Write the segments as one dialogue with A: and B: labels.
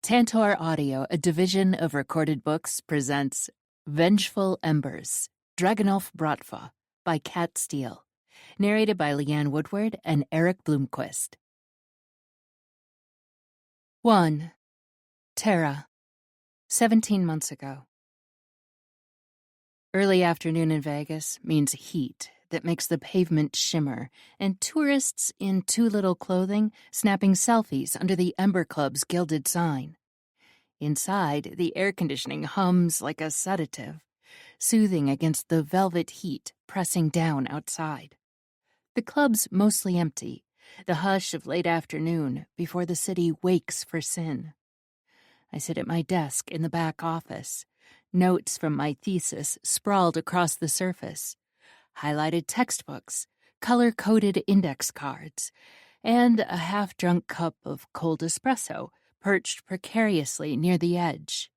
A: Tantor Audio, a division of Recorded Books, presents Vengeful Embers, Dragonolf Bratva by Steele, narrated by Leanne Woodward and Eric Bloomquist. 1. Terra, 17 months ago. Early afternoon in Vegas means heat that makes the pavement shimmer, and tourists in too little clothing snapping selfies under the Ember Club's gilded sign. Inside, the air conditioning hums like a sedative, soothing against the velvet heat pressing down outside. The club's mostly empty, the hush of late afternoon before the city wakes for sin. I sit at my desk in the back office, notes from my thesis sprawled across the surface, highlighted textbooks, color-coded index cards, and a half-drunk cup of cold espresso perched precariously near the edge.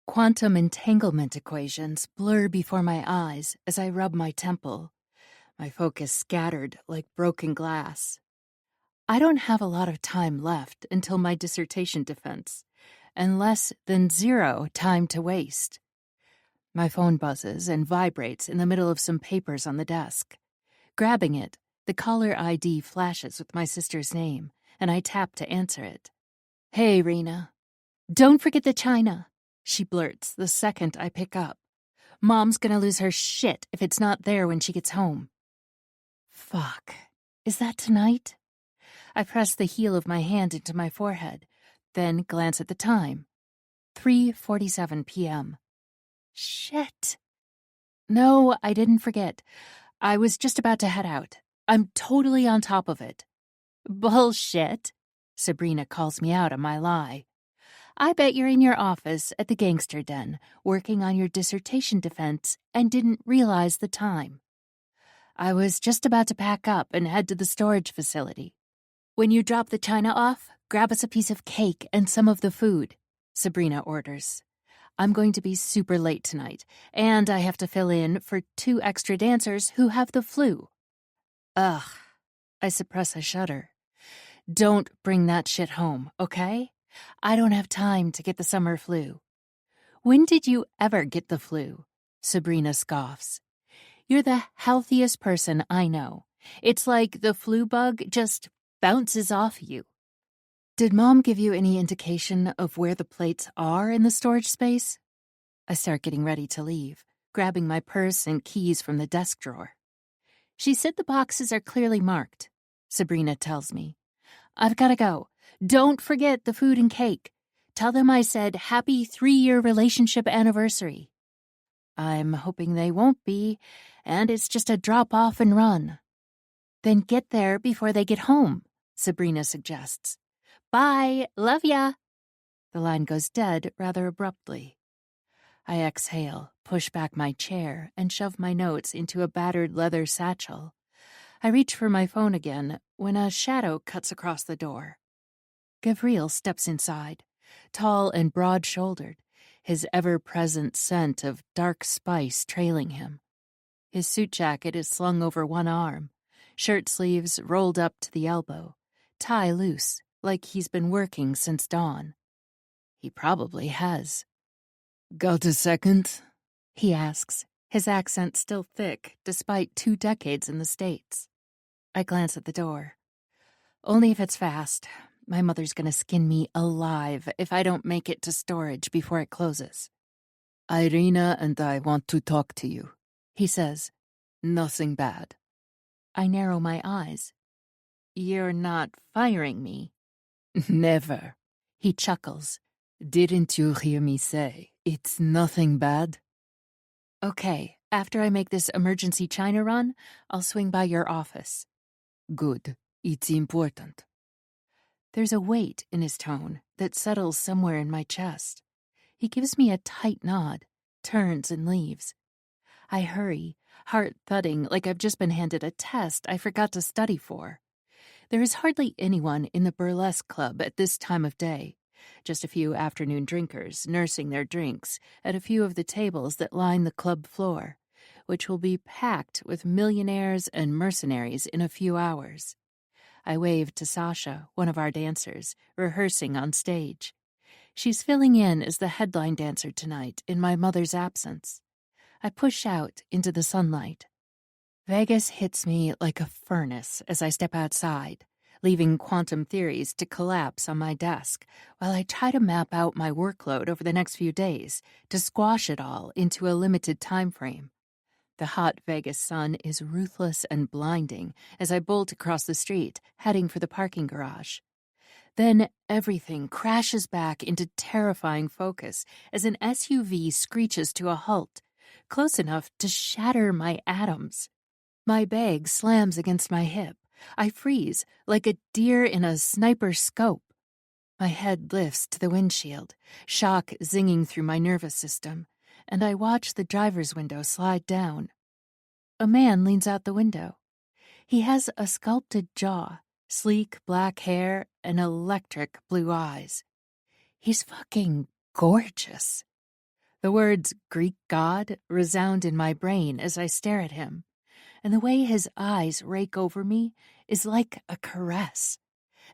A: Quantum entanglement equations blur before my eyes as I rub my temple, my focus scattered like broken glass. I don't have a lot of time left until my dissertation defense, and less than 0 time to waste. My phone buzzes and vibrates in the middle of some papers on the desk. Grabbing it, the caller ID flashes with my sister's name, and I tap to answer it. "Hey, Rena." "Don't forget the china," she blurts the second I pick up. "Mom's gonna lose her shit if it's not there when she gets home." Fuck. Is that tonight? I press the heel of my hand into my forehead, then glance at the time. 3:47 p.m. Shit. No, I didn't forget. I was just about to head out. I'm totally on top of it. Bullshit. Sabrina calls me out on my lie. I bet you're in your office at the gangster den, working on your dissertation defense, and didn't realize the time. I was just about to pack up and head to the storage facility. When you drop the china off, grab us a piece of cake and some of the food, Sabrina orders. I'm going to be super late tonight, and I have to fill in for 2 extra dancers who have the flu. Ugh. I suppress a shudder. Don't bring that shit home, okay? I don't have time to get the summer flu. When did you ever get the flu? Sabrina scoffs. You're the healthiest person I know. It's like the flu bug just bounces off you. Did Mom give you any indication of where the plates are in the storage space? I start getting ready to leave, grabbing my purse and keys from the desk drawer. She said the boxes are clearly marked, Sabrina tells me. I've got to go. Don't forget the food and cake. Tell them I said happy 3-year relationship anniversary. I'm hoping they won't be, and it's just a drop off and run. Then get there before they get home, Sabrina suggests. Bye, love ya. The line goes dead rather abruptly. I exhale, push back my chair, and shove my notes into a battered leather satchel. I reach for my phone again when a shadow cuts across the door. Gavril steps inside, tall and broad-shouldered, his ever-present scent of dark spice trailing him. His suit jacket is slung over one arm, shirt sleeves rolled up to the elbow, tie loose, like he's been working since dawn. He probably has. "Got a second?" he asks, his accent still thick despite 2 decades in the States. I glance at the door. Only if it's fast. My mother's gonna skin me alive if I don't make it to storage before it closes. "Irina and I want to talk to you," he says. "Nothing bad." I narrow my eyes. "You're not firing me?" "Never," he chuckles. "Didn't you hear me say, it's nothing bad?" "Okay, after I make this emergency China run, I'll swing by your office." "Good. It's important." There's a weight in his tone that settles somewhere in my chest. He gives me a tight nod, turns and leaves. I hurry, heart thudding like I've just been handed a test I forgot to study for. There is hardly anyone in the burlesque club at this time of day, just a few afternoon drinkers nursing their drinks at a few of the tables that line the club floor, which will be packed with millionaires and mercenaries in a few hours. I wave to Sasha, one of our dancers, rehearsing on stage. She's filling in as the headline dancer tonight in my mother's absence. I push out into the sunlight. Vegas hits me like a furnace as I step outside, leaving quantum theories to collapse on my desk while I try to map out my workload over the next few days to squash it all into a limited time frame. The hot Vegas sun is ruthless and blinding as I bolt across the street, heading for the parking garage. Then everything crashes back into terrifying focus as an SUV screeches to a halt, close enough to shatter my atoms. My bag slams against my hip. I freeze, like a deer in a sniper's scope. My head lifts to the windshield, shock zinging through my nervous system, and I watch the driver's window slide down. A man leans out the window. He has a sculpted jaw, sleek black hair, and electric blue eyes. He's fucking gorgeous. The words Greek god resound in my brain as I stare at him, and the way his eyes rake over me is like a caress.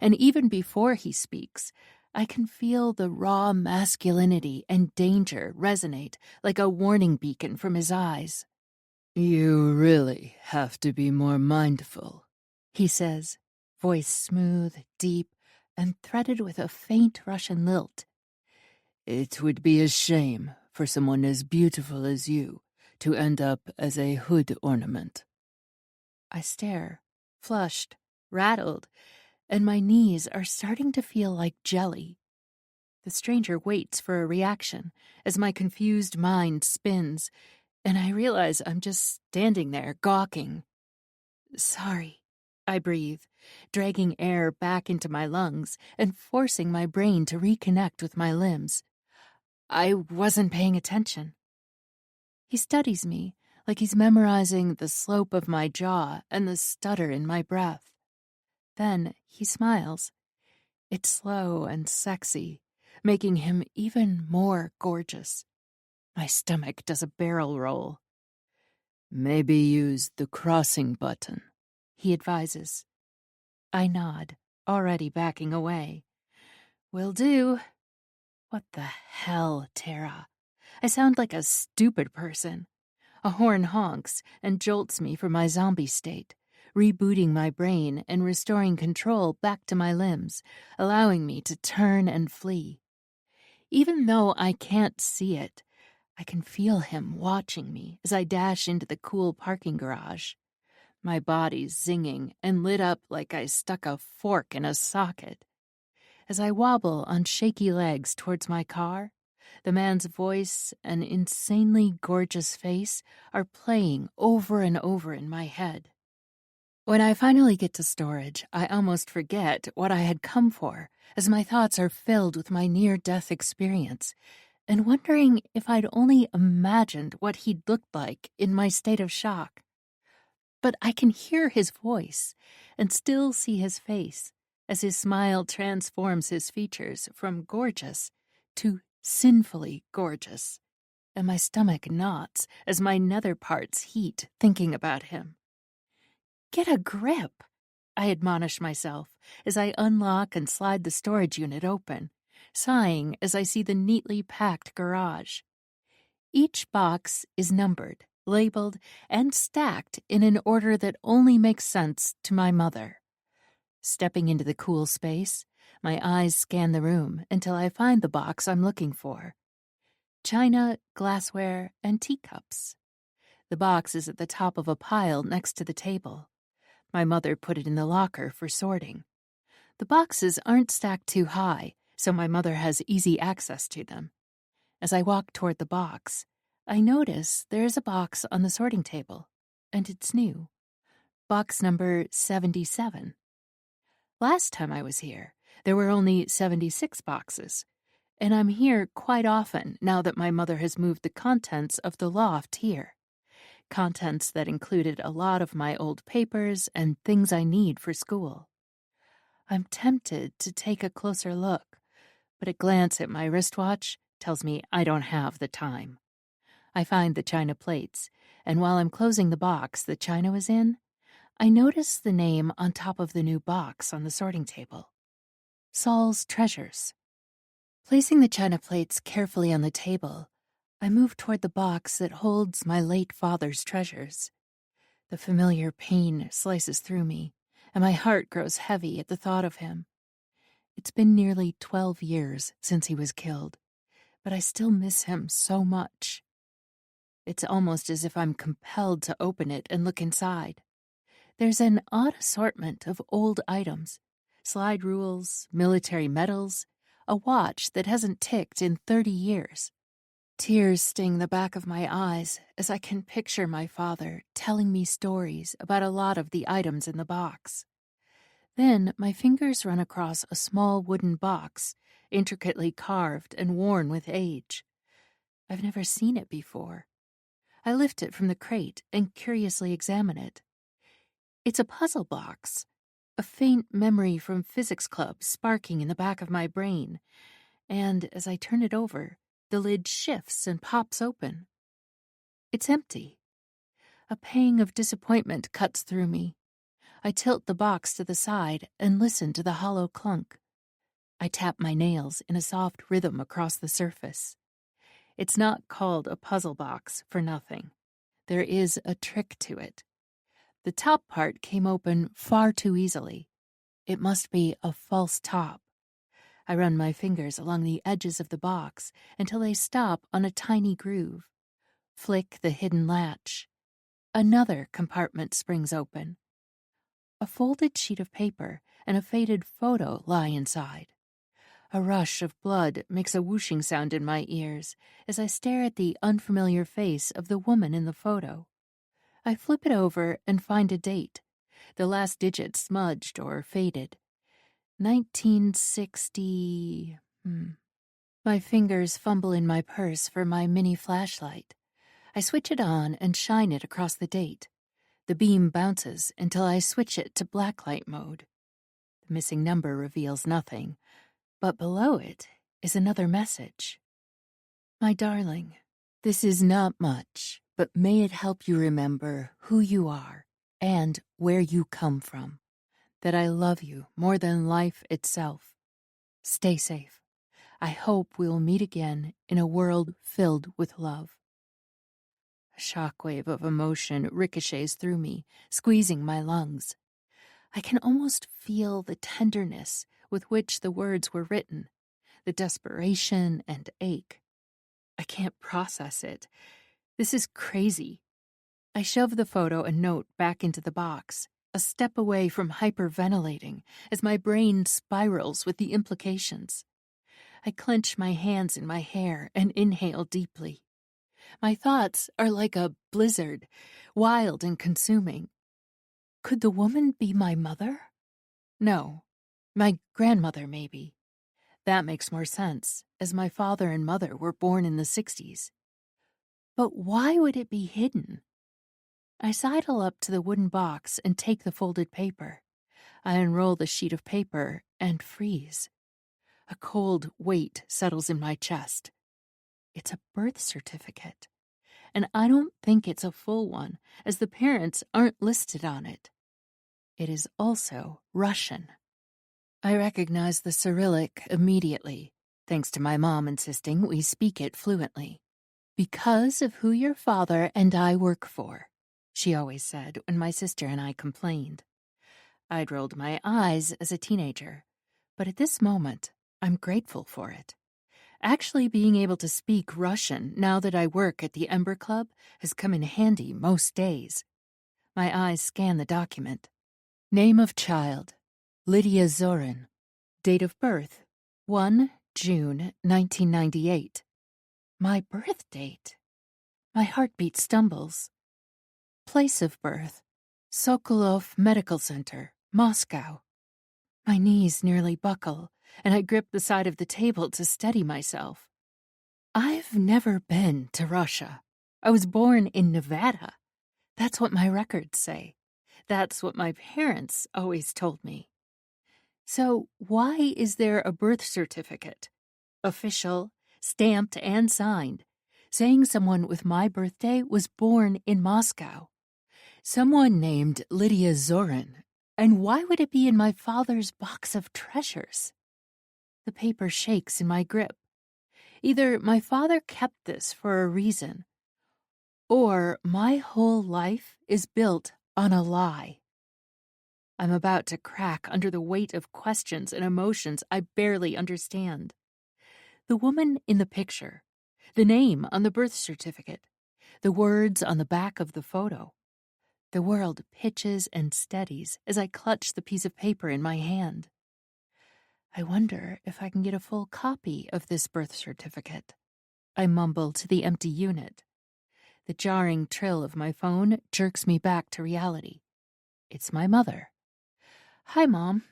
A: And even before he speaks, I can feel the raw masculinity and danger resonate like a warning beacon from his eyes. "You really have to be more mindful," he says, voice smooth, deep, and threaded with a faint Russian lilt. "It would be a shame for someone as beautiful as you to end up as a hood ornament." I stare, flushed, rattled, and my knees are starting to feel like jelly. The stranger waits for a reaction as my confused mind spins, and I realize I'm just standing there gawking. "Sorry," I breathe, dragging air back into my lungs and forcing my brain to reconnect with my limbs. "I wasn't paying attention." He studies me like he's memorizing the slope of my jaw and the stutter in my breath. Then he smiles. It's slow and sexy, making him even more gorgeous. My stomach does a barrel roll. "Maybe use the crossing button," he advises. I nod, already backing away. "Will do." What the hell, Tara? I sound like a stupid person. A horn honks and jolts me from my zombie state, rebooting my brain and restoring control back to my limbs, allowing me to turn and flee. Even though I can't see it, I can feel him watching me as I dash into the cool parking garage. My body's zinging and lit up like I stuck a fork in a socket. As I wobble on shaky legs towards my car, the man's voice and insanely gorgeous face are playing over and over in my head. When I finally get to storage, I almost forget what I had come for, as my thoughts are filled with my near-death experience, and wondering if I'd only imagined what he'd looked like in my state of shock. But I can hear his voice and still see his face, as his smile transforms his features from gorgeous to sinfully gorgeous, and my stomach knots as my nether parts heat thinking about him. Get a grip, I admonish myself as I unlock and slide the storage unit open, sighing as I see the neatly packed garage. Each box is numbered, labeled, and stacked in an order that only makes sense to my mother. Stepping into the cool space, my eyes scan the room until I find the box I'm looking for. China, glassware, and teacups. The box is at the top of a pile next to the table. My mother put it in the locker for sorting. The boxes aren't stacked too high, so my mother has easy access to them. As I walk toward the box, I notice there is a box on the sorting table, and it's new. Box number 77. Last time I was here, there were only 76 boxes, and I'm here quite often now that my mother has moved the contents of the loft here. Contents that included a lot of my old papers and things I need for school. I'm tempted to take a closer look, but a glance at my wristwatch tells me I don't have the time. I find the china plates, and while I'm closing the box the china was in, I notice the name on top of the new box on the sorting table. Saul's Treasures. Placing the china plates carefully on the table, I move toward the box that holds my late father's treasures. The familiar pain slices through me, and my heart grows heavy at the thought of him. It's been nearly 12 years since he was killed, but I still miss him so much. It's almost as if I'm compelled to open it and look inside. There's an odd assortment of old items: slide rules, military medals, a watch that hasn't ticked in 30 years. Tears sting the back of my eyes as I can picture my father telling me stories about a lot of the items in the box. Then my fingers run across a small wooden box, intricately carved and worn with age. I've never seen it before. I lift it from the crate and curiously examine it. It's a puzzle box, a faint memory from physics club sparking in the back of my brain, and as I turn it over, the lid shifts and pops open. It's empty. A pang of disappointment cuts through me. I tilt the box to the side and listen to the hollow clunk. I tap my nails in a soft rhythm across the surface. It's not called a puzzle box for nothing. There is a trick to it. The top part came open far too easily. It must be a false top. I run my fingers along the edges of the box until they stop on a tiny groove. Flick the hidden latch. Another compartment springs open. A folded sheet of paper and a faded photo lie inside. A rush of blood makes a whooshing sound in my ears as I stare at the unfamiliar face of the woman in the photo. I flip it over and find a date, the last digit smudged or faded. 1960... My fingers fumble in my purse for my mini flashlight. I switch it on and shine it across the date. The beam bounces until I switch it to blacklight mode. The missing number reveals nothing, but below it is another message. My darling, this is not much, but may it help you remember who you are and where you come from. That I love you more than life itself. Stay safe. I hope we'll meet again in a world filled with love. A shockwave of emotion ricochets through me, squeezing my lungs. I can almost feel the tenderness with which the words were written, the desperation and ache. I can't process it. This is crazy. I shove the photo and note back into the box, a step away from hyperventilating as my brain spirals with the implications. I clench my hands in my hair and inhale deeply. My thoughts are like a blizzard, wild and consuming. Could the woman be my mother? No. My grandmother, maybe. That makes more sense, as my father and mother were born in the 60s. But why would it be hidden? I sidle up to the wooden box and take the folded paper. I unroll the sheet of paper and freeze. A cold weight settles in my chest. It's a birth certificate, and I don't think it's a full one, as the parents aren't listed on it. It is also Russian. I recognize the Cyrillic immediately, thanks to my mom insisting we speak it fluently. Because of who your father and I work for, she always said when my sister and I complained. I'd rolled my eyes as a teenager, but at this moment, I'm grateful for it. Actually being able to speak Russian now that I work at the Ember Club has come in handy most days. My eyes scan the document. Name of child, Lydia Zorin. Date of birth, 1 June 1998. My birth date. My heartbeat stumbles. Place of birth, Sokolov Medical Center, Moscow. My knees nearly buckle, and I grip the side of the table to steady myself. I've never been to Russia. I was born in Nevada. That's what my records say. That's what my parents always told me. So why is there a birth certificate, official, stamped and signed, saying someone with my birthday was born in Moscow? Someone named Lydia Zorin. And why would it be in my father's box of treasures? The paper shakes in my grip. Either my father kept this for a reason, or my whole life is built on a lie. I'm about to crack under the weight of questions and emotions I barely understand. The woman in the picture, the name on the birth certificate, the words on the back of the photo. The world pitches and steadies as I clutch the piece of paper in my hand. I wonder if I can get a full copy of this birth certificate. I mumble to the empty unit. The jarring trill of my phone jerks me back to reality. It's my mother. Hi, Mom.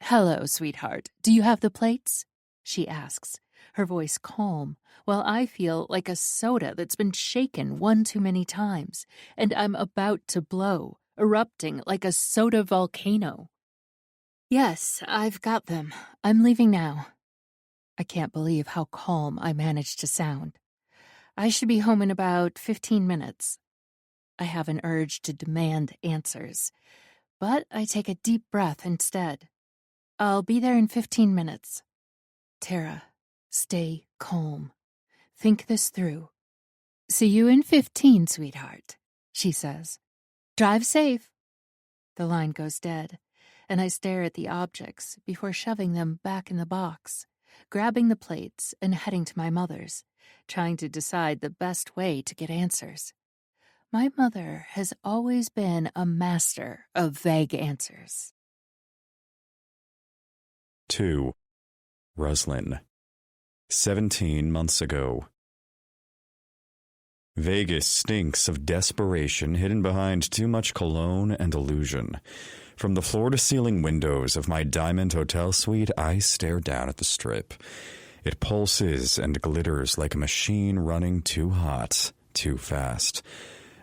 A: Hello, sweetheart. Do you have the plates? She asks, her voice calm, while I feel like a soda that's been shaken one too many times, and I'm about to blow, erupting like a soda volcano. Yes, I've got them. I'm leaving now. I can't believe how calm I managed to sound. I should be home in about 15 minutes. I have an urge to demand answers, but I take a deep breath instead. I'll be there in 15 minutes. Tara, stay calm. Think this through. See you in 15, sweetheart, she says. Drive safe. The line goes dead, and I stare at the objects before shoving them back in the box, grabbing the plates and heading to my mother's, trying to decide the best way to get answers. My mother has always been a master of vague answers.
B: 2. Roslyn. 17 months ago. Vegas stinks of desperation hidden behind too much cologne and illusion. From the floor-to-ceiling windows of my Diamond Hotel suite, I stare down at the Strip. It pulses and glitters like a machine running too hot, too fast.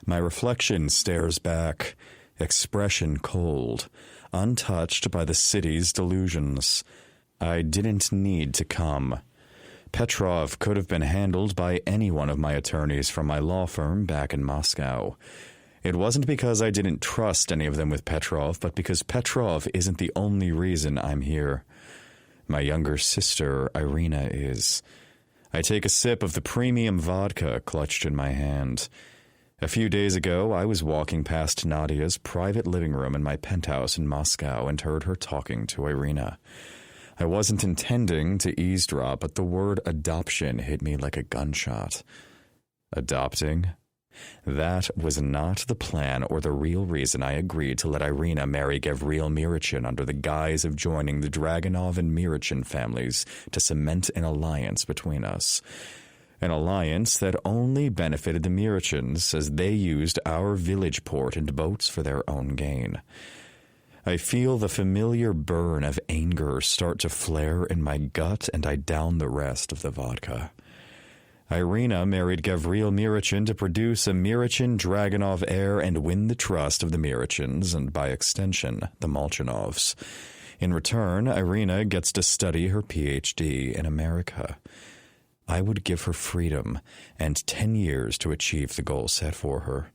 B: My reflection stares back, expression cold, untouched by the city's delusions. I didn't need to come. Petrov could have been handled by any one of my attorneys from my law firm back in Moscow. It wasn't because I didn't trust any of them with Petrov, but because Petrov isn't the only reason I'm here. My younger sister, Irina, is. I take a sip of the premium vodka clutched in my hand. A few days ago, I was walking past Nadia's private living room in my penthouse in Moscow and heard her talking to Irina. I wasn't intending to eavesdrop, but the word adoption hit me like a gunshot. Adopting? That was not the plan or the real reason I agreed to let Irina marry Gavril Mirichin under the guise of joining the Dragunov and Mirichin families to cement an alliance between us. An alliance that only benefited the Mirichins as they used our village port and boats for their own gain. I feel the familiar burn of anger start to flare in my gut, and I down the rest of the vodka. Irina married Gavril Mirichin to produce a Mirichin Dragunov heir and win the trust of the Mirichins and, by extension, the Molchanovs. In return, Irina gets to study her PhD in America. I would give her freedom and 10 years to achieve the goal set for her.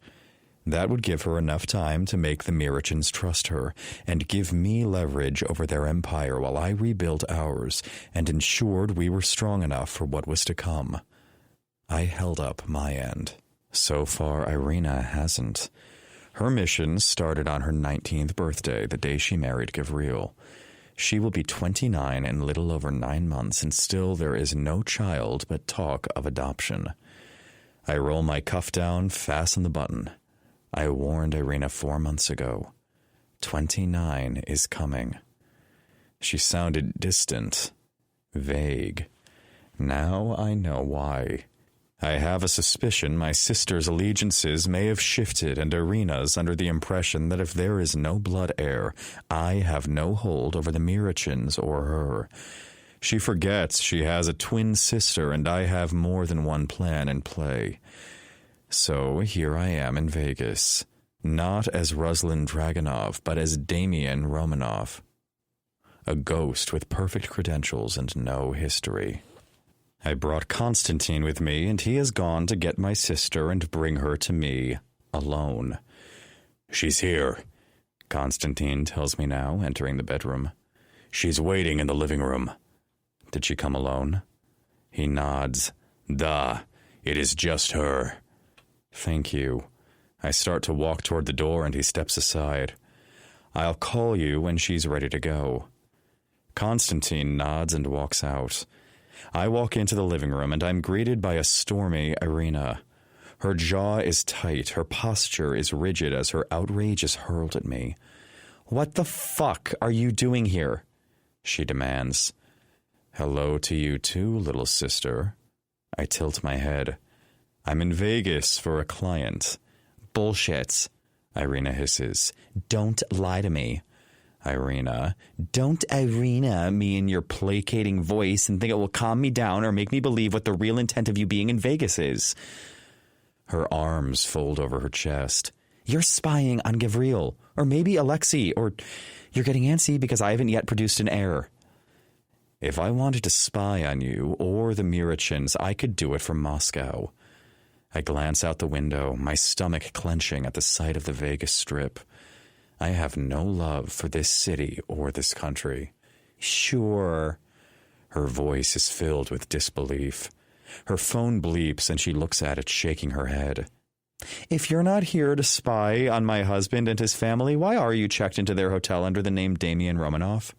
B: That would give her enough time to make the Mirichins trust her and give me leverage over their empire while I rebuilt ours and ensured we were strong enough for what was to come. I held up my end. So far, Irina hasn't. Her mission started on her 19th birthday, the day she married Gavril. She will be 29 in little over 9 months, and still there is no child but talk of adoption. I roll my cuff down, fasten the button. I warned Irina 4 months ago. 29 is coming. She sounded distant, vague. Now I know why. I have a suspicion my sister's allegiances may have shifted and Irina's under the impression that if there is no blood heir, I have no hold over the Mirichins or her. She forgets she has a twin sister and I have more than one plan in play. So here I am in Vegas, not as Ruslan Dragunov, but as Damian Romanov. A ghost with perfect credentials and no history. I brought Constantine with me, and he has gone to get my sister and bring her to me, alone. She's here, Constantine tells me now, entering the bedroom. She's waiting in the living room. Did she come alone? He nods. Duh, it is just her. Thank you. I start to walk toward the door and he steps aside. I'll call you when she's ready to go. Constantine nods and walks out. I walk into the living room and I'm greeted by a stormy Irina. Her jaw is tight, her posture is rigid as her outrage is hurled at me. What the fuck are you doing here? She demands. Hello to you too, little sister. I tilt my head. I'm in Vegas for a client. Bullshit, Irina hisses. Don't lie to me. Irina, don't Irina me in your placating voice and think it will calm me down or make me believe what the real intent of you being in Vegas is. Her arms fold over her chest. You're spying on Gavril, or maybe Alexei, or you're getting antsy because I haven't yet produced an heir. If I wanted to spy on you or the Mirichins, I could do it from Moscow. I glance out the window, my stomach clenching at the sight of the Vegas Strip. I have no love for this city or this country. Sure. Her voice is filled with disbelief. Her phone bleeps and she looks at it, shaking her head. If you're not here to spy on my husband and his family, why are you checked into their hotel under the name Damian Romanoff?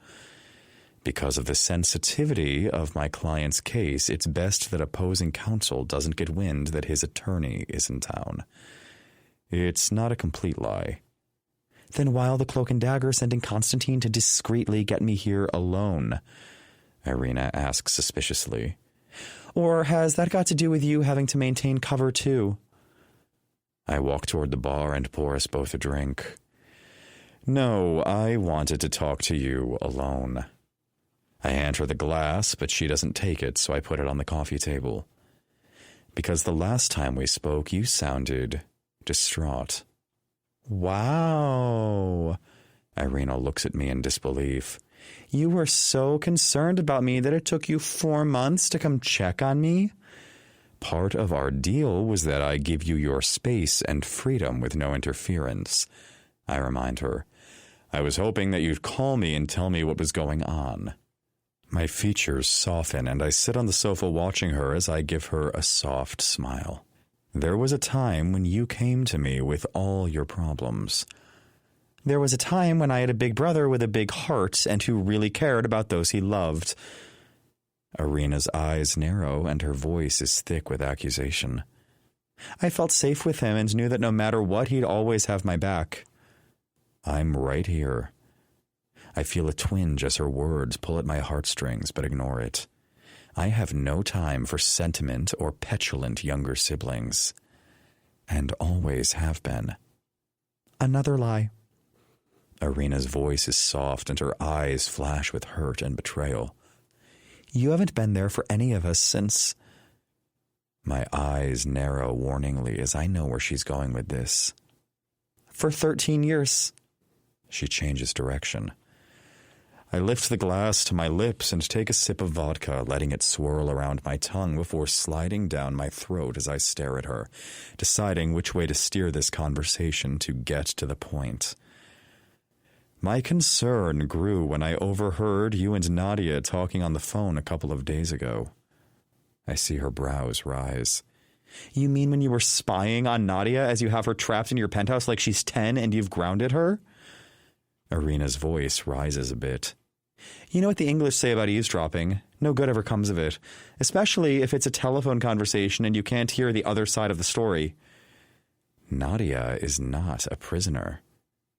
B: Because of the sensitivity of my client's case, it's best that opposing counsel doesn't get wind that his attorney is in town. It's not a complete lie. Then why all the cloak and dagger sending Constantine to discreetly get me here alone? Irina asks suspiciously. Or has that got to do with you having to maintain cover too? I walk toward the bar and pour us both a drink. No, I wanted to talk to you alone. I hand her the glass, but she doesn't take it, so I put it on the coffee table. Because the last time we spoke, you sounded distraught. Wow. Irina looks at me in disbelief. You were so concerned about me that it took you 4 months to come check on me? Part of our deal was that I give you your space and freedom with no interference, I remind her. I was hoping that you'd call me and tell me what was going on. My features soften and I sit on the sofa watching her as I give her a soft smile. There was a time when you came to me with all your problems. There was a time when I had a big brother with a big heart and who really cared about those he loved. Irina's eyes narrow and her voice is thick with accusation. I felt safe with him and knew that no matter what, he'd always have my back. I'm right here. I feel a twinge as her words pull at my heartstrings, but ignore it. I have no time for sentiment or petulant younger siblings. And always have been. Another lie. Irina's voice is soft and her eyes flash with hurt and betrayal. You haven't been there for any of us since... My eyes narrow warningly as I know where she's going with this. For 13 years. She changes direction. I lift the glass to my lips and take a sip of vodka, letting it swirl around my tongue before sliding down my throat as I stare at her, deciding which way to steer this conversation to get to the point. My concern grew when I overheard you and Nadia talking on the phone a couple of days ago. I see her brows rise. You mean when you were spying on Nadia as you have her trapped in your penthouse like she's 10 and you've grounded her? Irina's voice rises a bit. You know what the English say about eavesdropping? No good ever comes of it, especially if it's a telephone conversation and you can't hear the other side of the story. Nadia is not a prisoner,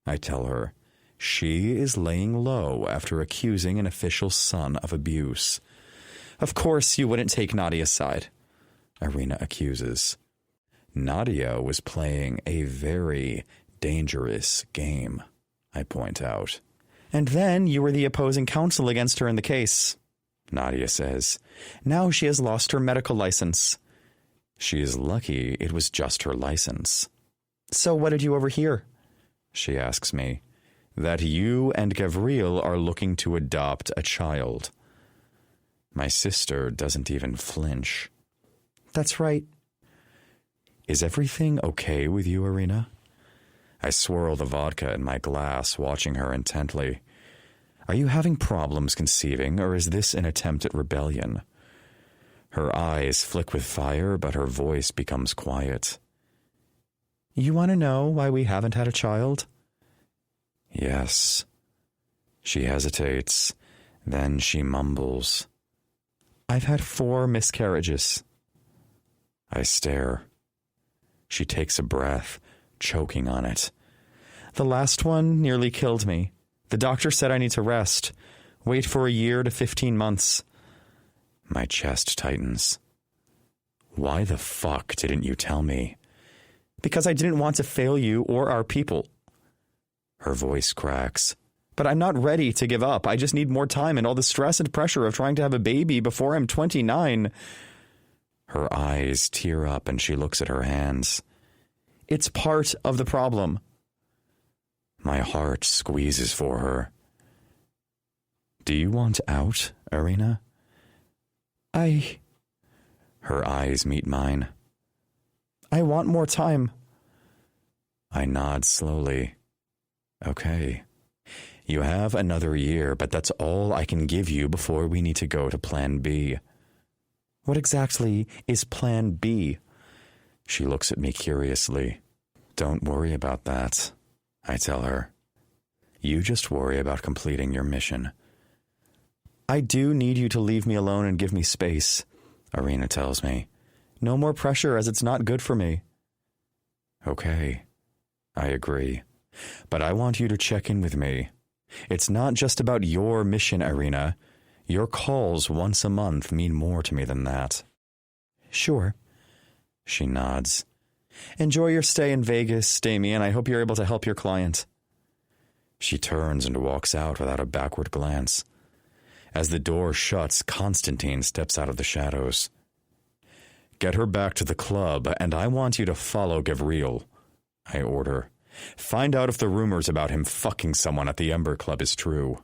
B: I tell her. She is laying low after accusing an official son of abuse. Of course you wouldn't take Nadia's side, Irina accuses. Nadia was playing a very dangerous game, I point out. And then you were the opposing counsel against her in the case, Nadia says. Now she has lost her medical license. She is lucky it was just her license. So what did you overhear? She asks me. That you and Gavril are looking to adopt a child. My sister doesn't even flinch. That's right. Is everything okay with you, Irina? I swirl the vodka in my glass, watching her intently. Are you having problems conceiving, or is this an attempt at rebellion? Her eyes flick with fire, but her voice becomes quiet. You want to know why we haven't had a child? Yes. She hesitates. Then she mumbles. I've had 4 miscarriages. I stare. She takes a breath, choking on it. The last one nearly killed me. The doctor said I need to rest. Wait for a year to 15 months. My chest tightens. Why the fuck didn't you tell me? Because I didn't want to fail you or our people. Her voice cracks. But I'm not ready to give up. I just need more time and all the stress and pressure of trying to have a baby before I'm 29. Her eyes tear up and she looks at her hands. It's part of the problem. My heart squeezes for her. Do you want out, Irina? Her eyes meet mine. I want more time. I nod slowly. Okay. You have another year, but that's all I can give you before we need to go to Plan B. What exactly is Plan B? She looks at me curiously. Don't worry about that, I tell her. You just worry about completing your mission. I do need you to leave me alone and give me space, Irina tells me. No more pressure, as it's not good for me. Okay, I agree. But I want you to check in with me. It's not just about your mission, Irina. Your calls once a month mean more to me than that. Sure. She nods. Enjoy your stay in Vegas, Damien. I hope you're able to help your client. She turns and walks out without a backward glance. As the door shuts, Constantine steps out of the shadows. Get her back to the club, and I want you to follow Gavril, I order. Find out if the rumors about him fucking someone at the Ember Club is true.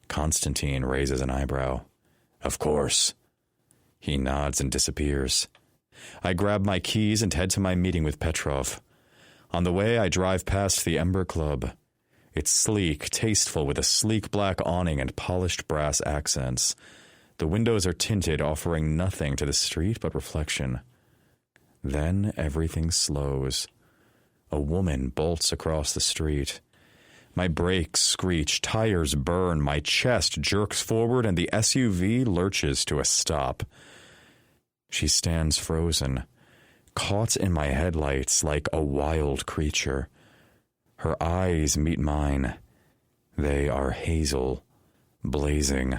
B: Constantine raises an eyebrow. Of course. He nods and disappears. I grab my keys and head to my meeting with Petrov. On the way, I drive past the Ember Club. It's sleek, tasteful, with a sleek black awning and polished brass accents. The windows are tinted, offering nothing to the street but reflection. Then everything slows. A woman bolts across the street. My brakes screech, tires burn, my chest jerks forward, and the SUV lurches to a stop. She stands frozen, caught in my headlights like a wild creature. Her eyes meet mine. They are hazel, blazing.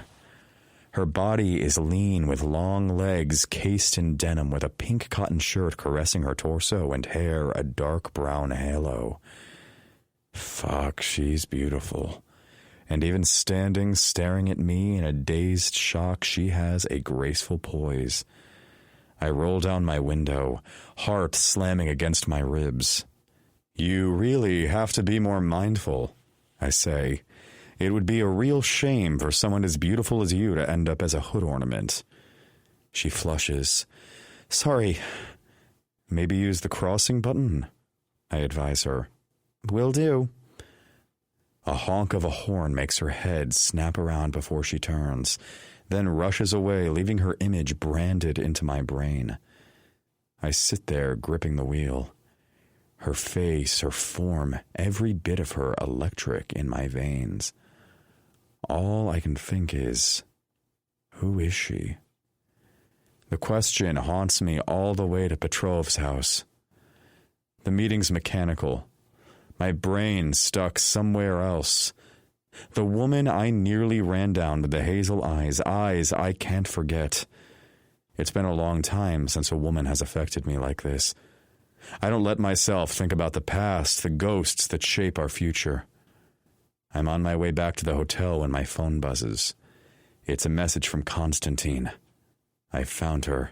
B: Her body is lean with long legs cased in denim, with a pink cotton shirt caressing her torso and hair a dark brown halo. Fuck, she's beautiful. And even standing, staring at me in a dazed shock, she has a graceful poise. I roll down my window, heart slamming against my ribs. You really have to be more mindful, I say. It would be a real shame for someone as beautiful as you to end up as a hood ornament. She flushes. Sorry. Maybe use the crossing button, I advise her. Will do. A honk of a horn makes her head snap around before she turns, then rushes away, leaving her image branded into my brain. I sit there, gripping the wheel. Her face, her form, every bit of her electric in my veins. All I can think is, who is she? The question haunts me all the way to Petrov's house. The meeting's mechanical. My brain stuck somewhere else. The woman I nearly ran down with the hazel eyes I can't forget. It's been a long time since a woman has affected me like this. I don't let myself think about the past, the ghosts that shape our future. I'm on my way back to the hotel when my phone buzzes. It's a message from Constantine. I found her.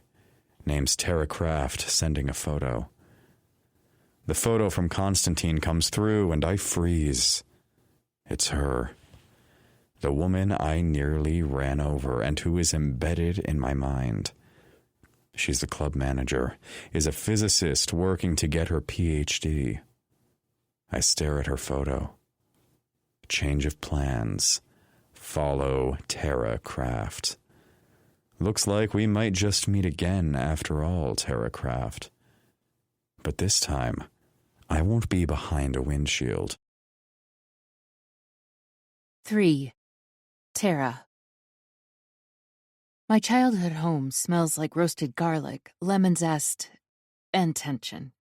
B: Name's Tara Kraft, sending a photo. The photo from Constantine comes through and I freeze. It's her. The woman I nearly ran over and who is embedded in my mind. She's the club manager, is a physicist working to get her PhD. I stare at her photo. Change of plans. Follow Tara Craft. Looks like we might just meet again after all, Tara Craft. But this time, I won't be behind a windshield.
A: 3. Tara. My childhood home smells like roasted garlic, lemon zest, and tension.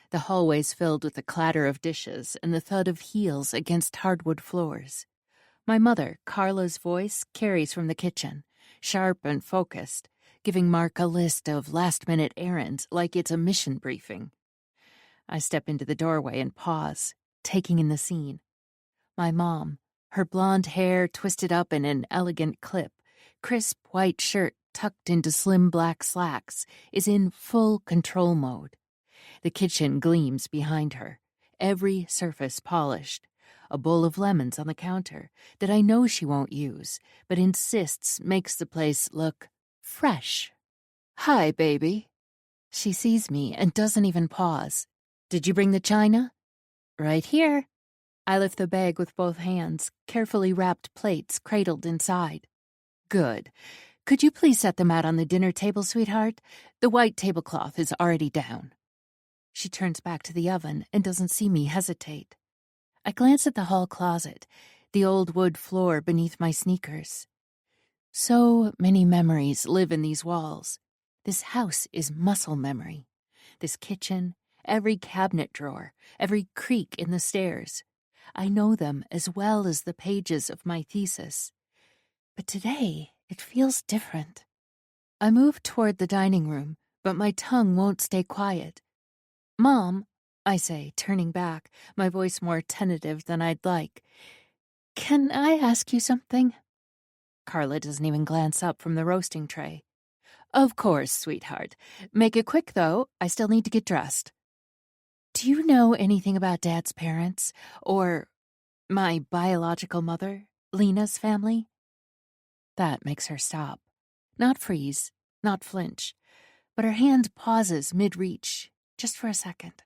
A: The hallways filled with the clatter of dishes and the thud of heels against hardwood floors. My mother, Carla's voice, carries from the kitchen, sharp and focused, giving Mark a list of last-minute errands like it's a mission briefing. I step into the doorway and pause, taking in the scene. My mom, her blonde hair twisted up in an elegant clip, crisp white shirt tucked into slim black slacks, is in full control mode. The kitchen gleams behind her, every surface polished. A bowl of lemons on the counter that I know she won't use, but insists makes the place look fresh. "Hi, baby." She sees me and doesn't even pause. "Did you bring the china?" "Right here." I lift the bag with both hands, carefully wrapped plates cradled inside. "Good. Could you please set them out on the dinner table, sweetheart? The white tablecloth is already down." She turns back to the oven and doesn't see me hesitate. I glance at the hall closet, the old wood floor beneath my sneakers. So many memories live in these walls. This house is muscle memory. This kitchen, every cabinet drawer, every creak in the stairs. I know them as well as the pages of my thesis. But today, it feels different. I move toward the dining room, but my tongue won't stay quiet. "Mom," I say, turning back, my voice more tentative than I'd like. "Can I ask you something?" Carla doesn't even glance up from the roasting tray. "Of course, sweetheart. Make it quick, though. I still need to get dressed." "Do you know anything about Dad's parents? Or my biological mother, Lena's family?" That makes her stop. Not freeze, not flinch, but her hand pauses mid-reach, just for a second.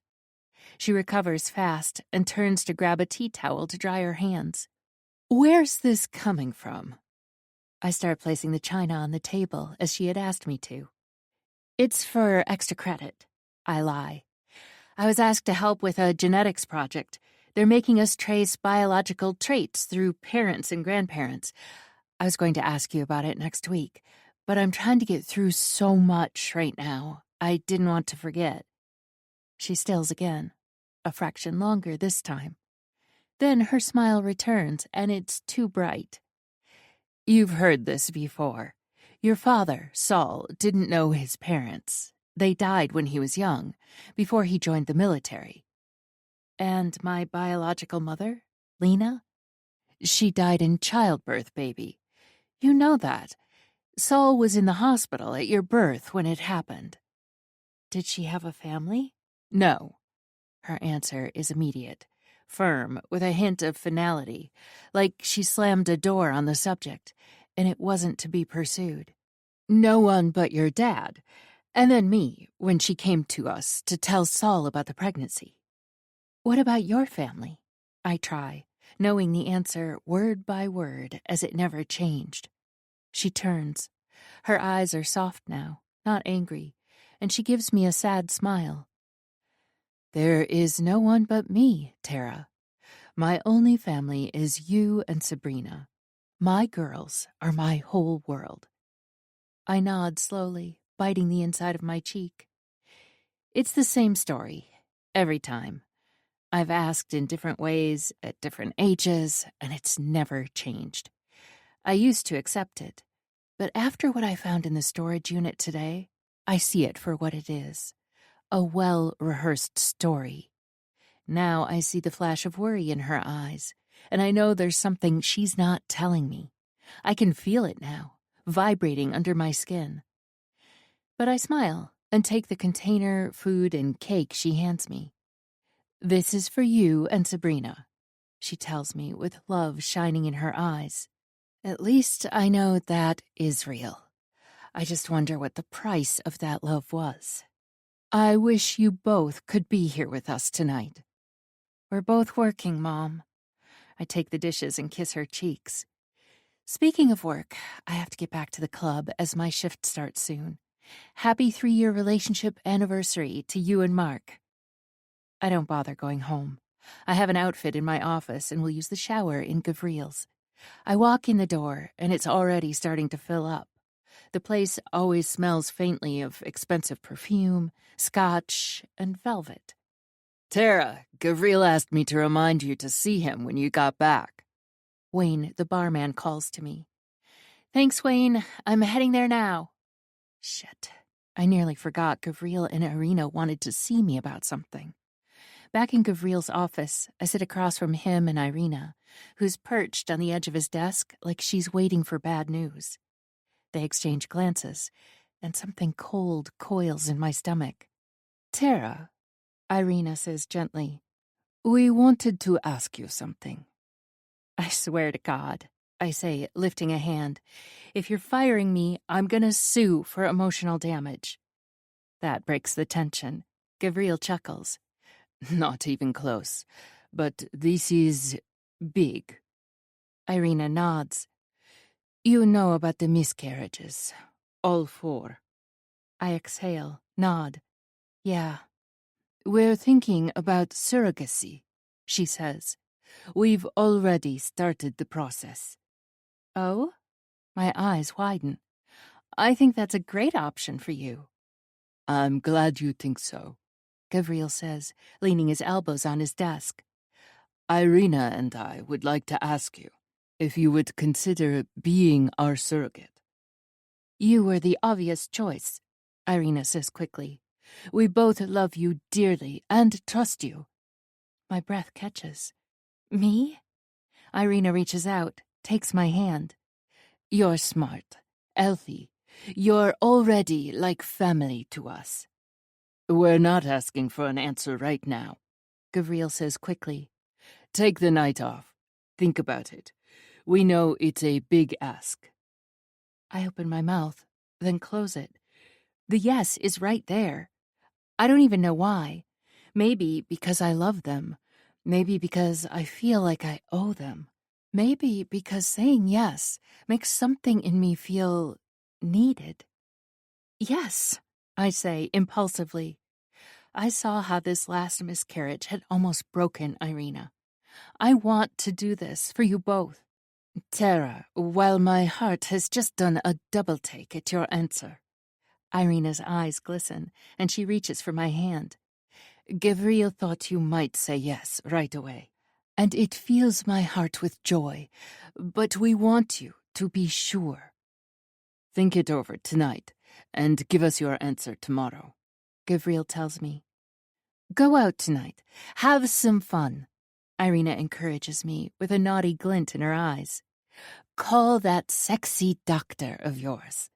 A: She recovers fast and turns to grab a tea towel to dry her hands. "Where's this coming from?" I start placing the china on the table as she had asked me to. "It's for extra credit," I lie. "I was asked to help with a genetics project. They're making us trace biological traits through parents and grandparents. I was going to ask you about it next week, but I'm trying to get through so much right now. I didn't want to forget." She stills again, a fraction longer this time. Then her smile returns, and it's too bright. "You've heard this before. Your father, Saul, didn't know his parents. They died when he was young, before he joined the military." "And my biological mother, Lena?" "She died in childbirth, baby. You know that. Saul was in the hospital at your birth when it happened." "Did she have a family?" "No." Her answer is immediate, firm, with a hint of finality, like she slammed a door on the subject, and it wasn't to be pursued. "No one but your dad, and then me, when she came to us to tell Saul about the pregnancy." "What about your family?" I try, knowing the answer word by word as it never changed. She turns. Her eyes are soft now, not angry, and she gives me a sad smile. "There is no one but me, Tara. My only family is you and Sabrina. My girls are my whole world." I nod slowly, biting the inside of my cheek. It's the same story, every time. I've asked in different ways, at different ages, and it's never changed. I used to accept it, but after what I found in the storage unit today, I see it for what it is. A well-rehearsed story. Now I see the flash of worry in her eyes, and I know there's something she's not telling me. I can feel it now, vibrating under my skin. But I smile and take the container, food, and cake she hands me. "This is for you and Sabrina," she tells me with love shining in her eyes. At least I know that is real. I just wonder what the price of that love was. "I wish you both could be here with us tonight." "We're both working, Mom." I take the dishes and kiss her cheeks. Speaking of work, I have to get back to the club as my shift starts soon. Happy 3-year relationship anniversary to you and Mark. I don't bother going home. I have an outfit in my office and will use the shower in Gavriel's. I walk in the door, and it's already starting to fill up. The place always smells faintly of expensive perfume, scotch, and velvet. Tara, Gavriel asked me to remind you to see him when you got back. Wayne, the barman, calls to me. Thanks, Wayne. I'm heading there now. Shit. I nearly forgot Gavriel and Irina wanted to see me about something. Back in Gavriel's office, I sit across from him and Irina, who's perched on the edge of his desk like she's waiting for bad news. They exchange glances, and something cold coils in my stomach. Tara, Irina says gently, we wanted to ask you something. I swear to God, I say, lifting a hand. If you're firing me, I'm gonna sue for emotional damage. That breaks the tension. Gavriel chuckles. Not even close. But this is big. Irina nods. You know about the miscarriages. All 4. I exhale, nod. Yeah. We're thinking about surrogacy, she says. We've already started the process. Oh? My eyes widen. I think that's a great option for you. I'm glad you think so, Gavriel says, leaning his elbows on his desk. Irina and I would like to ask you if you would consider being our surrogate. You were the obvious choice, Irina says quickly. We both love you dearly and trust you. My breath catches. Me? Irina reaches out, takes my hand. You're smart, healthy. You're already like family to us. We're not asking for an answer right now, Gavriel says quickly. Take the night off. Think about it. We know it's a big ask. I open my mouth, then close it. The yes is right there. I don't even know why. Maybe because I love them. Maybe because I feel like I owe them. Maybe because saying yes makes something in me feel needed. Yes, I say impulsively. I saw how this last miscarriage had almost broken Irina. I want to do this for you both. Tara, while my heart has just done a double take at your answer. Irina's eyes glisten, and she reaches for my hand. Gavriel thought you might say yes right away, and it fills my heart with joy, but we want you to be sure. Think it over tonight, and give us your answer tomorrow, Gavriel tells me. Go out tonight. Have some fun, Irina encourages me with a naughty glint in her eyes. Call that sexy doctor of yours.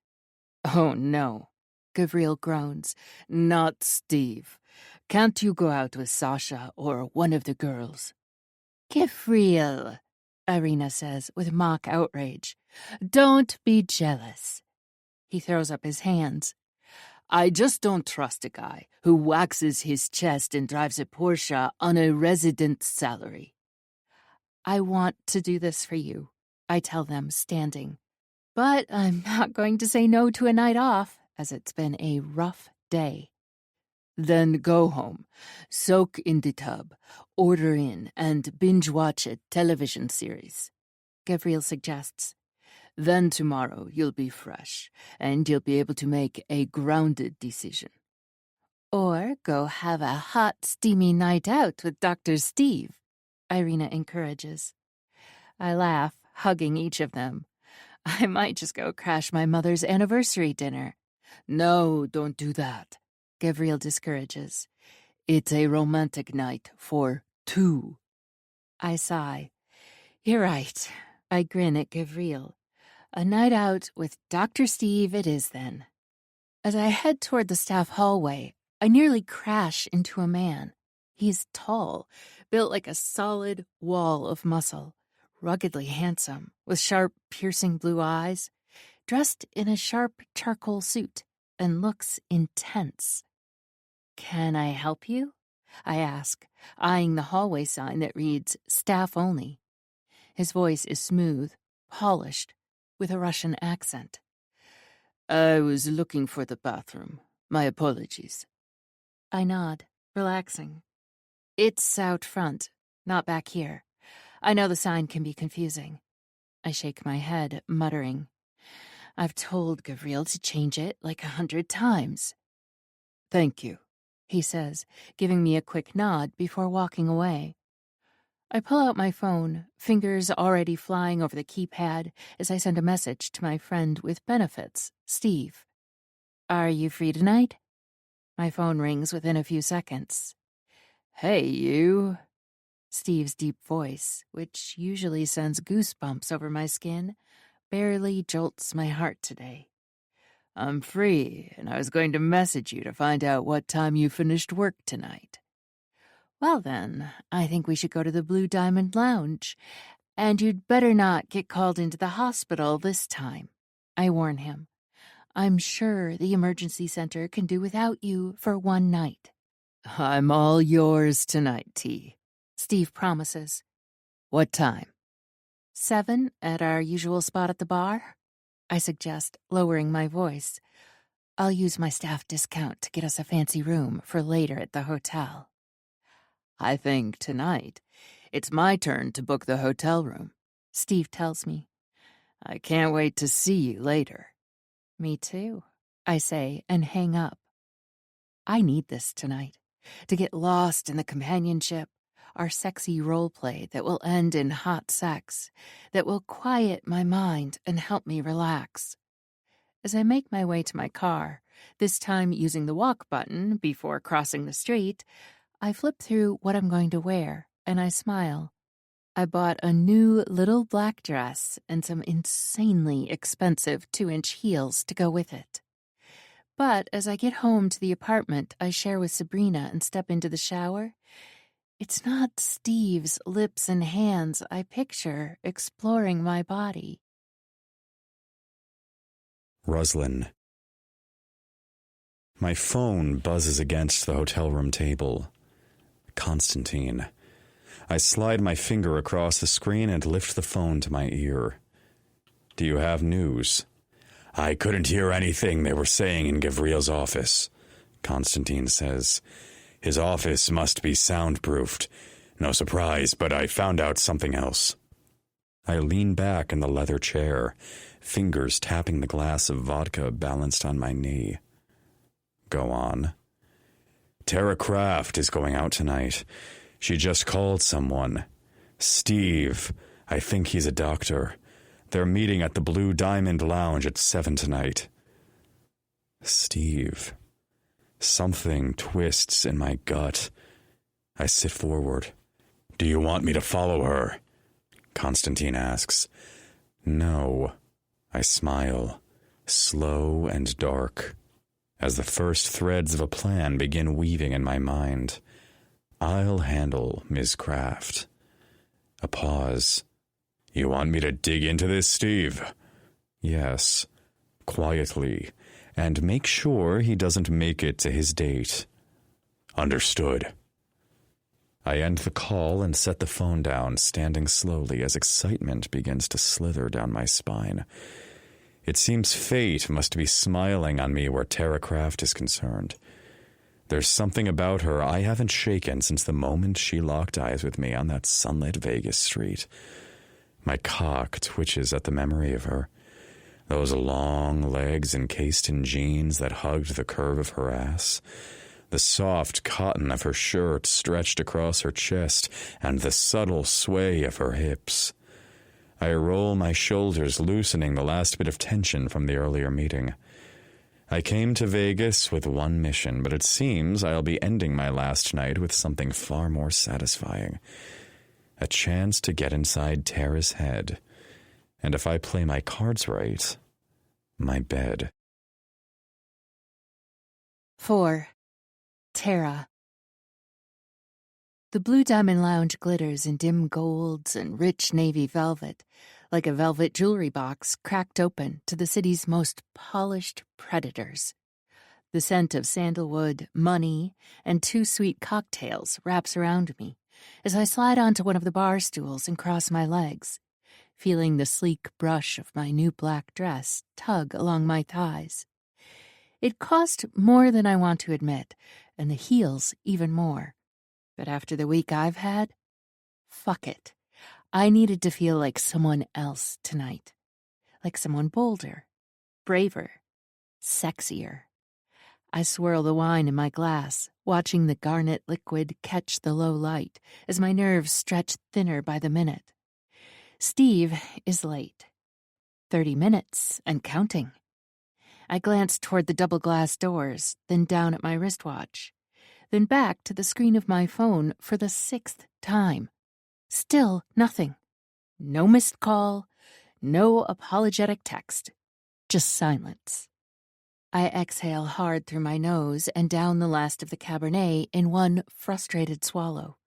A: Oh, no, Gavriel groans. Not Steve. Can't you go out with Sasha or one of the girls? Gavriel, Irina says with mock outrage. Don't be jealous. He throws up his hands. I just don't trust a guy who waxes his chest and drives a Porsche on a resident's salary. I want to do this for you, I tell them, standing. But I'm not going to say no to a night off, as it's been a rough day. Then go home, soak in the tub, order in, and binge-watch a television series, Gavriel suggests. Then tomorrow you'll be fresh, and you'll be able to make a grounded decision. Or go have a hot, steamy night out with Dr. Steve, Irina encourages. I laugh, hugging each of them. I might just go crash my mother's anniversary dinner. No, don't do that, Gavriel discourages. It's a romantic night for 2. I sigh. You're right. I grin at Gavriel. A night out with Dr. Steve it is, then. As I head toward the staff hallway, I nearly crash into a man. He's tall, built like a solid wall of muscle, ruggedly handsome, with sharp, piercing blue eyes, dressed in a sharp charcoal suit, and looks intense. Can I help you? I ask, eyeing the hallway sign that reads, Staff Only. His voice is smooth, polished, with a Russian accent. "I was looking for the bathroom. My apologies." I nod, relaxing. "It's out front, not back here. I know the sign can be confusing." I shake my head, muttering. "I've told Gavril to change it like 100 times. "Thank you," he says, giving me a quick nod before walking away. I pull out my phone, fingers already flying over the keypad as I send a message to my friend with benefits, Steve. "Are you free tonight?" My phone rings within a few seconds. "Hey, you." Steve's deep voice, which usually sends goosebumps over my skin, barely jolts my heart today. "I'm free, and I was going to message you to find out what time you finished work tonight." "Well then, I think we should go to the Blue Diamond Lounge. And you'd better not get called into the hospital this time," I warn him. "I'm sure the emergency center can do without you for one night." "I'm all yours tonight, T," Steve promises. "What time?" 7 at our usual spot at the bar, I suggest, lowering my voice. I'll use my staff discount to get us a fancy room for later at the hotel. "I think tonight it's my turn to book the hotel room," Steve tells me. "I can't wait to see you later." "Me too," I say and hang up. I need this tonight, to get lost in the companionship, our sexy role play that will end in hot sex, that will quiet my mind and help me relax. As I make my way to my car, this time using the walk button before crossing the street, I flip through what I'm going to wear, and I smile. I bought a new little black dress and some insanely expensive 2-inch heels to go with it. But as I get home to the apartment I share with Sabrina and step into the shower, it's not Steve's lips and hands I picture exploring my body.
B: Roslyn. My phone buzzes against the hotel room table. Constantine. I slide my finger across the screen and lift the phone to my ear. "Do you have news?" "I couldn't hear anything they were saying in Gavriel's office," Constantine says. "His office must be soundproofed. No surprise, but I found out something else." I lean back in the leather chair, fingers tapping the glass of vodka balanced on my knee. "Go on." "Tara Kraft is going out tonight. She just called someone. Steve. I think he's a doctor. They're meeting at the Blue Diamond Lounge at 7 tonight." Steve. Something twists in my gut. I sit forward. "Do you want me to follow her?" Constantine asks. "No." I smile, slow and dark, as the first threads of a plan begin weaving in my mind. "I'll handle Ms. Kraft." A pause. "You want me to dig into this, Steve?" "Yes." Quietly, and make sure he doesn't make it to his date. "Understood." I end the call and set the phone down, standing slowly as excitement begins to slither down my spine. It seems fate must be smiling on me where Tara Kraft is concerned. There's something about her I haven't shaken since the moment she locked eyes with me on that sunlit Vegas street. My cock twitches at the memory of her. Those long legs encased in jeans that hugged the curve of her ass. The soft cotton of her shirt stretched across her chest, and the subtle sway of her hips. I roll my shoulders, loosening the last bit of tension from the earlier meeting. I came to Vegas with one mission, but it seems I'll be ending my last night with something far more satisfying. A chance to get inside Tara's head. And if I play my cards right, my bed.
A: 4. Tara. The Blue Diamond Lounge glitters in dim golds and rich navy velvet, like a velvet jewelry box cracked open to the city's most polished predators. The scent of sandalwood, money, and 2 sweet cocktails wraps around me as I slide onto one of the bar stools and cross my legs. feeling the sleek brush of my new black dress tug along my thighs. It cost more than I want to admit, and the heels even more. But after the week I've had, fuck it. I needed to feel like someone else tonight. Like someone bolder, braver, sexier. I swirl the wine in my glass, watching the garnet liquid catch the low light as my nerves stretch thinner by the minute. Steve is late. 30 minutes and counting. I glance toward the double glass doors, then down at my wristwatch, then back to the screen of my phone for the 6th time. Still nothing. No missed call, no apologetic text. Just silence. I exhale hard through my nose and down the last of the Cabernet in one frustrated swallow.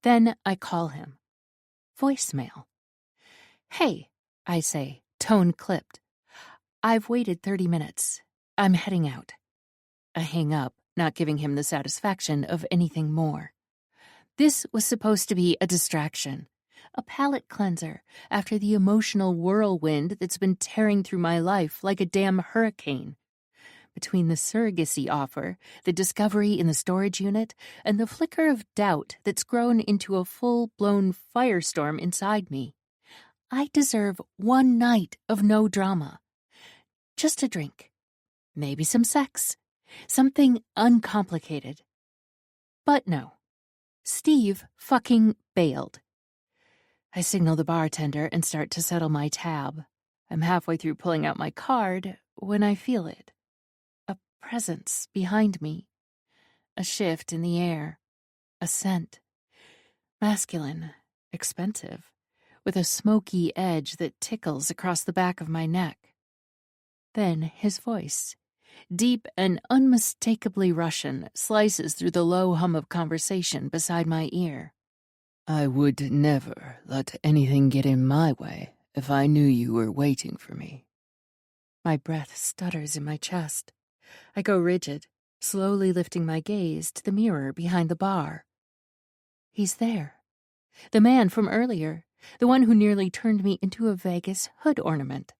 A: Then I call him. Voicemail. Hey, I say, tone clipped. I've waited 30 minutes. I'm heading out. I hang up, not giving him the satisfaction of anything more. This was supposed to be a distraction, a palate cleanser after the emotional whirlwind that's been tearing through my life like a damn hurricane. Between the surrogacy offer, the discovery in the storage unit, and the flicker of doubt that's grown into a full-blown firestorm inside me, I deserve one night of no drama. Just a drink. Maybe some sex. Something uncomplicated. But no. Steve fucking bailed. I signal the bartender and start to settle my tab. I'm halfway through pulling out my card when I feel it. A presence behind me. A shift in the air. A scent. Masculine. Expensive. With a smoky edge that tickles across the back of my neck. Then his voice, deep and unmistakably Russian, slices through the low hum of conversation beside my ear. I would never let anything get in my way if I knew you were waiting for me. My breath stutters in my chest. I go rigid, slowly lifting my gaze to the mirror behind the bar. He's there. The man from earlier, the one who nearly turned me into a Vegas hood ornament.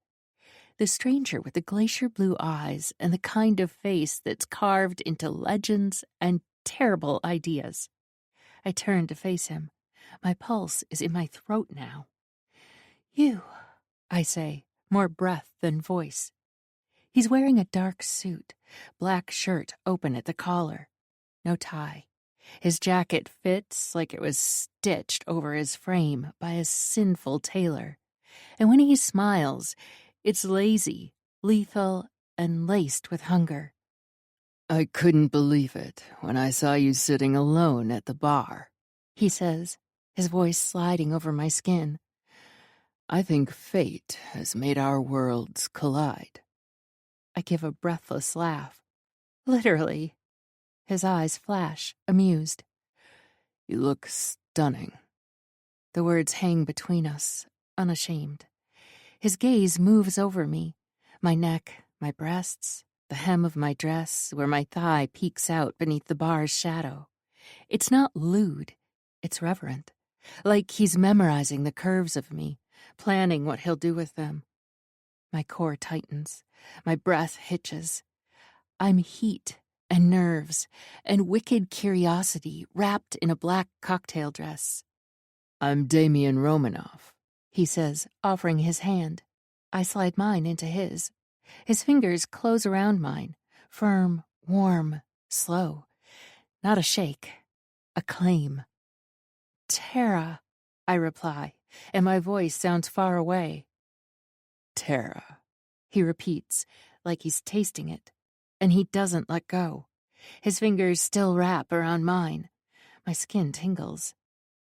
A: The stranger with the glacier blue eyes and the kind of face that's carved into legends and terrible ideas. I turn to face him. My pulse is in my throat now. You, I say, more breath than voice. He's wearing a dark suit, black shirt open at the collar. No tie. His jacket fits like it was stitched over his frame by a sinful tailor. And when he smiles, it's lazy, lethal, and laced with hunger. I couldn't believe it when I saw you sitting alone at the bar, he says, his voice sliding over my skin. I think fate has made our worlds collide. I give a breathless laugh. Literally. His eyes flash, amused. You look stunning. The words hang between us, unashamed. His gaze moves over me, my neck, my breasts, the hem of my dress where my thigh peeks out beneath the bar's shadow. It's not lewd, it's reverent, like he's memorizing the curves of me, planning what he'll do with them. My core tightens, my breath hitches. I'm heat and nerves and wicked curiosity wrapped in a black cocktail dress. I'm Damien Romanoff, he says, offering his hand. I slide mine into his. His fingers close around mine, firm, warm, slow. Not a shake, a claim. Tara, I reply, and my voice sounds far away. Tara, he repeats, like he's tasting it, and he doesn't let go. His fingers still wrap around mine. My skin tingles.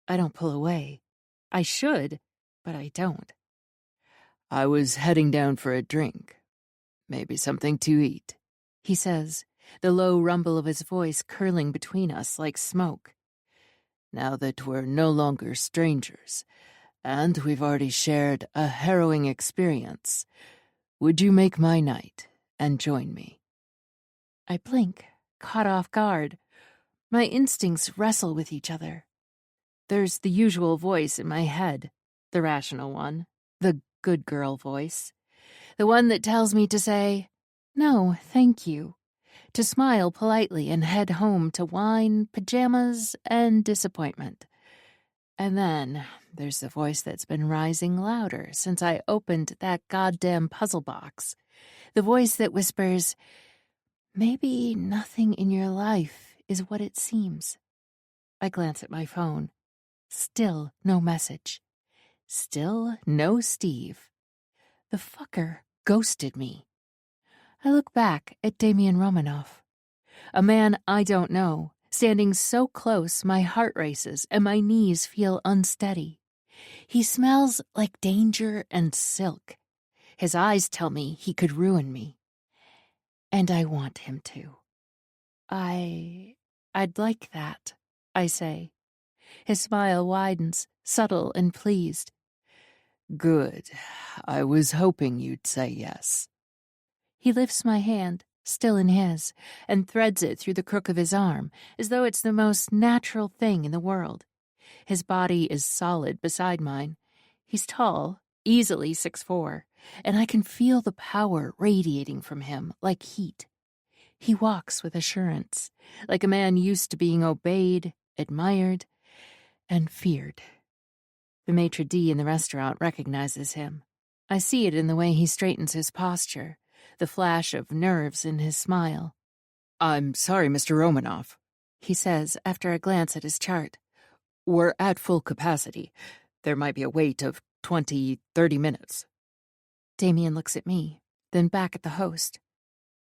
A: I don't pull away. I should, but I don't. I was heading down for a drink. Maybe something to eat, he says, the low rumble of his voice curling between us like smoke. Now that we're no longer strangers, and we've already shared a harrowing experience, would you make my night and join me? I blink, caught off guard. My instincts wrestle with each other. There's the usual voice in my head, the rational one, The good girl voice. The one that tells me to say, "No, thank you," to smile politely and head home to wine, pajamas, and disappointment. And then there's the voice that's been rising louder since I opened that goddamn puzzle box. The voice that whispers, "Maybe nothing in your life is what it seems." I glance at my phone. Still no message. Still no Steve. The fucker ghosted me. I look back at Damian Romanoff, a man I don't know, standing so close my heart races and my knees feel unsteady. He smells like danger and silk. His eyes tell me he could ruin me. And I want him to. I'd like that, I say. His smile widens, subtle and pleased.
B: Good. I was hoping you'd say yes.
A: He lifts my hand, still in his, and threads it through the crook of his arm, as though it's the most natural thing in the world. His body is solid beside mine. He's tall, easily 6'4", and I can feel the power radiating from him like heat. He walks with assurance, like a man used to being obeyed, admired, and feared. The maitre d' in the restaurant recognizes him. I see it in the way he straightens his posture, the flash of nerves in his smile.
B: "I'm sorry, Mr. Romanoff,"
A: he says after a glance at his chart.
B: "We're at full capacity. There might be a wait of 20-30 minutes.
A: Damian looks at me, then back at the host.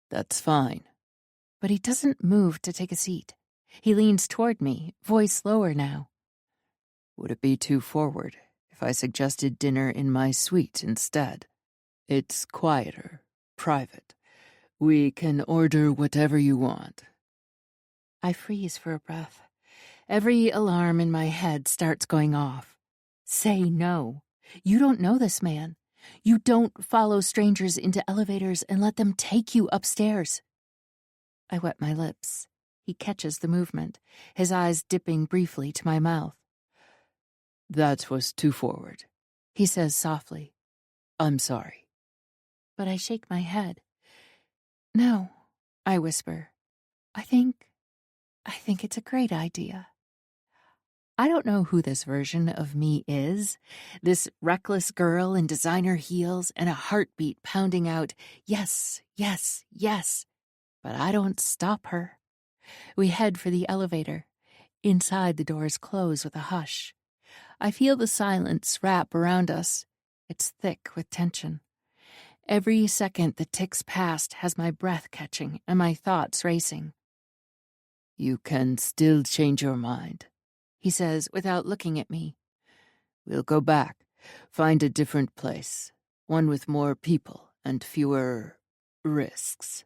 B: "That's fine."
A: But he doesn't move to take a seat. He leans toward me, voice lower now.
B: "Would it be too forward if I suggested dinner in my suite instead? It's quieter, private. We can order whatever you want."
A: I freeze for a breath. Every alarm in my head starts going off. Say no. You don't know this man. You don't follow strangers into elevators and let them take you upstairs. I wet my lips. He catches the movement, his eyes dipping briefly to my mouth.
B: "That was too forward,"
A: he says softly.
B: "I'm sorry."
A: But I shake my head. "No," I whisper. I think it's a great idea." I don't know who this version of me is, this reckless girl in designer heels and a heartbeat pounding out, "Yes, yes, yes." But I don't stop her. We head for the elevator. Inside, the doors close with a hush. I feel the silence wrap around us. It's thick with tension. Every second that ticks past has my breath catching and my thoughts racing.
B: "You can still change your mind,"
A: he says without looking at me.
B: "We'll go back, find a different place, one with more people and fewer risks."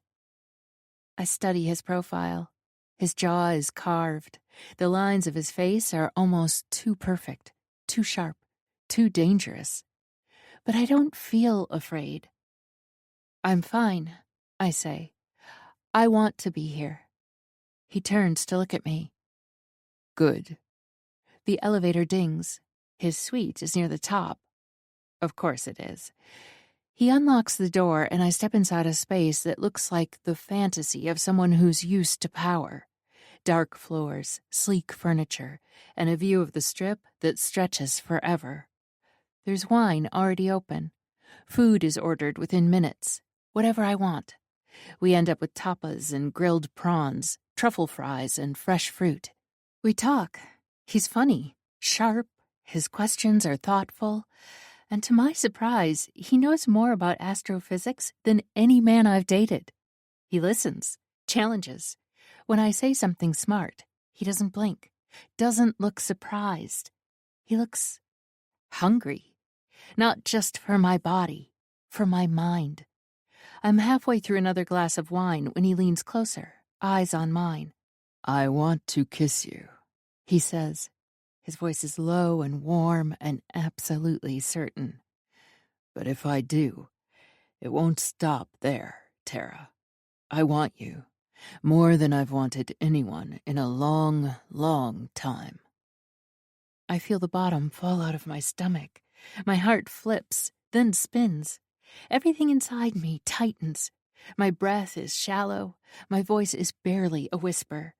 A: I study his profile. His jaw is carved. The lines of his face are almost too perfect, too sharp, too dangerous. But I don't feel afraid. "I'm fine," I say. "I want to be here." He turns to look at me.
B: "Good."
A: The elevator dings. His suite is near the top. Of course it is. He unlocks the door and I step inside a space that looks like the fantasy of someone who's used to power. Dark floors, sleek furniture, and a view of the strip that stretches forever. There's wine already open. Food is ordered within minutes. Whatever I want. We end up with tapas and grilled prawns, truffle fries, and fresh fruit. We talk. He's funny, sharp, his questions are thoughtful, and to my surprise, he knows more about astrophysics than any man I've dated. He listens, challenges. When I say something smart, he doesn't blink, doesn't look surprised. He looks hungry, not just for my body, for my mind. I'm halfway through another glass of wine when he leans closer, eyes on mine.
B: "I want to kiss you,"
A: he says. His voice is low and warm and absolutely certain.
B: "But if I do, it won't stop there, Tara. I want you, more than I've wanted anyone in a long, long time."
A: I feel the bottom fall out of my stomach. My heart flips. then spins. Everything inside me tightens. My breath is shallow. My voice is barely a whisper.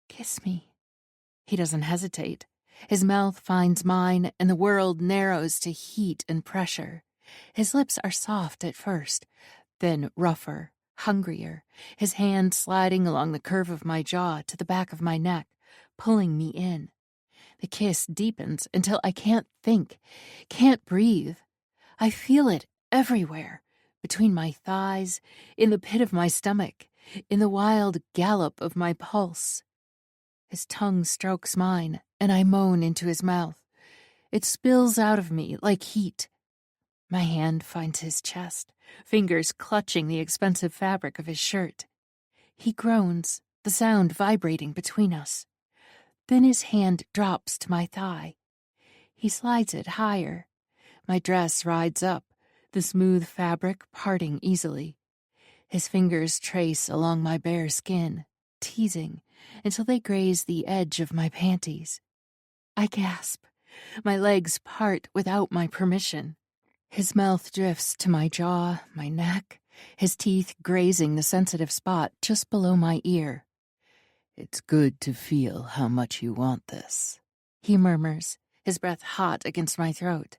A: Kiss me. He doesn't hesitate. His mouth finds mine, and the world narrows to heat and pressure. His lips are soft at first, then rougher, hungrier, his hand sliding along the curve of my jaw to the back of my neck, pulling me in. The kiss deepens until I can't think, can't breathe. I feel it everywhere, between my thighs, in the pit of my stomach, in the wild gallop of my pulse. His tongue strokes mine, and I moan into his mouth. It spills out of me like heat. My hand finds his chest, fingers clutching the expensive fabric of his shirt. He groans, the sound vibrating between us. Then his hand drops to my thigh. He slides it higher. My dress rides up, the smooth fabric parting easily. His fingers trace along my bare skin, teasing, until they graze the edge of my panties. I gasp. My legs part without my permission. His mouth drifts to my jaw, my neck, his teeth grazing the sensitive spot just below my ear. It's good to feel how much you want this, he murmurs, his breath hot against my throat.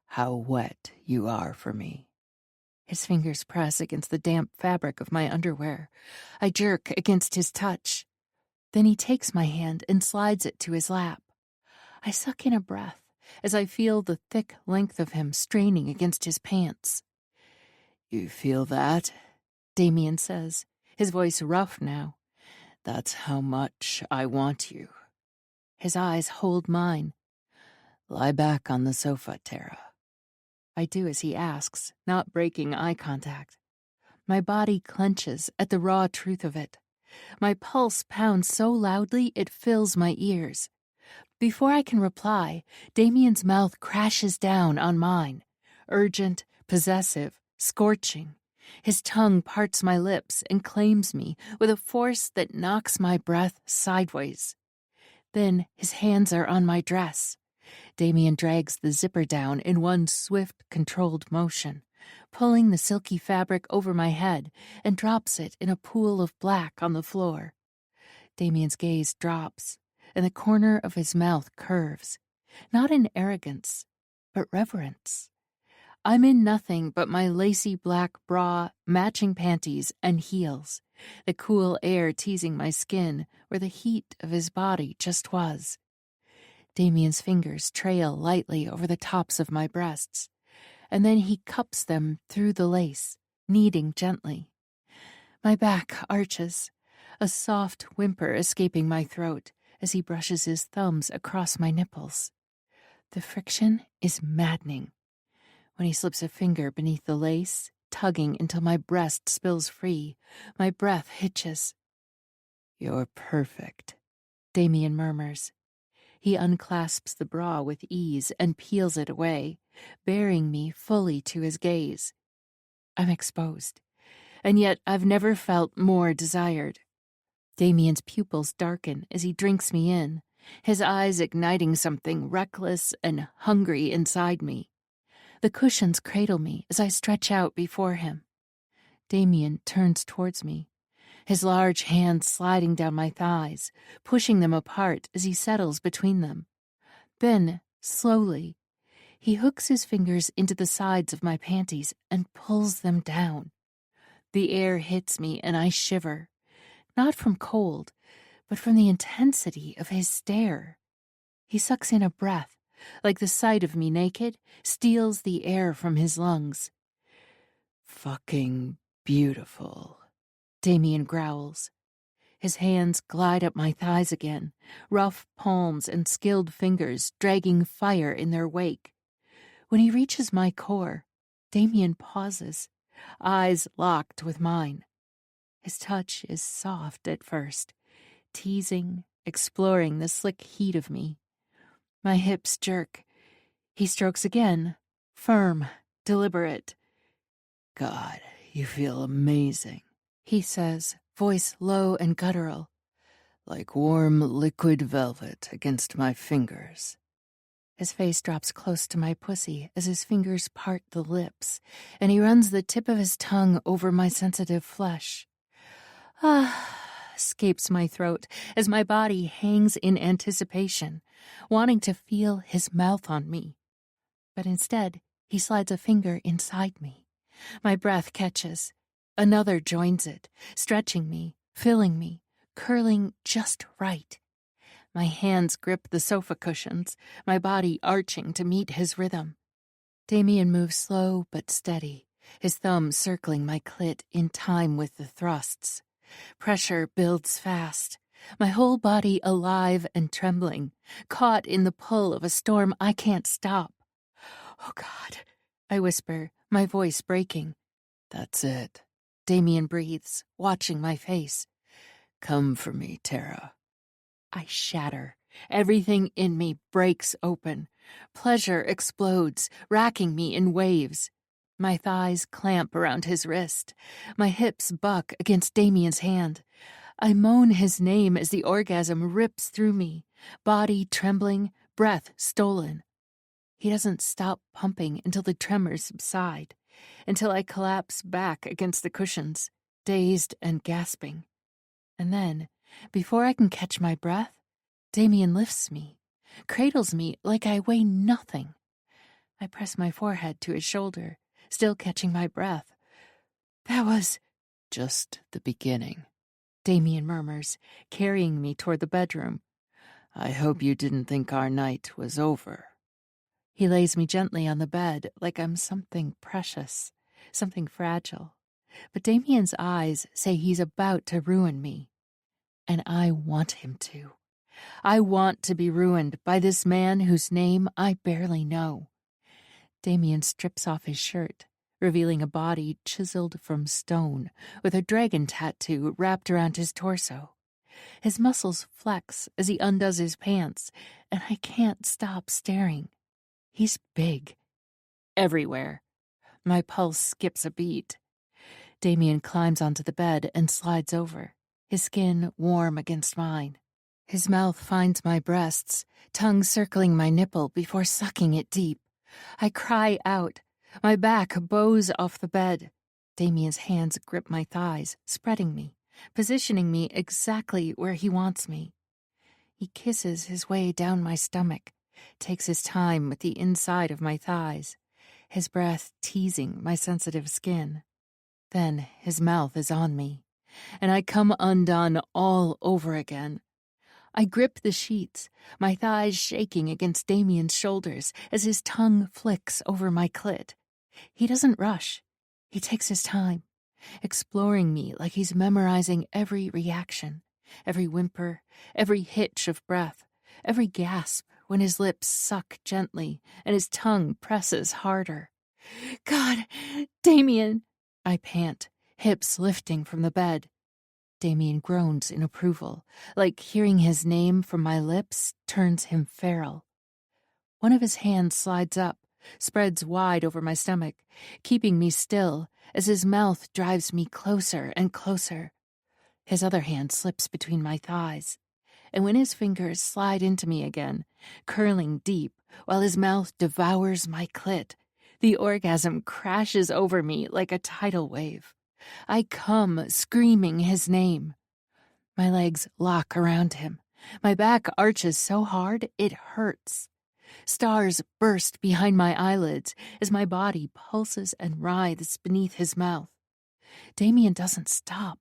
A: How wet you are for me. His fingers press against the damp fabric of my underwear. I jerk against his touch. Then he takes my hand and slides it to his lap. I suck in a breath as I feel the thick length of him straining against his pants. You feel that? Damien says, his voice rough now. That's how much I want you. His eyes hold mine. Lie back on the sofa, Tara. I do as he asks, not breaking eye contact. My body clenches at the raw truth of it. My pulse pounds so loudly it fills my ears. Before I can reply, Damien's mouth crashes down on mine, urgent, possessive, scorching. His tongue parts my lips and claims me with a force that knocks my breath sideways. Then his hands are on my dress. Damien drags the zipper down in one swift, controlled motion, pulling the silky fabric over my head and drops it in a pool of black on the floor. Damien's gaze drops, and the corner of his mouth curves, not in arrogance, but reverence. I'm in nothing but my lacy black bra, matching panties, and heels, the cool air teasing my skin where the heat of his body just was. Damien's fingers trail lightly over the tops of my breasts, and then he cups them through the lace, kneading gently. My back arches, a soft whimper escaping my throat as he brushes his thumbs across my nipples. The friction is maddening. When he slips a finger beneath the lace, tugging until my breast spills free, my breath hitches. You're perfect, Damien murmurs. He unclasps the bra with ease and peels it away, bearing me fully to his gaze. I'm exposed, and yet I've never felt more desired. Damien's pupils darken as he drinks me in, his eyes igniting something reckless and hungry inside me. The cushions cradle me as I stretch out before him. Damien turns towards me, his large hands sliding down my thighs, pushing them apart as he settles between them. Then, slowly, he hooks his fingers into the sides of my panties and pulls them down. The air hits me and I shiver, not from cold, but from the intensity of his stare. He sucks in a breath, like the sight of me naked steals the air from his lungs. Fucking beautiful, Damien growls. His hands glide up my thighs again, rough palms and skilled fingers dragging fire in their wake. When he reaches my core, Damien pauses, eyes locked with mine. His touch is soft at first, teasing, exploring the slick heat of me. My hips jerk. He strokes again, firm, deliberate. God, you feel amazing, he says, voice low and guttural, like warm liquid velvet against my fingers. His face drops close to my pussy as his fingers part the lips, and he runs the tip of his tongue over my sensitive flesh. Ah, escapes my throat as my body hangs in anticipation, wanting to feel his mouth on me. But instead, he slides a finger inside me. My breath catches. Another joins it, stretching me, filling me, curling just right. My hands grip the sofa cushions, my body arching to meet his rhythm. Damien moves slow but steady, his thumb circling my clit in time with the thrusts. Pressure builds fast, my whole body alive and trembling, caught in the pull of a storm I can't stop. "Oh, God," I whisper, my voice breaking.
B: "That's it,"
A: Damien breathes, watching my face.
B: "Come for me, Tara."
A: I shatter. Everything in me breaks open. Pleasure explodes, racking me in waves. My thighs clamp around his wrist. My hips buck against Damien's hand. I moan his name as the orgasm rips through me, body trembling, breath stolen. He doesn't stop pumping until the tremors subside, until I collapse back against the cushions, dazed and gasping. And then, before I can catch my breath, Damien lifts me, cradles me like I weigh nothing. I press my forehead to his shoulder, still catching my breath. "That was
B: just the beginning,"
A: Damien murmurs, carrying me toward the bedroom.
B: "I hope you didn't think our night was over."
A: He lays me gently on the bed like I'm something precious, something fragile. But Damien's eyes say he's about to ruin me. And I want him to. I want to be ruined by this man whose name I barely know. Damien strips off his shirt, revealing a body chiseled from stone, with a dragon tattoo wrapped around his torso. His muscles flex as he undoes his pants, and I can't stop staring. He's big. Everywhere. My pulse skips a beat. Damien climbs onto the bed and slides over, his skin warm against mine. His mouth finds my breasts, tongue circling my nipple before sucking it deep. I cry out. My back bows off the bed. Damien's hands grip my thighs, spreading me, positioning me exactly where he wants me. He kisses his way down my stomach, takes his time with the inside of my thighs, his breath teasing my sensitive skin. Then his mouth is on me, and I come undone all over again. I grip the sheets, my thighs shaking against Damien's shoulders as his tongue flicks over my clit. He doesn't rush. He takes his time, exploring me like he's memorizing every reaction, every whimper, every hitch of breath, every gasp when his lips suck gently and his tongue presses harder. "God, Damien!" I pant, hips lifting from the bed. Damien groans in approval, like hearing his name from my lips turns him feral. One of his hands slides up, spreads wide over my stomach, keeping me still as his mouth drives me closer and closer. His other hand slips between my thighs, and when his fingers slide into me again, curling deep while his mouth devours my clit, the orgasm crashes over me like a tidal wave. I come screaming his name. My legs lock around him. My back arches so hard it hurts. Stars burst behind my eyelids as my body pulses and writhes beneath his mouth. Damien doesn't stop.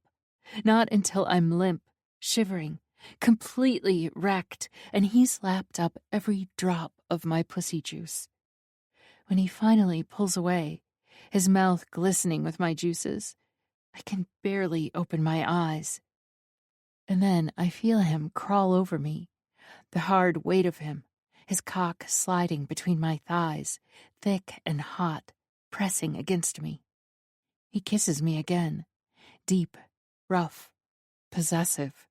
A: Not until I'm limp, shivering, completely wrecked, and he's lapped up every drop of my pussy juice. When he finally pulls away, his mouth glistening with my juices, I can barely open my eyes. And then I feel him crawl over me, the hard weight of him, his cock sliding between my thighs, thick and hot, pressing against me. He kisses me again, deep, rough, possessive.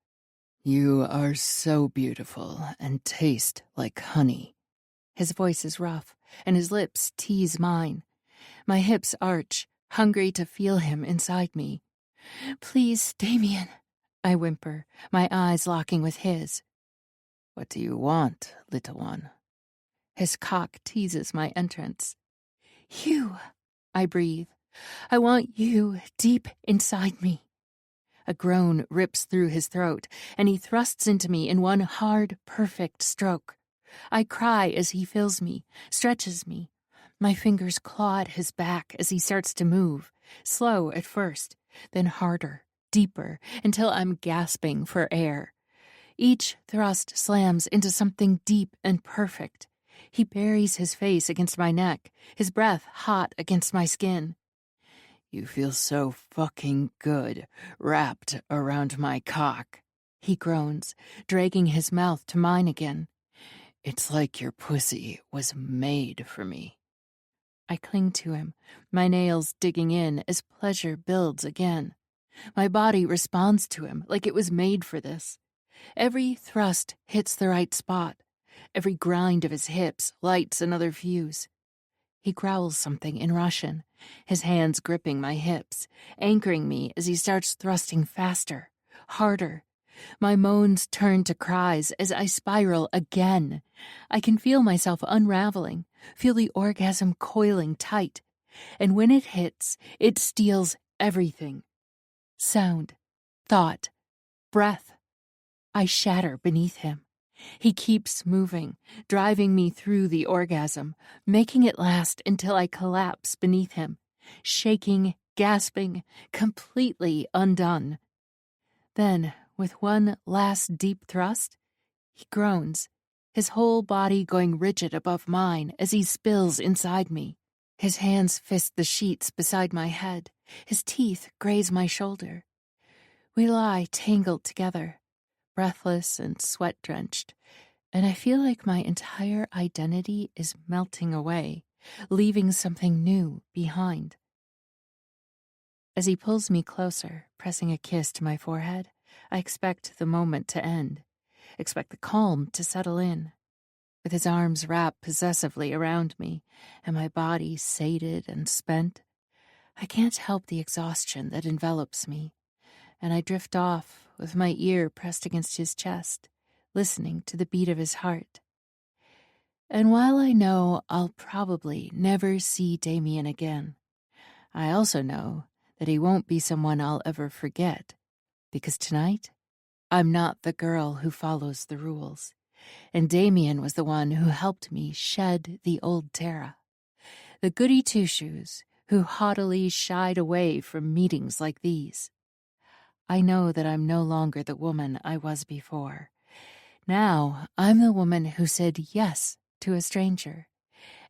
B: "You are so beautiful and taste like honey."
A: His voice is rough, and his lips tease mine. My hips arch, hungry to feel him inside me. "Please, Damien," I whimper, my eyes locking with his.
B: "What do you want, little one?"
A: His cock teases my entrance. You, I breathe. I want you deep inside me. A groan rips through his throat, and he thrusts into me in one hard, perfect stroke. I cry as he fills me, stretches me. My fingers claw at his back as he starts to move, slow at first, then harder, deeper, until I'm gasping for air. Each thrust slams into something deep and perfect. He buries his face against my neck, his breath hot against my skin. You feel so fucking good, wrapped around my cock, he groans, dragging his mouth to mine again. It's like your pussy was made for me. I cling to him, my nails digging in as pleasure builds again. My body responds to him like it was made for this. Every thrust hits the right spot. Every grind of his hips lights another fuse. He growls something in Russian, his hands gripping my hips, anchoring me as he starts thrusting faster, harder. My moans turn to cries as I spiral again. I can feel myself unraveling, feel the orgasm coiling tight. And when it hits, it steals everything. Sound, thought, breath. I shatter beneath him. He keeps moving, driving me through the orgasm, making it last until I collapse beneath him, shaking, gasping, completely undone. Then, with one last deep thrust, he groans, his whole body going rigid above mine as he spills inside me. His hands fist the sheets beside my head, his teeth graze my shoulder. We lie tangled together, breathless and sweat-drenched, and I feel like my entire identity is melting away, leaving something new behind. As he pulls me closer, pressing a kiss to my forehead, I expect the moment to end, expect the calm to settle in. With his arms wrapped possessively around me, and my body sated and spent, I can't help the exhaustion that envelops me, and I drift off with my ear pressed against his chest, listening to the beat of his heart. And while I know I'll probably never see Damien again, I also know that he won't be someone I'll ever forget, because tonight, I'm not the girl who follows the rules, and Damien was the one who helped me shed the old Tara, the goody two-shoes who haughtily shied away from meetings like these. I know that I'm no longer the woman I was before. Now I'm the woman who said yes to a stranger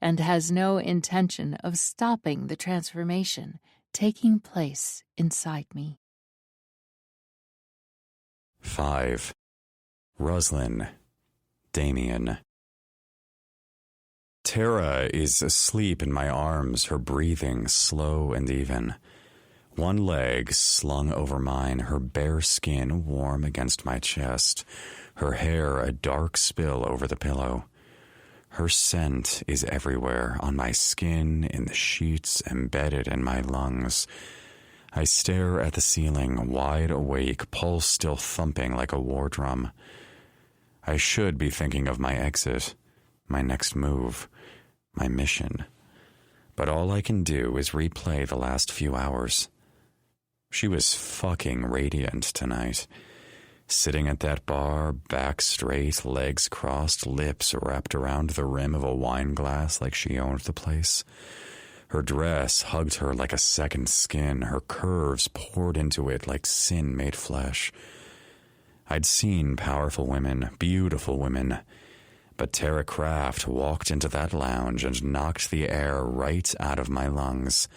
A: and has no intention of stopping the transformation taking place inside me.
B: 5. Roslyn. Damien. Tara is asleep in my arms, her breathing slow and even. One leg slung over mine, her bare skin warm against my chest, her hair a dark spill over the pillow. Her scent is everywhere, on my skin, in the sheets, embedded in my lungs. I stare at the ceiling, wide awake, pulse still thumping like a war drum. I should be thinking of my exit, my next move, my mission. But all I can do is replay the last few hours. She was fucking radiant tonight. Sitting at that bar, back straight, legs crossed, lips wrapped around the rim of a wine glass like she owned the place. Her dress hugged her like a second skin, her curves poured into it like sin made flesh. I'd seen powerful women, beautiful women, but Tara Craft walked into that lounge and knocked the air right out of my lungs,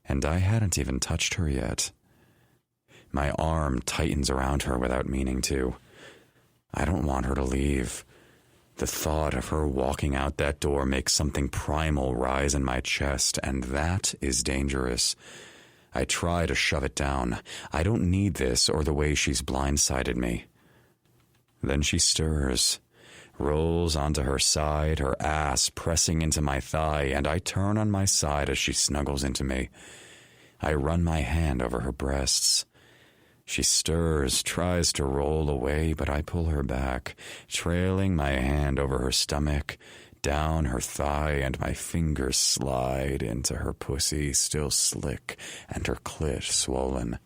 B: and I hadn't even touched her yet. My arm tightens around her without meaning to. I don't want her to leave. The thought of her walking out that door makes something primal rise in my chest, and that is dangerous. I try to shove it down. I don't need this or the way she's blindsided me. Then she stirs, rolls onto her side, her ass pressing into my thigh, and I turn on my side as she snuggles into me. I run my hand over her breasts. She stirs, tries to roll away, but I pull her back, trailing my hand over her stomach, down her thigh, and my fingers slide into her pussy, still slick, and her clit swollen.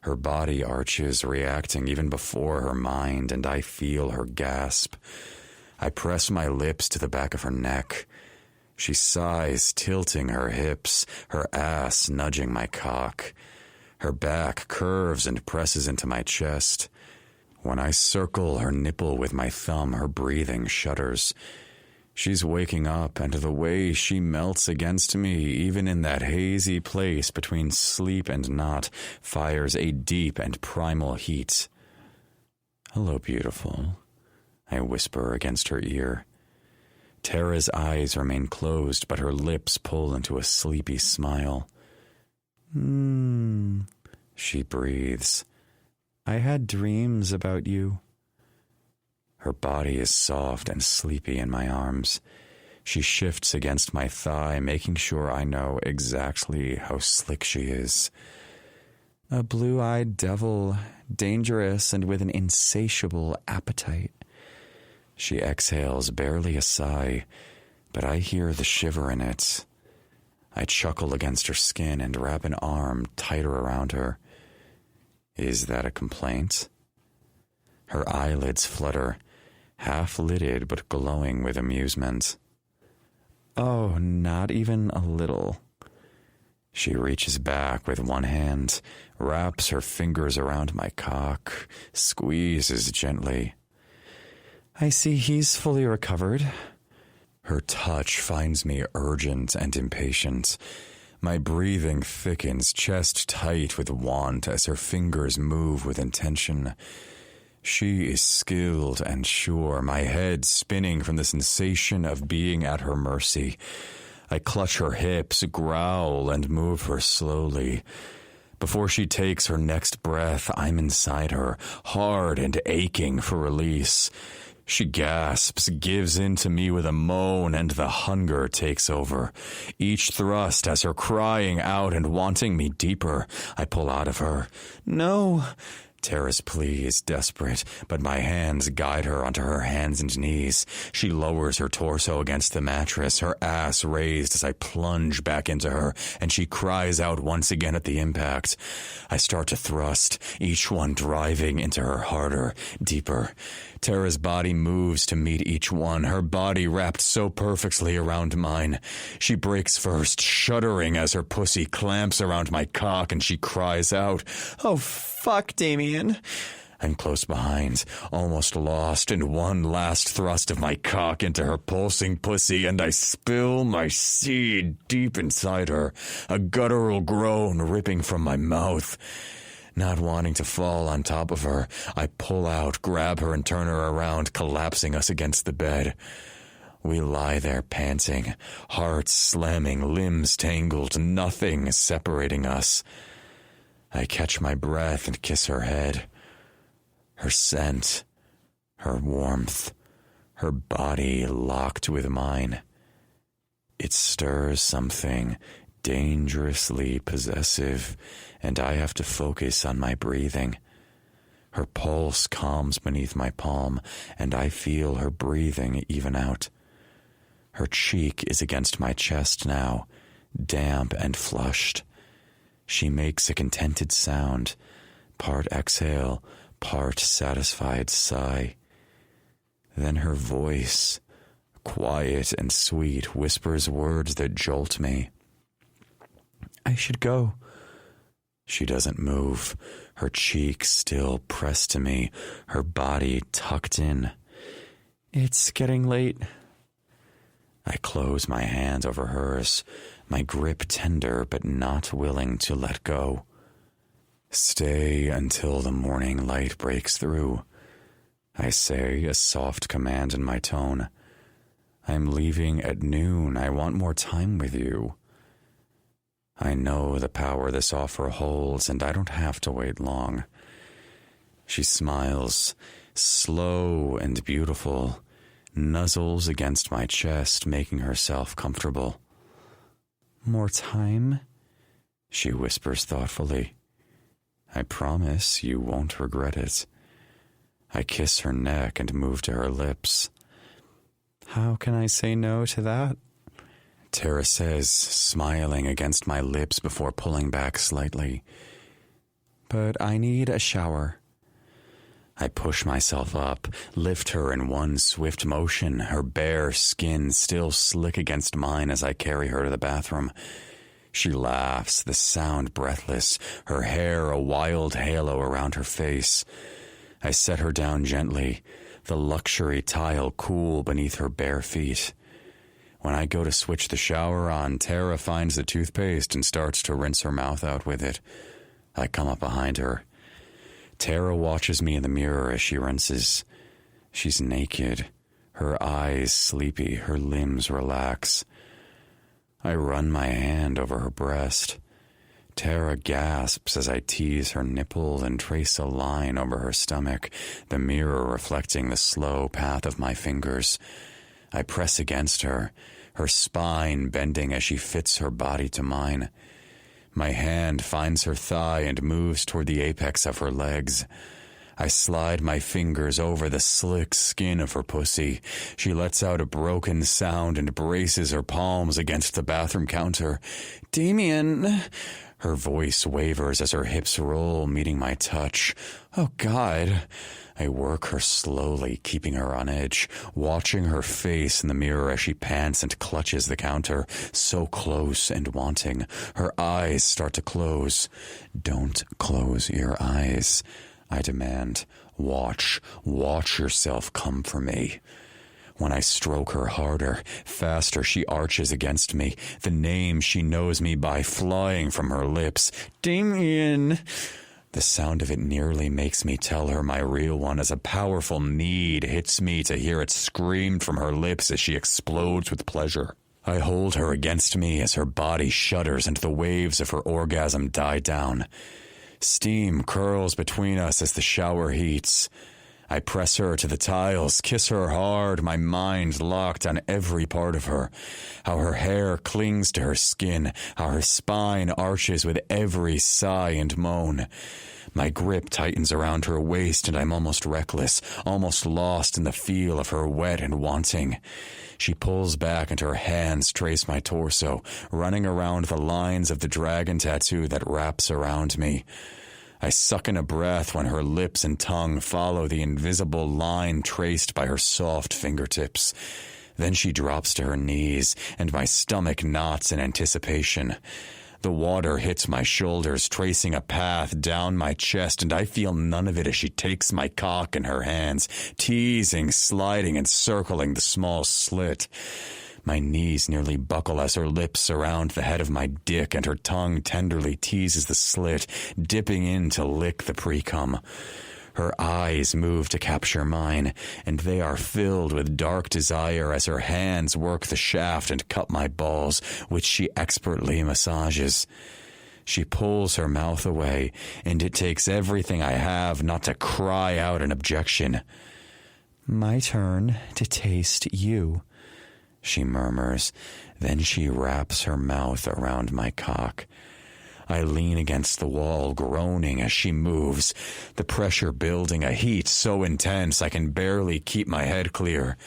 B: Her body arches, reacting even before her mind, and I feel her gasp. I press my lips to the back of her neck. She sighs, tilting her hips, her ass nudging my cock. Her back curves and presses into my chest. When I circle her nipple with my thumb, her breathing shudders. She's waking up, and the way she melts against me, even in that hazy place between sleep and not, fires a deep and primal heat. "Hello, beautiful," I whisper against her ear. Tara's eyes remain closed, but her lips pull into a sleepy smile. She breathes. "I had dreams about you." Her body is soft and sleepy in my arms. She shifts against my thigh, making sure I know exactly how slick she is. "A blue-eyed devil, dangerous and with an insatiable appetite." She exhales barely a sigh, but I hear the shiver in it. I chuckle against her skin and wrap an arm tighter around her. Is that a complaint? Her eyelids flutter, half-lidded but glowing with amusement. "Oh, not even a little." She reaches back with one hand, wraps her fingers around my cock, squeezes gently. "I see he's fully recovered." Her touch finds me urgent and impatient. My breathing thickens, chest tight with want as her fingers move with intention. She is skilled and sure, my head spinning from the sensation of being at her mercy. I clutch her hips, growl, and move her slowly. Before she takes her next breath, I'm inside her, hard and aching for release. She gasps, gives in to me with a moan, and the hunger takes over. Each thrust has her crying out and wanting me deeper. I pull out of her. "No." Tara's plea is desperate, but my hands guide her onto her hands and knees. She lowers her torso against the mattress, her ass raised as I plunge back into her, and she cries out once again at the impact. I start to thrust, each one driving into her harder, deeper. Tara's body moves to meet each one, her body wrapped so perfectly around mine. She breaks first, shuddering as her pussy clamps around my cock, and she cries out, "Oh, fuck, Damien." I'm close behind, almost lost in one last thrust of my cock into her pulsing pussy, and I spill my seed deep inside her, a guttural groan ripping from my mouth. Not wanting to fall on top of her, I pull out, grab her, and turn her around, collapsing us against the bed. We lie there panting, hearts slamming, limbs tangled, nothing separating us. I catch my breath and kiss her head. Her scent, her warmth, her body locked with mine. It stirs something dangerously possessive, and I have to focus on my breathing. Her pulse calms beneath my palm, and I feel her breathing even out. Her cheek is against my chest now, damp and flushed. She makes a contented sound, part exhale, part satisfied sigh. Then her voice, quiet and sweet, whispers words that jolt me. "I should go." She doesn't move, her cheeks still pressed to me, her body tucked in. "It's getting late." I close my hands over hers, my grip tender but not willing to let go. "Stay until the morning light breaks through," I say, a soft command in my tone. "I'm leaving at noon. I want more time with you." I know the power this offer holds, and I don't have to wait long. She smiles, slow and beautiful, nuzzles against my chest, making herself comfortable. "More time?" she whispers thoughtfully. "I promise you won't regret it." I kiss her neck and move to her lips. How can I say no to that? Tara says, smiling against my lips before pulling back slightly. But I need a shower. I push myself up, lift her in one swift motion, her bare skin still slick against mine as I carry her to the bathroom. She laughs, the sound breathless, her hair a wild halo around her face. I set her down gently, the luxury tile cool beneath her bare feet. When I go to switch the shower on, Tara finds the toothpaste and starts to rinse her mouth out with it. I come up behind her. Tara watches me in the mirror as she rinses. She's naked, her eyes sleepy, her limbs relax. I run my hand over her breast. Tara gasps as I tease her nipple and trace a line over her stomach, the mirror reflecting the slow path of my fingers. I press against her, her spine bending as she fits her body to mine. My hand finds her thigh and moves toward the apex of her legs. I slide my fingers over the slick skin of her pussy. She lets out a broken sound and braces her palms against the bathroom counter. "Damien!" Her voice wavers as her hips roll, meeting my touch. Oh, God. I work her slowly, keeping her on edge, watching her face in the mirror as she pants and clutches the counter, so close and wanting. Her eyes start to close. Don't close your eyes, I demand. Watch yourself come for me. When I stroke her harder, faster she arches against me, the name she knows me by flying from her lips. Damien! The sound of it nearly makes me tell her my real one as a powerful need hits me to hear it screamed from her lips as she explodes with pleasure. I hold her against me as her body shudders and the waves of her orgasm die down. Steam curls between us as the shower heats. I press her to the tiles, kiss her hard, my mind locked on every part of her. How her hair clings to her skin, how her spine arches with every sigh and moan. My grip tightens around her waist and I'm almost reckless, almost lost in the feel of her wet and wanting. She pulls back and her hands trace my torso, running around the lines of the dragon tattoo that wraps around me. I suck in a breath when her lips and tongue follow the invisible line traced by her soft fingertips. Then she drops to her knees, and my stomach knots in anticipation. The water hits my shoulders, tracing a path down my chest, and I feel none of it as she takes my cock in her hands, teasing, sliding, and circling the small slit. My knees nearly buckle as her lips surround the head of my dick and her tongue tenderly teases the slit, dipping in to lick the pre-cum. Her eyes move to capture mine, and they are filled with dark desire as her hands work the shaft and cup my balls, which she expertly massages. She pulls her mouth away, and it takes everything I have not to cry out an objection. "My turn to taste you," she murmurs. Then she wraps her mouth around my cock. I lean against the wall, groaning as she moves, the pressure building, a heat so intense I can barely keep my head clear.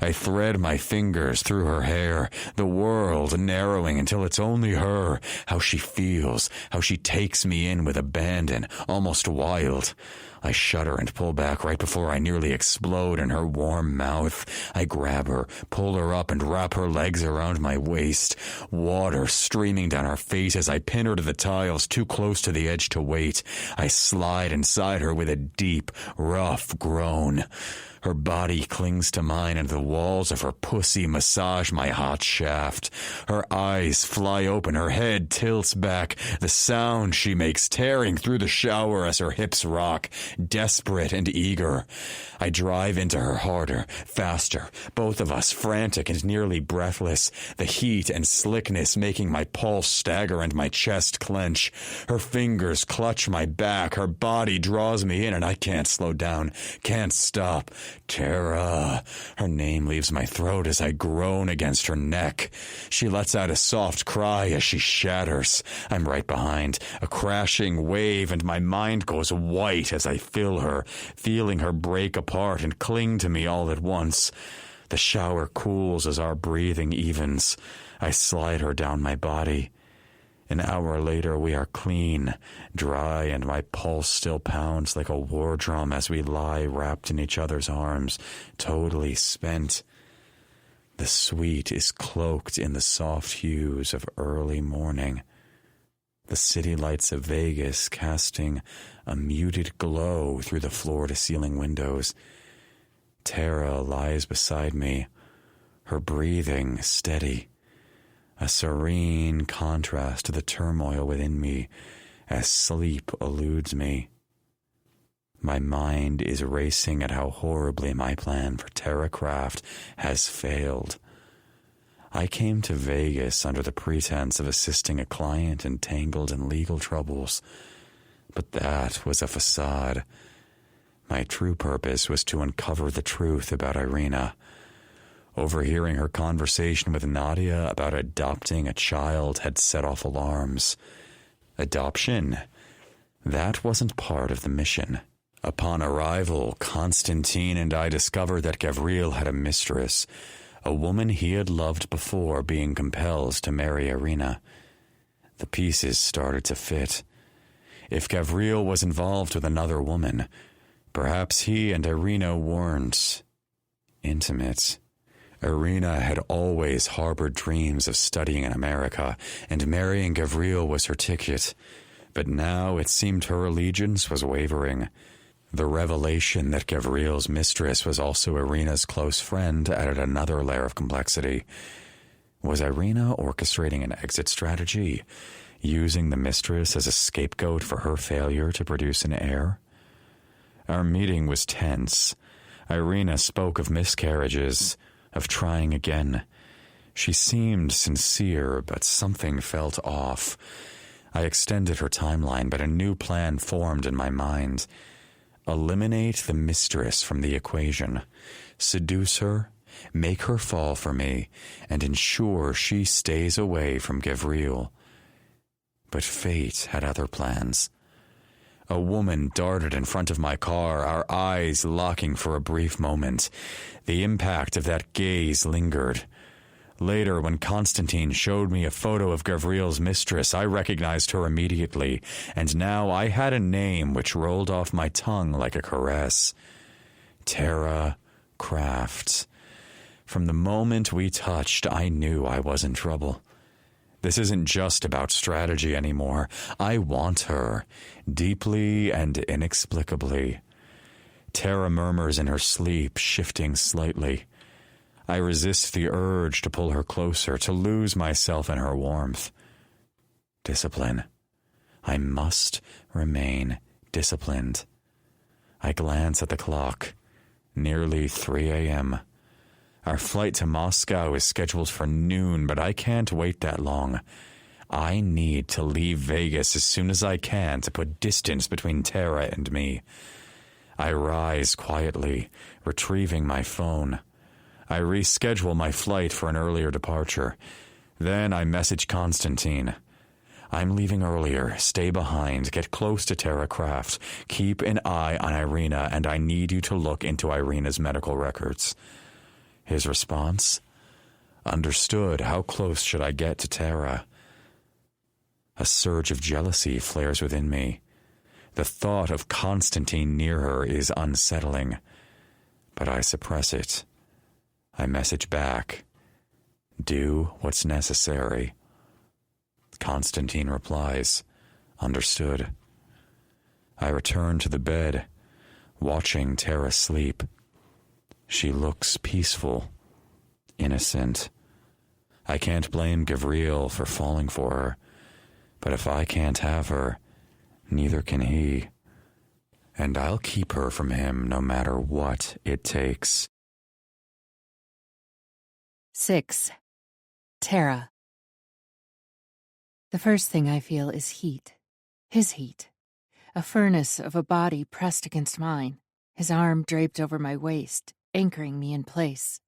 B: I thread my fingers through her hair, the world narrowing until it's only her, how she feels, how she takes me in with abandon, almost wild. I shudder and pull back right before I nearly explode in her warm mouth. I grab her, pull her up, and wrap her legs around my waist. Water streaming down her face as I pin her to the tiles, too close to the edge to wait. I slide inside her with a deep, rough groan. Her body clings to mine and the walls of her pussy massage my hot shaft. Her eyes fly open, her head tilts back, the sound she makes tearing through the shower as her hips rock, desperate and eager. I drive into her harder, faster, both of us frantic and nearly breathless, the heat and slickness making my pulse stagger and my chest clench. Her fingers clutch my back, her body draws me in and I can't slow down, can't stop. Tara. Her name leaves my throat as I groan against her neck. She lets out a soft cry as she shatters. I'm right behind, a crashing wave, and my mind goes white as I fill her, feeling her break apart and cling to me all at once. The shower cools as our breathing evens. I slide her down my body. An hour later, we are clean, dry, and my pulse still pounds like a war drum as we lie wrapped in each other's arms, totally spent. The suite is cloaked in the soft hues of early morning. The city lights of Vegas casting a muted glow through the floor-to-ceiling windows. Tara lies beside me, her breathing steady, a serene contrast to the turmoil within me as sleep eludes me. My mind is racing at how horribly my plan for Tara Craft has failed. I came to Vegas under the pretense of assisting a client entangled in legal troubles, but that was a facade. My true purpose was to uncover the truth about Irina. Overhearing her conversation with Nadia about adopting a child had set off alarms. Adoption? That wasn't part of the mission. Upon arrival, Constantine and I discovered that Gavril had a mistress, a woman he had loved before being compelled to marry Irina. The pieces started to fit. If Gavril was involved with another woman, perhaps he and Irina weren't intimate. Irina had always harbored dreams of studying in America, and marrying Gavril was her ticket. But now it seemed her allegiance was wavering. The revelation that Gavril's mistress was also Irina's close friend added another layer of complexity. Was Irina orchestrating an exit strategy, using the mistress as a scapegoat for her failure to produce an heir? Our meeting was tense. Irina spoke of miscarriages, of trying again. She seemed sincere, but something felt off. I extended her timeline, but a new plan formed in my mind. Eliminate the mistress from the equation. Seduce her, make her fall for me, and ensure she stays away from Gavril. But fate had other plans. A woman darted in front of my car, our eyes locking for a brief moment. The impact of that gaze lingered. Later, when Constantine showed me a photo of Gavril's mistress, I recognized her immediately, and now I had a name which rolled off my tongue like a caress. Tara Craft. From the moment we touched, I knew I was in trouble. This isn't just about strategy anymore. I want her, deeply and inexplicably. Tara murmurs in her sleep, shifting slightly. I resist the urge to pull her closer, to lose myself in her warmth. Discipline. I must remain disciplined. I glance at the clock. Nearly 3 a.m. Our flight to Moscow is scheduled for noon, but I can't wait that long. I need to leave Vegas as soon as I can to put distance between Tara and me. I rise quietly, retrieving my phone. I reschedule my flight for an earlier departure. Then I message Constantine. I'm leaving earlier. Stay behind. Get close to Tara Craft. Keep an eye on Irina, and I need you to look into Irina's medical records. His response? Understood. How close should I get to Tara? A surge of jealousy flares within me. The thought of Constantine near her is unsettling, but I suppress it. I message back. Do what's necessary. Constantine replies. Understood. I return to the bed, watching Tara sleep. She looks peaceful, innocent. I can't blame Gavril for falling for her, but if I can't have her, neither can he. And I'll keep her from him no matter what it takes.
A: 6. Tara. The first thing I feel is heat. His heat. A furnace of a body pressed against mine, his arm draped over my waist, anchoring me in place.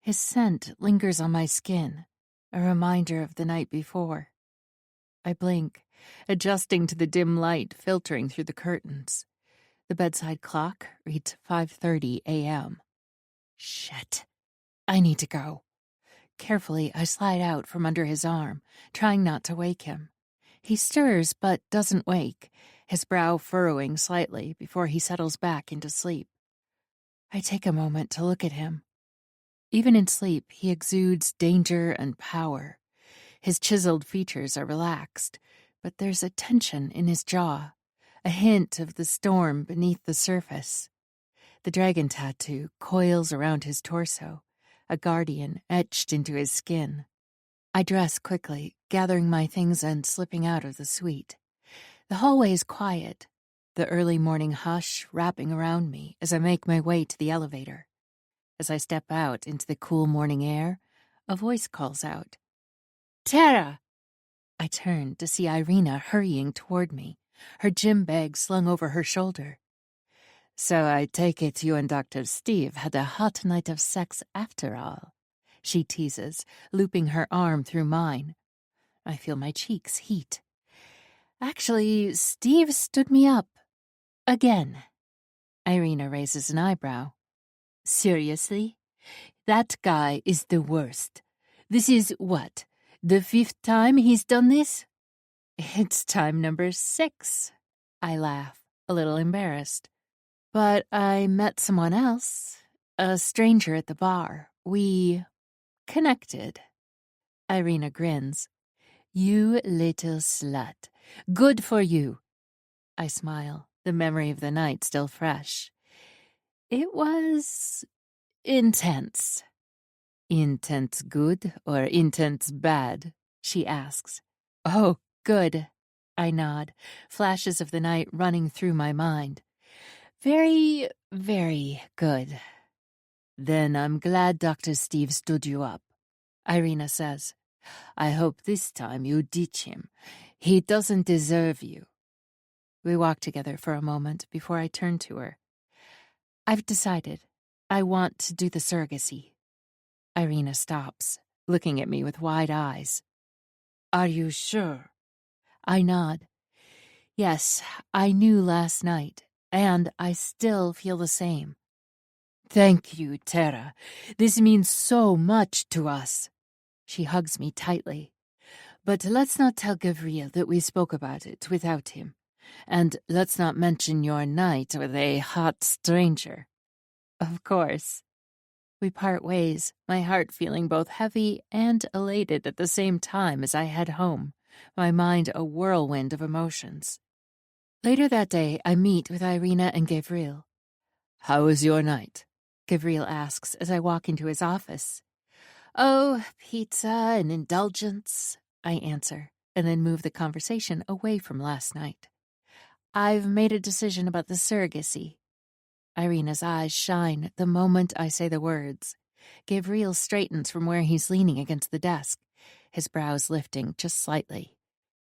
A: His scent lingers on my skin, a reminder of the night before. I blink, adjusting to the dim light filtering through the curtains. The bedside clock reads 5:30 a.m. Shit. I need to go. Carefully, I slide out from under his arm, trying not to wake him. He stirs but doesn't wake, his brow furrowing slightly before he settles back into sleep. I take a moment to look at him. Even in sleep, he exudes danger and power. His chiseled features are relaxed, but there's a tension in his jaw, a hint of the storm beneath the surface. The dragon tattoo coils around his torso, a guardian etched into his skin. I dress quickly, gathering my things and slipping out of the suite. The hallway is quiet, the early morning hush wrapping around me as I make my way to the elevator. As I step out into the cool morning air, a voice calls out, "Tara!" I turn to see Irina hurrying toward me, her gym bag slung over her shoulder. "So I take it you and Dr. Steve had a hot night of sex after all," she teases, looping her arm through mine. I feel my cheeks heat. "Actually, Steve stood me up. Again." Irina raises an eyebrow. "Seriously? That guy is the worst. This is what? The 5th time he's done this?" "It's time number 6. I laugh, a little embarrassed. "But I met someone else, a stranger at the bar. We connected." Irina grins. "You little slut. Good for you." I smile, the memory of the night still fresh. "It was intense." "Intense good or intense bad?" she asks. "Oh, good." I nod, flashes of the night running through my mind. "Very, very good." "Then I'm glad Dr. Steve stood you up," Irina says. "I hope this time you ditch him. He doesn't deserve you." We walk together for a moment before I turn to her. "I've decided. I want to do the surrogacy." Irina stops, looking at me with wide eyes. "Are you sure?" I nod. "Yes, I knew last night, and I still feel the same." "Thank you, Tara. This means so much to us." She hugs me tightly. "But let's not tell Gavril that we spoke about it without him. And let's not mention your night with a hot stranger." "Of course." We part ways, my heart feeling both heavy and elated at the same time as I head home, my mind a whirlwind of emotions. Later that day, I meet with Irina and Gavril. "How was your night?" Gavril asks as I walk into his office. "Oh, pizza and indulgence," I answer, and then move the conversation away from last night. "I've made a decision about the surrogacy." Irina's eyes shine the moment I say the words. Gavril straightens from where he's leaning against the desk, his brows lifting just slightly.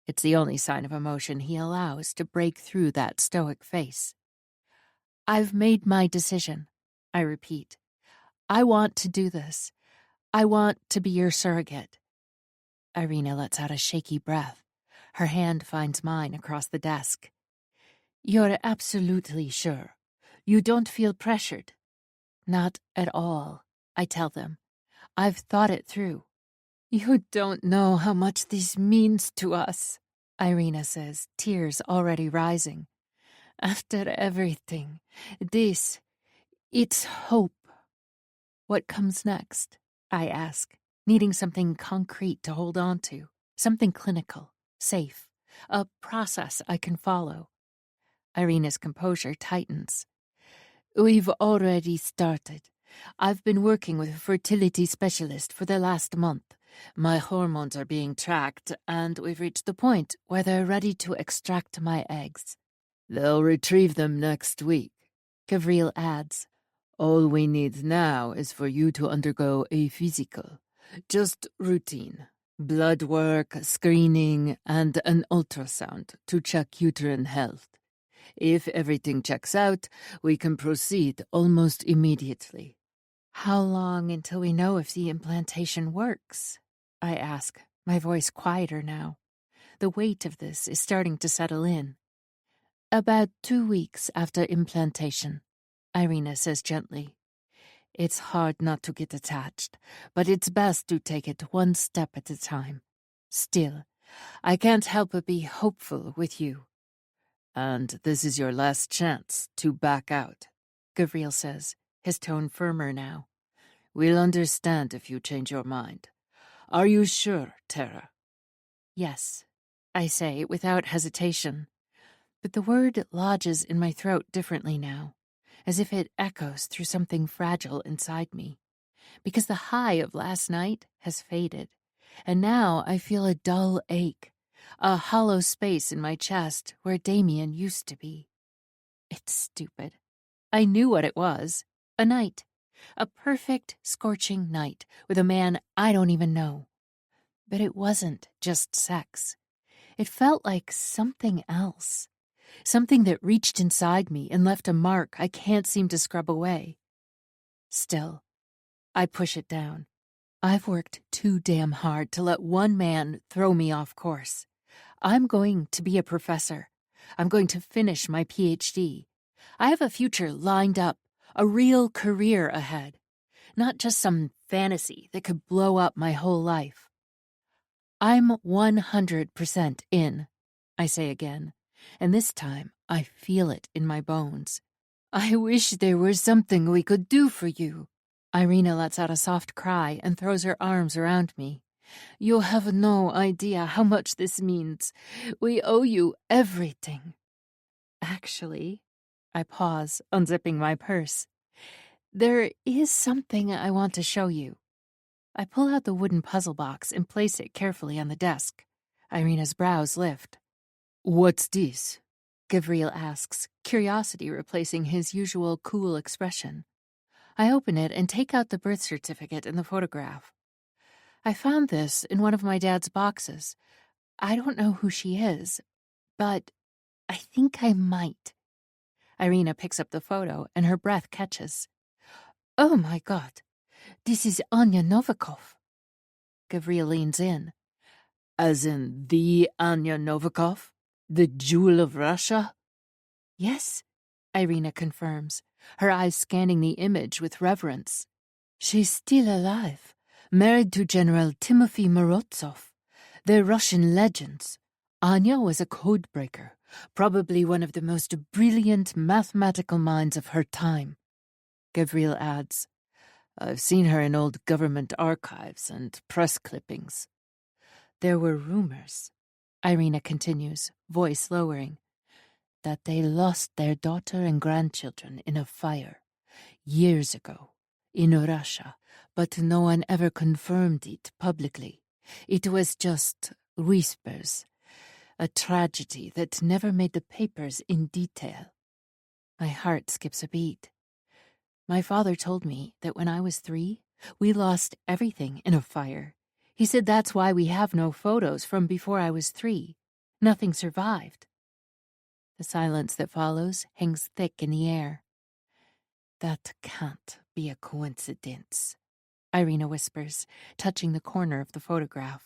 A: It's the only sign of emotion he allows to break through that stoic face. "I've made my decision," I repeat. "I want to do this. I want to be your surrogate." Irina lets out a shaky breath. Her hand finds mine across the desk. "You're absolutely sure? You don't feel pressured?" "Not at all," I tell them. "I've thought it through." "You don't know how much this means to us," Irina says, tears already rising. "After everything, it's hope." "What comes next?" I ask, needing something concrete to hold on to, something clinical, safe, a process I can follow. Irina's composure tightens. "We've already started. I've been working with a fertility specialist for the last month. My hormones are being tracked, and we've reached the point where they're ready to extract my eggs." "They'll retrieve them next week," Gavril adds. "All we need now is for you to undergo a physical. Just routine. Blood work, screening, and an ultrasound to check uterine health. If everything checks out, we can proceed almost immediately." "How long until we know if the implantation works?" I ask, my voice quieter now. The weight of this is starting to settle in. "About 2 weeks after implantation," Irina says gently. It's hard not to get attached, but it's best to take it one step at a time. Still, I can't help but be hopeful with you. And this is your last chance to back out, Gavril says, his tone firmer now. We'll understand if you change your mind. Are you sure, Tara? Yes, I say without hesitation. But the word lodges in my throat differently now, as if it echoes through something fragile inside me. Because the high of last night has faded, and now I feel a dull ache, a hollow space in my chest where Damien used to be. It's stupid. I knew what it was. A night. A perfect, scorching night with a man I don't even know. But it wasn't just sex. It felt like something else. Something that reached inside me and left a mark I can't seem to scrub away. Still, I push it down. I've worked too damn hard to let one man throw me off course. I'm going to be a professor. I'm going to finish my PhD. I have a future lined up, a real career ahead, not just some fantasy that could blow up my whole life. I'm 100% in, I say again, and this time I feel it in my bones. I wish there were something we could do for you. Irina lets out a soft cry and throws her arms around me. You have no idea how much this means. We owe you everything. Actually, I pause, unzipping my purse. There is something I want to show you. I pull out the wooden puzzle box and place it carefully on the desk. Irina's brows lift. What's this? Gavril asks, curiosity replacing his usual cool expression. I open it and take out the birth certificate and the photograph. I found this in one of my dad's boxes. I don't know who she is, but I think I might. Irina picks up the photo and her breath catches. Oh my God, this is Anya Novikov. Gavril leans in. As in the Anya Novikov? The jewel of Russia? Yes, Irina confirms, her eyes scanning the image with reverence. She's still alive, married to General Timothy Morozov. They're Russian legends. Anya was a codebreaker, probably one of the most brilliant mathematical minds of her time. Gavril adds, I've seen her in old government archives and press clippings. There were rumors, Irina continues, voice lowering, that they lost their daughter and grandchildren in a fire years ago in Russia, but no one ever confirmed it publicly. It was just whispers, a tragedy that never made the papers in detail. My heart skips a beat. My father told me that when I was 3, we lost everything in a fire. He said that's why we have no photos from before I was 3. Nothing survived. The silence that follows hangs thick in the air. That can't be a coincidence, Irina whispers, touching the corner of the photograph.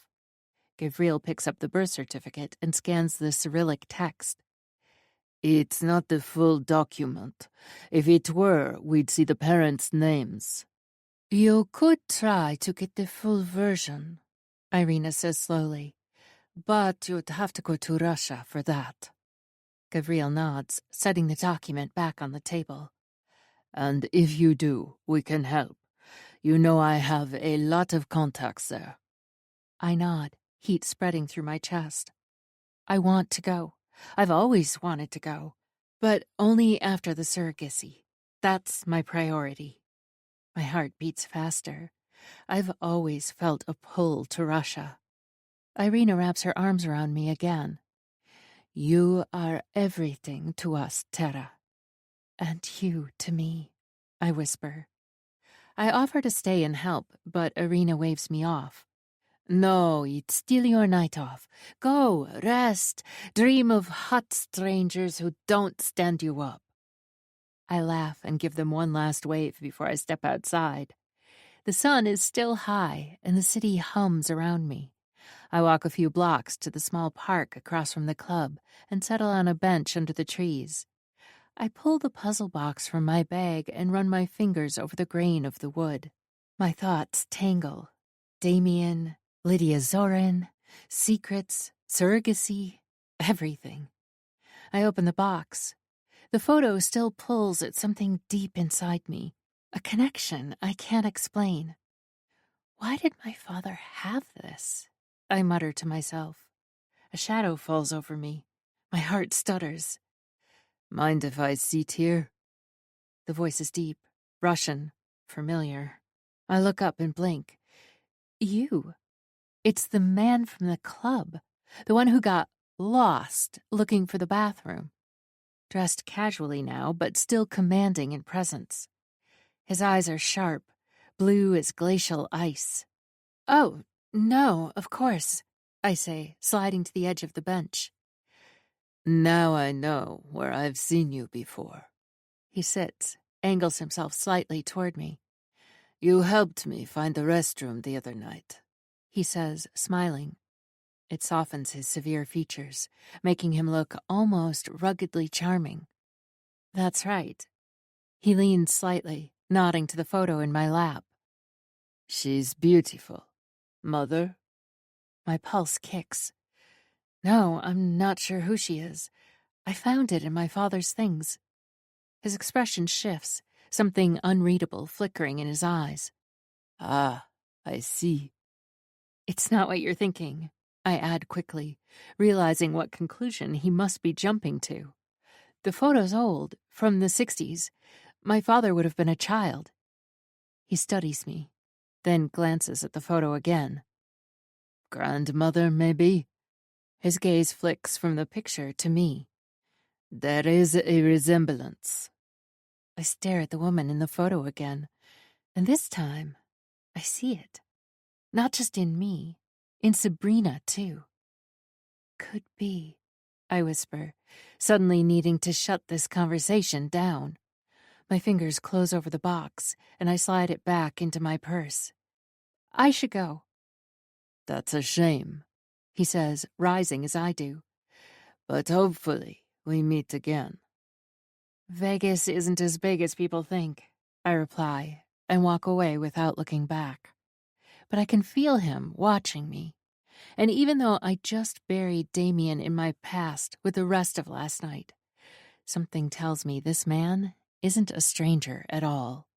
A: Gavril picks up the birth certificate and scans the Cyrillic text. It's not the full document. If it were, we'd see the parents' names. You could try to get the full version, Irina says slowly, but you'd have to go to Russia for that. Gavril nods, setting the document back on the table. And if you do, we can help. You know I have a lot of contacts there. I nod, heat spreading through my chest. I want to go. I've always wanted to go, but only after the surrogacy. That's my priority. My heart beats faster. I've always felt a pull to Russia. Irina wraps her arms around me again. You are everything to us, Tara. And you to me, I whisper. I offer to stay and help, but Irina waves me off. No, it's still your night off. Go, rest, dream of hot strangers who don't stand you up. I laugh and give them one last wave before I step outside. The sun is still high, and the city hums around me. I walk a few blocks to the small park across from the club and settle on a bench under the trees. I pull the puzzle box from my bag and run my fingers over the grain of the wood. My thoughts tangle. Damien, Lydia Zorin, secrets, surrogacy, everything. I open the box. The photo still pulls at something deep inside me, a connection I can't explain. Why did my father have this? I mutter to myself. A shadow falls over me. My heart stutters. Mind if I sit here? The voice is deep, Russian, familiar. I look up and blink. You. It's the man from the club, the one who got lost looking for the bathroom. Dressed casually now, but still commanding in presence. His eyes are sharp, blue as glacial ice. Oh, no, of course, I say, sliding to the edge of the bench. Now I know where I've seen you before. He sits, angles himself slightly toward me. You helped me find the restroom the other night, he says, smiling. It softens his severe features, making him look almost ruggedly charming. That's right. He leans slightly, nodding to the photo in my lap. She's beautiful. Mother? My pulse kicks. No, I'm not sure who she is. I found it in my father's things. His expression shifts, something unreadable flickering in his eyes. Ah, I see. It's not what you're thinking, I add quickly, realizing what conclusion he must be jumping to. The photo's old, from the 60s. My father would have been a child. He studies me, then glances at the photo again. Grandmother, maybe? His gaze flicks from the picture to me. There is a resemblance. I stare at the woman in the photo again, and this time I see it. Not just in me, in Sabrina, too. Could be, I whisper, suddenly needing to shut this conversation down. My fingers close over the box, and I slide it back into my purse. I should go. That's a shame, he says, rising as I do. But hopefully we meet again. Vegas isn't as big as people think, I reply, and walk away without looking back. But I can feel him watching me. And even though I just buried Damien in my past with the rest of last night, something tells me this man isn't a stranger at all.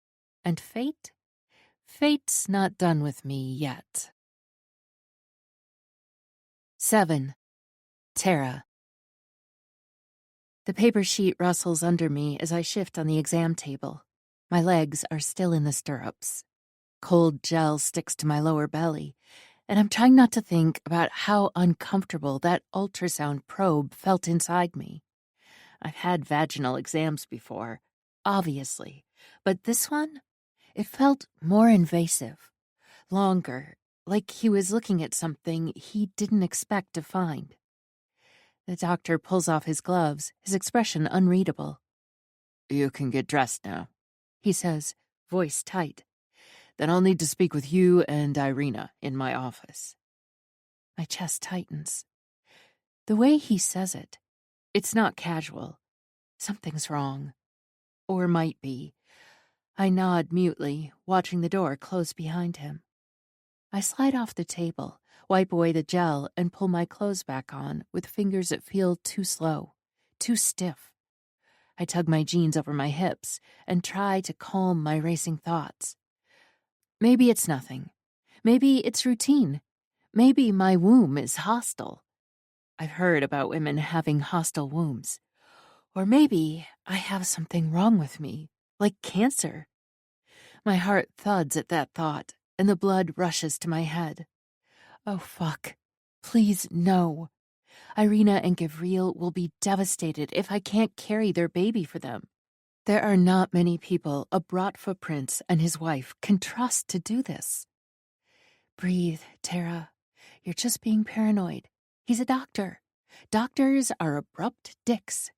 A: And fate's not done with me yet. 7. Tara. The paper sheet rustles under me as I shift on the exam table. My legs are still in the stirrups. Cold gel sticks to my lower belly, and I'm trying not to think about how uncomfortable that ultrasound probe felt inside me. I've had vaginal exams before, obviously, but this one, it felt more invasive, longer, like he was looking at something he didn't expect to find. The doctor pulls off his gloves, his expression unreadable. You can get dressed now, he says, voice tight. Then I'll need to speak with you and Irina in my office. My chest tightens. The way he says it, it's not casual. Something's wrong. Or might be. I nod mutely, watching the door close behind him. I slide off the table, wipe away the gel, and pull my clothes back on with fingers that feel too slow, too stiff. I tug my jeans over my hips and try to calm my racing thoughts. Maybe it's nothing. Maybe it's routine. Maybe my womb is hostile. I've heard about women having hostile wombs. Or maybe I have something wrong with me, like cancer. My heart thuds at that thought, and the blood rushes to my head. Oh, fuck. Please, no. Irina and Gavril will be devastated if I can't carry their baby for them. There are not many people a Bratva prince and his wife can trust to do this. Breathe, Tara. You're just being paranoid. He's a doctor. Doctors are abrupt dicks.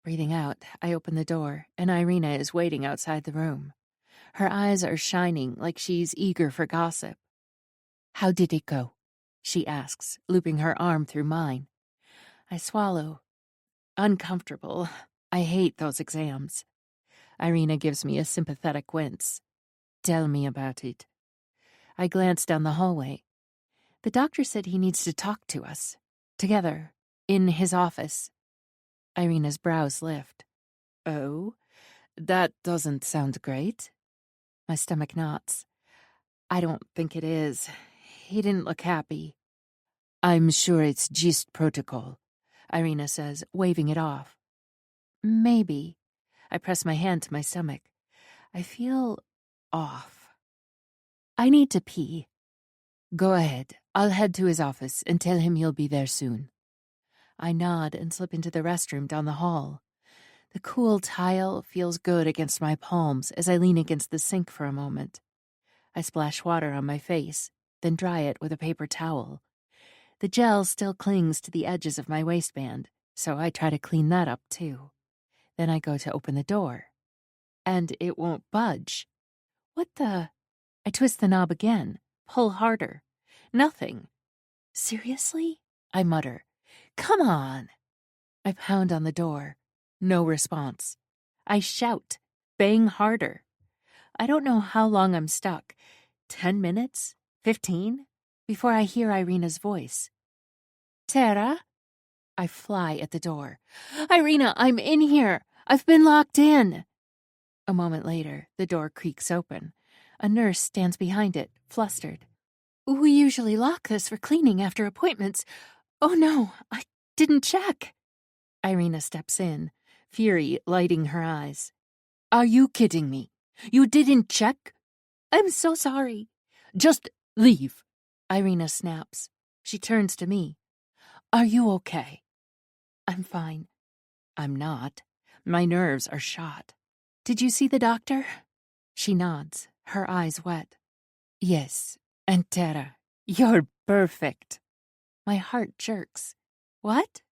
A: Breathing out, I open the door, and Irina is waiting outside the room. Her eyes are shining like she's eager for gossip. How did it go? She asks, looping her arm through mine. I swallow. Uncomfortable. I hate those exams. Irina gives me a sympathetic wince. Tell me about it. I glance down the hallway. The doctor said he needs to talk to us. Together. In his office. Irina's brows lift. Oh? That doesn't sound great. My stomach knots. I don't think it is. He didn't look happy. I'm sure it's just protocol, Irina says, waving it off. Maybe. I press my hand to my stomach. I feel off. I need to pee. Go ahead. I'll head to his office and tell him you'll be there soon. I nod and slip into the restroom down the hall. The cool tile feels good against my palms as I lean against the sink for a moment. I splash water on my face, then dry it with a paper towel. The gel still clings to the edges of my waistband, so I try to clean that up too. Then I go to open the door. And it won't budge. What the? I twist the knob again, pull harder. Nothing. Seriously? I mutter. Come on. I pound on the door. No response. I shout, bang harder. I don't know how long I'm stuck. 10 minutes? 15? Before I hear Irina's voice. Tara? I fly at the door. Irina, I'm in here. I've been locked in. A moment later, the door creaks open. A nurse stands behind it, flustered. We usually lock this for cleaning after appointments. Oh no, I didn't check. Irina steps in, fury lighting her eyes. Are you kidding me? You didn't check? I'm so sorry. Just leave. Irina snaps. She turns to me. Are you okay? I'm fine. I'm not. My nerves are shot. Did you see the doctor? She nods, her eyes wet. Yes, and Tara, you're perfect. My heart jerks. What?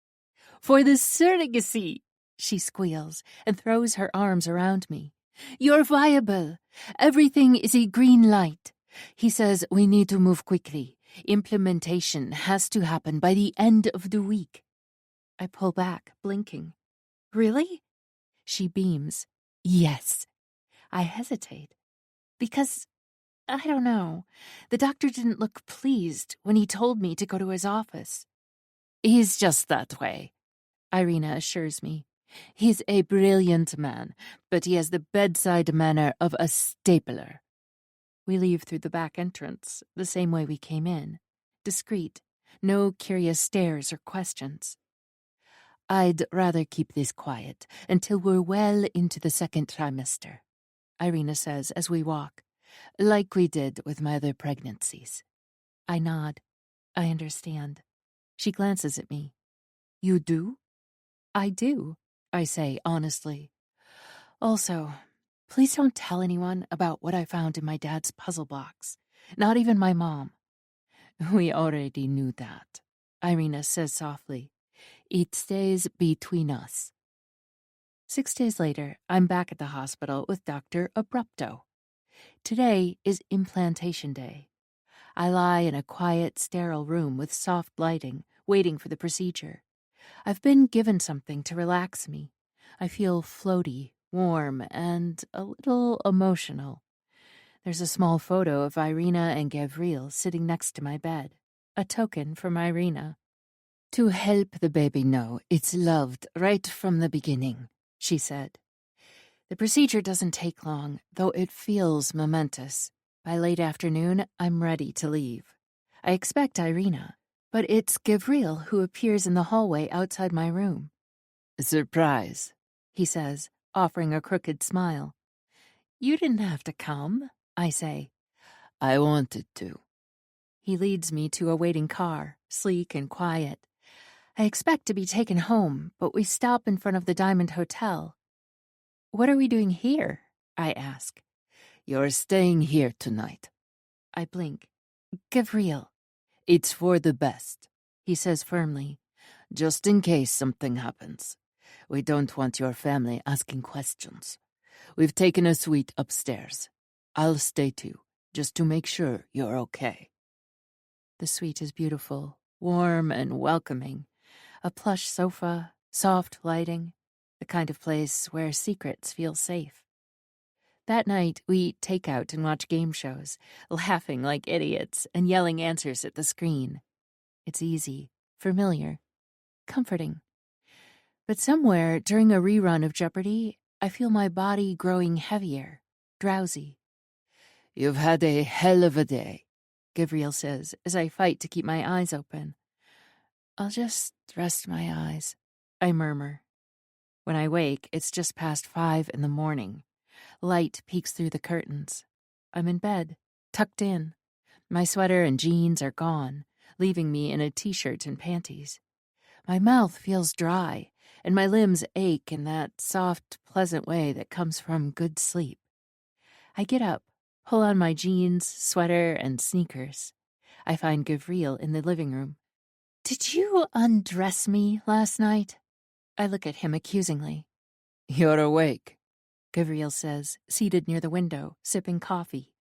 A: For the surrogacy, she squeals and throws her arms around me. You're viable. Everything is a green light. He says we need to move quickly. Implementation has to happen by the end of the week. I pull back, blinking. Really? She beams. Yes. I hesitate. Because, I don't know, the doctor didn't look pleased when he told me to go to his office. He's just that way, Irina assures me. He's a brilliant man, but he has the bedside manner of a stapler. We leave through the back entrance, the same way we came in. Discreet, no curious stares or questions. I'd rather keep this quiet until we're well into the second trimester, Irina says as we walk, like we did with my other pregnancies. I nod. I understand. She glances at me. You do? I do, I say honestly. Also, please don't tell anyone about what I found in my dad's puzzle box. Not even my mom. We already knew that, Irina says softly. It stays between us. 6 days later, I'm back at the hospital with Dr. Abrupto. Today is implantation day. I lie in a quiet, sterile room with soft lighting, waiting for the procedure. I've been given something to relax me. I feel floaty, warm, and a little emotional. There's a small photo of Irina and Gavril sitting next to my bed, a token from Irina. To help the baby know it's loved right from the beginning, she said. The procedure doesn't take long, though it feels momentous. By late afternoon, I'm ready to leave. I expect Irina, but it's Gavril who appears in the hallway outside my room. Surprise, he says, offering a crooked smile. You didn't have to come, I say. I wanted to. He leads me to a waiting car, sleek and quiet. I expect to be taken home, but we stop in front of the Diamond Hotel. What are we doing here? I ask. You're staying here tonight. I blink. Gavril. It's for the best, he says firmly. Just in case something happens. We don't want your family asking questions. We've taken a suite upstairs. I'll stay too, just to make sure you're okay. The suite is beautiful, warm and welcoming. A plush sofa, soft lighting. the kind of place where secrets feel safe. That night, we eat takeout and watch game shows, laughing like idiots and yelling answers at the screen. It's easy, familiar, comforting. But somewhere during a rerun of Jeopardy, I feel my body growing heavier, drowsy. "You've had a hell of a day," Gabriel says as I fight to keep my eyes open. "I'll just rest my eyes," I murmur. When I wake, it's just past 5 in the morning. Light peeks through the curtains. I'm in bed, tucked in. My sweater and jeans are gone, leaving me in a t-shirt and panties. My mouth feels dry, and my limbs ache in that soft, pleasant way that comes from good sleep. I get up, pull on my jeans, sweater, and sneakers. I find Gabriel in the living room. "Did you undress me last night?" I look at him accusingly. "You're awake," Gabriel says, seated near the window, sipping coffee.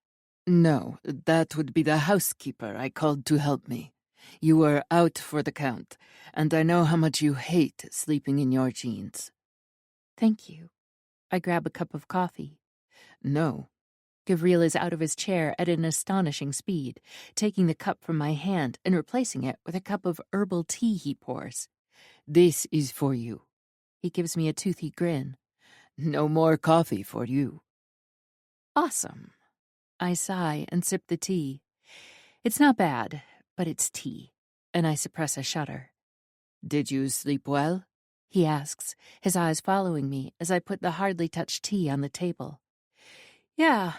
A: "No, that would be the housekeeper I called to help me. You were out for the count, and I know how much you hate sleeping in your jeans." "Thank you." I grab a cup of coffee. "No." Gabriel is out of his chair at an astonishing speed, taking the cup from my hand and replacing it with a cup of herbal tea he pours. "This is for you." He gives me a toothy grin. "No more coffee for you." Awesome. I sigh and sip the tea. It's not bad, but it's tea, and I suppress a shudder. "Did you sleep well?" he asks, his eyes following me as I put the hardly touched tea on the table. "Yeah,"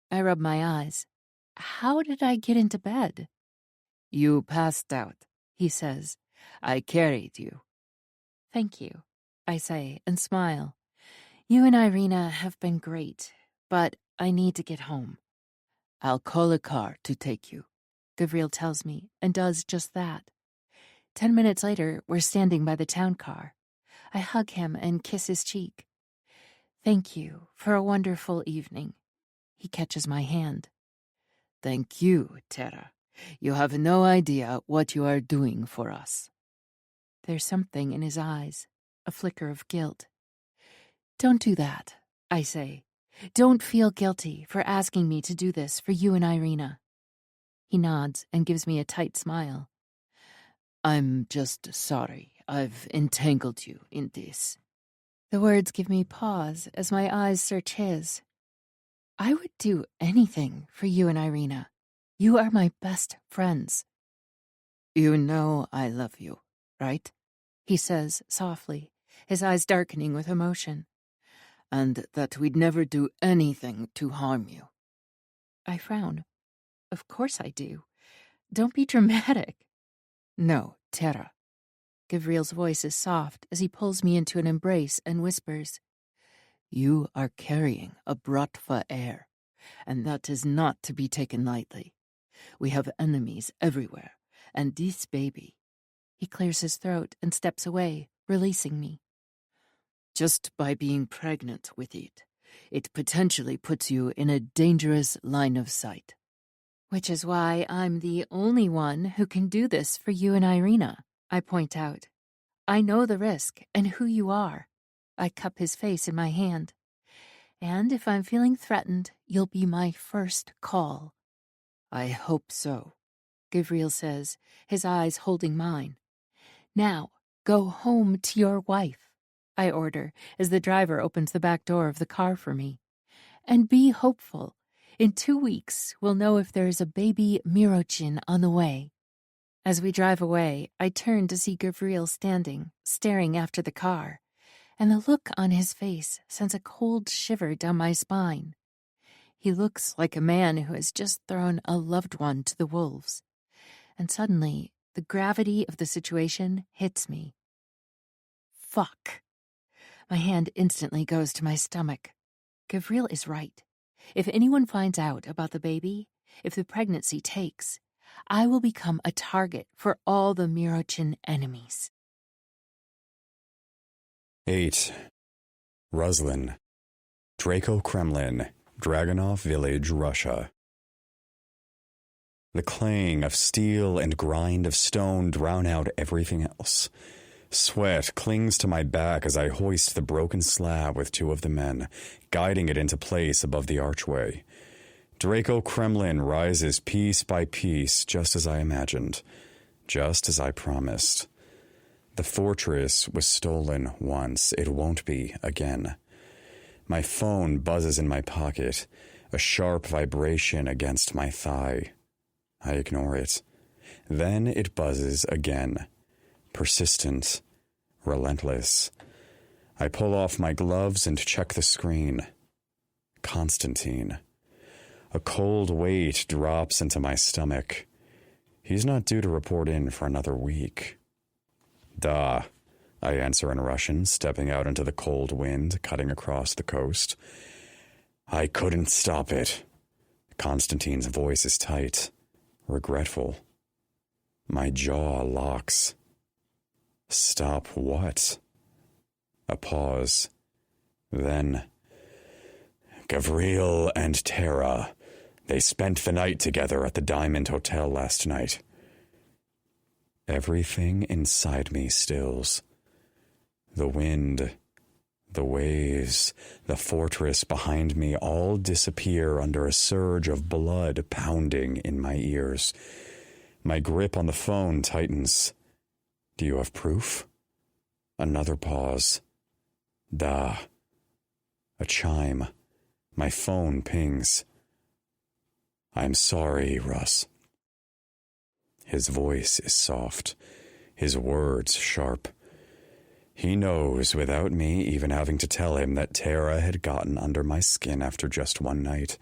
A: I rub my eyes. "How did I get into bed?" "You passed out," he says. "I carried you." "Thank you," I say and smile. "You and Irina have been great, but I need to get home." "I'll call a car to take you," Gabriel tells me, and does just that. 10 minutes later, we're standing by the town car. I hug him and kiss his cheek. "Thank you for a wonderful evening." He catches my hand. "Thank you, Tara. You have no idea what you are doing for us." There's something in his eyes, a flicker of guilt. "Don't do that," I say. "Don't feel guilty for asking me to do this for you and Irina." He nods and gives me a tight smile. "I'm just sorry I've entangled you in this." The words give me pause as my eyes search his. "I would do anything for you and Irina. You are my best friends." "You know I love you, right?" he says softly, his eyes darkening with emotion. "And that we'd never do anything to harm you." I frown. "Of course I do. Don't be dramatic." "No, Tara." Gabriel's voice is soft as he pulls me into an embrace and whispers, "You are carrying a Bratva heir, and that is not to be taken lightly. We have enemies everywhere, and this baby—" He clears his throat and steps away, releasing me. "Just by being pregnant with it, it potentially puts you in a dangerous line of sight." "Which is why I'm the only one who can do this for you and Irina," I point out. "I know the risk and who you are." I cup his face in my hand. "And if I'm feeling threatened, you'll be my first call." "I hope so," Gabriel says, his eyes holding mine. "Now, go home to your wife," I order as the driver opens the back door of the car for me. "And be hopeful. In 2 weeks, we'll know if there's a baby Mirochin on the way." As we drive away, I turn to see Gabriel standing, staring after the car, and the look on his face sends a cold shiver down my spine. He looks like a man who has just thrown a loved one to the wolves. And suddenly, the gravity of the situation hits me. Fuck. My hand instantly goes to my stomach. Gabriel is right. If anyone finds out about the baby, if the pregnancy takes, I will become a target for all the Mirochin enemies.
B: 8. Ruslin. Draco Kremlin, Dragonov Village, Russia. The clang of steel and grind of stone drown out everything else. Sweat clings to my back as I hoist the broken slab with two of the men, guiding it into place above the archway. Draco Kremlin rises piece by piece, just as I imagined, just as I promised. The fortress was stolen once. It won't be again. My phone buzzes in my pocket, a sharp vibration against my thigh. I ignore it. Then it buzzes again. Persistent, relentless. I pull off my gloves and check the screen. Constantine. A cold weight drops into my stomach. He's not due to report in for another week. Da, I answer in Russian, stepping out into the cold wind cutting across the coast. I couldn't stop it. Constantine's voice is tight, regretful. My jaw locks. Stop what? A pause. Then, Gavriel and Tara. They spent the night together at the Diamond Hotel last night. Everything inside me stills. The wind, the waves, the fortress behind me all disappear under a surge of blood pounding in my ears. My grip on the phone tightens. Do you have proof? Another pause. Da. A chime. My phone pings. I'm sorry, Russ. His voice is soft, his words sharp. He knows without me even having to tell him that Tara had gotten under my skin after just one night,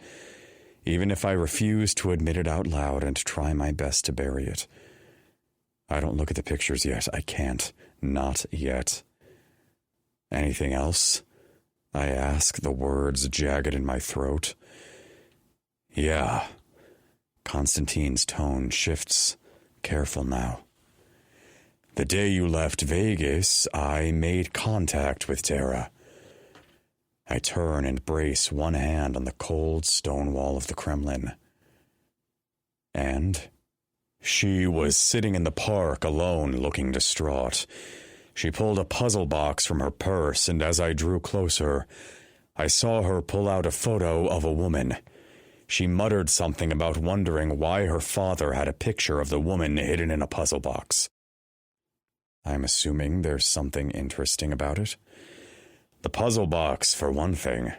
B: even if I refuse to admit it out loud and try my best to bury it. I don't look at the pictures yet. I can't. Not yet. Anything else? I ask, the words jagged in my throat. Yeah. Constantine's tone shifts. Careful now. The day you left Vegas, I made contact with Tara. I turn and brace one hand on the cold stone wall of the Kremlin. And she was sitting in the park alone, looking distraught. She pulled a puzzle box from her purse, and as I drew closer, I saw her pull out a photo of a woman. She muttered something about wondering why her father had a picture of the woman hidden in a puzzle box. I'm assuming there's something interesting about it. The puzzle box, for one thing,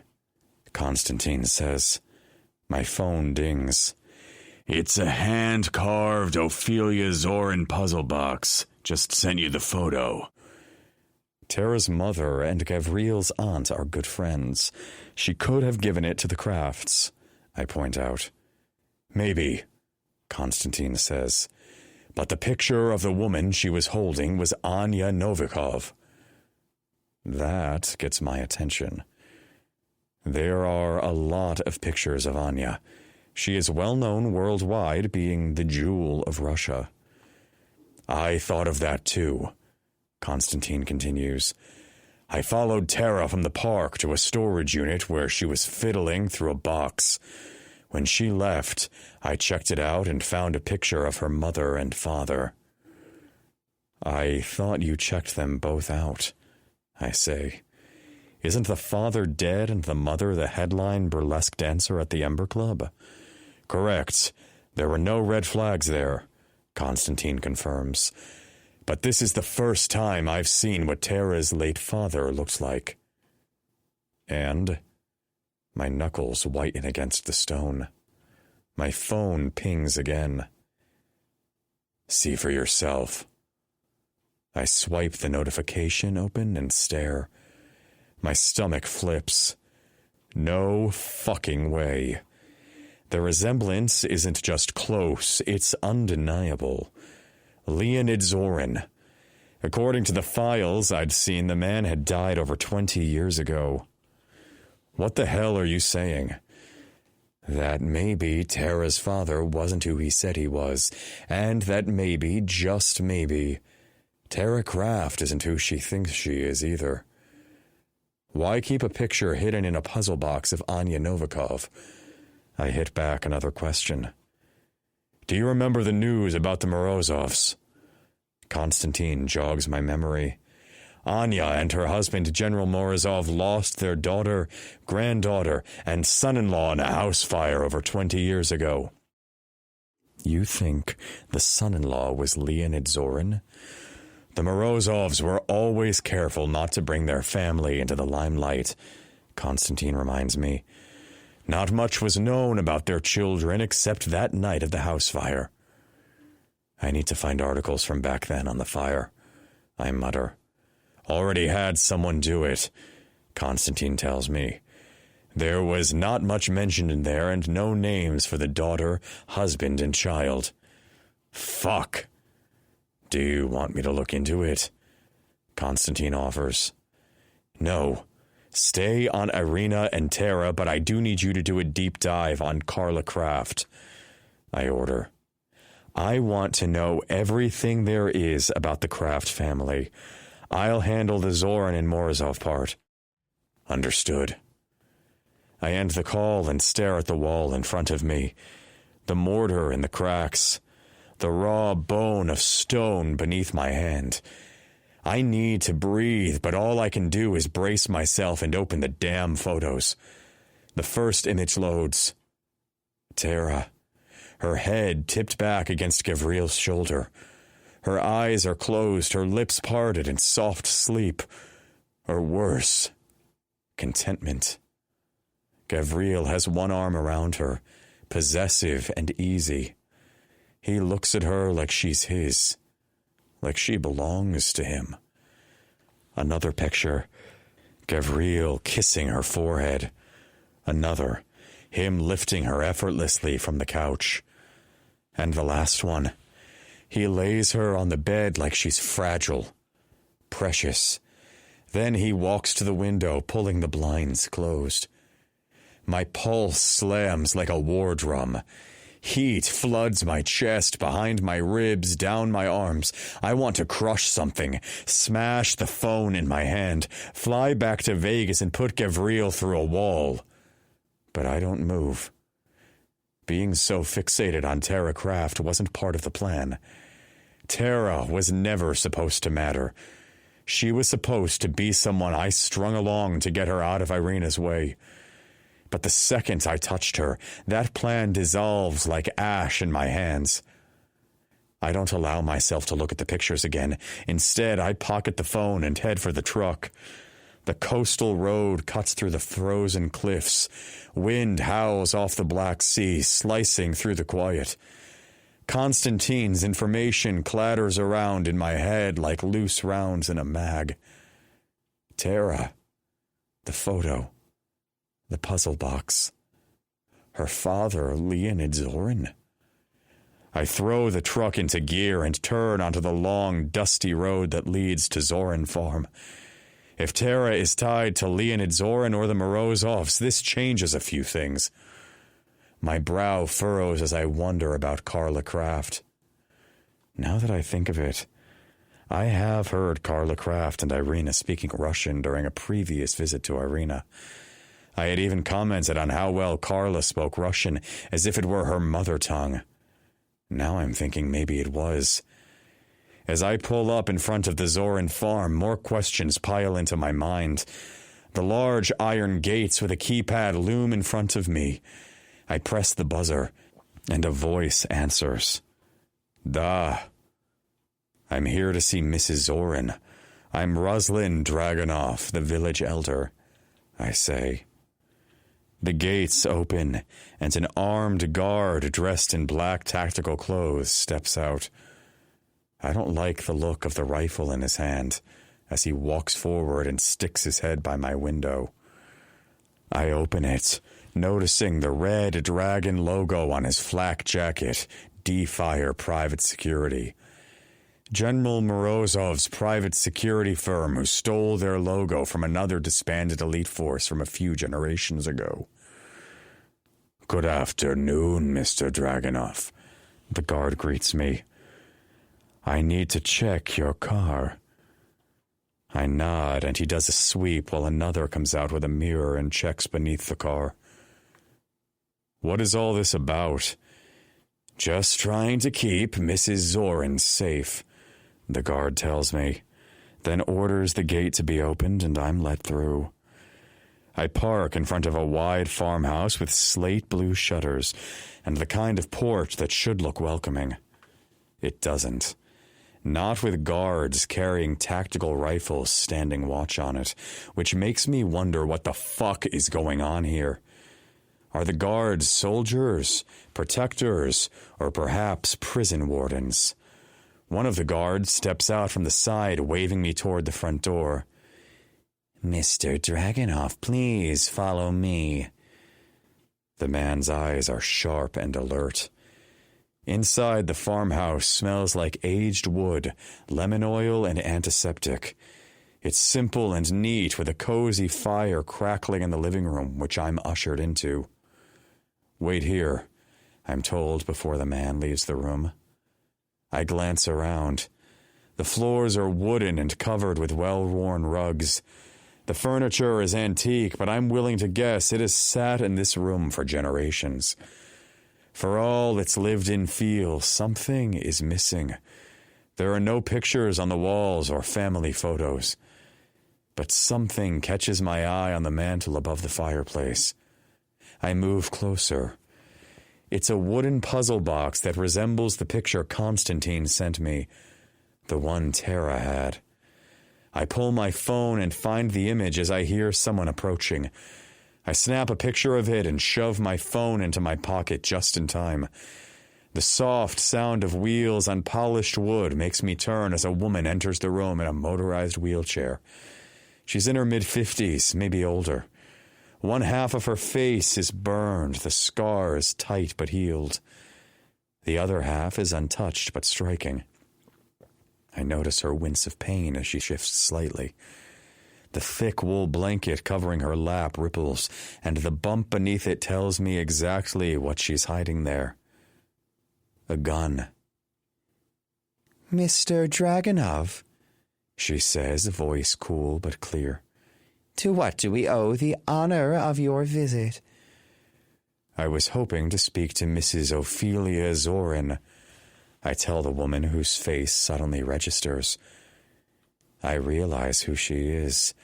B: Constantine says. My phone dings. It's a hand-carved Ophelia Zorin puzzle box. Just sent you the photo. Tara's mother and Gavriel's aunt are good friends. She could have given it to the Crafts, I point out. Maybe, Constantine says. But the picture of the woman she was holding was Anya Novikov. That gets my attention. There are a lot of pictures of Anya. She is well known worldwide, being the jewel of Russia. I thought of that too, Constantine continues. I followed Tara from the park to a storage unit where she was fiddling through a box. When she left, I checked it out and found a picture of her mother and father. I thought you checked them both out, I say. Isn't the father dead and the mother the headline burlesque dancer at the Ember Club? Correct. There were no red flags there, Constantine confirms. But this is the first time I've seen what Tara's late father looked like. And my knuckles whiten against the stone. My phone pings again. See for yourself. I swipe the notification open and stare. My stomach flips. No fucking way. The resemblance isn't just close, it's undeniable. Leonid Zorin. According to the files I'd seen, the man had died over 20 years ago. What the hell are you saying? That maybe Tara's father wasn't who he said he was, and that maybe, just maybe, Tara Kraft isn't who she thinks she is either. Why keep a picture hidden in a puzzle box of Anya Novikov? I hit back another question. Do you remember the news about the Morozovs? Konstantin jogs my memory. Anya and her husband, General Morozov, lost their daughter, granddaughter, and son-in-law in a house fire over 20 years ago. You think the son-in-law was Leonid Zorin? The Morozovs were always careful not to bring their family into the limelight, Konstantin reminds me. Not much was known about their children except that night of the house fire. I need to find articles from back then on the fire, I mutter. Already had someone do it, Konstantin tells me. There was not much mentioned in there and no names for the daughter, husband, and child. Fuck. Do you want me to look into it? Konstantin offers. No. Stay on Irina and Tara, but I do need you to do a deep dive on Carla Kraft, I order. I want to know everything there is about the Kraft family. I'll handle the Zorin and Morozov part. Understood. I end the call and stare at the wall in front of me. The mortar in the cracks. The raw bone of stone beneath my hand. I need to breathe, but all I can do is brace myself and open the damn photos. The first image loads. Tara. Her head tipped back against Gavriel's shoulder. Her eyes are closed, her lips parted in soft sleep. Or worse, contentment. Gavriel has one arm around her, possessive and easy. He looks at her like she's his, like she belongs to him. Another picture, Gavriel kissing her forehead. Another, him lifting her effortlessly from the couch. And the last one, he lays her on the bed like she's fragile, precious. Then he walks to the window, pulling the blinds closed. My pulse slams like a war drum. Heat floods my chest, behind my ribs, down my arms. I want to crush something, smash the phone in my hand, fly back to Vegas and put Gavriel through a wall. But I don't move. Being so fixated on Tara Kraft wasn't part of the plan. Tara was never supposed to matter. She was supposed to be someone I strung along to get her out of Irina's way. But the second I touched her, that plan dissolves like ash in my hands. I don't allow myself to look at the pictures again. Instead, I pocket the phone and head for the truck. The coastal road cuts through the frozen cliffs. Wind howls off the Black Sea, slicing through the quiet. Konstantin's information clatters around in my head like loose rounds in a mag. Tara. The photo. The puzzle box. Her father, Leonid Zorin. I throw the truck into gear and turn onto the long, dusty road that leads to Zorin Farm. If Tara is tied to Leonid Zorin or the Morozovs, this changes a few things. My brow furrows as I wonder about Carla Kraft. Now that I think of it, I have heard Carla Kraft and Irina speaking Russian during a previous visit to Irina. I had even commented on how well Carla spoke Russian, as if it were her mother tongue. Now I'm thinking maybe it was. As I pull up in front of the Zorin farm, more questions pile into my mind. The large iron gates with a keypad loom in front of me. I press the buzzer, and a voice answers. Da. I'm here to see Mrs. Zorin. I'm Ruslin Dragunov, the village elder, I say. The gates open, and an armed guard dressed in black tactical clothes steps out. I don't like the look of the rifle in his hand as he walks forward and sticks his head by my window. I open it, noticing the red dragon logo on his flak jacket, D-Fire Private Security. General Morozov's private security firm who stole their logo from another disbanded elite force from a few generations ago. Good afternoon, Mr. Dragunov. The guard greets me. I need to check your car. I nod, and he does a sweep while another comes out with a mirror and checks beneath the car. What is all this about? Just trying to keep Mrs. Zorin safe, The guard tells me, then orders the gate to be opened, and I'm let through. I park in front of a wide farmhouse with slate blue shutters and the kind of porch that should look welcoming. It doesn't. Not with guards carrying tactical rifles standing watch on it, which makes me wonder what the fuck is going on here. Are the guards soldiers, protectors, or perhaps prison wardens? One of the guards steps out from the side, waving me toward the front door. "Mr. Dragunov, please follow me." The man's eyes are sharp and alert. Inside, the farmhouse smells like aged wood, lemon oil, and antiseptic. It's simple and neat, with a cozy fire crackling in the living room, which I'm ushered into. "Wait here," I'm told before the man leaves the room. I glance around. The floors are wooden and covered with well-worn rugs. The furniture is antique, but I'm willing to guess it has sat in this room for generations. For all its lived-in feel, something is missing. There are no pictures on the walls or family photos. But something catches my eye on the mantel above the fireplace. I move closer. It's a wooden puzzle box that resembles the picture Constantine sent me, the one Tara had. I pull my phone and find the image as I hear someone approaching. I snap a picture of it and shove my phone into my pocket just in time. The soft sound of wheels on polished wood makes me turn as a woman enters the room in a motorized wheelchair. She's in her mid-50s, maybe older. One half of her face is burned, the scars tight but healed. The other half is untouched but striking. I notice her wince of pain as she shifts slightly. The thick wool blanket covering her lap ripples, and the bump beneath it tells me exactly what she's hiding there. A gun. "Mr. Dragunov," she says, voice cool but clear. "To what do we owe the honor of your visit?" I was hoping to speak to Mrs. Ophelia Zorin. I tell the woman whose face suddenly registers. I realize who she is,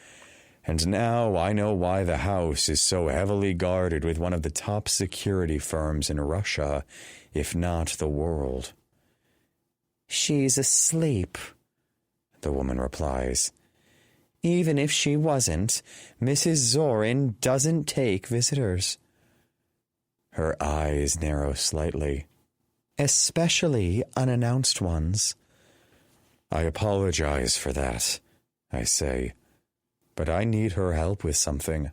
B: and now I know why the house is so heavily guarded with one of the top security firms in Russia, if not the world. "She's asleep," the woman replies. "Even if she wasn't, Mrs. Zorin doesn't take visitors." Her eyes narrow slightly. "Especially unannounced ones." "I apologize for that," I say, "but I need her help with something."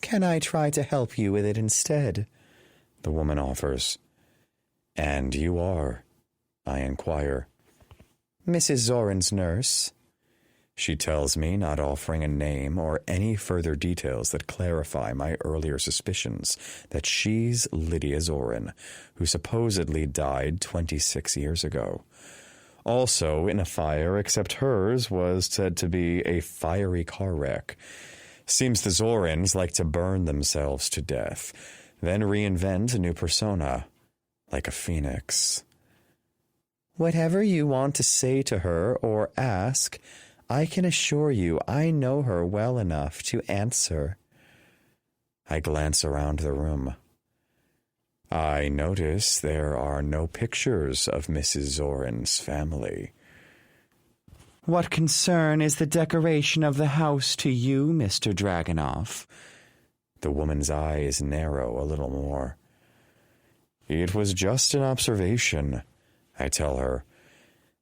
B: "Can I try to help you with it instead?" the woman offers. "And you are?" I inquire. "Mrs. Zorin's nurse," she tells me, not offering a name or any further details that clarify my earlier suspicions that she's Lydia Zorin, who supposedly died 26 years ago. Also in a fire, except hers was said to be a fiery car wreck. Seems the Zorins like to burn themselves to death, then reinvent a new persona, like a phoenix. "Whatever you want to say to her or ask, I can assure you I know her well enough to answer." I glance around the room. I notice there are no pictures of Mrs. Zorin's family. "What concern is the decoration of the house to you, Mr. Dragunov?" The woman's eyes narrow a little more. "It was just an observation," I tell her.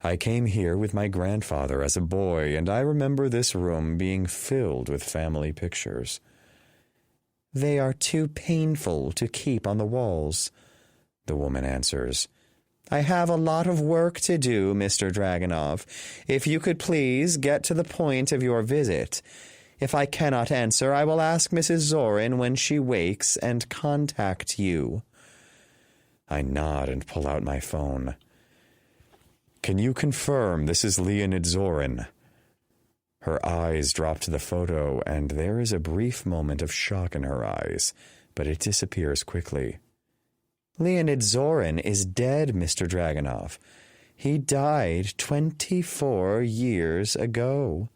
B: "I came here with my grandfather as a boy, and I remember this room being filled with family pictures." "They are too painful to keep on the walls," the woman answers. "I have a lot of work to do, Mr. Dragunov. If you could please get to the point of your visit. If I cannot answer, I will ask Mrs. Zorin when she wakes and contact you." I nod and pull out my phone. "Can you confirm this is Leonid Zorin?" Her eyes drop to the photo, and there is a brief moment of shock in her eyes, but it disappears quickly. "Leonid Zorin is dead, Mr. Dragunov. He died 24 years ago.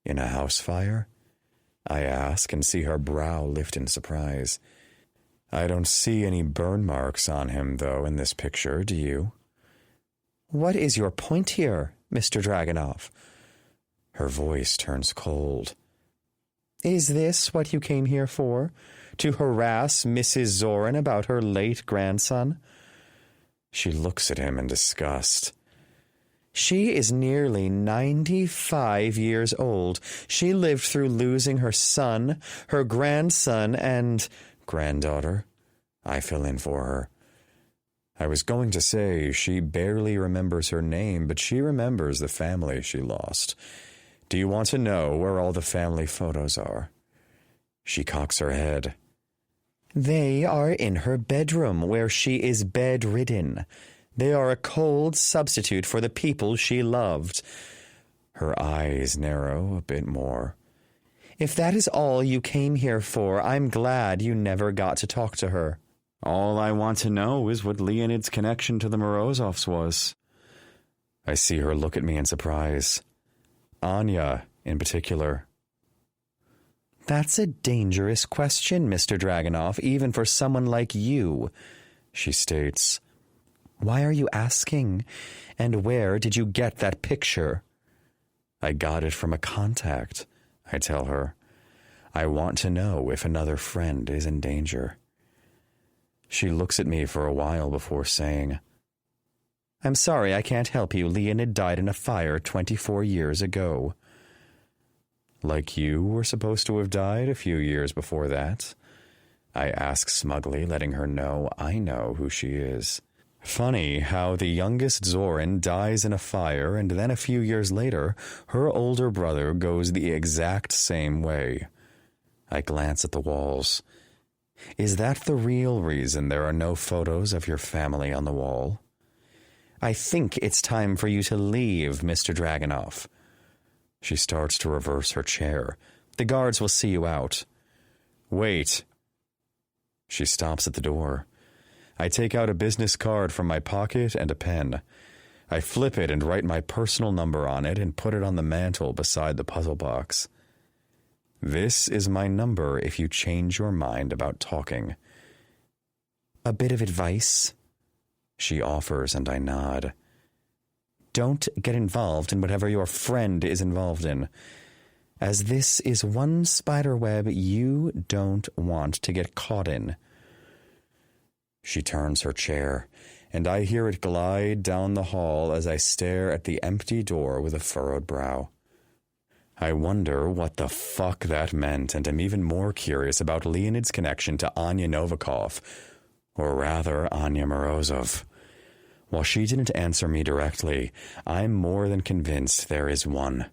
B: In a house fire? I ask and see her brow lift in surprise. I don't see any burn marks on him, though, in this picture, do you? What is your point here, Mr. Dragunov? Her voice turns cold. Is this what you came here for? To harass Mrs. Zorin about her late grandson? She looks at him in disgust. She is nearly 95 years old. She lived through losing her son, her grandson, and granddaughter. I fill in for her. I was going to say she barely remembers her name, but she remembers the family she lost. Do you want to know where all the family photos are? She cocks her head. They are in her bedroom, where she is bedridden. They are a cold substitute for the people she loved. Her eyes narrow a bit more. If that is all you came here for, I'm glad you never got to talk to her. All I want to know is what Leonid's connection to the Morozovs was. I see her look at me in surprise. Anya, in particular. That's a dangerous question, Mr. Dragunov, even for someone like you, she states. Why are you asking? And where did you get that picture? I got it from a contact, I tell her. I want to know if another friend is in danger. She looks at me for a while before saying, I'm sorry I can't help you. Leonid died in a fire 24 years ago. Like you were supposed to have died a few years before that? I ask smugly, letting her know I know who she is. Funny how the youngest Zorin dies in a fire, and then a few years later, her older brother goes the exact same way. I glance at the walls. Is that the real reason there are no photos of your family on the wall? I think it's time for you to leave, Mr. Dragunov. She starts to reverse her chair. The guards will see you out. Wait. She stops at the door. I take out a business card from my pocket and a pen. I flip it and write my personal number on it and put it on the mantel beside the puzzle box. This is my number if you change your mind about talking. A bit of advice? She offers, and I nod. Don't get involved in whatever your friend is involved in, as this is one spider web you don't want to get caught in. She turns her chair, and I hear it glide down the hall as I stare at the empty door with a furrowed brow. I wonder what the fuck that meant, and am even more curious about Leonid's connection to Anya Novikov, or rather Anya Morozov. While she didn't answer me directly, I'm more than convinced there is one.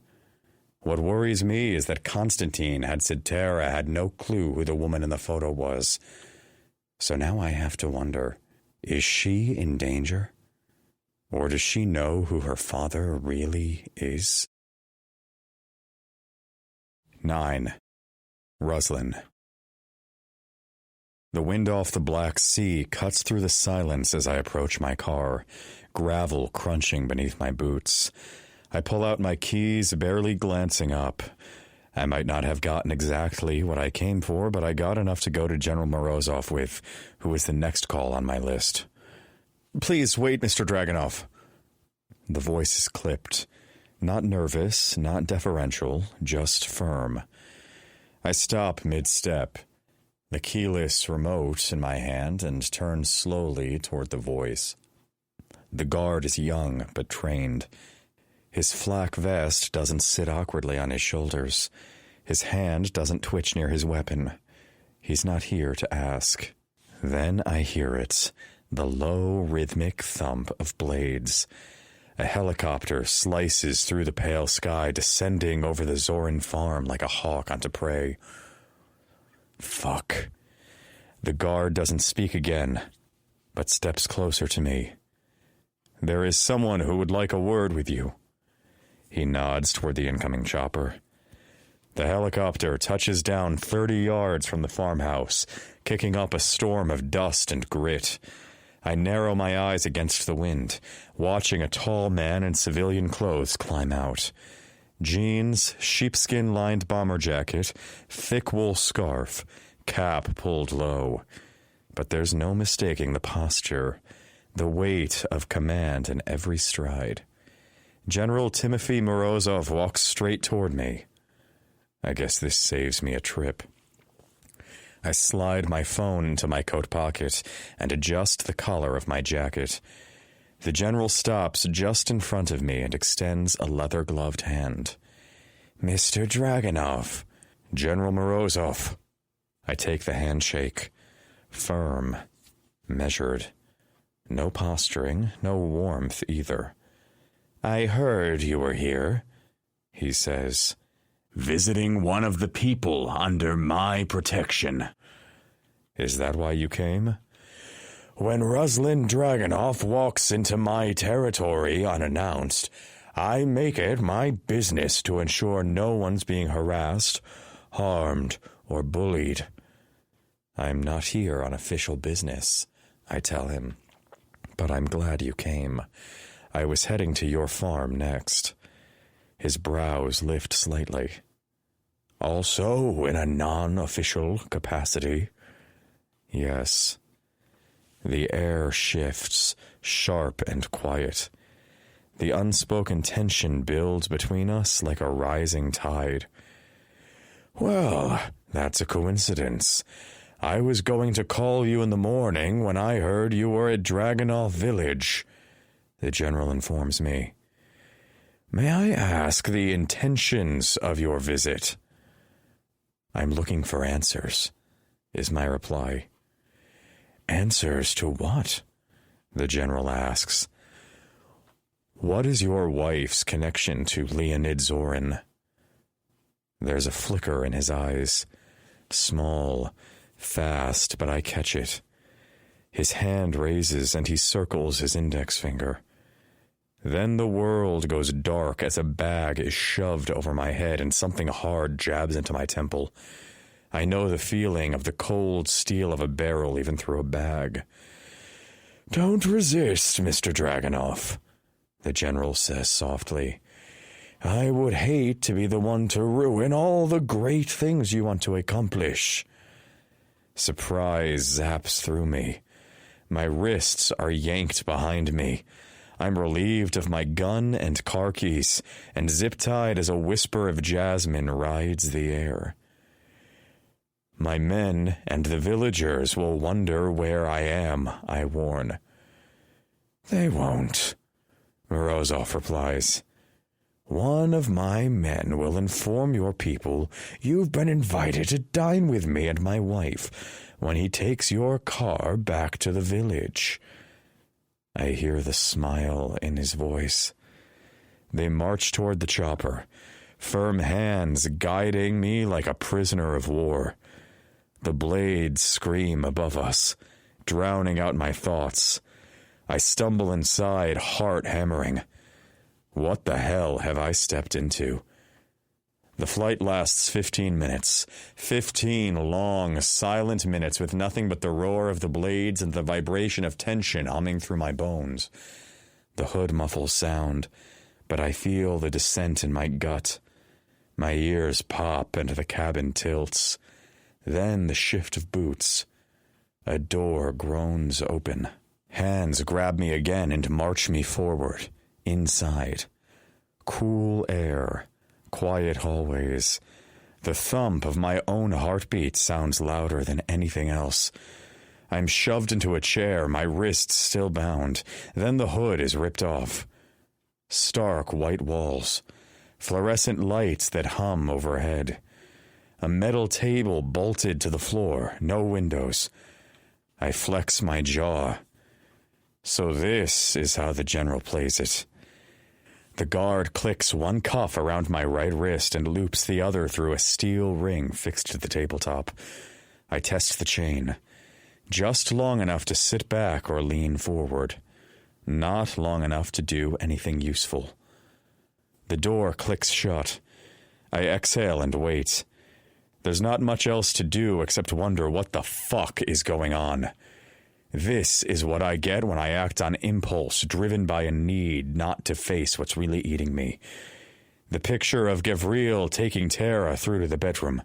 B: What worries me is that Konstantin had said Tara had no clue who the woman in the photo was. So now I have to wonder, is she in danger? Or does she know who her father really is? 9. Ruslan. The wind off the Black Sea cuts through the silence as I approach my car, gravel crunching beneath my boots. I pull out my keys, barely glancing up. I might not have gotten exactly what I came for, but I got enough to go to General Morozov with, who is the next call on my list. Please wait, Mr. Dragunov. The voice is clipped. Not nervous, not deferential, just firm. I stop mid-step, the keyless remote in my hand, and turn slowly toward the voice. The guard is young but trained. His flak vest doesn't sit awkwardly on his shoulders. His hand doesn't twitch near his weapon. He's not here to ask. Then I hear it, the low, rhythmic thump of blades. A helicopter slices through the pale sky, descending over the Zorin farm like a hawk onto prey. Fuck. The guard doesn't speak again, but steps closer to me. There is someone who would like a word with you. He nods toward the incoming chopper. The helicopter touches down 30 yards from the farmhouse, kicking up a storm of dust and grit. I narrow my eyes against the wind, watching a tall man in civilian clothes climb out. Jeans, sheepskin-lined bomber jacket, thick wool scarf, cap pulled low. But there's no mistaking the posture, the weight of command in every stride. General Timothy Morozov walks straight toward me. I guess this saves me a trip. I slide my phone into my coat pocket and adjust the collar of my jacket. The general stops just in front of me and extends a leather-gloved hand. "Mr. Dragunov." "General Morozov." I take the handshake. Firm. Measured. No posturing, no warmth either. "I heard you were here," he says. "Visiting one of the people under my protection." "Is that why you came?" "When Ruslan Dragunov walks into my territory unannounced, I make it my business to ensure no one's being harassed, harmed, or bullied." "I'm not here on official business," I tell him. "But I'm glad you came. I was heading to your farm next." His brows lift slightly. "Also in a non-official capacity?" "Yes." The air shifts, sharp and quiet. The unspoken tension builds between us like a rising tide. "Well, that's a coincidence. I was going to call you in the morning when I heard you were at Dragunov Village," the general informs me. "May I ask the intentions of your visit?" "I'm looking for answers," is my reply. "Answers to what?" the general asks. "What is your wife's connection to Leonid Zorin?" There's a flicker in his eyes. Small, fast, but I catch it. His hand raises and he circles his index finger. Then the world goes dark as a bag is shoved over my head and something hard jabs into my temple. I know the feeling of the cold steel of a barrel even through a bag. "Don't resist, Mr. Dragunov," the general says softly. "I would hate to be the one to ruin all the great things you want to accomplish." Surprise zaps through me. My wrists are yanked behind me. I'm relieved of my gun and car keys, and zip-tied as a whisper of jasmine rides the air. "My men and the villagers will wonder where I am," I warn. "They won't," Morozov replies. "One of my men will inform your people you've been invited to dine with me and my wife when he takes your car back to the village." I hear the smile in his voice. They march toward the chopper, firm hands guiding me like a prisoner of war. The blades scream above us, drowning out my thoughts. I stumble inside, heart hammering. What the hell have I stepped into? The flight lasts 15 minutes. 15 long, silent minutes with nothing but the roar of the blades and the vibration of tension humming through my bones. The hood muffles sound, but I feel the descent in my gut. My ears pop and the cabin tilts. Then the shift of boots. A door groans open. Hands grab me again and march me forward, inside. Cool air, quiet hallways. The thump of my own heartbeat sounds louder than anything else. I'm shoved into a chair, my wrists still bound. Then the hood is ripped off. Stark white walls. Fluorescent lights that hum overhead. A metal table bolted to the floor, no windows. I flex my jaw. So this is how the general plays it. The guard clicks one cuff around my right wrist and loops the other through a steel ring fixed to the tabletop. I test the chain. Just long enough to sit back or lean forward. Not long enough to do anything useful. The door clicks shut. I exhale and wait. There's not much else to do except wonder what the fuck is going on. This is what I get when I act on impulse, driven by a need not to face what's really eating me. The picture of Gavril taking Tara through to the bedroom.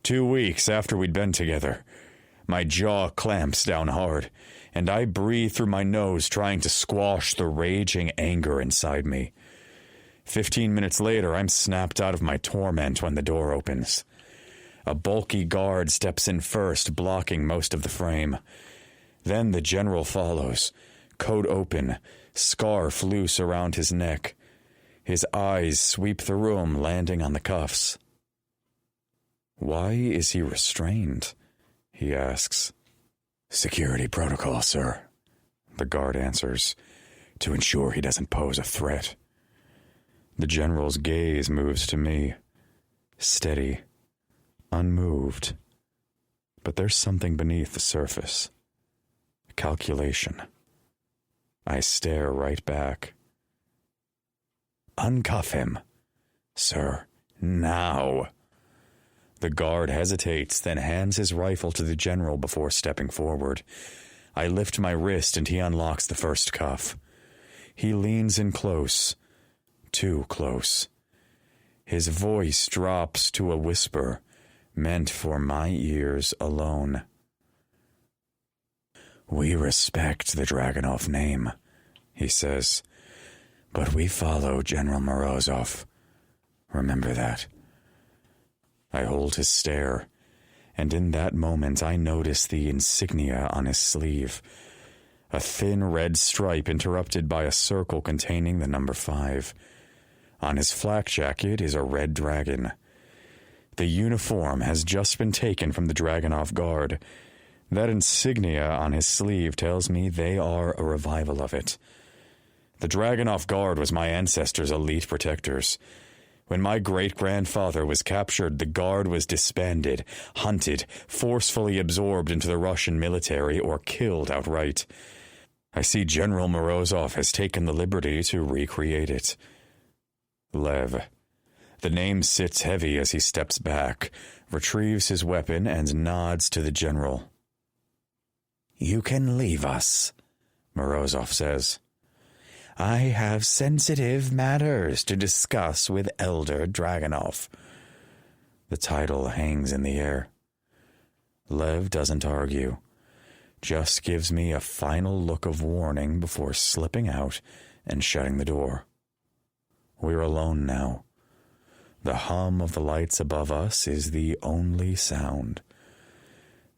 B: 2 weeks after we'd been together. My jaw clamps down hard, and I breathe through my nose trying to squash the raging anger inside me. 15 minutes later, I'm snapped out of my torment when the door opens. A bulky guard steps in first, blocking most of the frame. Then the general follows, coat open, scarf loose around his neck. His eyes sweep the room, landing on the cuffs. "Why is he restrained?" he asks. "Security protocol, sir," the guard answers, "to ensure he doesn't pose a threat." The general's gaze moves to me, steady, unmoved. But there's something beneath the surface. Calculation. I stare right back. "Uncuff him, sir, now." The guard hesitates, then hands his rifle to the general before stepping forward. I lift my wrist and he unlocks the first cuff. He leans in close, too close. His voice drops to a whisper, meant for my ears alone. "We respect the Dragunov name," he says, "but we follow General Morozov. Remember that." I hold his stare, and in that moment I notice the insignia on his sleeve. A thin red stripe interrupted by a circle containing the number 5. On his flak jacket is a red dragon. The uniform has just been taken from the Dragunov Guard. That insignia on his sleeve tells me they are a revival of it. The Dragunov Guard was my ancestors' elite protectors. When my great-grandfather was captured, the Guard was disbanded, hunted, forcefully absorbed into the Russian military, or killed outright. I see General Morozov has taken the liberty to recreate it. Lev. The name sits heavy as he steps back, retrieves his weapon, and nods to the general. "You can leave us," Morozov says. "I have sensitive matters to discuss with Elder Dragunov." The title hangs in the air. Lev doesn't argue, just gives me a final look of warning before slipping out and shutting the door. We're alone now. The hum of the lights above us is the only sound.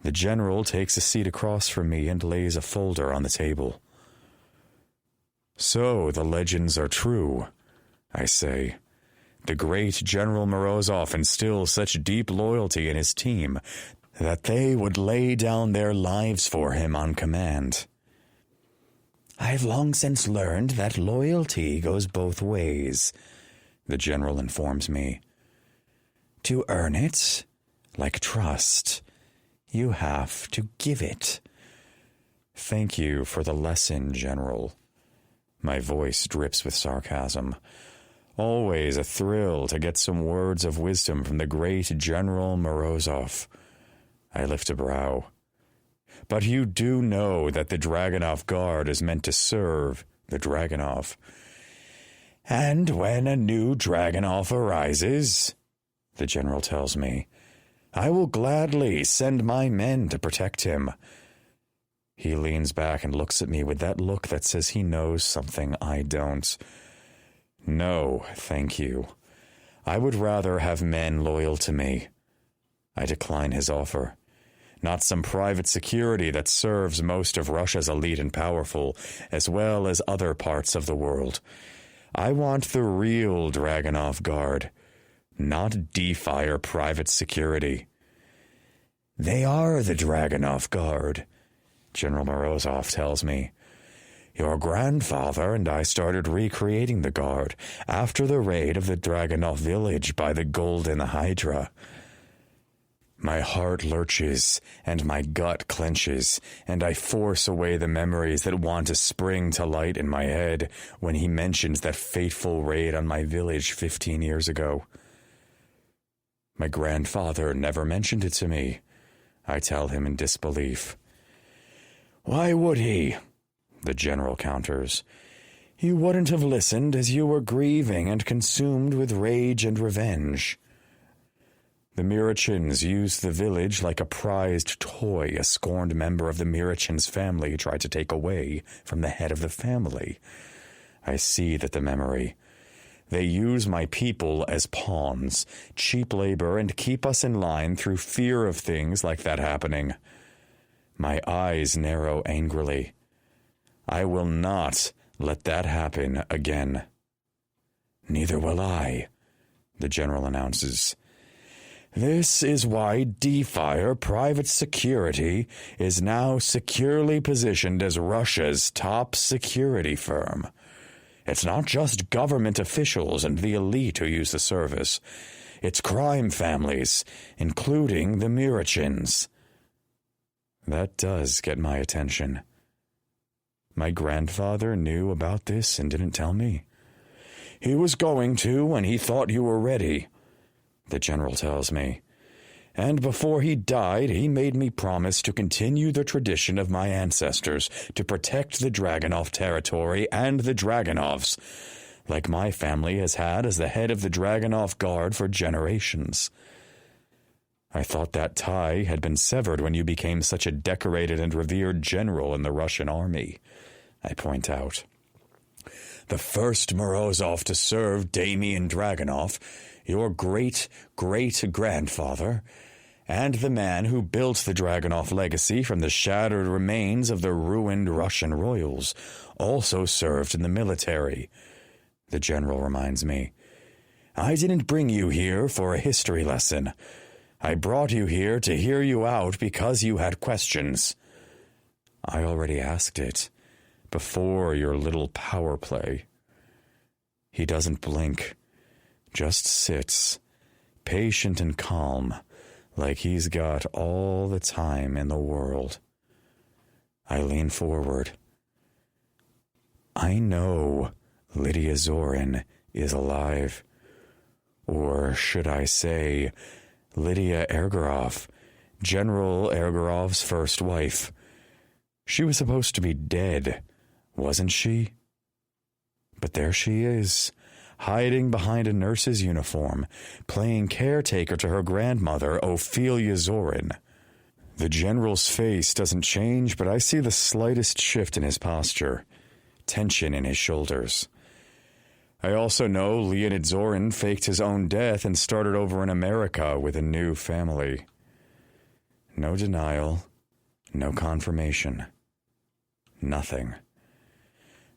B: The general takes a seat across from me and lays a folder on the table. "So the legends are true," I say. "The great General Morozov instills such deep loyalty in his team that they would lay down their lives for him on command." "I've long since learned that loyalty goes both ways," the general informs me. "To earn it, like trust, you have to give it." "Thank you for the lesson, General." My voice drips with sarcasm. Always a thrill to get some words of wisdom from the great General Morozov. I lift a brow. "But you do know that the Dragunov Guard is meant to serve the Dragunov." "And when a new Dragunov arises," the general tells me, "I will gladly send my men to protect him." He leans back and looks at me with that look that says he knows something I don't. "No, thank you. I would rather have men loyal to me." I decline his offer. Not some private security that serves most of Russia's elite and powerful, as well as other parts of the world. I want the real Dragunov Guard, not D-Fire private security. "They are the Dragunov Guard," General Morozov tells me. "Your grandfather and I started recreating the Guard after the raid of the Dragunov village by the Golden Hydra." My heart lurches, and my gut clenches, and I force away the memories that want to spring to light in my head when he mentions that fateful raid on my village 15 years ago. "My grandfather never mentioned it to me," I tell him in disbelief. "Why would he?" the general counters. "You wouldn't have listened as you were grieving and consumed with rage and revenge. The Mirachins used the village like a prized toy a scorned member of the Mirachins family tried to take away from the head of the family. I see that the memory. They use my people as pawns, cheap labor, and keep us in line through fear of things like that happening. My eyes narrow angrily. I will not let that happen again." "Neither will I," the general announces. "This is why D-Fire Private Security is now securely positioned as Russia's top security firm. It's not just government officials and the elite who use the service. It's crime families, including the Mirachins." That does get my attention. My grandfather knew about this and didn't tell me. "He was going to when he thought you were ready," the general tells me. "And before he died, he made me promise to continue the tradition of my ancestors to protect the Dragunov territory and the Dragunovs, like my family has had as the head of the Dragunov Guard for generations. I thought that tie had been severed when you became such a decorated and revered general in the Russian army," I point out. "The first Morozov to serve Damian Dragunov, your great-great-grandfather, and the man who built the Dragunov legacy from the shattered remains of the ruined Russian royals, also served in the military," the general reminds me. "I didn't bring you here for a history lesson. I brought you here to hear you out because you had questions. I already asked it, before your little power play." He doesn't blink, just sits, patient and calm, like he's got all the time in the world. I lean forward. I know Lydia Zorin is alive. Or should I say, Lydia Ergorov, General Ergorov's first wife. She was supposed to be dead, wasn't she? But there she is, hiding behind a nurse's uniform, playing caretaker to her grandmother, Ophelia Zorin. The general's face doesn't change, but I see the slightest shift in his posture, tension in his shoulders. I also know Leonid Zorin faked his own death and started over in America with a new family. No denial, no confirmation. Nothing.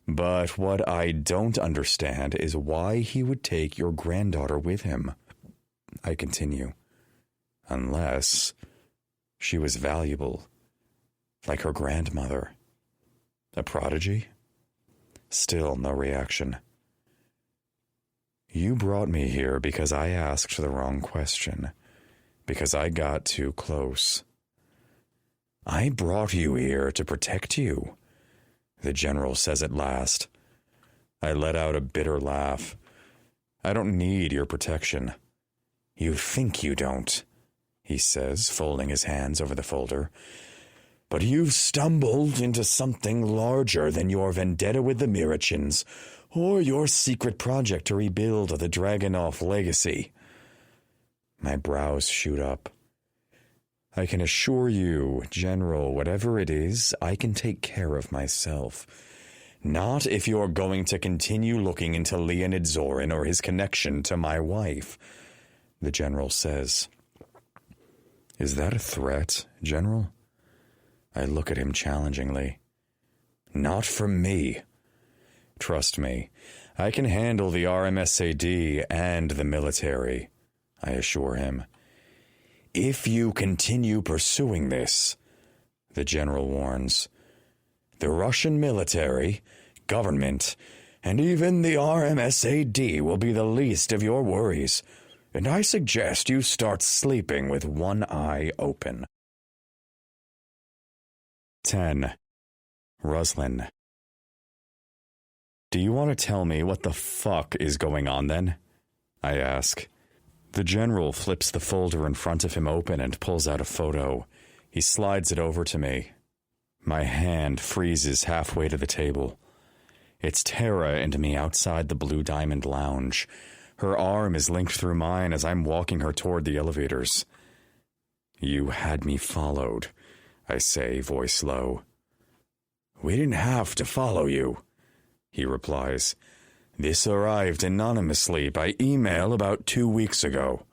B: But what I don't understand is why he would take your granddaughter with him. I continue. Unless she was valuable, like her grandmother. A prodigy? Still no reaction. You brought me here because I asked the wrong question, because I got too close. I brought you here to protect you, the general says at last. I let out a bitter laugh. I don't need your protection. You think you don't, he says, folding his hands over the folder. But you've stumbled into something larger than your vendetta with the Mirachins, or your secret project to rebuild the Dragunov legacy. My brows shoot up. I can assure you, General, whatever it is, I can take care of myself. Not if you're going to continue looking into Leonid Zorin or his connection to my wife, the general says. Is that a threat, General? I look at him challengingly. Not from me. Trust me, I can handle the RMSAD and the military, I assure him. If you continue pursuing this, the general warns, the Russian military, government, and even the RMSAD will be the least of your worries, and I suggest you start sleeping with one eye open. 10. Ruslin. Do you want to tell me what the fuck is going on then? I ask. The general flips the folder in front of him open and pulls out a photo. He slides it over to me. My hand freezes halfway to the table. It's Tara and me outside the Blue Diamond Lounge. Her arm is linked through mine as I'm walking her toward the elevators. "You had me followed," I say, voice low. "We didn't have to follow you," he replies. "This arrived anonymously by email about 2 weeks ago."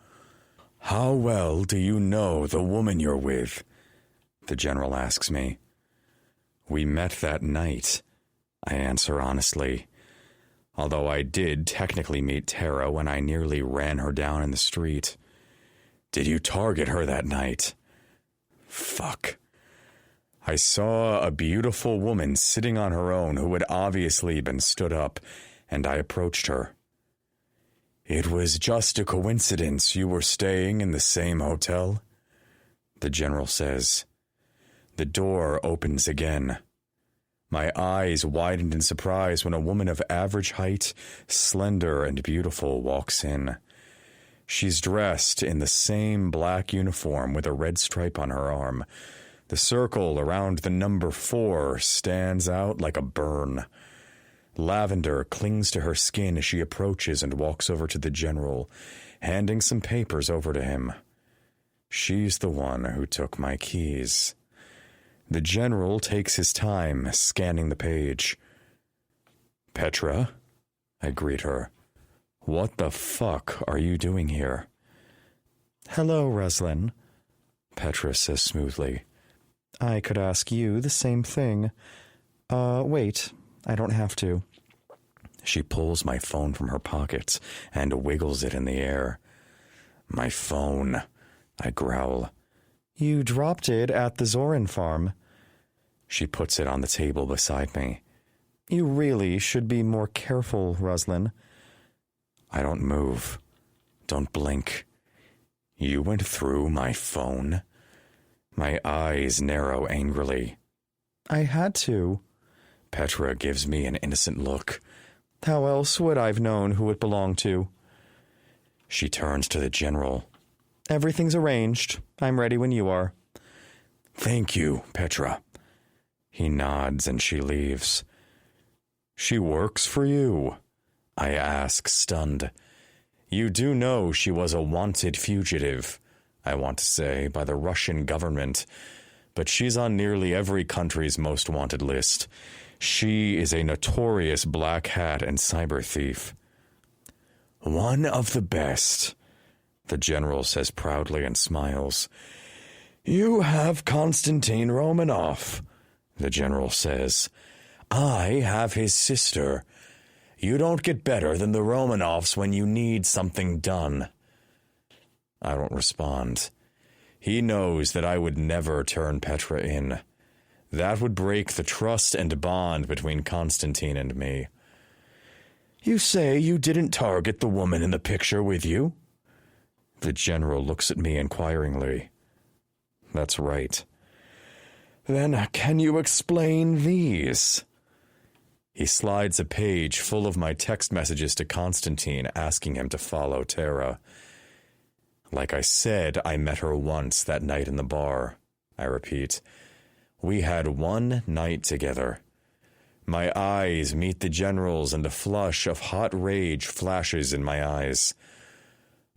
B: "How well do you know the woman you're with?" the general asks me. "We met that night," I answer honestly, although I did technically meet Tara when I nearly ran her down in the street. "Did you target her that night?" Fuck. I saw a beautiful woman sitting on her own who had obviously been stood up, and I approached her. "It was just a coincidence you were staying in the same hotel," the general says. The door opens again. My eyes widened in surprise when a woman of average height, slender and beautiful, walks in. She's dressed in the same black uniform with a red stripe on her arm. The circle around the number 4 stands out like a burn. Lavender clings to her skin as she approaches and walks over to the general, handing some papers over to him. She's the one who took my keys. The general takes his time scanning the page. "Petra?" I greet her. "What the fuck are you doing here?"
C: "Hello, Ruslan,"
B: Petra says smoothly.
C: "I could ask you the same thing. Wait, I don't have to."
B: She pulls my phone from her pocket and wiggles it in the air. "My phone," I growl.
C: "You dropped it at the Zoran farm."
B: She puts it on the table beside me.
C: "You really should be more careful, Ruslan."
B: I don't move. Don't blink. "You went through my phone?" My eyes narrow angrily.
C: "I had to."
B: Petra gives me an innocent look.
C: "How else would I've known who it belonged to?"
B: She turns to the general.
C: "Everything's arranged. I'm ready when you are."
B: "Thank you, Petra." He nods and she leaves. "She works for you?" I ask, stunned. "You do know she was a wanted fugitive, I want to say, by the Russian government, but she's on nearly every country's most wanted list. She is a notorious black hat and cyber thief." "One of the best," the general says proudly and smiles. "You have Konstantin Romanov," the general says. "I have his sister. You don't get better than the Romanovs when you need something done." I don't respond. He knows that I would never turn Petra in. That would break the trust and bond between Konstantin and me. "You say you didn't target the woman in the picture with you?" The general looks at me inquiringly. "That's right." "Then can you explain these?" He slides a page full of my text messages to Konstantin asking him to follow Tara. "Like I said, I met her once that night in the bar," I repeat. "We had one night together." My eyes meet the general's and a flush of hot rage flashes in my eyes.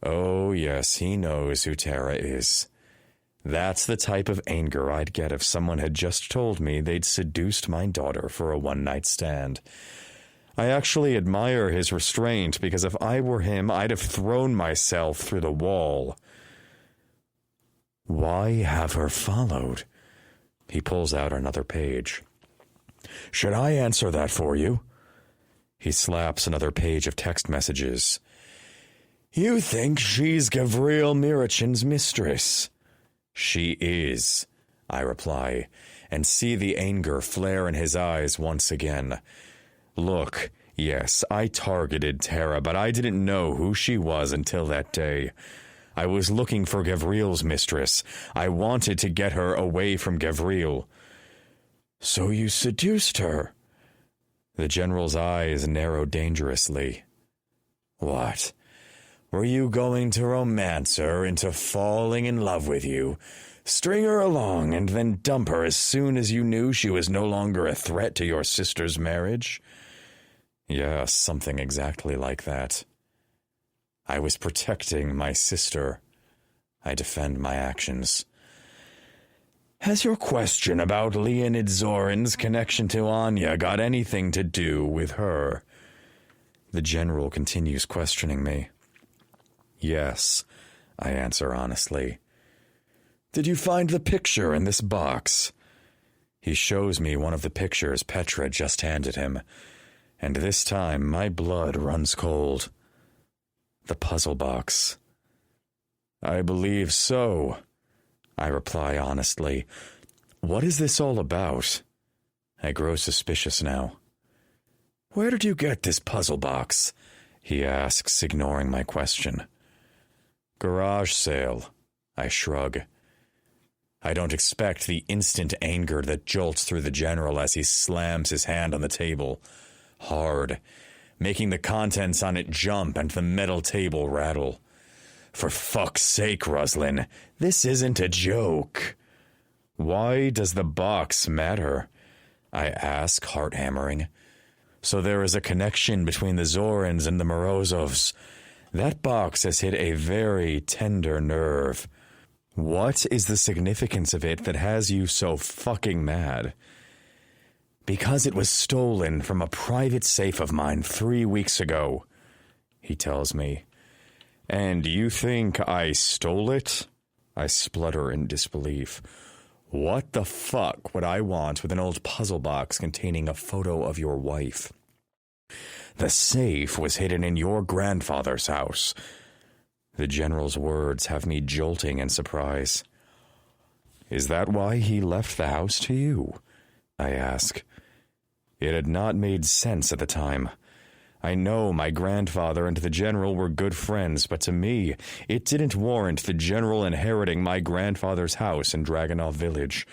B: Oh, yes, he knows who Tara is. That's the type of anger I'd get if someone had just told me they'd seduced my daughter for a one-night stand. I actually admire his restraint because if I were him, I'd have thrown myself through the wall. "Why have her followed?" He pulls out another page. "Should I answer that for you?" He slaps another page of text messages. "You think she's Gavril Mirachin's mistress?" "She is," I reply, and see the anger flare in his eyes once again. "Look, yes, I targeted Tara, but I didn't know who she was until that day. I was looking for Gavril's mistress. I wanted to get her away from Gavril." "So you seduced her?" The general's eyes narrow dangerously. "What? Were you going to romance her into falling in love with you String her along and then dump her as soon as you knew she was no longer a threat to your sister's marriage? Yeah, something exactly like that. I was protecting my sister. I defend my actions. Has your question about Leonid Zorin's connection to Anya got anything to do with her? The general continues questioning me. Yes, I answer honestly. Did you find the picture in this box? He shows me one of the pictures Petra just handed him, and this time my blood runs cold. The puzzle box. I believe so, I reply honestly. What is this all about? I grow suspicious now. Where did you get this puzzle box? He asks, ignoring my question. Garage sale, I shrug. I don't expect the instant anger that jolts through the general as he slams his hand on the table, hard, making the contents on it jump and the metal table rattle. For fuck's sake, Roslyn, this isn't a joke. Why does the box matter? I ask, heart-hammering. So there is a connection between the Zorins and the Morozovs. That box has hit a very tender nerve. What is the significance of it that has you so fucking mad? Because it was stolen from a private safe of mine 3 weeks ago, he tells me. And you think I stole it? I splutter in disbelief. What the fuck would I want with an old puzzle box containing a photo of your wife? The safe was hidden in your grandfather's house. The general's words have me jolting in surprise. Is that why he left the house to you? I ask. It had not made sense at the time. I know my grandfather and the general were good friends, but to me, it didn't warrant the general inheriting my grandfather's house in Dragonov Village.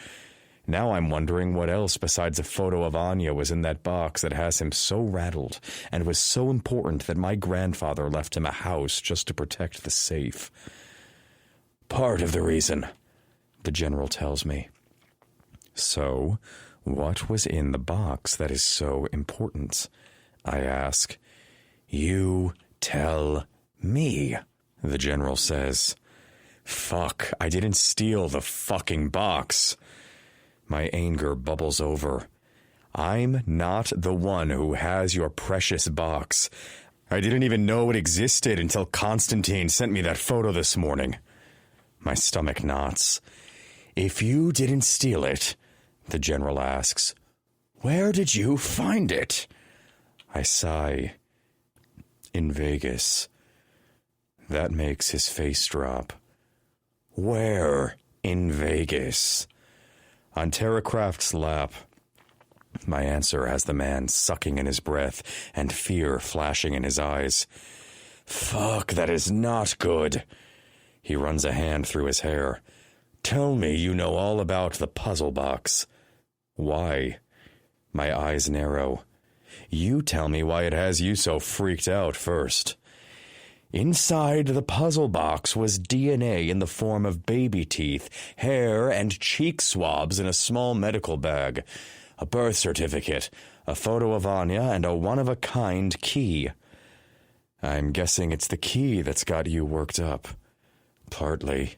B: Now I'm wondering what else besides a photo of Anya was in that box that has him so rattled and was so important that my grandfather left him a house just to protect the safe. Part of the reason, the general tells me. So, what was in the box that is so important? I ask. You tell me, the general says. Fuck, I didn't steal the fucking box. My anger bubbles over. I'm not the one who has your precious box. I didn't even know it existed until Constantine sent me that photo this morning. My stomach knots. If you didn't steal it, the general asks, where did you find it? I sigh. In Vegas. That makes his face drop. Where in Vegas? On Terracraft's lap. My answer has the man sucking in his breath and fear flashing in his eyes. Fuck, that is not good. He runs a hand through his hair. Tell me you know all about the puzzle box. Why? My eyes narrow. You tell me why it has you so freaked out first. Inside the puzzle box was DNA in the form of baby teeth, hair, and cheek swabs in a small medical bag, a birth certificate, a photo of Anya, and a one-of-a-kind key. I'm guessing it's the key that's got you worked up. Partly.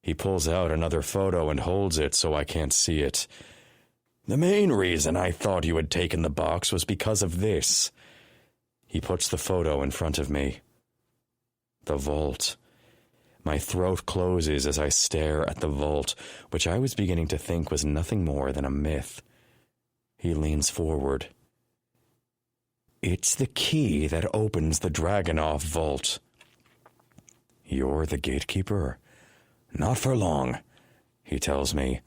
B: He pulls out another photo and holds it so I can't see it. The main reason I thought you had taken the box was because of this. He puts the photo in front of me. The vault. My throat closes as I stare at the vault, which I was beginning to think was nothing more than a myth. He leans forward. It's the key that opens the Dragonov vault. You're the gatekeeper? Not for long, he tells me.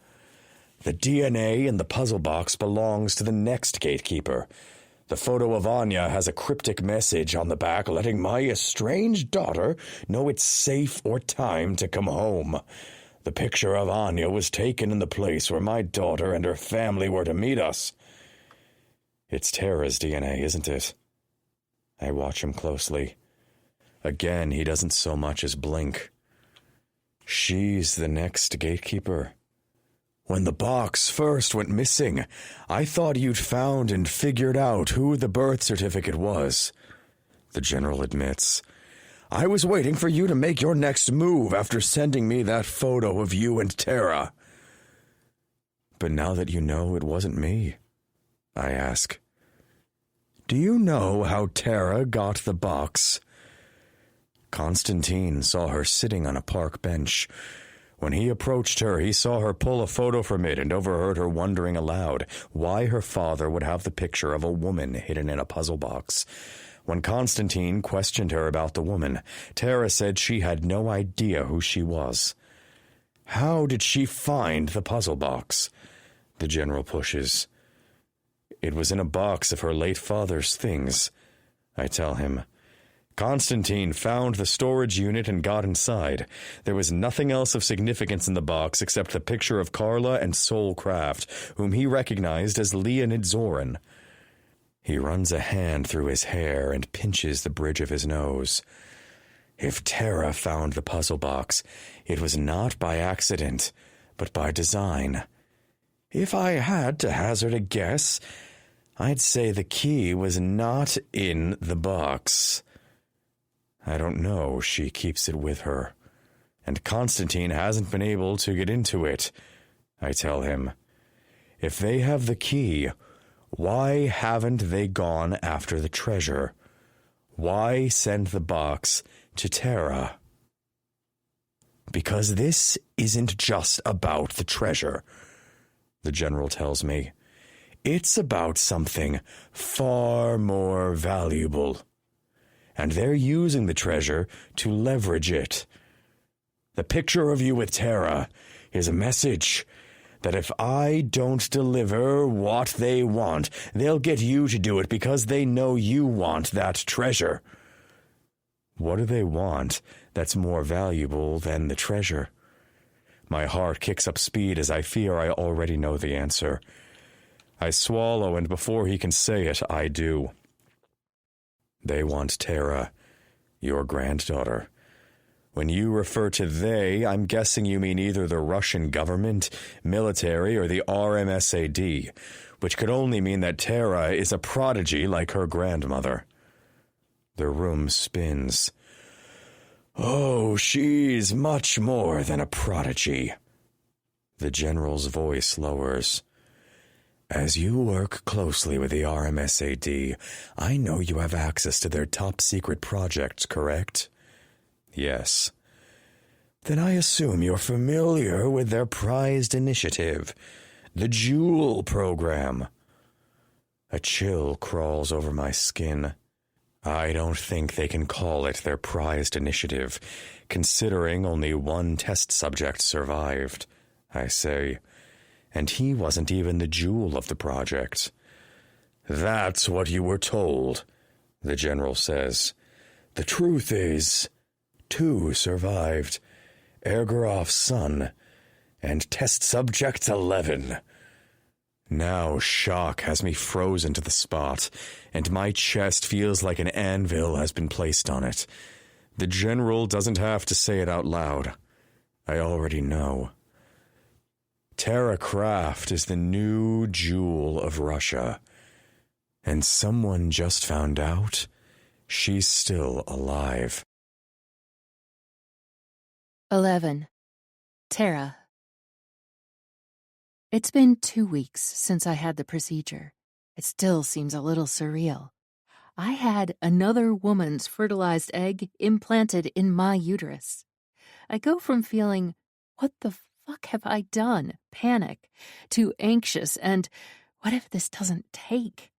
B: The DNA in the puzzle box belongs to the next gatekeeper. The photo of Anya has a cryptic message on the back letting my estranged daughter know it's safe or time to come home. The picture of Anya was taken in the place where my daughter and her family were to meet us. It's Tara's DNA, isn't it? I watch him closely. Again, he doesn't so much as blink. She's the next gatekeeper. When the box first went missing, I thought you'd found and figured out who the birth certificate was, the general admits. I was waiting for you to make your next move after sending me that photo of you and Tara. But now that you know it wasn't me, I ask, do you know how Tara got the box? Constantine saw her sitting on a park bench. When he approached her, he saw her pull a photo from it and overheard her wondering aloud why her father would have the picture of a woman hidden in a puzzle box. When Constantine questioned her about the woman, Tara said she had no idea who she was. How did she find the puzzle box? The general pushes. It was in a box of her late father's things, I tell him. Constantine found the storage unit and got inside. There was nothing else of significance in the box except the picture of Carla and Sol Craft, whom he recognized as Leonid Zorin. He runs a hand through his hair and pinches the bridge of his nose. If Tara found the puzzle box, it was not by accident, but by design. If I had to hazard a guess, I'd say the key was not in the box. I don't know, she keeps it with her. And Constantine hasn't been able to get into it, I tell him. If they have the key, why haven't they gone after the treasure? Why send the box to Tara? Because this isn't just about the treasure, the general tells me. It's about something far more valuable. And they're using the treasure to leverage it. The picture of you with Tara is a message that if I don't deliver what they want, they'll get you to do it because they know you want that treasure. What do they want that's more valuable than the treasure? My heart kicks up speed as I fear I already know the answer. I swallow, and before he can say it, I do. They want Tara, your granddaughter. When you refer to they, I'm guessing you mean either the Russian government, military, or the RMSAD, which could only mean that Tara is a prodigy like her grandmother. The room spins. Oh, she's much more than a prodigy. The general's voice lowers. As you work closely with the RMSAD, I know you have access to their top-secret projects, correct? Yes. Then I assume you're familiar with their prized initiative, the Jewel program. A chill crawls over my skin. I don't think they can call it their prized initiative, considering only one test subject survived, I say. And he wasn't even the jewel of the project. That's what you were told, the general says. The truth is, 2 survived, Ergorov's son, and test subject 11. Now shock has me frozen to the spot, and my chest feels like an anvil has been placed on it. The general doesn't have to say it out loud. I already know. Tara Craft is the new jewel of Russia. And someone just found out she's still alive.
A: 11. Tara. It's been 2 weeks since I had the procedure. It still seems a little surreal. I had another woman's fertilized egg implanted in my uterus. I go from feeling, what the fuck have I done? Panic, to anxious, and what if this doesn't take?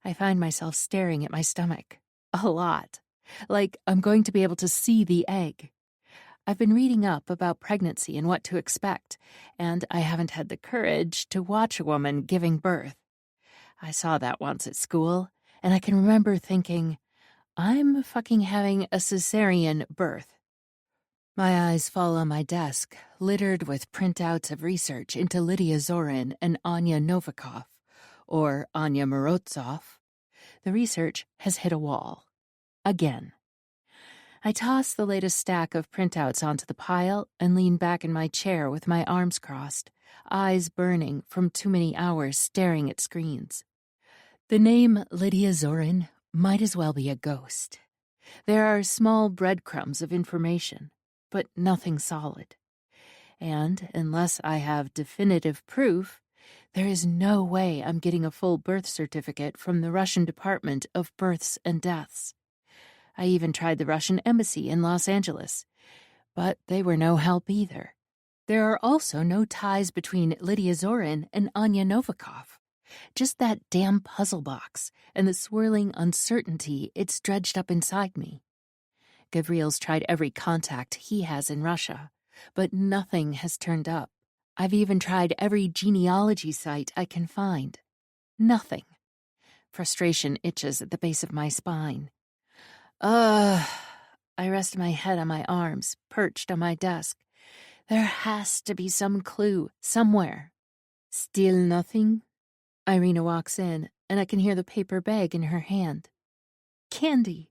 A: I find myself staring at my stomach. A lot. Like I'm going to be able to see the egg. I've been reading up about pregnancy and what to expect, and I haven't had the courage to watch a woman giving birth. I saw that once at school, and I can remember thinking, I'm fucking having a cesarean birth. My eyes fall on my desk, littered with printouts of research into Lydia Zorin and Anya Novikov, or Anya Morozov. The research has hit a wall. Again. I toss the latest stack of printouts onto the pile and lean back in my chair with my arms crossed, eyes burning from too many hours staring at screens. The name Lydia Zorin might as well be a ghost. There are small breadcrumbs of information, but nothing solid. And unless I have definitive proof, there is no way I'm getting a full birth certificate from the Russian Department of Births and Deaths. I even tried the Russian embassy in Los Angeles, but they were no help either. There are also no ties between Lydia Zorin and Anya Novikov. Just that damn puzzle box and the swirling uncertainty it's dredged up inside me. Gavriel's tried every contact he has in Russia, but nothing has turned up. I've even tried every genealogy site I can find. Nothing. Frustration itches at the base of my spine. I rest my head on my arms, perched on my desk. There has to be some clue, somewhere. Still nothing? Irina walks in, and I can hear the paper bag in her hand. Candy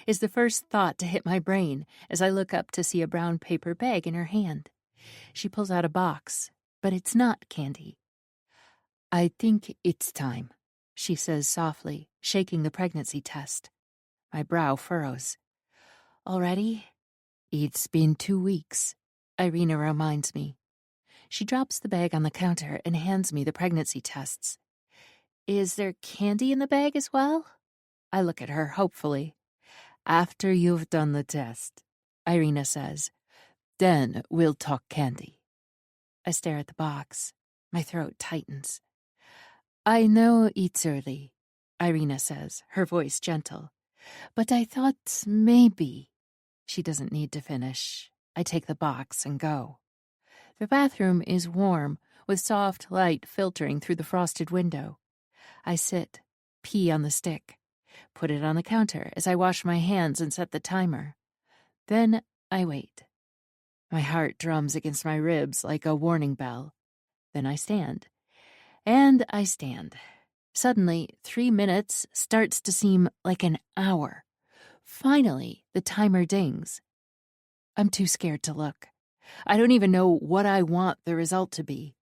A: is the first thought to hit my brain as I look up to see a brown paper bag in her hand. She pulls out a box, but it's not candy. I think it's time, she says softly, shaking the pregnancy test. My brow furrows. Already? It's been 2 weeks, Irina reminds me. She drops the bag on the counter and hands me the pregnancy tests. Is there candy in the bag as well? I look at her hopefully. After you've done the test, Irina says, then we'll talk candy. I stare at the box. My throat tightens. I know it's early, Irina says, her voice gentle. But I thought maybe. She doesn't need to finish. I take the box and go. The bathroom is warm, with soft light filtering through the frosted window. I sit, pee on the stick, put it on the counter as I wash my hands and set the timer. Then I wait. My heart drums against my ribs like a warning bell. Then I stand. And I stand. Suddenly, 3 minutes starts to seem like an hour. Finally, the timer dings. I'm too scared to look. I don't even know what I want the result to be.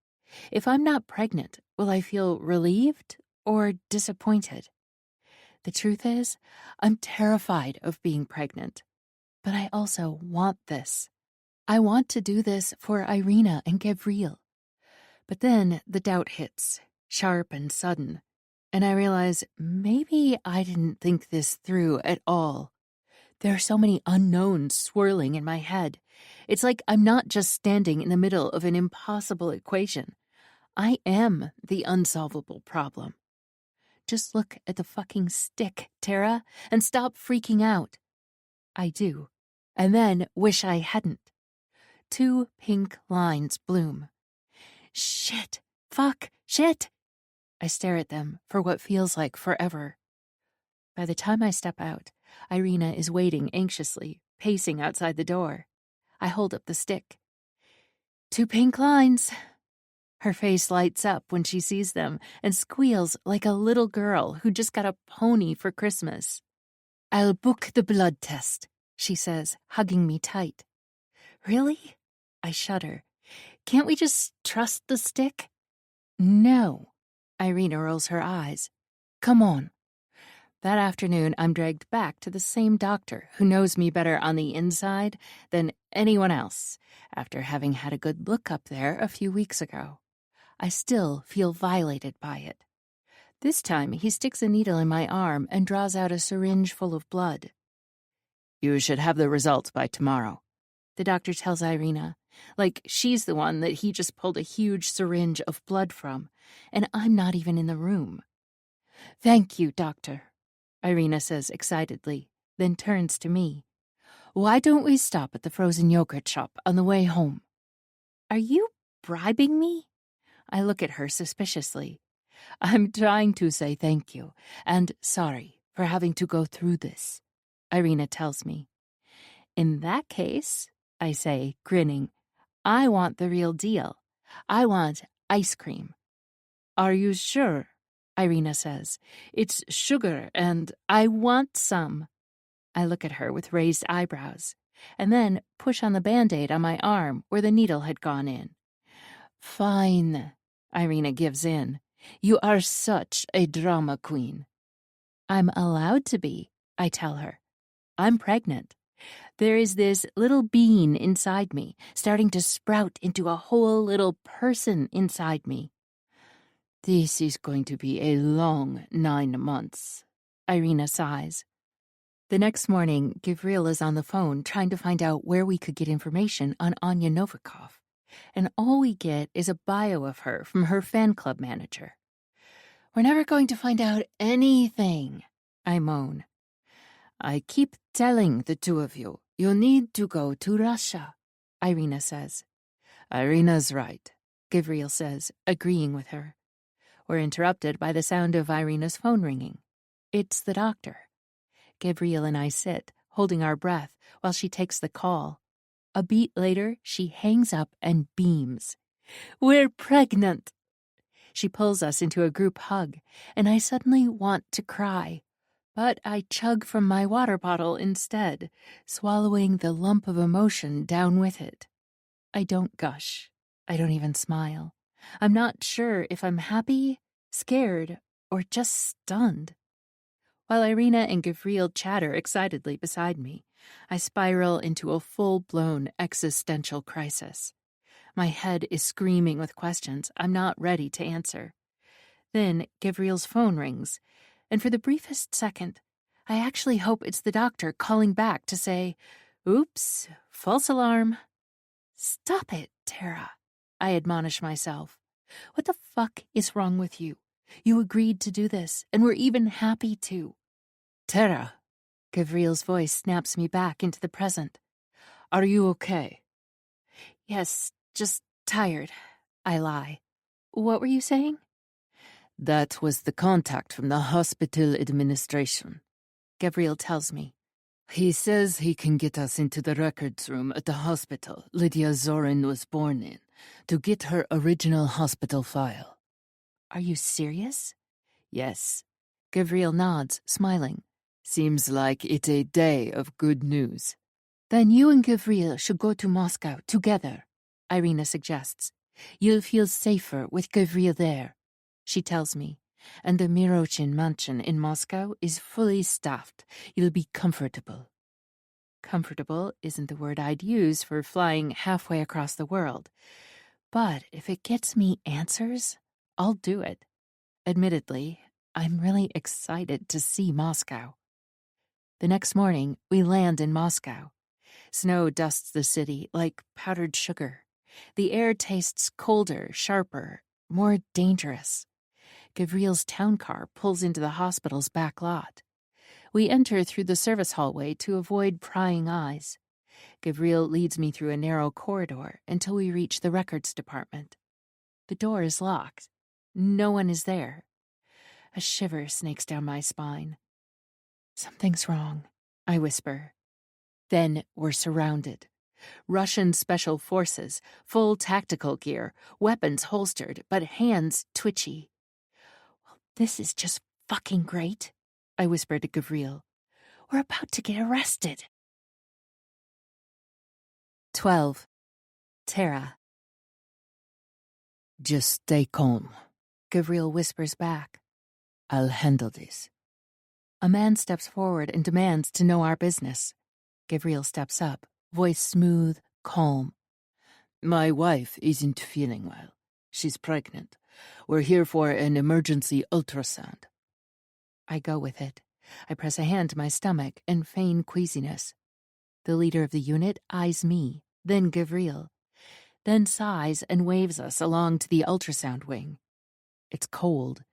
A: If I'm not pregnant, will I feel relieved or disappointed? The truth is, I'm terrified of being pregnant. But I also want this. I want to do this for Irina and Gavriel. But then the doubt hits, sharp and sudden. And I realize maybe I didn't think this through at all. There are so many unknowns swirling in my head. It's like I'm not just standing in the middle of an impossible equation. I am the unsolvable problem. Just look at the fucking stick, Tara, and stop freaking out. I do, and then wish I hadn't. 2 pink lines bloom. Shit, fuck, shit. I stare at them for what feels like forever. By the time I step out, Irina is waiting anxiously, pacing outside the door. I hold up the stick. 2 pink lines. Her face lights up when she sees them and squeals like a little girl who just got a pony for Christmas. I'll book the blood test, she says, hugging me tight. Really? I shudder. Can't we just trust the stick? No. Irina rolls her eyes. Come on. That afternoon, I'm dragged back to the same doctor who knows me better on the inside than anyone else, after having had a good look up there a few weeks ago. I still feel violated by it. This time, he sticks a needle in my arm and draws out a syringe full of blood. You should have the results by tomorrow, the doctor tells Irina, like she's the one that he just pulled a huge syringe of blood from, and I'm not even in the room. Thank you, doctor, Irina says excitedly, then turns to me. Why don't we stop at the frozen yogurt shop on the way home? Are you bribing me? I look at her suspiciously. I'm trying to say thank you, and sorry for having to go through this, Irina tells me. In that case, I say, grinning, I want the real deal. I want ice cream. Are you sure? Irina says. It's sugar, and I want some. I look at her with raised eyebrows, and then push on the Band-Aid on my arm where the needle had gone in. Fine, Irina gives in. You are such a drama queen. I'm allowed to be, I tell her. I'm pregnant. There is this little bean inside me, starting to sprout into a whole little person inside me. This is going to be a long 9 months, Irina sighs. The next morning, Gavril is on the phone trying to find out where we could get information on Anya Novikov, and all we get is a bio of her from her fan club manager. We're never going to find out anything, I moan. I keep telling the two of you, you need to go to Russia, Irina says. Irina's right, Gavril says, agreeing with her. We're interrupted by the sound of Irina's phone ringing. It's the doctor. Gavril and I sit, holding our breath, while she takes the call. A beat later, she hangs up and beams. We're pregnant! She pulls us into a group hug, and I suddenly want to cry. But I chug from my water bottle instead, swallowing the lump of emotion down with it. I don't gush. I don't even smile. I'm not sure if I'm happy, scared, or just stunned. While Irina and Gavril chatter excitedly beside me, I spiral into a full-blown existential crisis. My head is screaming with questions I'm not ready to answer. Then Gavril's phone rings, and for the briefest second, I actually hope it's the doctor calling back to say, "Oops, false alarm." Stop it, Tara, I admonish myself. What the fuck is wrong with you? You agreed to do this, and we're even happy to. Tara, Gavril's voice snaps me back into the present. Are you okay? Yes, just tired, I lie. What were you saying? That was the contact from the hospital administration, Gavril tells me. He says he can get us into the records room at the hospital Lydia Zorin was born in, to get her original hospital file. Are you serious? Yes. Gavril nods, smiling. Seems like it's a day of good news. Then you and Gavril should go to Moscow together, Irina suggests. You'll feel safer with Gavril there, she tells me. And the Mirochin mansion in Moscow is fully staffed. You'll be comfortable. Comfortable isn't the word I'd use for flying halfway across the world. But if it gets me answers, I'll do it. Admittedly, I'm really excited to see Moscow. The next morning, we land in Moscow. Snow dusts the city like powdered sugar. The air tastes colder, sharper, more dangerous. Gavril's town car pulls into the hospital's back lot. We enter through the service hallway to avoid prying eyes. Gavril leads me through a narrow corridor until we reach the records department. The door is locked. No one is there. A shiver snakes down my spine. Something's wrong, I whisper. Then we're surrounded. Russian special forces, full tactical gear, weapons holstered, but hands twitchy. Well, this is just fucking great, I whispered to Gavril. We're about to get arrested. 12. Tara. Just stay calm, Gavril whispers back. I'll handle this. A man steps forward and demands to know our business. Gavril steps up, voice smooth, calm. My wife isn't feeling well. She's pregnant. We're here for an emergency ultrasound. I go with it. I press a hand to my stomach and feign queasiness. The leader of the unit eyes me, then Gavril, then sighs and waves us along to the ultrasound wing. It's cold.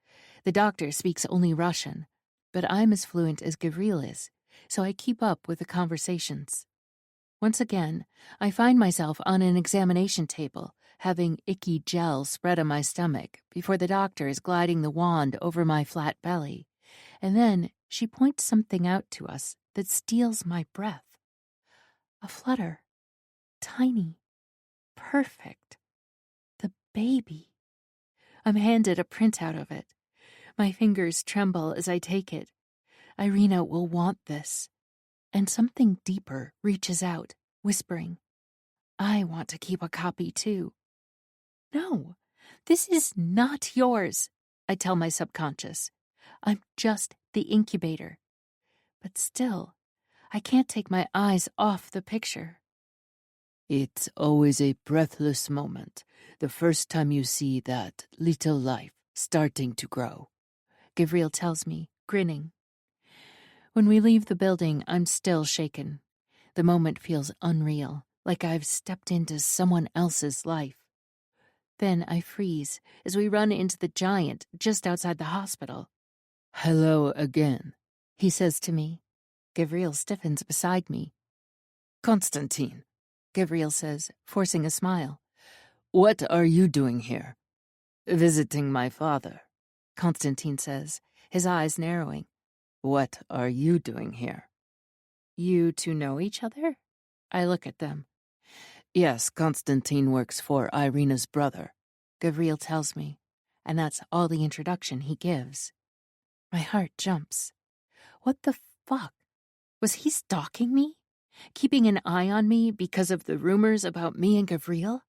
A: The doctor speaks only Russian, but I'm as fluent as Gavril is, so I keep up with the conversations. Once again, I find myself on an examination table, having icky gel spread on my stomach before the doctor is gliding the wand over my flat belly, and then she points something out to us that steals my breath. A flutter. Tiny. Perfect. The baby. I'm handed a printout of it. My fingers tremble as I take it. Irina will want this. and something deeper reaches out, whispering, I want to keep a copy too. No, this is not yours, I tell my subconscious. I'm just the incubator. But still, I can't take my eyes off the picture. It's always a breathless moment, the first time you see that little life starting to grow, Gabriel tells me, grinning. When we leave the building, I'm still shaken. The moment feels unreal, like I've stepped into someone else's life. Then I freeze as we run into the giant just outside the hospital. Hello again, he says to me. Gabriel stiffens beside me. Constantine, Gabriel says, forcing a smile. What are you doing here? Visiting my father, Constantine says, his eyes narrowing. What are you doing here? You two know each other? I look at them. Yes, Constantine works for Irina's brother, Gabriel tells me, and that's all the introduction he gives. My heart jumps. What the fuck? Was he stalking me? Keeping an eye on me because of the rumors about me and Gabriel?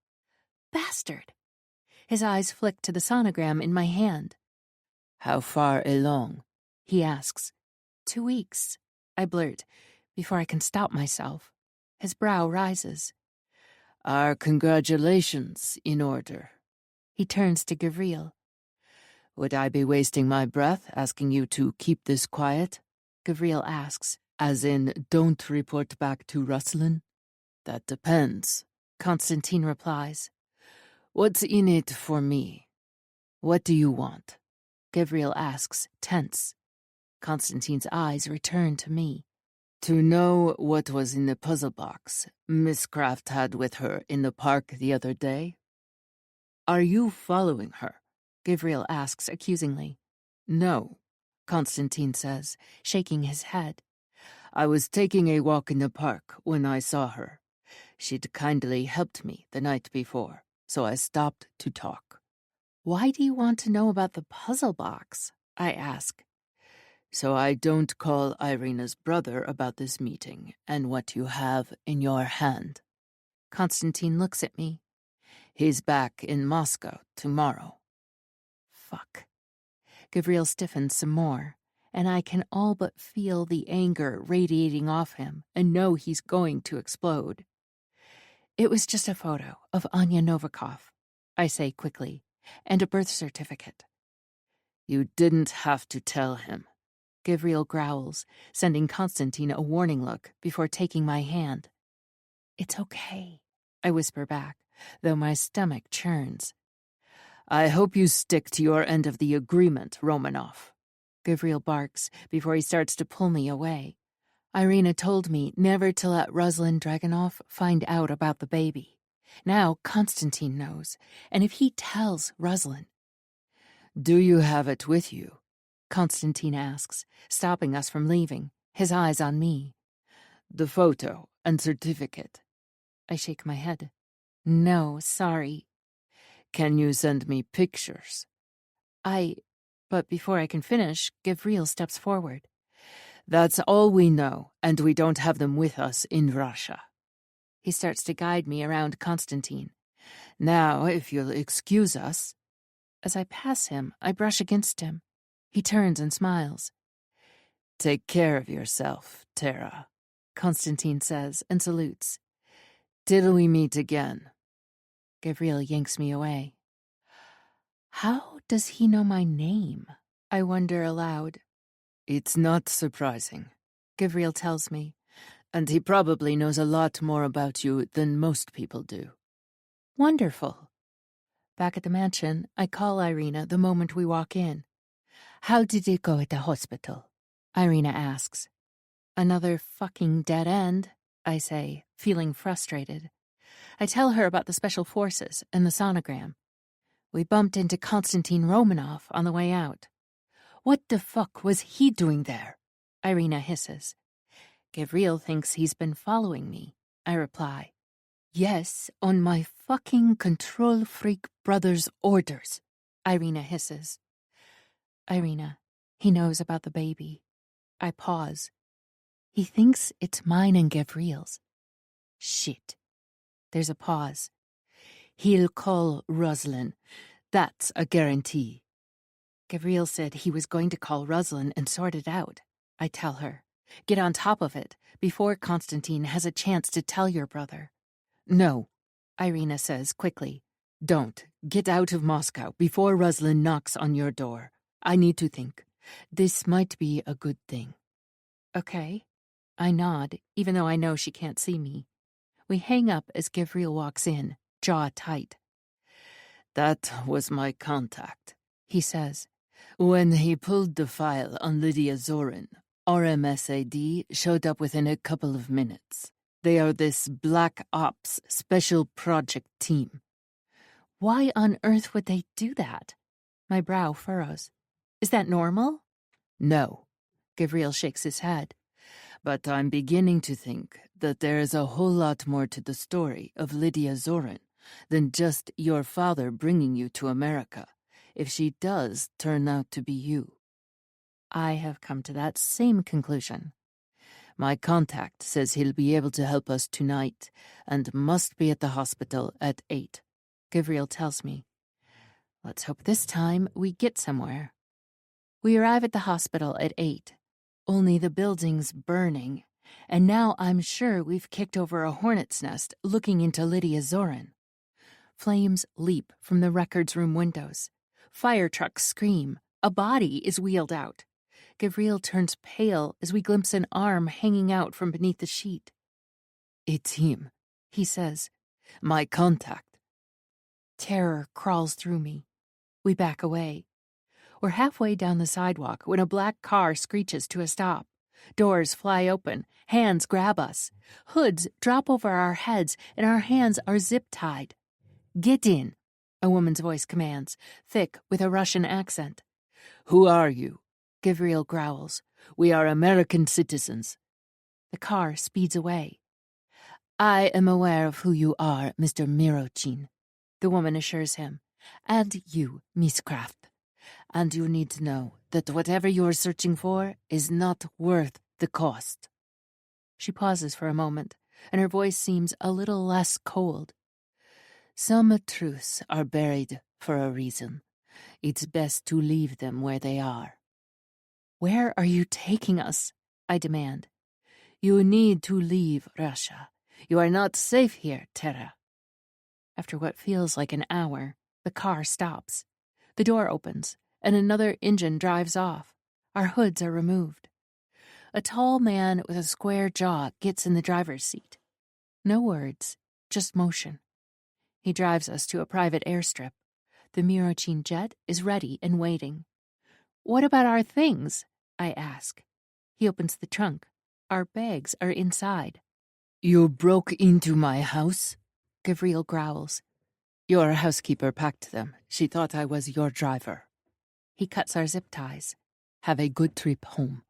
A: Bastard! His eyes flick to the sonogram in my hand. How far along? He asks. 2 weeks, I blurt, before I can stop myself. His brow rises. Our congratulations in order. He turns to Gabriel. Would I be wasting my breath asking you to keep this quiet? Gabriel asks, as in, don't report back to Ruslan? That depends, Constantine replies. What's in it for me? What do you want? Gabriel asks, tense. Constantine's eyes return to me. To know what was in the puzzle box Miss Kraft had with her in the park the other day? Are you following her? Gabriel asks accusingly. No, Constantine says, shaking his head. I was taking a walk in the park when I saw her. She'd kindly helped me the night before, so I stopped to talk. Why do you want to know about the puzzle box? I ask. So I don't call Irina's brother about this meeting and what you have in your hand. Constantine looks at me. He's back in Moscow tomorrow. Fuck. Gabriel stiffens some more, and I can all but feel the anger radiating off him and know he's going to explode. It was just a photo of Anya Novikov, I say quickly, and a birth certificate. You didn't have to tell him. Gabriel growls, sending Constantine a warning look before taking my hand. It's okay, I whisper back, though my stomach churns. I hope you stick to your end of the agreement, Romanov. Gabriel barks before he starts to pull me away. Irina told me never to let Ruslan Dragunov find out about the baby. Now Constantine knows, and if he tells Ruslan... Do you have it with you? Constantine asks, stopping us from leaving, his eyes on me. The photo and certificate. I shake my head. No, sorry. Can you send me pictures? But before I can finish, Gabriel steps forward. That's all we know, and we don't have them with us in Russia. He starts to guide me around Constantine. Now, if you'll excuse us... As I pass him, I brush against him. He turns and smiles. Take care of yourself, Tara, Constantine says and salutes. Till we meet again. Gabriel yanks me away. How does he know my name? I wonder aloud. It's not surprising, Gabriel tells me, and he probably knows a lot more about you than most people do. Wonderful. Back at the mansion, I call Irina the moment we walk in. How did it go at the hospital? Irina asks. Another fucking dead end, I say, feeling frustrated. I tell her about the special forces and the sonogram. We bumped into Konstantin Romanov on the way out. What the fuck was he doing there? Irina hisses. Gabriel thinks he's been following me, I reply. Yes, on my fucking control freak brother's orders, Irina hisses. Irina, he knows about the baby. I pause. He thinks it's mine and Gavriel's. Shit. There's a pause. He'll call Ruslan. That's a guarantee. Gavriel said he was going to call Ruslan and sort it out. I tell her. Get on top of it, before Constantine has a chance to tell your brother. No, Irina says quickly. Don't. Get out of Moscow before Ruslan knocks on your door. I need to think. This might be a good thing. Okay. I nod, even though I know she can't see me. We hang up as Gavriel walks in, jaw tight. That was my contact, he says. When he pulled the file on Lydia Zorin, RMSAD showed up within a couple of minutes. They are this Black Ops special project team. Why on earth would they do that? My brow furrows. Is that normal? No. Gavriel shakes his head. But I'm beginning to think that there is a whole lot more to the story of Lydia Zorin than just your father bringing you to America, if she does turn out to be you. I have come to that same conclusion. My contact says he'll be able to help us tonight and must be at the hospital at 8. Gavriel tells me. Let's hope this time we get somewhere. We arrive at the hospital at 8. Only the building's burning, and now I'm sure we've kicked over a hornet's nest looking into Lydia Zorin. Flames leap from the records room windows. Fire trucks scream. A body is wheeled out. Gavriel turns pale as we glimpse an arm hanging out from beneath the sheet. It's him, he says. My contact. Terror crawls through me. We back away. We're halfway down the sidewalk when a black car screeches to a stop. Doors fly open. Hands grab us. Hoods drop over our heads, and our hands are zip-tied. Get in, a woman's voice commands, thick with a Russian accent. Who are you? Gavriel growls. We are American citizens. The car speeds away. I am aware of who you are, Mr. Mirochin, the woman assures him. And you, Miss Kraft. And you need to know that whatever you are searching for is not worth the cost. She pauses for a moment, and her voice seems a little less cold. Some truths are buried for a reason. It's best to leave them where they are. Where are you taking us? I demand. You need to leave Russia. You are not safe here, Tara. After what feels like an hour, the car stops. The door opens, and another engine drives off. Our hoods are removed. A tall man with a square jaw gets in the driver's seat. No words, just motion. He drives us to a private airstrip. The Mirochin jet is ready and waiting. What about our things? I ask. He opens the trunk. Our bags are inside. You broke into my house? Gavriel growls. Your housekeeper packed them. She thought I was your driver. He cuts our zip ties. Have a good trip home.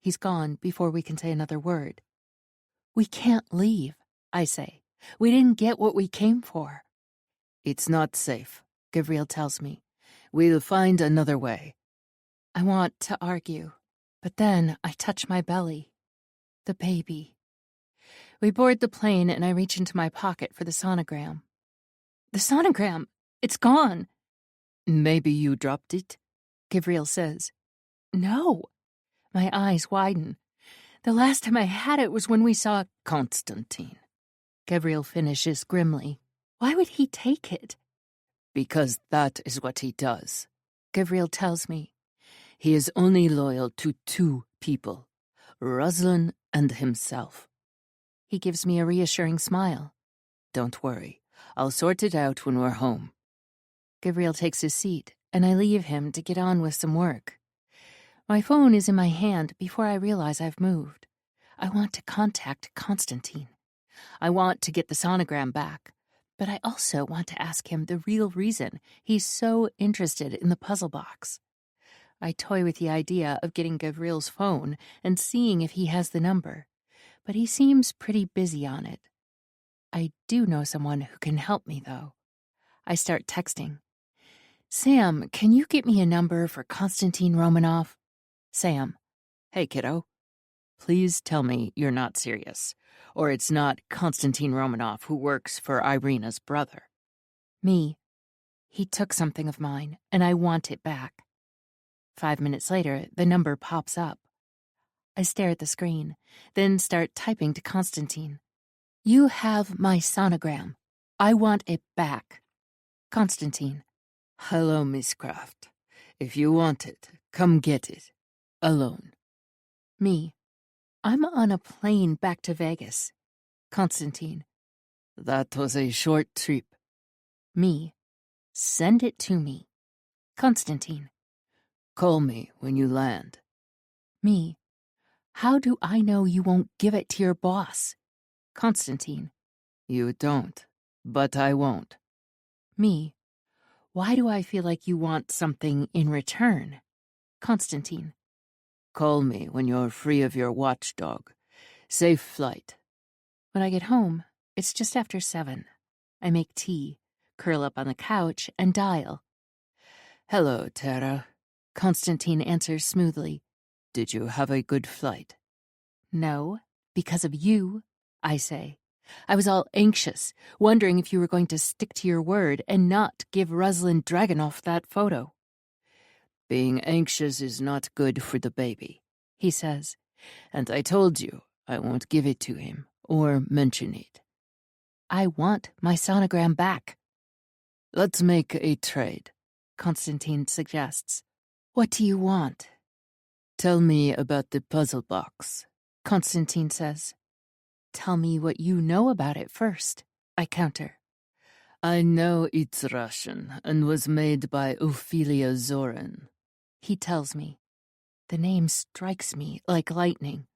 A: He's gone before we can say another word. We can't leave, I say. We didn't get what we came for. It's not safe, Gavriel tells me. We'll find another way. I want to argue, but then I touch my belly. The baby. We board the plane and I reach into my pocket for the sonogram. The sonogram! It's gone! Maybe you dropped it? Gavriel says. No. My eyes widen. The last time I had it was when we saw Constantine. Gavriel finishes grimly. Why would he take it? Because that is what he does. Gavriel tells me. He is only loyal to two people, Ruslan and himself. He gives me a reassuring smile. Don't worry. I'll sort it out when we're home. Gavriel takes his seat, and I leave him to get on with some work. My phone is in my hand before I realize I've moved. I want to contact Constantine. I want to get the sonogram back, but I also want to ask him the real reason he's so interested in the puzzle box. I toy with the idea of getting Gavriel's phone and seeing if he has the number, but he seems pretty busy on it. I do know someone who can help me, though. I start texting. Sam, can you get me a number for Konstantin Romanov? Sam. Hey, kiddo. please tell me you're not serious, or it's not Konstantin Romanov who works for Irina's brother. Me. He took something of mine, and I want it back. 5 minutes later, the number pops up. I stare at the screen, then start typing to Konstantin. You have my sonogram. I want it back. Konstantin. Hello, Miss Kraft. If you want it, come get it. Alone. Me. I'm on a plane back to Vegas. Konstantin. That was a short trip. Me. Send it to me. Konstantin. Call me when you land. Me. How do I know you won't give it to your boss? Konstantin. You don't, but I won't. Me. Why do I feel like you want something in return? Konstantin. Call me when you're free of your watchdog. Safe flight. When I get home, it's just after 7. I make tea, curl up on the couch, and dial. Hello, Tara. Konstantin answers smoothly. Did you have a good flight? No, because of you, I say. I was all anxious, wondering if you were going to stick to your word and not give Ruslan Dragunov that photo. Being anxious is not good for the baby, he says, and I told you I won't give it to him or mention it. I want my sonogram back. Let's make a trade, Konstantin suggests. What do you want? Tell me about the puzzle box, Konstantin says. Tell me what you know about it first, I counter. I know it's Russian and was made by Ophelia Zorin, he tells me. The name strikes me like lightning.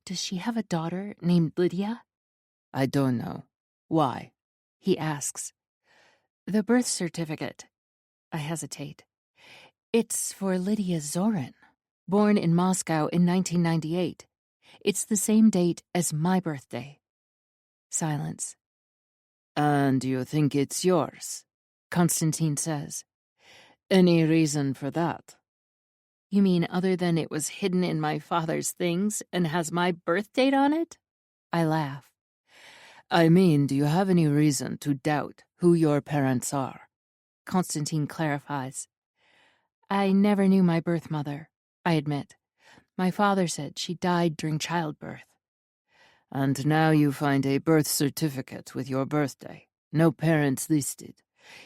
A: Does she have a daughter named Lydia? I don't know. Why? He asks. The birth certificate. I hesitate. It's for Lydia Zorin, born in Moscow in 1998. It's the same date as my birthday. Silence. And you think it's yours? Konstantin says. Any reason for that? You mean other than it was hidden in my father's things and has my birth date on it? I laugh. I mean, do you have any reason to doubt who your parents are? Konstantin clarifies. I never knew my birth mother, I admit. My father said she died during childbirth. And now you find a birth certificate with your birthday, no parents listed,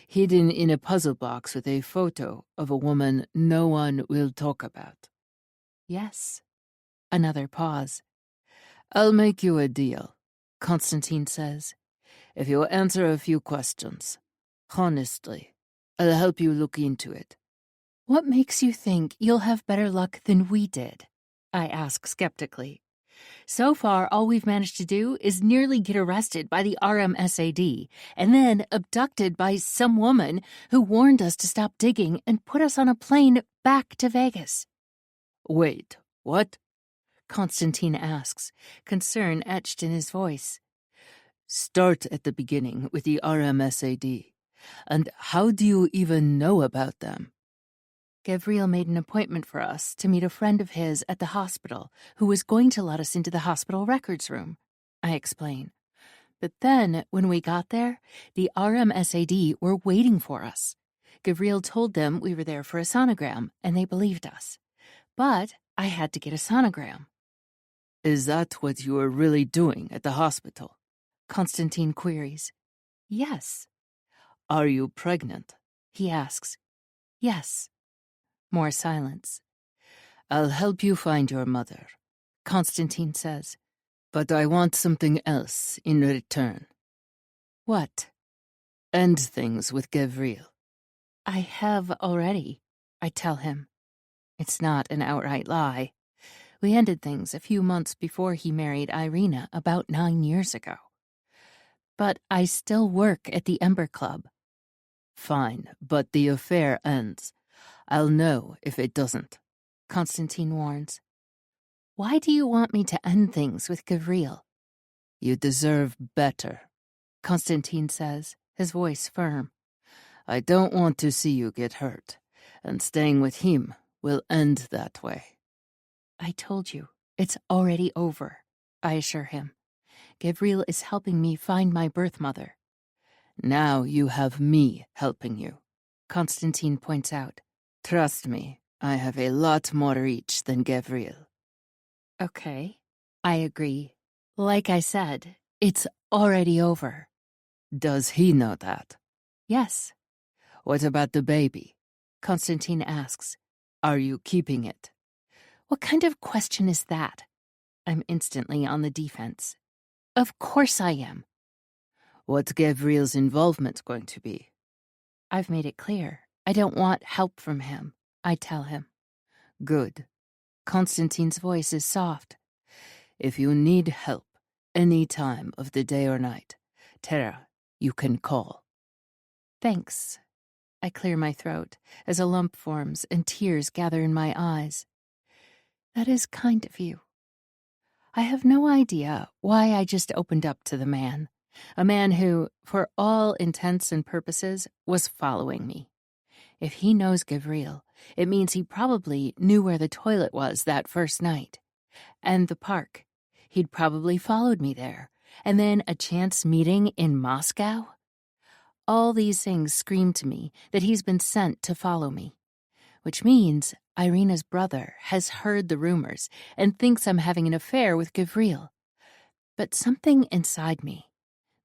A: hidden in a puzzle box with a photo of a woman no one will talk about. Yes. Another pause. I'll make you a deal, Konstantin says. If you answer a few questions, honestly, I'll help you look into it. What makes you think you'll have better luck than we did? I ask skeptically. So far, all we've managed to do is nearly get arrested by the RMSAD and then abducted by some woman who warned us to stop digging and put us on a plane back to Vegas. Wait, what? Konstantin asks, concern etched in his voice. Start at the beginning with the RMSAD. And how do you even know about them? Gavril made an appointment for us to meet a friend of his at the hospital who was going to let us into the hospital records room, I explain. But then, when we got there, the RMSAD were waiting for us. Gavril told them we were there for a sonogram, and they believed us. But I had to get a sonogram. Is that what you were really doing at the hospital? Konstantin queries. Yes. Are you pregnant? He asks. Yes. More silence. I'll help you find your mother, Konstantin says. But I want something else in return. What? End things with Gavril. I have already, I tell him. It's not an outright lie. We ended things a few months before he married Irina about 9 years ago. But I still work at the Ember Club. Fine, but the affair ends. I'll know if it doesn't, Konstantin warns. Why do you want me to end things with Gavril? You deserve better, Konstantin says, his voice firm. I don't want to see you get hurt, and staying with him will end that way. I told you, It's already over, I assure him. Gabriel is helping me find my birth mother. Now you have me helping you, Constantine points out. Trust me, I have a lot more reach than Gabriel. Okay, I agree. Like I said, it's already over. Does he know that? Yes. What about the baby? Constantine asks. Are you keeping it? What kind of question is that? I'm instantly on the defense. Of course I am. What's Gabriel's involvement going to be? I've made it clear. I don't want help from him, I tell him. Good. Constantine's voice is soft. If you need help, any time of the day or night, Tara, you can call. Thanks. I clear my throat as a lump forms and tears gather in my eyes. That is kind of you. I have no idea why I just opened up to the man, a man who, for all intents and purposes, was following me. If he knows Gabriel, it means he probably knew where the toilet was that first night. And the park. He'd probably followed me there. And then a chance meeting in Moscow? All these things scream to me that he's been sent to follow me. Which means Irina's brother has heard the rumors and thinks I'm having an affair with Gabriel. But something inside me,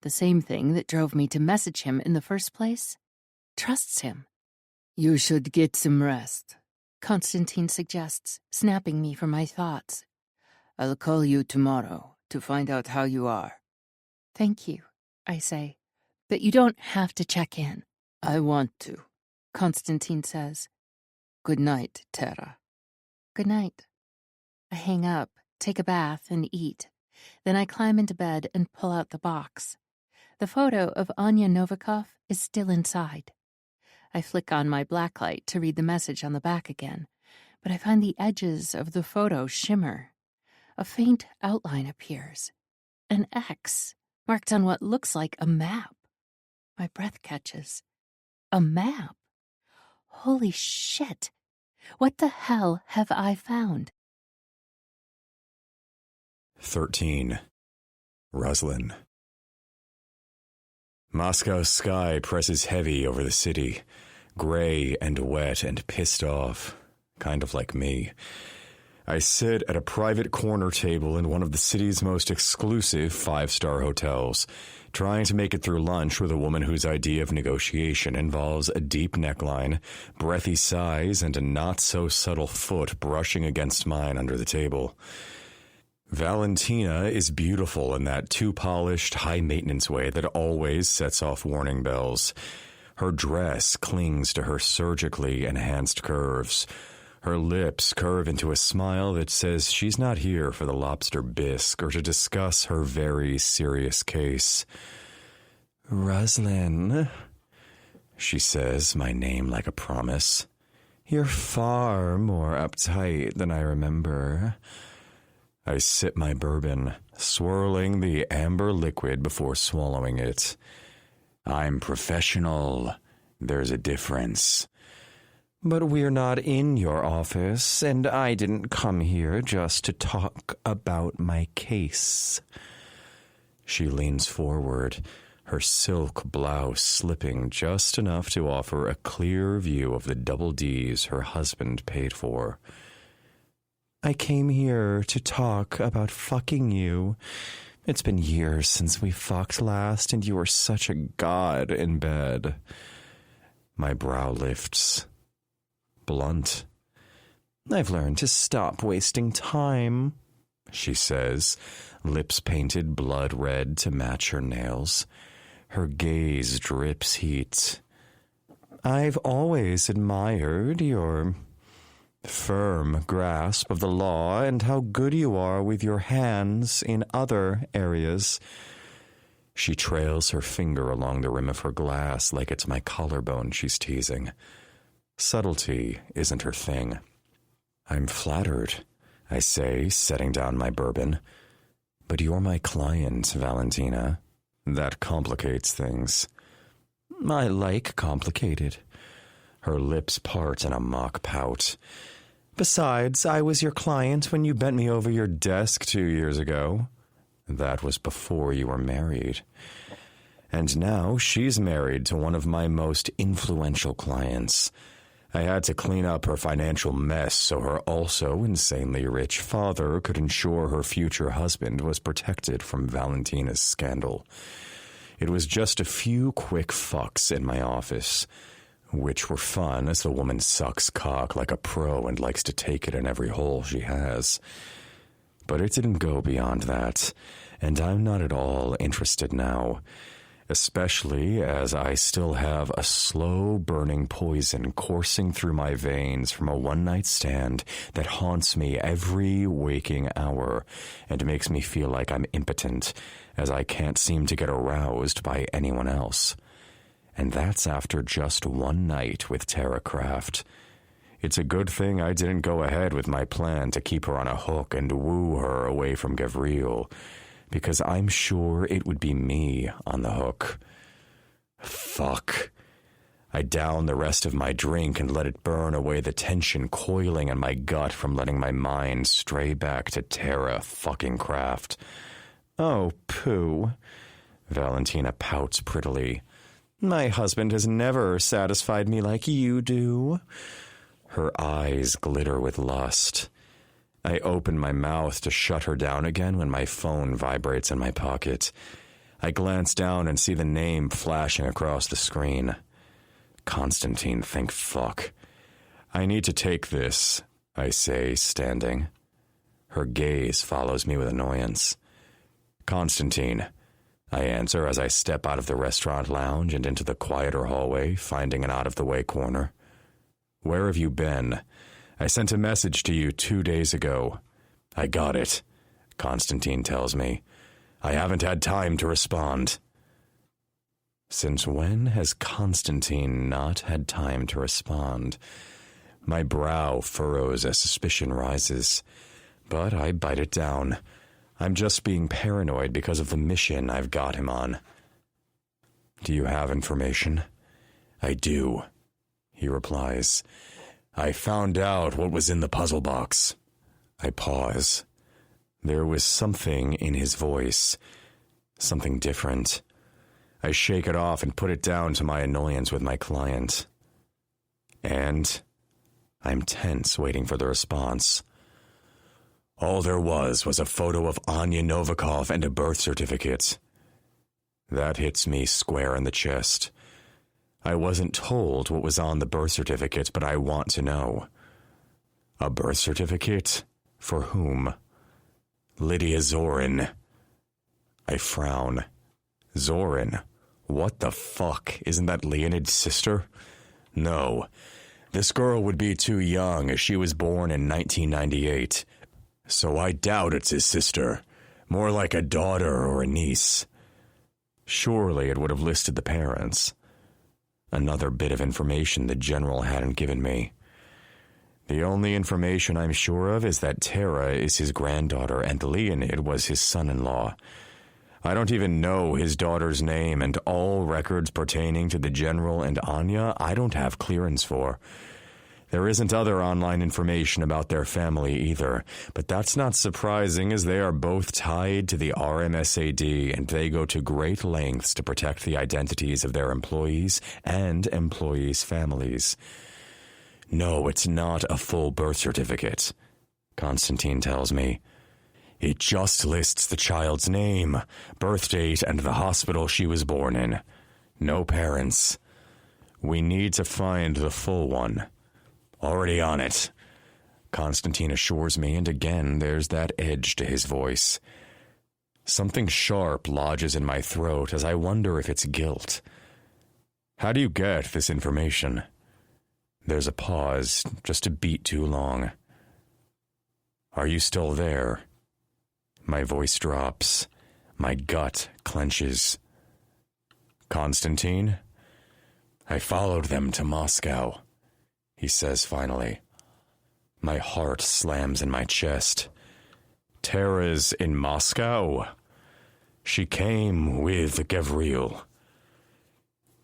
A: the same thing that drove me to message him in the first place, trusts him. You should get some rest, Constantine suggests, snapping me from my thoughts. I'll call you tomorrow to find out how you are. Thank you, I say, but you don't have to check in. I want to, Constantine says. Good night, Tara. Good night. I hang up, take a bath, and eat. Then I climb into bed and pull out the box. The photo of Anya Novikov is still inside. I flick on my blacklight to read the message on the back again, but I find the edges of the photo shimmer. A faint outline appears. An X, marked on what looks like a map. My breath catches. A map? Holy shit! What the hell have I found?
B: 13. Ruslan. Moscow's sky presses heavy over the city, gray and wet and pissed off, kind of like me. I sit at a private corner table in one of the city's most exclusive 5-star hotels, trying to make it through lunch with a woman whose idea of negotiation involves a deep neckline, breathy sighs, and a not-so-subtle foot brushing against mine under the table. Valentina is beautiful in that too-polished, high-maintenance way that always sets off warning bells. Her dress clings to her surgically enhanced curves. Her lips curve into a smile that says she's not here for the lobster bisque or to discuss her very serious case. Ruslan, she says, my name like a promise. You're far more uptight than I remember. I sip my bourbon, swirling the amber liquid before swallowing it. I'm professional. There's a difference. But we're not in your office, and I didn't come here just to talk about my case. She leans forward, her silk blouse slipping just enough to offer a clear view of the double Ds her husband paid for. I came here to talk about fucking you. It's been years since we fucked last, and you were such a god in bed. My brow lifts. Blunt. I've learned to stop wasting time, she says, lips painted blood red to match her nails. Her gaze drips heat. I've always admired your firm grasp of the law and how good you are with your hands in other areas. She trails her finger along the rim of her glass like it's my collarbone she's teasing. Subtlety isn't her thing. I'm flattered, I say, setting down my bourbon. But you're my client, Valentina. That complicates things. I like complicated. Her lips part in a mock pout.
C: Besides, I was your client when you bent me over your
B: Desk 2 years ago. That was before you were married. And now she's married to one of my most influential clients. I had to clean up her financial mess so her also insanely rich father could ensure her future husband was protected from Valentina's scandal. It was just a few quick fucks in my office, which were fun as the woman sucks cock like a pro and likes to take it in every hole she has. But it didn't go beyond that, and I'm not at all interested now, especially as I still have a slow-burning poison coursing through my veins from a one-night stand that haunts me every waking hour and makes me feel like I'm impotent, as I can't seem to get aroused by anyone else. And that's after just one night with Tara Craft. It's a good thing I didn't go ahead with my plan to keep her on a hook and woo her away from Gavriel, because I'm sure it would be me on the hook. Fuck. I downed the rest of my drink and let it burn away the tension coiling in my gut from letting my mind stray back to Tara fucking Craft. Oh, pooh. Valentina pouts prettily. My husband has never satisfied me like you do. Her eyes glitter with lust. I open my mouth to shut her down again when my phone vibrates in my pocket. I glance down and see the name flashing across the screen. Constantine, thank fuck. I need to take this, I say, standing. Her gaze follows me with annoyance. Constantine, I answer as I step out of the restaurant lounge and into the quieter hallway, finding an out-of-the-way corner. Where have you been? I sent a message to you 2 days ago. I got it, Constantine tells me. I haven't had time to respond. Since when has Constantine not had time to respond? My brow furrows as suspicion rises, but I bite it down. I'm just being paranoid because of the mission I've got him on. Do you have information? I do, he replies. I found out what was in the puzzle box. I pause. There was something in his voice, something different. I shake it off and put it down to my annoyance with my client. And I'm tense, waiting for the response. All there was a photo of Anya Novikov and a birth certificate. That hits me square in the chest. I wasn't told what was on the birth certificate, but I want to know. A birth certificate? For whom? Lydia Zorin. I frown. Zorin? What the fuck? Isn't that Leonid's sister? No. This girl would be too young, as she was born in 1998. So I doubt it's his sister. More like a daughter or a niece. Surely it would have listed the parents. Another bit of information the general hadn't given me. The only information I'm sure of is that Tara is his granddaughter and Leonid was his son-in-law. I don't even know his daughter's name, and all records pertaining to the general and Anya I don't have clearance for. There isn't other online information about their family either, but that's not surprising as they are both tied to the RMSAD and they go to great lengths to protect the identities of their employees and employees' families. No, it's not a full birth certificate, Constantine tells me. It just lists the child's name, birth date, and the hospital she was born in. No parents. We need to find the full one. Already on it, Constantine assures me, and again there's that edge to his voice. Something sharp lodges in my throat as I wonder if it's guilt. How do you get this information? There's a pause, just a beat too long. Are you still there? My voice drops. My gut clenches. Constantine? I followed them to Moscow, he says finally. My heart slams in my chest. Tara's in Moscow. She came with Gavriel.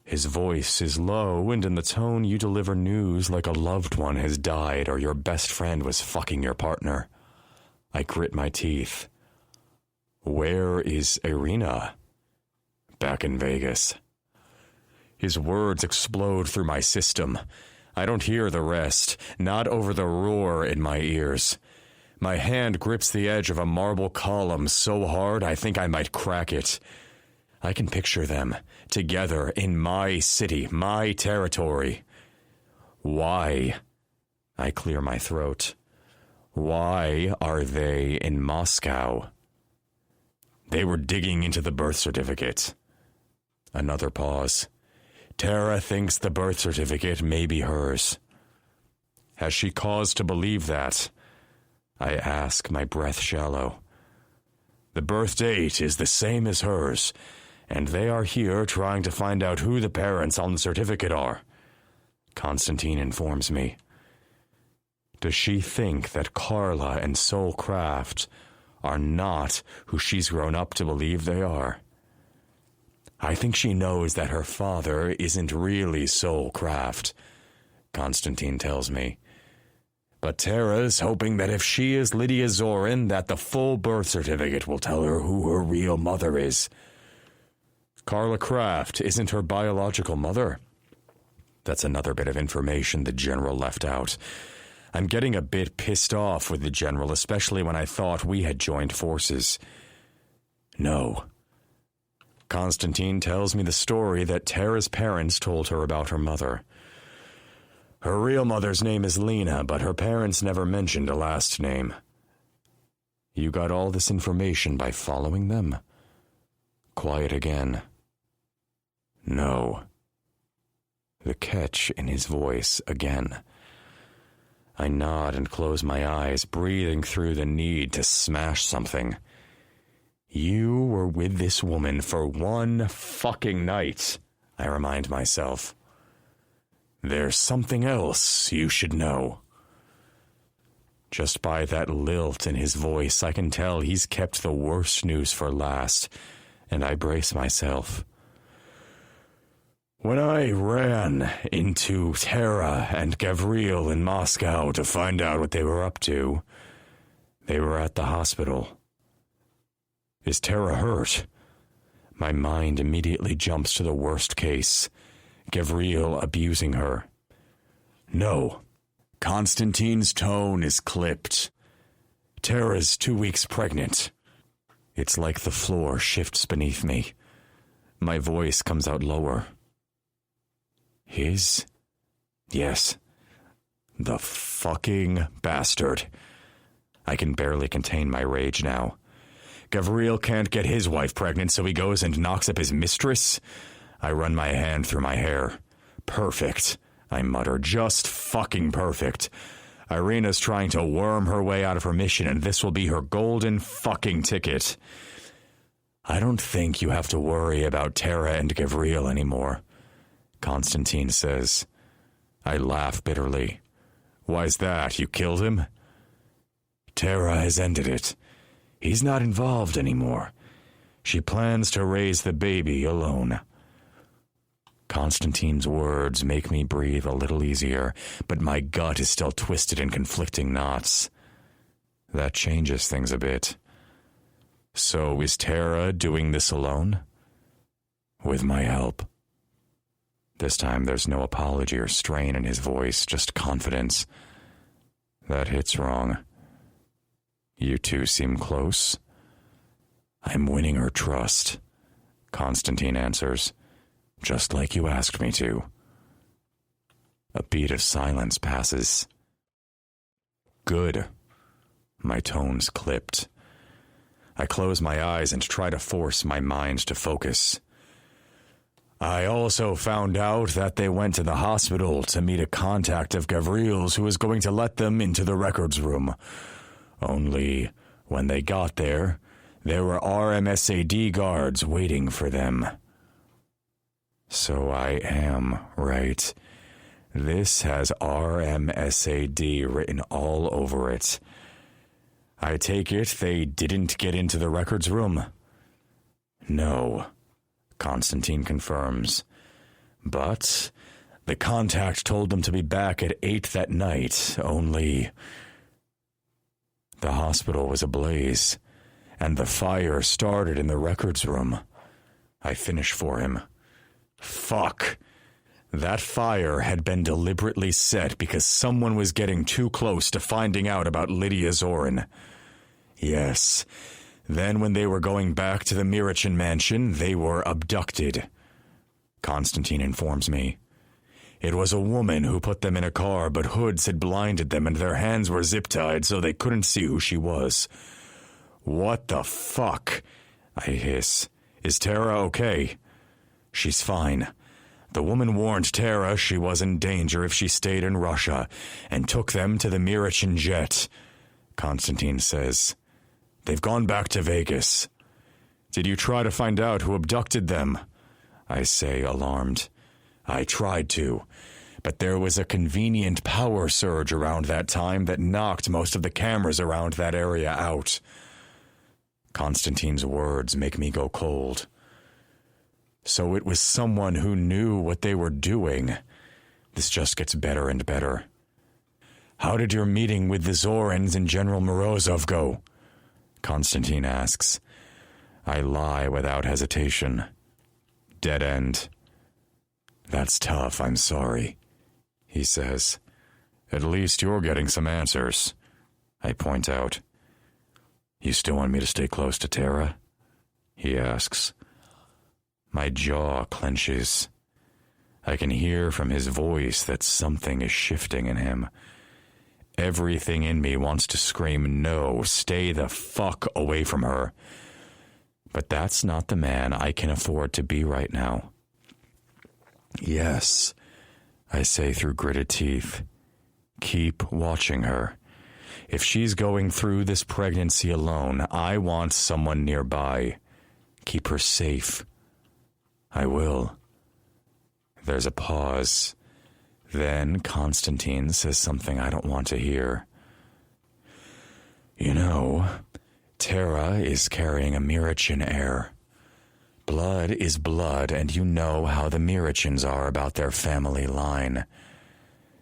B: His voice is low, and in the tone you deliver news like a loved one has died or your best friend was fucking your partner. I grit my teeth. Where is Irina? Back in Vegas. His words explode through my system. I don't hear the rest, not over the roar in my ears. My hand grips the edge of a marble column so hard I think I might crack it. I can picture them, together in my city, my territory. Why? I clear my throat. Why are they in Moscow? They were digging into the birth certificate. Another pause. Tara thinks the birth certificate may be hers. Has she cause to believe that? I ask, my breath shallow. The birth date is the same as hers, and they are here trying to find out who the parents on the certificate are. Constantine informs me. Does she think that Carla and Soulcraft are not who she's grown up to believe they are? I think she knows that her father isn't really Soulcraft, Constantine tells me. But Tara's hoping that if she is Lydia Zorin, that the full birth certificate will tell her who her real mother is. Carla Kraft isn't her biological mother. That's another bit of information the general left out. I'm getting a bit pissed off with the general, especially when I thought we had joined forces. No. Constantine tells me the story that Tara's parents told her about her mother. Her real mother's name is Lena, but her parents never mentioned a last name. You got all this information by following them? Quiet again. No. The catch in his voice again. I nod and close my eyes, breathing through the need to smash something. You were with this woman for one fucking night, I remind myself. There's something else you should know. Just by that lilt in his voice, I can tell he's kept the worst news for last, and I brace myself. When I ran into Tara and Gavril in Moscow to find out what they were up to, they were at the hospital. Is Tara hurt? My mind immediately jumps to the worst case. Gavril abusing her. No. Constantine's tone is clipped. Tara's 2 weeks pregnant. It's like the floor shifts beneath me. My voice comes out lower. His? Yes. The fucking bastard. I can barely contain my rage now. Gavril can't get his wife pregnant, so he goes and knocks up his mistress? I run my hand through my hair. Perfect, I mutter. Just fucking perfect. Irina's trying to worm her way out of her mission, and this will be her golden fucking ticket. I don't think you have to worry about Tara and Gavril anymore, Constantine says. I laugh bitterly. Why's that? You killed him? Tara has ended it. He's not involved anymore. She plans to raise the baby alone. Constantine's words make me breathe a little easier, but my gut is still twisted in conflicting knots. That changes things a bit. So is Tara doing this alone? With my help. This time there's no apology or strain in his voice, just confidence. That hits wrong. You two seem close. I'm winning her trust, Constantine answers, just like you asked me to. A beat of silence passes. Good. My tone's clipped. I close my eyes and try to force my mind to focus. I also found out that they went to the hospital to meet a contact of Gavril's who was going to let them into the records room. Only, when they got there were RMSAD guards waiting for them. So I am right. This has RMSAD written all over it. I take it they didn't get into the records room? No, Constantine confirms. But the contact told them to be back at 8 that night, only the hospital was ablaze, and the fire started in the records room. I finish for him. Fuck. That fire had been deliberately set because someone was getting too close to finding out about Lydia Zorin. Yes. Then when they were going back to the Mirachin mansion, they were abducted. Constantine informs me. It was a woman who put them in a car, but hoods had blinded them and their hands were zip-tied so they couldn't see who she was. What the fuck? I hiss. Is Tara okay? She's fine. The woman warned Tara she was in danger if she stayed in Russia, and took them to the Mirachin jet. Constantine says. They've gone back to Vegas. Did you try to find out who abducted them? I say, alarmed. I tried to, but there was a convenient power surge around that time that knocked most of the cameras around that area out. Constantine's words make me go cold. So it was someone who knew what they were doing. This just gets better and better. How did your meeting with the Zorins and General Morozov go? Constantine asks. I lie without hesitation. Dead end. That's tough, I'm sorry, he says. At least you're getting some answers, I point out. You still want me to stay close to Tara? He asks. My jaw clenches. I can hear from his voice that something is shifting in him. Everything in me wants to scream, no, stay the fuck away from her. But that's not the man I can afford to be right now. Yes, I say through gritted teeth. Keep watching her. If she's going through this pregnancy alone, I want someone nearby. Keep her safe. I will. There's a pause. Then Constantine says something I don't want to hear. You know, Tara is carrying a Mirachin heir. Blood is blood, and you know how the Mirachins are about their family line.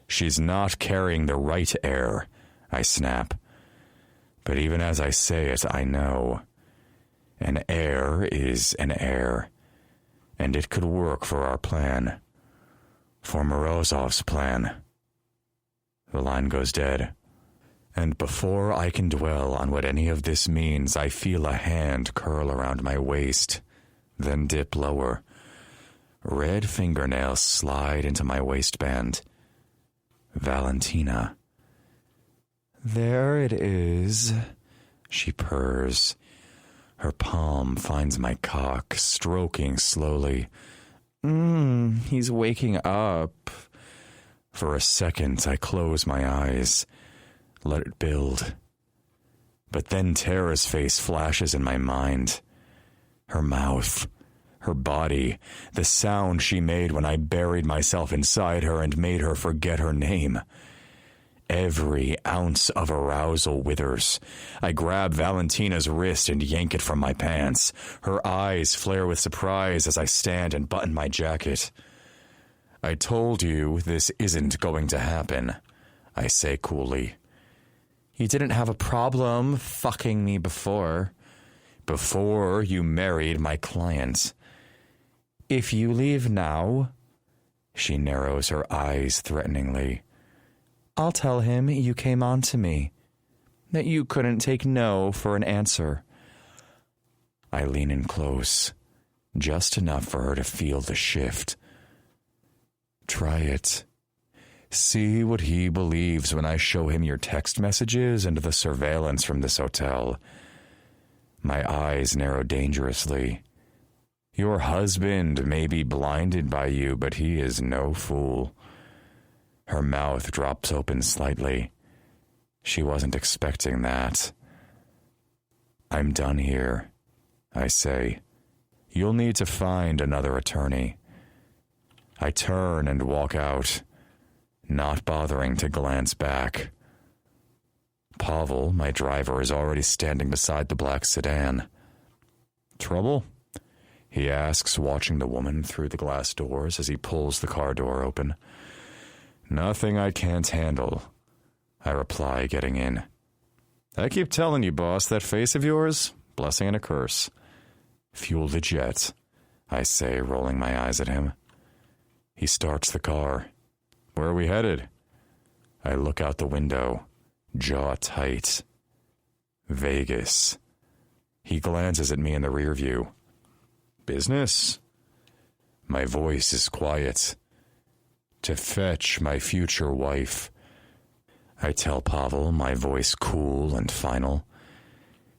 B: She's not carrying the right heir, I snap. But even as I say it, I know. An heir is an heir, and it could work for our plan. For Morozov's plan. The line goes dead. And before I can dwell on what any of this means, I feel a hand curl around my waist, then dip lower. Red fingernails slide into my waistband. Valentina. There it is, she purrs. Her palm finds my cock, stroking slowly. He's waking up. For a second, I close my eyes. Let it build. But then Tara's face flashes in my mind. Her mouth, her body, the sound she made when I buried myself inside her and made her forget her name. Every ounce of arousal withers. I grab Valentina's wrist and yank it from my pants. Her eyes flare with surprise as I stand and button my jacket. I told you this isn't going to happen, I say coolly. You didn't have a problem fucking me before. Before you married my client. If you leave now, she narrows her eyes threateningly, I'll tell him you came on to me, that you couldn't take no for an answer. I lean in close, just enough for her to feel the shift. Try it. See what he believes when I show him your text messages and the surveillance from this hotel. My eyes narrow dangerously. Your husband may be blinded by you, but he is no fool. Her mouth drops open slightly. She wasn't expecting that. I'm done here, I say. You'll need to find another attorney. I turn and walk out, not bothering to glance back. Pavel, my driver, is already standing beside the black sedan. Trouble? he asks, watching the woman through the glass doors as he pulls the car door open. Nothing I can't handle, I reply, getting in. I keep telling you, boss, that face of yours, blessing and a curse. Fuel the jet, I say, rolling my eyes at him. He starts the car. Where are we headed? I look out the window, jaw tight. Vegas. He glances at me in the rear view. Business? My voice is quiet. To fetch my future wife. I tell Pavel, my voice cool and final.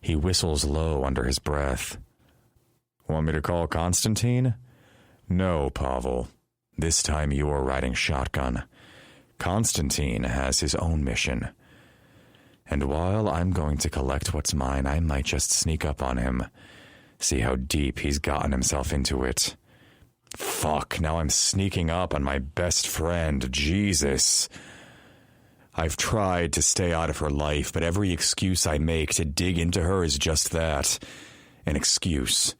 B: He whistles low under his breath. Want me to call Constantine? No, Pavel. This time you're riding shotgun. Constantine has his own mission. And while I'm going to collect what's mine, I might just sneak up on him. See how deep he's gotten himself into it. Fuck, now I'm sneaking up on my best friend, Jesus. I've tried to stay out of her life, but every excuse I make to dig into her is just that. An excuse.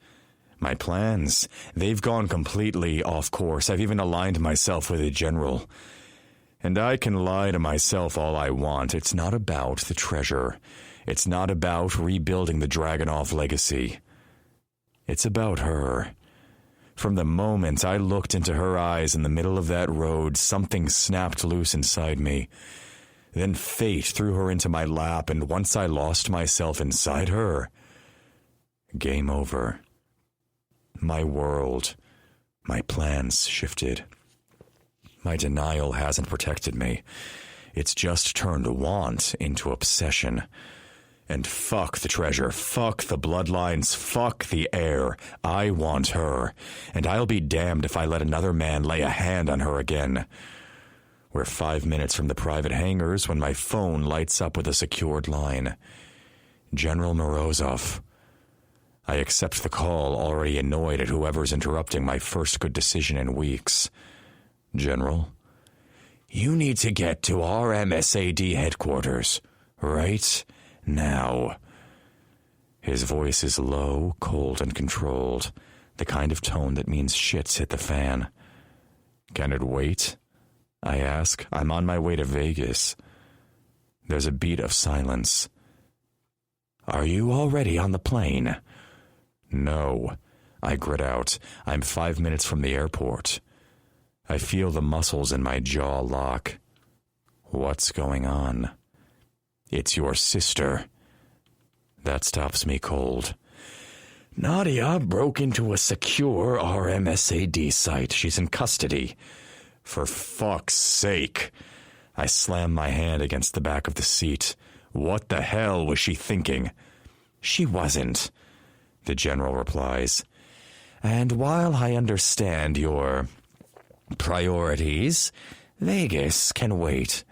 B: My plans, they've gone completely off course. I've even aligned myself with a general. And I can lie to myself all I want. It's not about the treasure. It's not about rebuilding the Dragunov legacy. It's about her. From the moment I looked into her eyes in the middle of that road, something snapped loose inside me. Then fate threw her into my lap, and once I lost myself inside her, game over. My world, my plans shifted. My denial hasn't protected me. It's just turned want into obsession. And fuck the treasure, fuck the bloodlines, fuck the heir. I want her, and I'll be damned if I let another man lay a hand on her again. We're 5 minutes from the private hangars when my phone lights up with a secured line. General Morozov. I accept the call, already annoyed at whoever's interrupting my first good decision in weeks. General? You need to get to our MSAD headquarters. Right now. His voice is low, cold, and controlled. The kind of tone that means shit's hit the fan. Can it wait? I ask. I'm on my way to Vegas. There's a beat of silence. Are you already on the plane? No. I grit out. I'm 5 minutes from the airport. I feel the muscles in my jaw lock. What's going on? It's your sister. That stops me cold. Nadia broke into a secure RMSAD site. She's in custody. For fuck's sake. I slam my hand against the back of the seat. What the hell was she thinking? She wasn't, the general replies. And while I understand your priorities, Vegas can wait.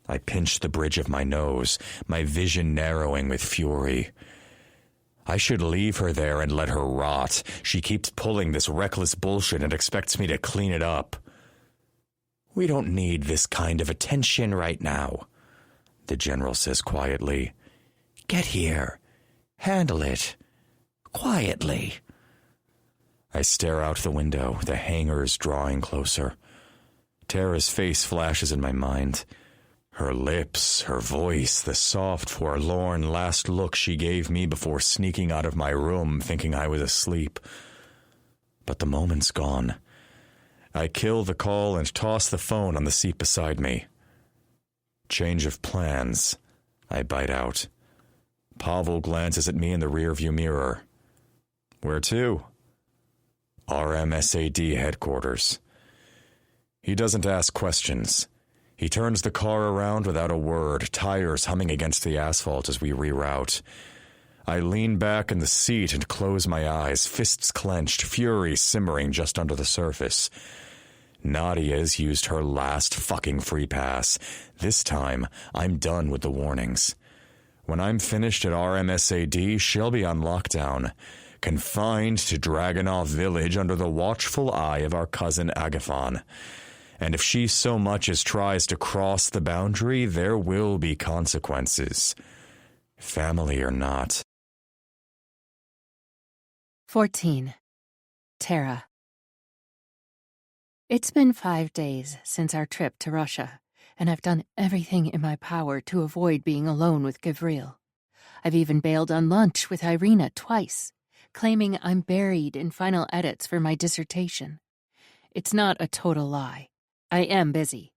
B: I pinch the bridge of my nose, my vision narrowing with fury. I should leave her there and let her rot. She keeps pulling this reckless bullshit and expects me to clean it up. We don't need this kind of attention right now, the general says quietly. Get here. Handle it. Quietly. I stare out the window, the hangars drawing closer. Tara's face flashes in my mind. Her lips, her voice, the soft, forlorn last look she gave me before sneaking out of my room thinking I was asleep. But the moment's gone. I kill the call and toss the phone on the seat beside me. Change of plans, I bite out. Pavel glances at me in the rearview mirror. Where to? RMSAD headquarters. He doesn't ask questions. He turns the car around without a word, tires humming against the asphalt as we reroute. I lean back in the seat and close my eyes, fists clenched, fury simmering just under the surface. Nadia's used her last fucking free pass. This time, I'm done with the warnings. When I'm finished at RMSAD, she'll be on lockdown, confined to Dragunov Village under the watchful eye of our cousin Agathon. And if she so much as tries to cross the boundary, there will be consequences. Family or not.
A: 14. Tara. It's been 5 days since our trip to Russia, and I've done everything in my power to avoid being alone with Gavril. I've even bailed on lunch with Irina twice, claiming I'm buried in final edits for my dissertation. It's not a total lie. I am busy,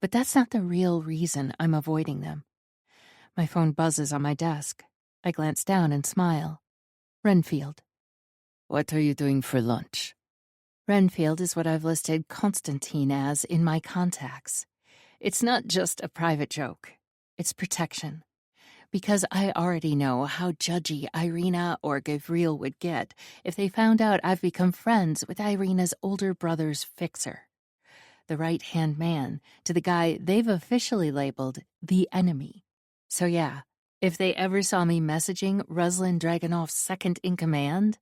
A: but that's not the real reason I'm avoiding them. My phone buzzes on my desk. I glance down and smile. Renfield.
D: What are you doing for lunch?
A: Renfield is what I've listed Constantine as in my contacts. It's not just a private joke. It's protection. Because I already know how judgy Irina or Gavril would get if they found out I've become friends with Irina's older brother's fixer. The right-hand man to the guy they've officially labeled the enemy. So yeah, if they ever saw me messaging Ruslan Dragunov's second-in-command,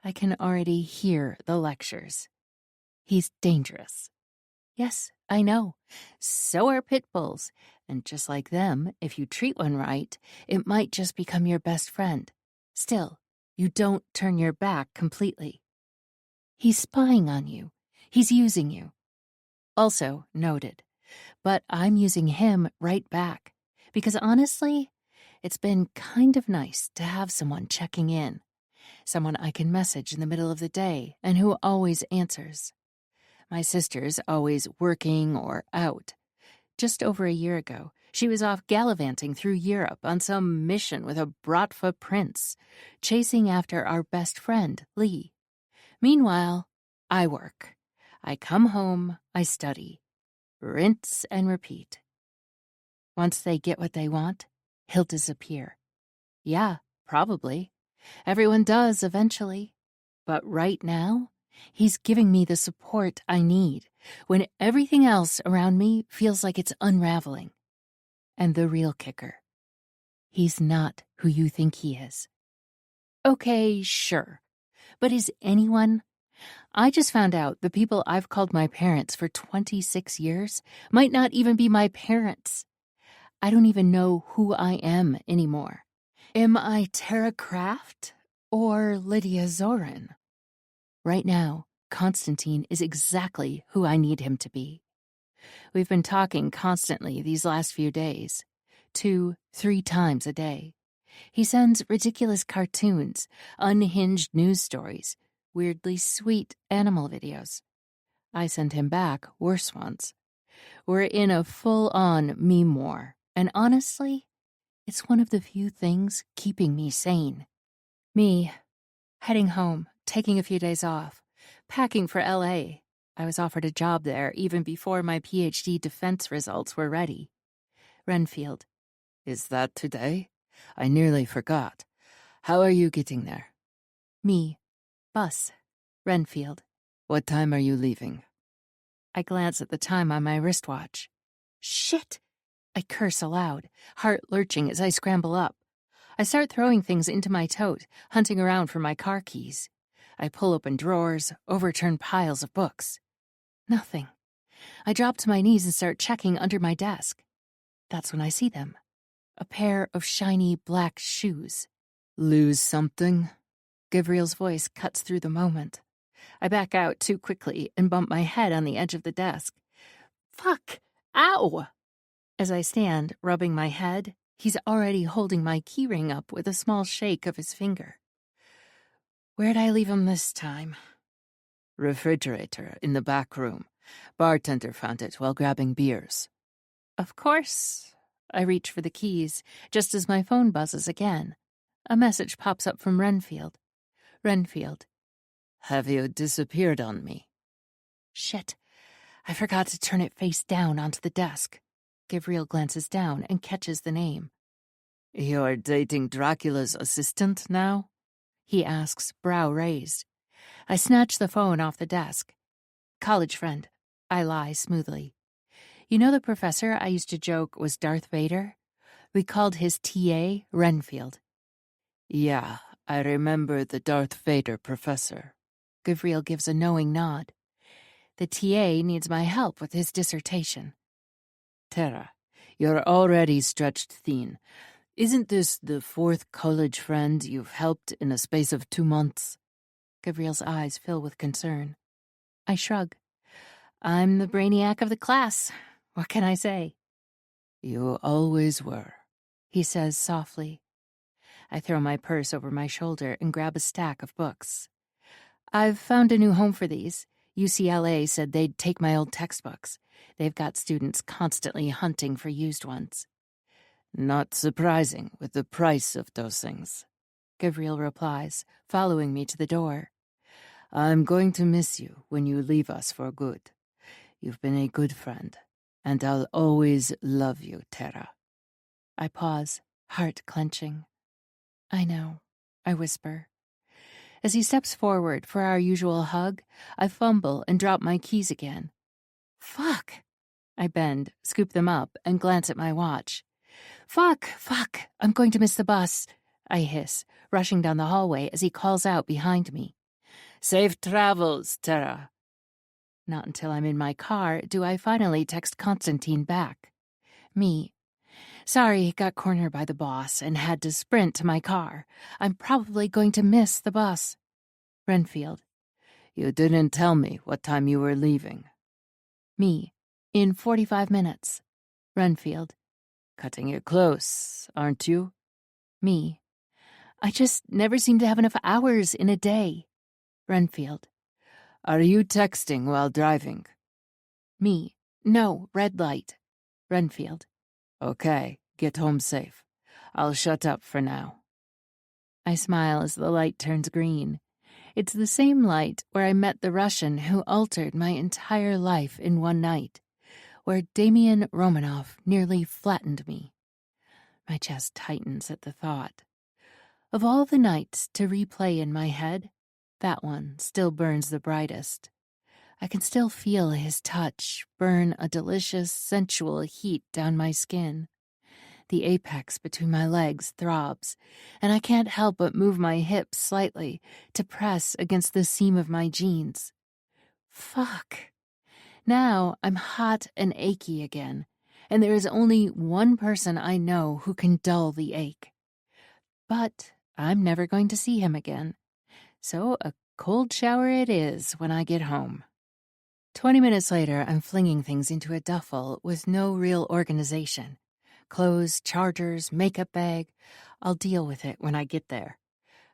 A: I can already hear the lectures. He's dangerous. Yes, I know. So are pit bulls. And just like them, if you treat one right, it might just become your best friend. Still, you don't turn your back completely. He's spying on you. He's using you. Also noted. But I'm using him right back. Because honestly, it's been kind of nice to have someone checking in. Someone I can message in the middle of the day and who always answers. My sister's always working or out. Just over a year ago, she was off gallivanting through Europe on some mission with a Bratva prince, chasing after our best friend, Lee. Meanwhile, I work. I come home, I study. Rinse and repeat. Once they get what they want, he'll disappear. Yeah, probably. Everyone does eventually. But right now, he's giving me the support I need when everything else around me feels like it's unraveling. And the real kicker, he's not who you think he is. Okay, sure. But is anyone? I just found out the people I've called my parents for 26 years might not even be my parents. I don't even know who I am anymore. Am I Tara Kraft or Lydia Zorin? Right now, Constantine is exactly who I need him to be. We've been talking constantly these last few days, 2-3 times a day. He sends ridiculous cartoons, unhinged news stories, weirdly sweet animal videos. I send him back worse ones. We're in a full-on meme war, and honestly, it's one of the few things keeping me sane. Me, heading home, taking a few days off, packing for LA. I was offered a job there even before my PhD defense results were ready. Renfield.
D: Is that today? I nearly forgot. How are you getting there?
A: Me. Bus. Renfield.
D: What time are you leaving?
A: I glance at the time on my wristwatch. Shit! I curse aloud, heart lurching as I scramble up. I start throwing things into my tote, hunting around for my car keys. I pull open drawers, overturn piles of books. Nothing. I drop to my knees and start checking under my desk. That's when I see them. A pair of shiny black shoes.
D: Lose something?
A: Gavriel's voice cuts through the moment. I back out too quickly and bump my head on the edge of the desk. Fuck! Ow! As I stand, rubbing my head, he's already holding my keyring up with a small shake of his finger. Where'd I leave him this time?
D: Refrigerator in the back room. Bartender found it while grabbing beers.
A: Of course. I reach for the keys, just as my phone buzzes again. A message pops up from Renfield. Renfield.
D: Have you disappeared on me?
A: Shit. I forgot to turn it face down onto the desk. Gavril glances down and catches the name.
D: You're dating Dracula's assistant now?
A: He asks, brow raised. I snatch the phone off the desk. College friend. I lie smoothly. You know the professor I used to joke was Darth Vader? We called his TA Renfield.
D: Yeah, I remember the Darth Vader professor.
A: Gavril gives a knowing nod. The TA needs my help with his dissertation.
D: Tara, you're already stretched thin. Isn't this the 4th college friend you've helped in a space of 2 months?
A: Gavriel's eyes fill with concern. I shrug. I'm the brainiac of the class. What can I say?
D: You always were,
A: he says softly. I throw my purse over my shoulder and grab a stack of books. I've found a new home for these. UCLA said they'd take my old textbooks. They've got students constantly hunting for used ones.
D: Not surprising with the price of those things,
A: Gavriel replies, following me to the door.
D: I'm going to miss you when you leave us for good. You've been a good friend, and I'll always love you, Tara.
A: I pause, heart clenching. I know, I whisper. As he steps forward for our usual hug, I fumble and drop my keys again. Fuck! I bend, scoop them up, and glance at my watch. Fuck! I'm going to miss the bus, I hiss, rushing down the hallway as he calls out behind me.
D: Safe travels, Tara.
A: Not until I'm in my car do I finally text Constantine back. Me. Sorry, got cornered by the boss and had to sprint to my car. I'm probably going to miss the bus. Renfield.
D: You didn't tell me what time you were leaving.
A: Me. In 45 minutes. Renfield.
D: Cutting it close, aren't you?
A: Me. I just never seem to have enough hours in a day. Renfield.
D: Are you texting while driving?
A: Me. No, red light. Renfield.
D: Okay, get home safe. I'll shut up for now.
A: I smile as the light turns green. It's the same light where I met the Russian who altered my entire life in one night, where Damian Romanov nearly flattened me. My chest tightens at the thought. Of all the nights to replay in my head, that one still burns the brightest. I can still feel his touch burn a delicious, sensual heat down my skin. The apex between my legs throbs, and I can't help but move my hips slightly to press against the seam of my jeans. Fuck. Now I'm hot and achy again, and there is only one person I know who can dull the ache. But I'm never going to see him again, so a cold shower it is when I get home. 20 minutes later, I'm flinging things into a duffel with no real organization. Clothes, chargers, makeup bag. I'll deal with it when I get there.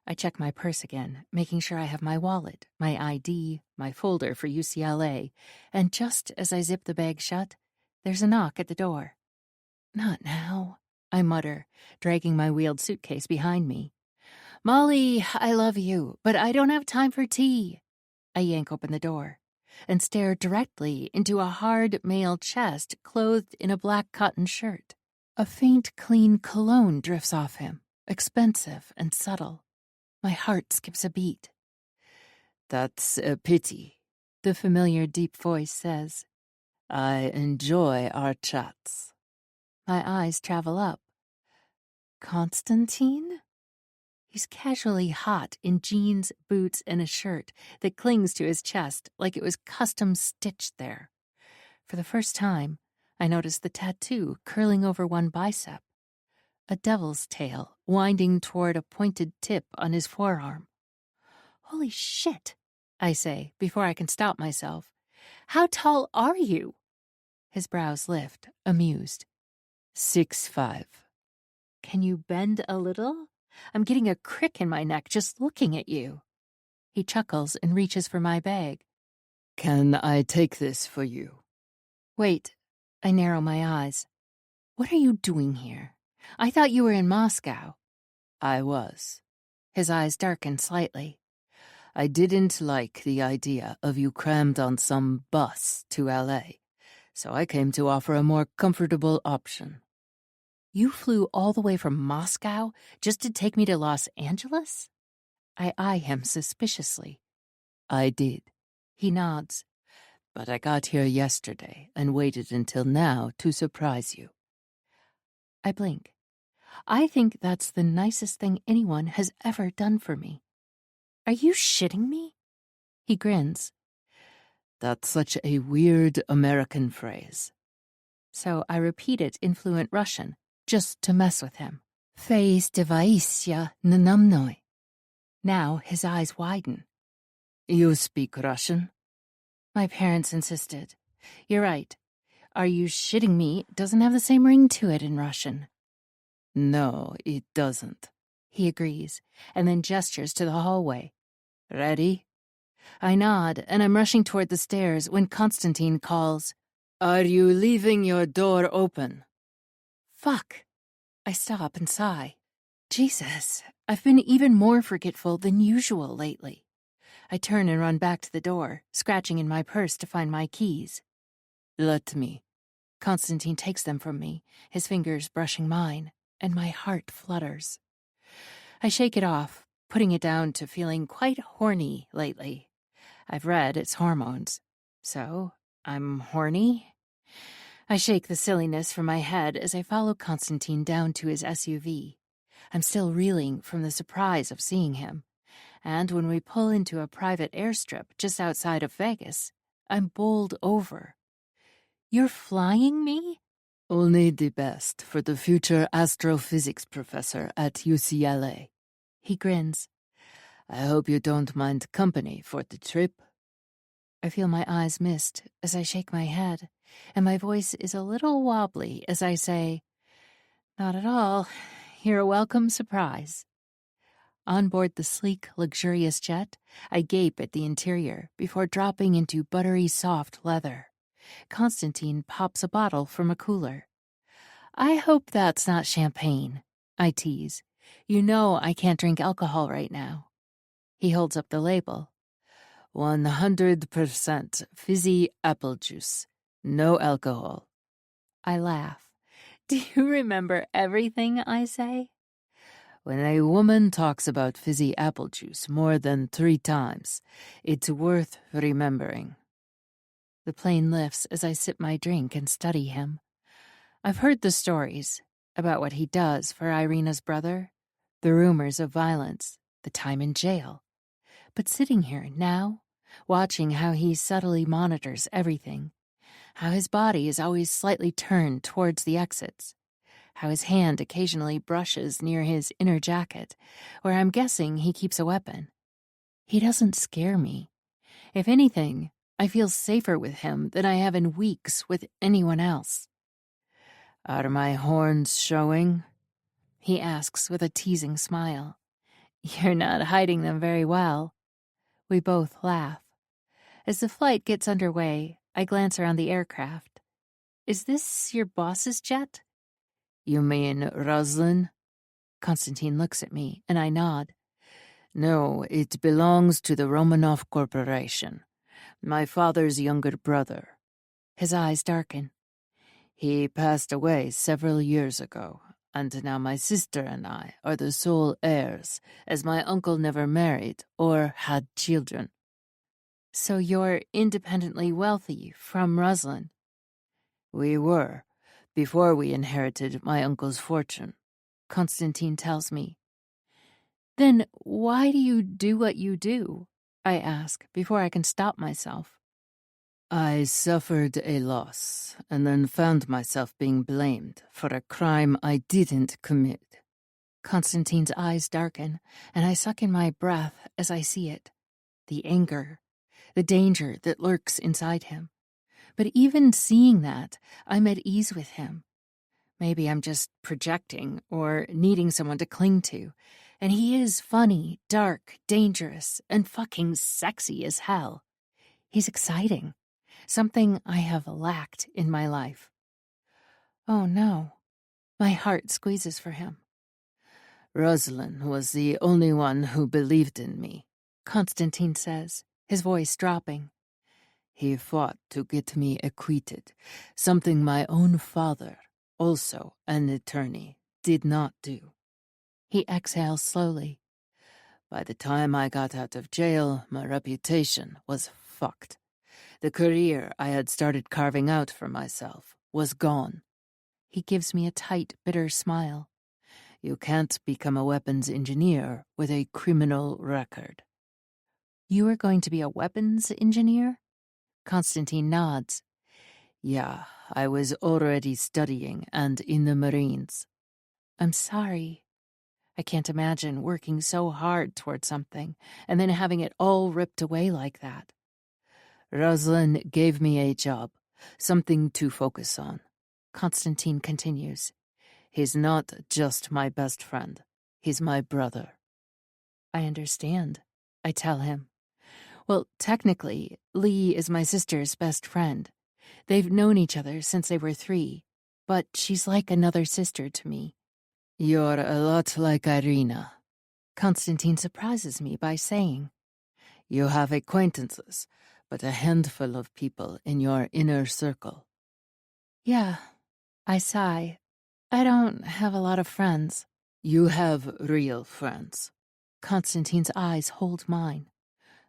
A: I check my purse again, making sure I have my wallet, my ID, my folder for UCLA, and just as I zip the bag shut, there's a knock at the door. Not now, I mutter, dragging my wheeled suitcase behind me. Molly, I love you, but I don't have time for tea. I yank open the door and stare directly into a hard male chest clothed in a black cotton shirt. A faint, clean cologne drifts off him, expensive and subtle. My heart skips a beat.
D: That's a pity,
A: the familiar deep voice says.
D: I enjoy our chats.
A: My eyes travel up. Constantine? He's casually hot in jeans, boots, and a shirt that clings to his chest like it was custom stitched there. For the first time, I notice the tattoo curling over one bicep. A devil's tail winding toward a pointed tip on his forearm. Holy shit, I say before I can stop myself. How tall are you? His brows lift, amused.
D: 6'5".
A: Can you bend a little? I'm getting a crick in my neck just looking at you. He chuckles and reaches for my bag.
D: Can I take this for you?
A: Wait, I narrow my eyes. What are you doing here? I thought you were in Moscow.
D: I was.
A: His eyes darken slightly.
D: I didn't like the idea of you crammed on some bus to LA, so I came to offer a more comfortable option.
A: You flew all the way from Moscow just to take me to Los Angeles? I eye him suspiciously.
D: I did.
A: He nods.
D: But I got here yesterday and waited until now to surprise you.
A: I blink. I think that's the nicest thing anyone has ever done for me. Are you shitting me? He grins.
D: That's such a weird American phrase.
A: So I repeat it in fluent Russian, just to mess with him. Fey stivaysia na mной. Now his eyes widen.
D: You speak Russian? My parents insisted. You're right. Are you shitting me? It doesn't have the same ring to it in Russian. No, it doesn't. He agrees, and then gestures to the hallway. Ready? I nod, and I'm rushing toward the stairs when Constantine calls, Are you leaving your door open? Fuck. I stop and sigh. Jesus, I've been even more forgetful than usual lately. I turn and run back to the door, scratching in my purse to find my keys. Let me. Constantine takes them from me, his fingers brushing mine, and my heart flutters. I shake it off, putting it down to feeling quite horny lately. I've read it's hormones. So, I'm horny? I shake the silliness from my head as I follow Constantine down to his SUV. I'm still reeling from the surprise of seeing him. And when we pull into a private airstrip just outside of Vegas, I'm bowled over. You're flying me? Only the best for the future astrophysics professor at UCLA. He grins. I hope you don't mind company for the trip. I feel my eyes mist as I shake my head, and my voice is a little wobbly as I say, Not at all. You're a welcome surprise. On board the sleek, luxurious jet, I gape at the interior before dropping into buttery soft leather. Constantine pops a bottle from a cooler. I hope that's not champagne, I tease. You know I can't drink alcohol right now. He holds up the label. 100% fizzy apple juice. No alcohol. I laugh. Do you remember everything I say? When a woman talks about fizzy apple juice more than 3 times, it's worth remembering. The plane lifts as I sip my drink and study him. I've heard the stories about what he does for Irina's brother, the rumors of violence, the time in jail. But sitting here now, watching how he subtly monitors everything, how his body is always slightly turned towards the exits, how his hand occasionally brushes near his inner jacket, where I'm guessing he keeps a weapon. He doesn't scare me. If anything, I feel safer with him than I have in weeks with anyone else. Are my horns showing? He asks with a teasing smile. You're not hiding them very well. We both laugh. As the flight gets underway, I glance around the aircraft. Is this your boss's jet? You mean Roslin? Constantine looks at me, and I nod. No, it belongs to the Romanov Corporation. My father's younger brother. His eyes darken. He passed away several years ago, and now my sister and I are the sole heirs, as my uncle never married or had children. So you're independently wealthy from Roslin? We were, before we inherited my uncle's fortune, Constantine tells me. Then why do you do what you do? I ask, before I can stop myself. I suffered a loss, and then found myself being blamed for a crime I didn't commit. Constantine's eyes darken, and I suck in my breath as I see it. The anger, the danger that lurks inside him. But even seeing that, I'm at ease with him. Maybe I'm just projecting or needing someone to cling to. And he is funny, dark, dangerous, and fucking sexy as hell. He's exciting. Something I have lacked in my life. Oh no. My heart squeezes for him. Roslin was the only one who believed in me, Constantine says, his voice dropping. He fought to get me acquitted, something my own father, also an attorney, did not do. He exhales slowly. By the time I got out of jail, my reputation was fucked. The career I had started carving out for myself was gone. He gives me a tight, bitter smile. You can't become a weapons engineer with a criminal record. You are going to be a weapons engineer? Constantine nods. Yeah, I was already studying and in the Marines. I'm sorry. I can't imagine working so hard toward something and then having it all ripped away like that.
A: Rosalind gave me a job, something to focus on. Constantine continues. He's not just my best friend. He's my brother.
D: I understand, I tell him. Well, technically, Lee is my sister's best friend. They've known each other since they were 3, but she's like another sister to me.
A: You're a lot like Irina.
D: Constantine surprises me by saying,
A: You have acquaintances, but a handful of people in your inner circle.
D: Yeah, I sigh. I don't have a lot of friends.
A: You have real friends.
D: Constantine's eyes hold mine.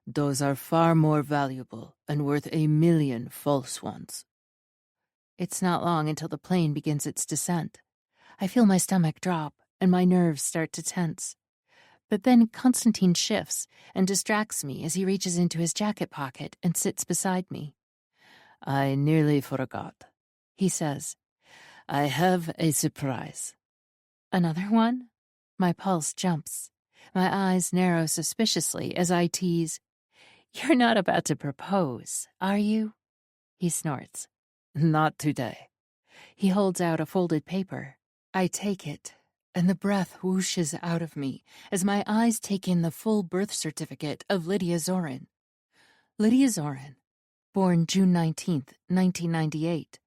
A: Those are far more valuable and worth 1,000,000 false ones.
D: It's not long until the plane begins its descent. I feel my stomach drop and my nerves start to tense. But then Constantine shifts and distracts me as he reaches into his jacket pocket and sits beside me.
A: I nearly forgot,
D: he says.
A: I have a surprise.
D: Another one? My pulse jumps. My eyes narrow suspiciously as I tease, You're not about to propose, are you? He snorts.
A: Not today.
D: He holds out a folded paper. I take it, and the breath whooshes out of me as my eyes take in the full birth certificate of Lydia Zorin. Lydia Zorin, born June 19th, 1998.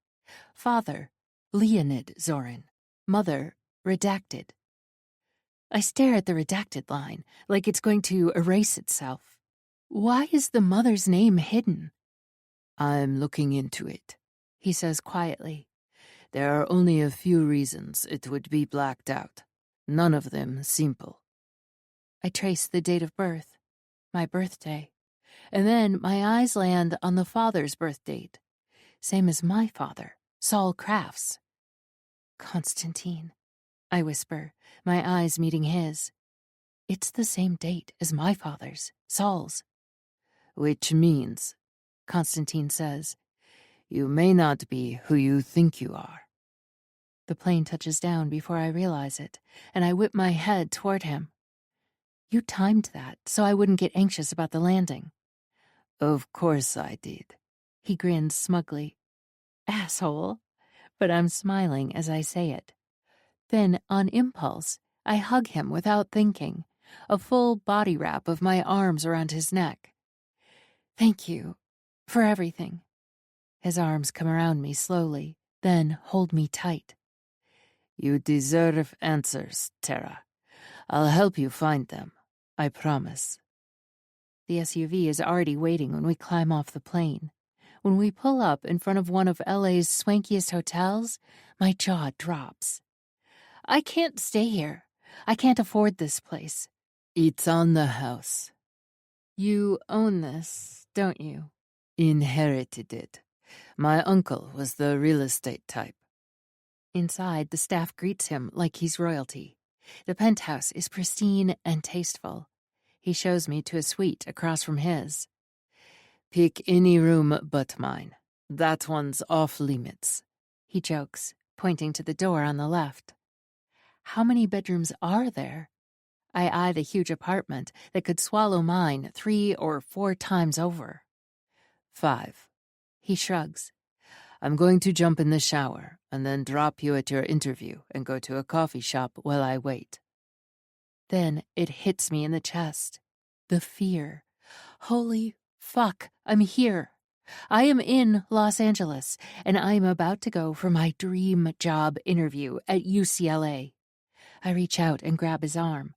D: Father, Leonid Zorin. Mother, redacted. I stare at the redacted line like it's going to erase itself. Why is the mother's name hidden?
A: I'm looking into it,
D: he says quietly.
A: There are only a few reasons it would be blacked out. None of them simple.
D: I trace the date of birth, my birthday, and then my eyes land on the father's birth date. Same as my father, Saul Crafts. Constantine, I whisper, my eyes meeting his. It's the same date as my father's, Saul's.
A: Which means, Constantine says, you may not be who you think you are.
D: The plane touches down before I realize it, and I whip my head toward him. You timed that so I wouldn't get anxious about the landing.
A: Of course I did.
D: He grins smugly. Asshole. But I'm smiling as I say it. Then, on impulse, I hug him without thinking, a full body wrap of my arms around his neck. Thank you for everything. His arms come around me slowly, then hold me tight.
A: You deserve answers, Tara. I'll help you find them, I promise.
D: The SUV is already waiting when we climb off the plane. When we pull up in front of one of LA's swankiest hotels, my jaw drops. I can't stay here. I can't afford this place.
A: It's on the house.
D: You own this, don't you?
A: Inherited it. My uncle was the real estate type.
D: Inside, the staff greets him like he's royalty. The penthouse is pristine and tasteful. He shows me to a suite across from his.
A: Pick any room but mine. That one's off limits,
D: he jokes, pointing to the door on the left. How many bedrooms are there? I eye the huge apartment that could swallow mine 3 or 4 times over.
A: 5.
D: He shrugs.
A: I'm going to jump in the shower and then drop you at your interview and go to a coffee shop while I wait.
D: Then it hits me in the chest. The fear. Holy fuck, I'm here. I am in Los Angeles, and I am about to go for my dream job interview at UCLA. I reach out and grab his arm.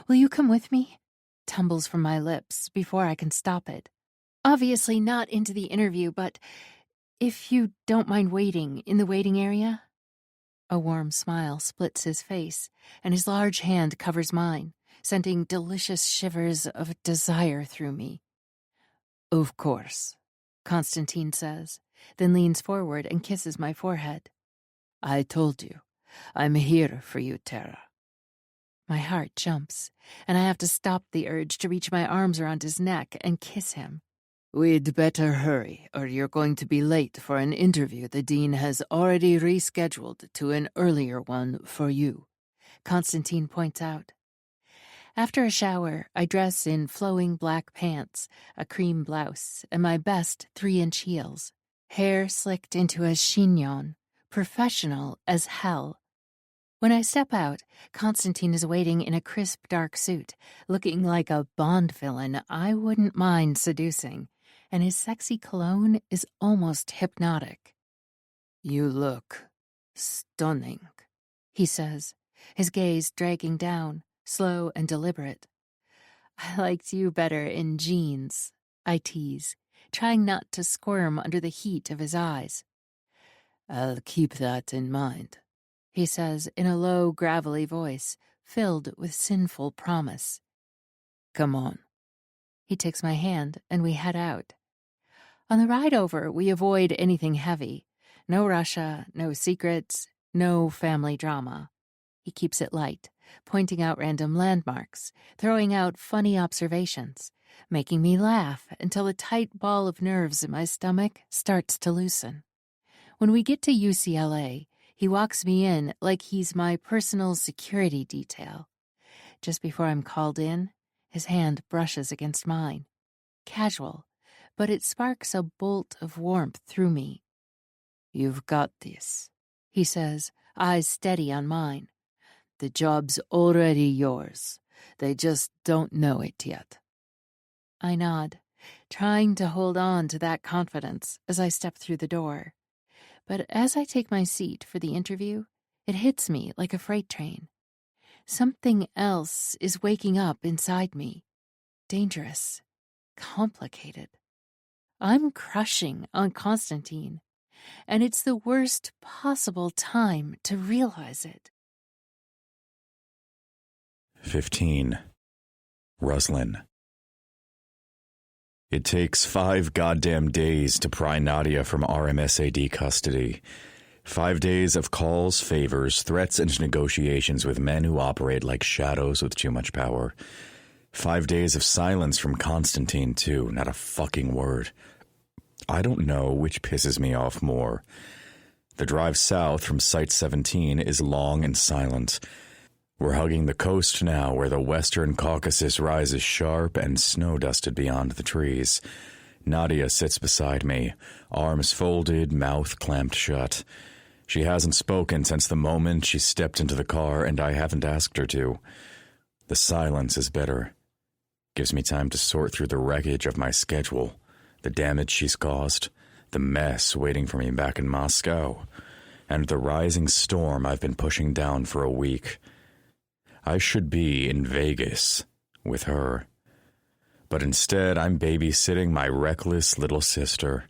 D: Will you come with me? Tumbles from my lips before I can stop it. Obviously not into the interview, but if you don't mind waiting in the waiting area? A warm smile splits his face, and his large hand covers mine, sending delicious shivers of desire through me.
A: Of course,
D: Constantine says, then leans forward and kisses my forehead.
A: I told you, I'm here for you, Tara.
D: My heart jumps, and I have to stop the urge to reach my arms around his neck and kiss him.
A: We'd better hurry, or you're going to be late for an interview the dean has already rescheduled to an earlier one for you.
D: Constantine points out. After a shower, I dress in flowing black pants, a cream blouse, and my best 3-inch heels. Hair slicked into a chignon, professional as hell. When I step out, Constantine is waiting in a crisp dark suit, looking like a Bond villain I wouldn't mind seducing, and his sexy cologne is almost hypnotic. "You look stunning," he says, his gaze dragging down, slow and deliberate. "I liked you better in jeans," I tease, trying not to squirm under the heat of his eyes. "I'll keep that in mind," he says in a low, gravelly voice, filled with sinful promise. "Come on." He takes my hand, and we head out. On the ride over, we avoid anything heavy. No Russia, no secrets, no family drama. He keeps it light, pointing out random landmarks, throwing out funny observations, making me laugh until the tight ball of nerves in my stomach starts to loosen. When we get to UCLA, he walks me in like he's my personal security detail. Just before I'm called in, his hand brushes against mine. Casual, but it sparks a bolt of warmth through me. "You've got this," he says, eyes steady on mine. "The job's already yours. They just don't know it yet." I nod, trying to hold on to that confidence as I step through the door. But as I take my seat for the interview, it hits me like a freight train. Something else is waking up inside me. Dangerous. Complicated. I'm crushing on Constantine, and it's the worst possible time to realize it.
B: 15. Ruslin. It takes 5 goddamn days to pry Nadia from RMSAD custody. 5 days of calls, favors, threats, and negotiations with men who operate like shadows with too much power. 5 days of silence from Constantine, too, not a fucking word. I don't know which pisses me off more. The drive south from Site 17 is long and silent. We're hugging the coast now, where the western Caucasus rises sharp and snow-dusted beyond the trees. Nadia sits beside me, arms folded, mouth clamped shut. She hasn't spoken since the moment she stepped into the car, and I haven't asked her to. The silence is bitter. Gives me time to sort through the wreckage of my schedule, the damage she's caused, the mess waiting for me back in Moscow, and the rising storm I've been pushing down for a week. I should be in Vegas with her. But instead, I'm babysitting my reckless little sister.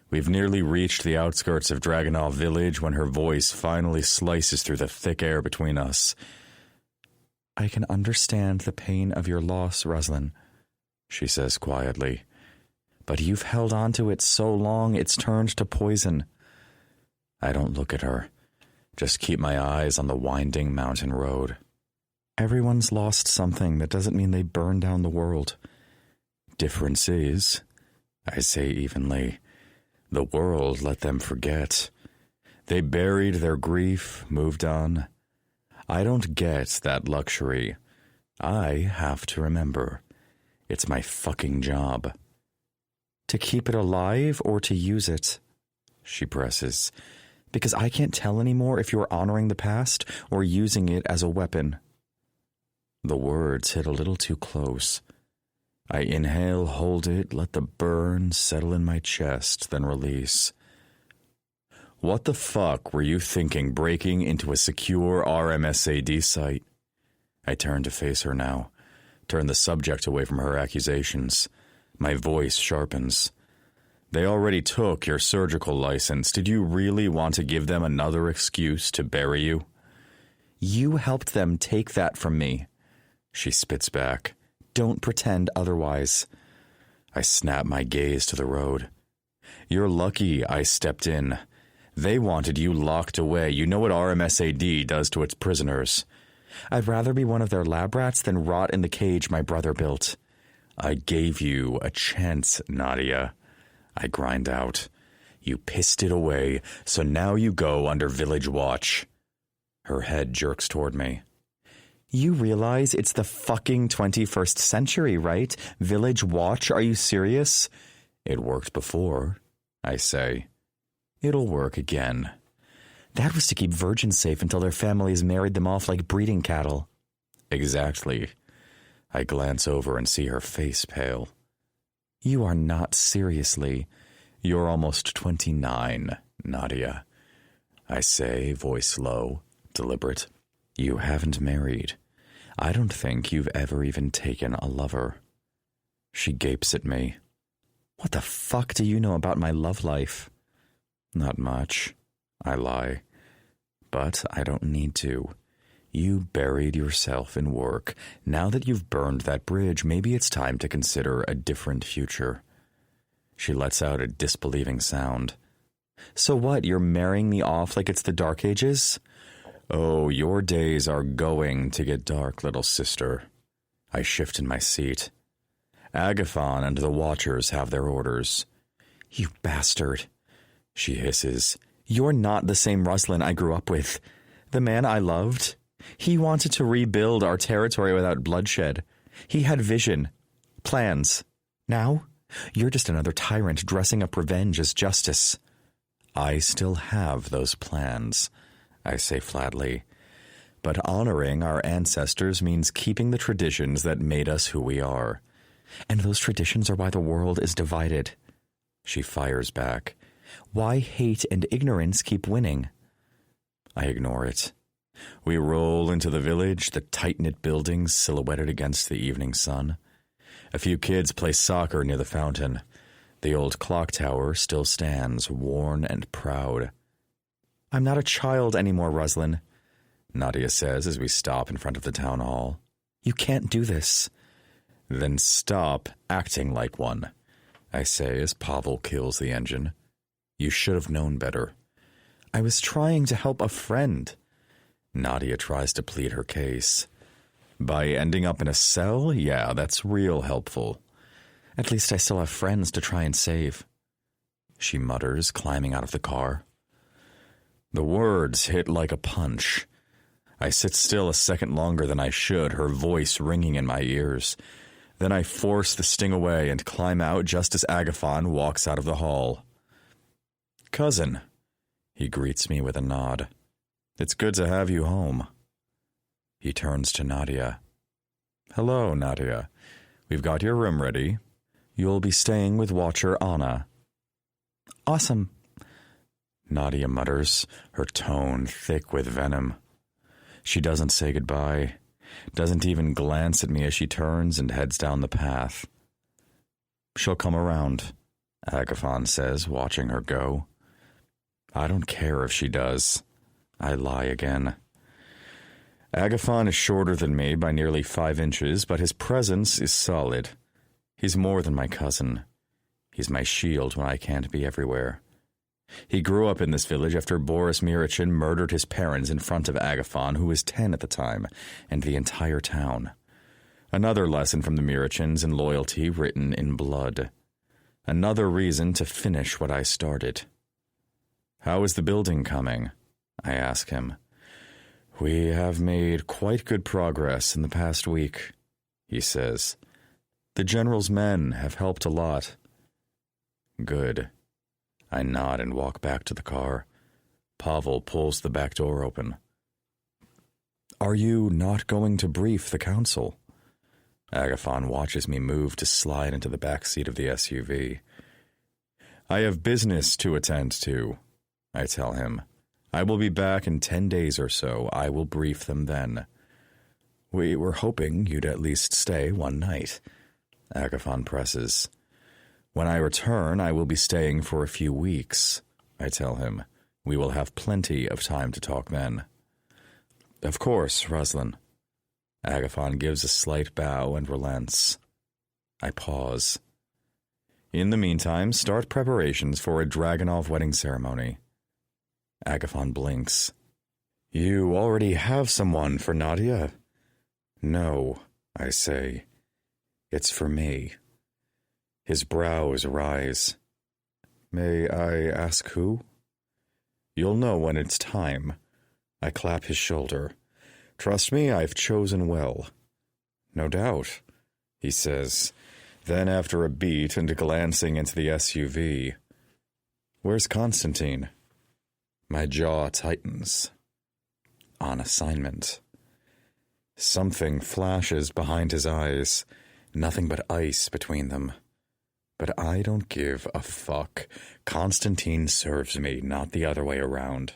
B: We've nearly reached the outskirts of Dragunov Village when her voice finally slices through the thick air between us.
C: "I can understand the pain of your loss, Ruslin," she says quietly. "But you've held on to it so long it's turned to poison."
B: I don't look at her, just keep my eyes on the winding mountain road.
C: Everyone's lost something. That doesn't mean they burn down the world.
B: Difference is, I say evenly, the world let them forget. They buried their grief, moved on. I don't get that luxury. I have to remember. It's my fucking job.
C: To keep it alive or to use it?
B: She presses.
C: Because I can't tell anymore if you're honoring the past or using it as a weapon.
B: The words hit a little too close. I inhale, hold it, let the burn settle in my chest, then release. What the fuck were you thinking breaking into a secure RMSAD site? I turn to face her now, turn the subject away from her accusations. My voice sharpens. They already took your surgical license. Did you really want to give them another excuse to bury you?
C: You helped them take that from me.
B: She spits back.
C: Don't pretend otherwise.
B: I snap my gaze to the road. You're lucky I stepped in. They wanted you locked away. You know what RMSAD does to its prisoners.
C: I'd rather be one of their lab rats than rot in the cage my brother built.
B: I gave you a chance, Nadia. I grind out. You pissed it away, so now you go under village watch. Her head jerks toward me.
C: You realize it's the fucking 21st century, right? Village watch, are you serious?
B: It worked before, I say. It'll work again.
C: That was to keep virgins safe until their families married them off like breeding cattle.
B: Exactly. I glance over and see her face pale.
C: You are not seriously.
B: You're almost 29, Nadia. I say, voice low, deliberate. You haven't married. I don't think you've ever even taken a lover. She gapes at me.
C: What the fuck do you know about my love life?
B: Not much, I lie. But I don't need to. You buried yourself in work. Now that you've burned that bridge, maybe it's time to consider a different future. She lets out a disbelieving sound.
C: So what, you're marrying me off like it's the Dark Ages?
B: Oh, your days are going to get dark, little sister. I shift in my seat. Agathon and the Watchers have their orders.
C: You bastard,
B: she hisses.
C: You're not the same Ruslan I grew up with. The man I loved, he wanted to rebuild our territory without bloodshed. He had vision, plans. Now, you're just another tyrant dressing up revenge as justice.
B: I still have those plans, I say flatly. But honoring our ancestors means keeping the traditions that made us who we are.
C: And those traditions are why the world is divided.
B: She fires back.
C: Why hate and ignorance keep winning?
B: I ignore it. We roll into the village, the tight-knit buildings silhouetted against the evening sun. A few kids play soccer near the fountain. The old clock tower still stands, worn and proud.
C: I'm not a child anymore, Ruslan,
B: Nadia says as we stop in front of the town hall.
C: You can't do this.
B: Then stop acting like one, I say as Pavel kills the engine. You should have known better.
C: I was trying to help a friend.
B: Nadia tries to plead her case. By ending up in a cell? Yeah, that's real helpful.
C: At least I still have friends to try and save.
B: She mutters, climbing out of the car. The words hit like a punch. I sit still a second longer than I should, her voice ringing in my ears. Then I force the sting away and climb out just as Agathon walks out of the hall. Cousin, he greets me with a nod. It's good to have you home. He turns to Nadia. Hello, Nadia. We've got your room ready. You'll be staying with Watcher Anna.
C: Awesome,
B: Nadia mutters, her tone thick with venom. She doesn't say goodbye, doesn't even glance at me as she turns and heads down the path. She'll come around, Agathon says, watching her go. I don't care if she does. I lie again. Agathon is shorter than me by nearly 5 inches, but his presence is solid. He's more than my cousin. He's my shield when I can't be everywhere. He grew up in this village after Boris Mirichin murdered his parents in front of Agathon, who was 10 at the time, and the entire town. Another lesson from the Mirichins in loyalty written in blood. Another reason to finish what I started. How is the building coming? I ask him. We have made quite good progress in the past week, he says. The general's men have helped a lot. Good. I nod and walk back to the car. Pavel pulls the back door open. Are you not going to brief the council? Agathon watches me move to slide into the back seat of the SUV. I have business to attend to, I tell him. I will be back in 10 days or so. I will brief them then. We were hoping you'd at least stay one night, Agathon presses. When I return, I will be staying for a few weeks, I tell him. We will have plenty of time to talk then. Of course, Ruslan. Agathon gives a slight bow and relents. I pause. In the meantime, start preparations for a Dragonov wedding ceremony. Agathon blinks. You already have someone for Nadia? No, I say. It's for me. His brows rise. May I ask who? You'll know when it's time. I clap his shoulder. Trust me, I've chosen well. No doubt, he says, then after a beat and glancing into the SUV. Where's Constantine? My jaw tightens. On assignment. Something flashes behind his eyes, nothing but ice between them. But I don't give a fuck. Constantine serves me, not the other way around.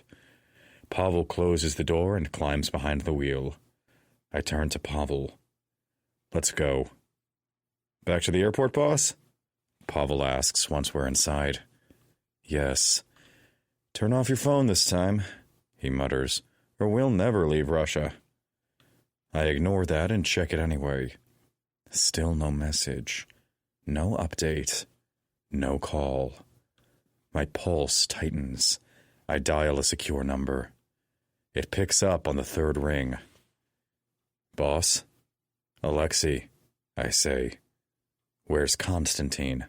B: Pavel closes the door and climbs behind the wheel. I turn to Pavel. Let's go. Back to the airport, boss? Pavel asks once we're inside. Yes. Turn off your phone this time, he mutters, or we'll never leave Russia. I ignore that and check it anyway. Still no message. No update. No call. My pulse tightens. I dial a secure number. It picks up on the third ring. Boss? Alexei, I say. Where's Constantine?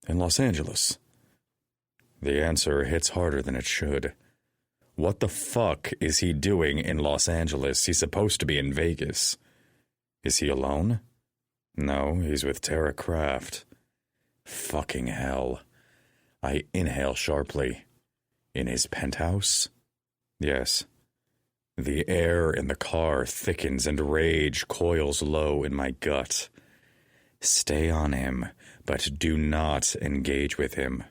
B: In Los Angeles. The answer hits harder than it should. What the fuck is he doing in Los Angeles? He's supposed to be in Vegas. Is he alone? No, he's with Tara Kraft. Fucking hell. I inhale sharply. In his penthouse? Yes. The air in the car thickens and rage coils low in my gut. Stay on him, but do not engage with him.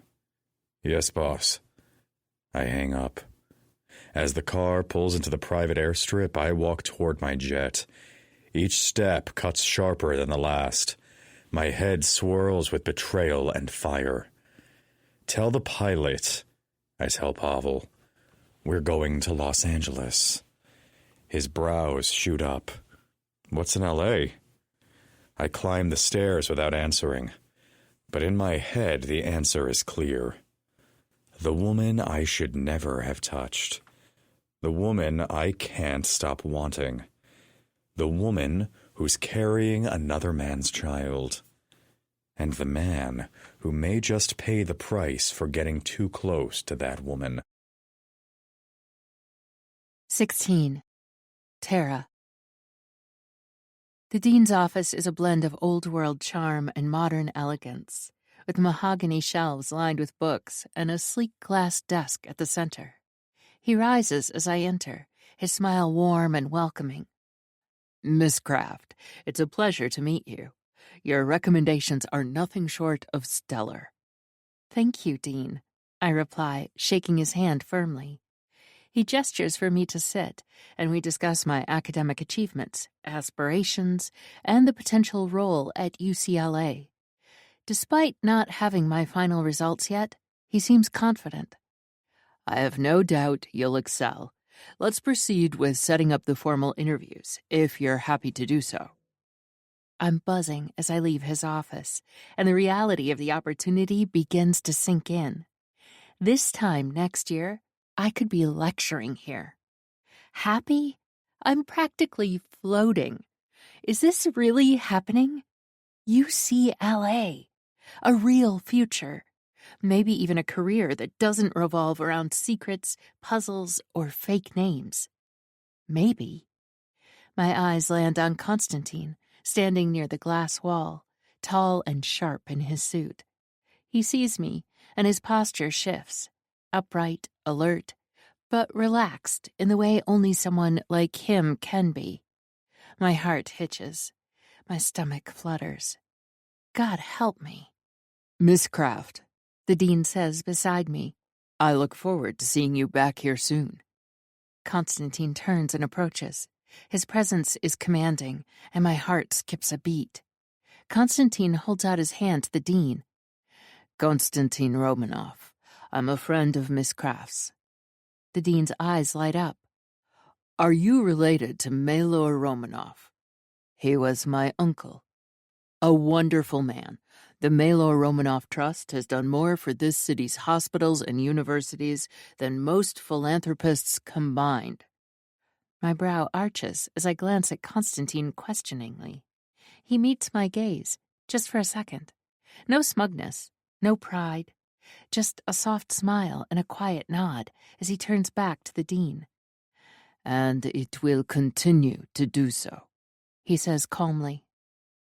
B: Yes, boss. I hang up. As the car pulls into the private airstrip, I walk toward my jet. Each step cuts sharper than the last. My head swirls with betrayal and fire. Tell the pilot, I tell Pavel, we're going to Los Angeles. His brows shoot up. What's in L.A.? I climb the stairs without answering. But in my head, the answer is clear. The woman I should never have touched. The woman I can't stop wanting. The woman who's carrying another man's child. And the man who may just pay the price for getting too close to that woman.
A: 16. Tara. The dean's office is a blend of old-world charm and modern elegance, with mahogany shelves lined with books and a sleek glass desk at the center. He rises as I enter, his smile warm and welcoming. Miss Kraft, it's a pleasure to meet you. Your recommendations are nothing short of stellar. Thank you, Dean, I reply, shaking his hand firmly. He gestures for me to sit, and we discuss my academic achievements, aspirations, and the potential role at UCLA. Despite not having my final results yet, he seems confident. I have no doubt you'll excel. Let's proceed with setting up the formal interviews, if you're happy to do so. I'm buzzing as I leave his office, and the reality of the opportunity begins to sink in. This time next year, I could be lecturing here. Happy? I'm practically floating. Is this really happening? UCLA. A real future. Maybe even a career that doesn't revolve around secrets, puzzles, or fake names. Maybe. My eyes land on Constantine, standing near the glass wall, tall and sharp in his suit. He sees me, and his posture shifts, upright, alert, but relaxed in the way only someone like him can be. My heart hitches. My stomach flutters. God help me. Miss Kraft, the dean says beside me, I look forward to seeing you back here soon. Constantine turns and approaches. His presence is commanding, and my heart skips a beat. Constantine holds out his hand to the dean. Konstantin Romanov, I'm a friend of Miss Kraft's. The dean's eyes light up. Are you related to Melor Romanov? He was my uncle. A wonderful man. The Melor Romanov Trust has done more for this city's hospitals and universities than most philanthropists combined. My brow arches as I glance at Constantine questioningly. He meets my gaze, just for a second. No smugness, no pride, just a soft smile and a quiet nod as he turns back to the dean.
D: and it will continue to do so," he says calmly.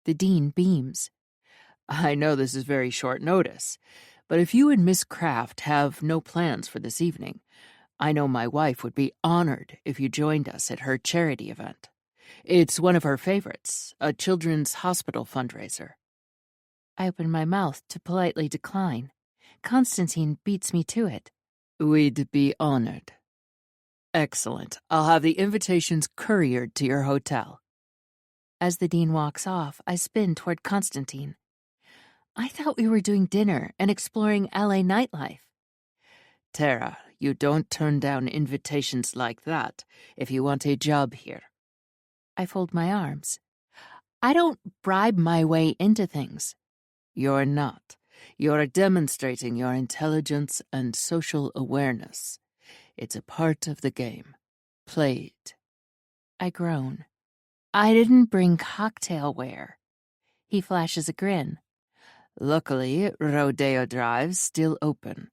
D: The dean beams. "I know this is very short notice, but if you and Miss Kraft have no plans for this evening, I know my wife would be honored if you joined us at her charity event. It's one of her favorites, a children's hospital fundraiser." I open my mouth to politely decline. Constantine beats me to it. "We'd be honored." "Excellent. I'll have the invitations couriered to your hotel." As the dean walks off, I spin toward Constantine. "I thought we were doing dinner and exploring LA nightlife."
A: "Tara, you don't turn down invitations like that if you want a job here."
D: I fold my arms. "I don't bribe my way into things."
A: "You're not. You're demonstrating your intelligence and social awareness. It's a part of the game. Play it."
D: I groan. "I didn't bring cocktailware." He flashes a grin.
A: "Luckily, Rodeo Drive's still open."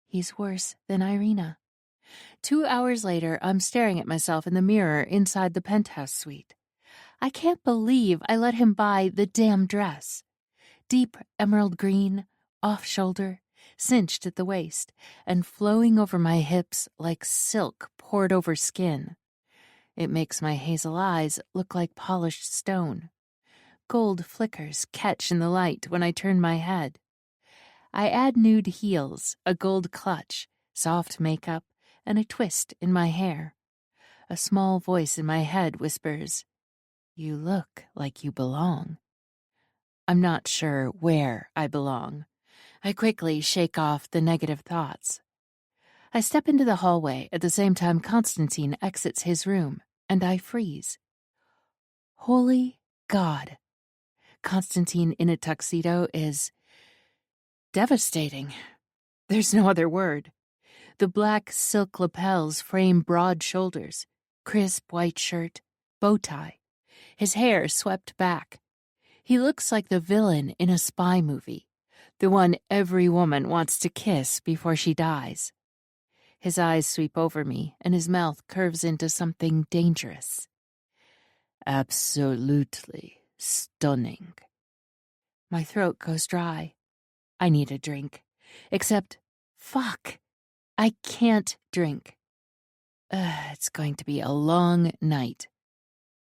D: He's worse than Irina. 2 hours later, I'm staring at myself in the mirror inside the penthouse suite. I can't believe I let him buy the damn dress. Deep emerald green, off-shoulder, cinched at the waist, and flowing over my hips like silk poured over skin. It makes my hazel eyes look like polished stone. Gold flickers catch in the light when I turn my head. I add nude heels, a gold clutch, soft makeup, and a twist in my hair. A small voice in my head whispers, "You look like you belong." I'm not sure where I belong. I quickly shake off the negative thoughts. I step into the hallway at the same time Constantine exits his room, and I freeze. Holy God! Constantine in a tuxedo is devastating. There's no other word. The black silk lapels frame broad shoulders, crisp white shirt, bow tie. His hair swept back. He looks like the villain in a spy movie, the one every woman wants to kiss before she dies. His eyes sweep over me, and his mouth curves into something dangerous.
A: "Absolutely stunning."
D: My throat goes dry. I need a drink. Except, fuck, I can't drink. It's going to be a long night.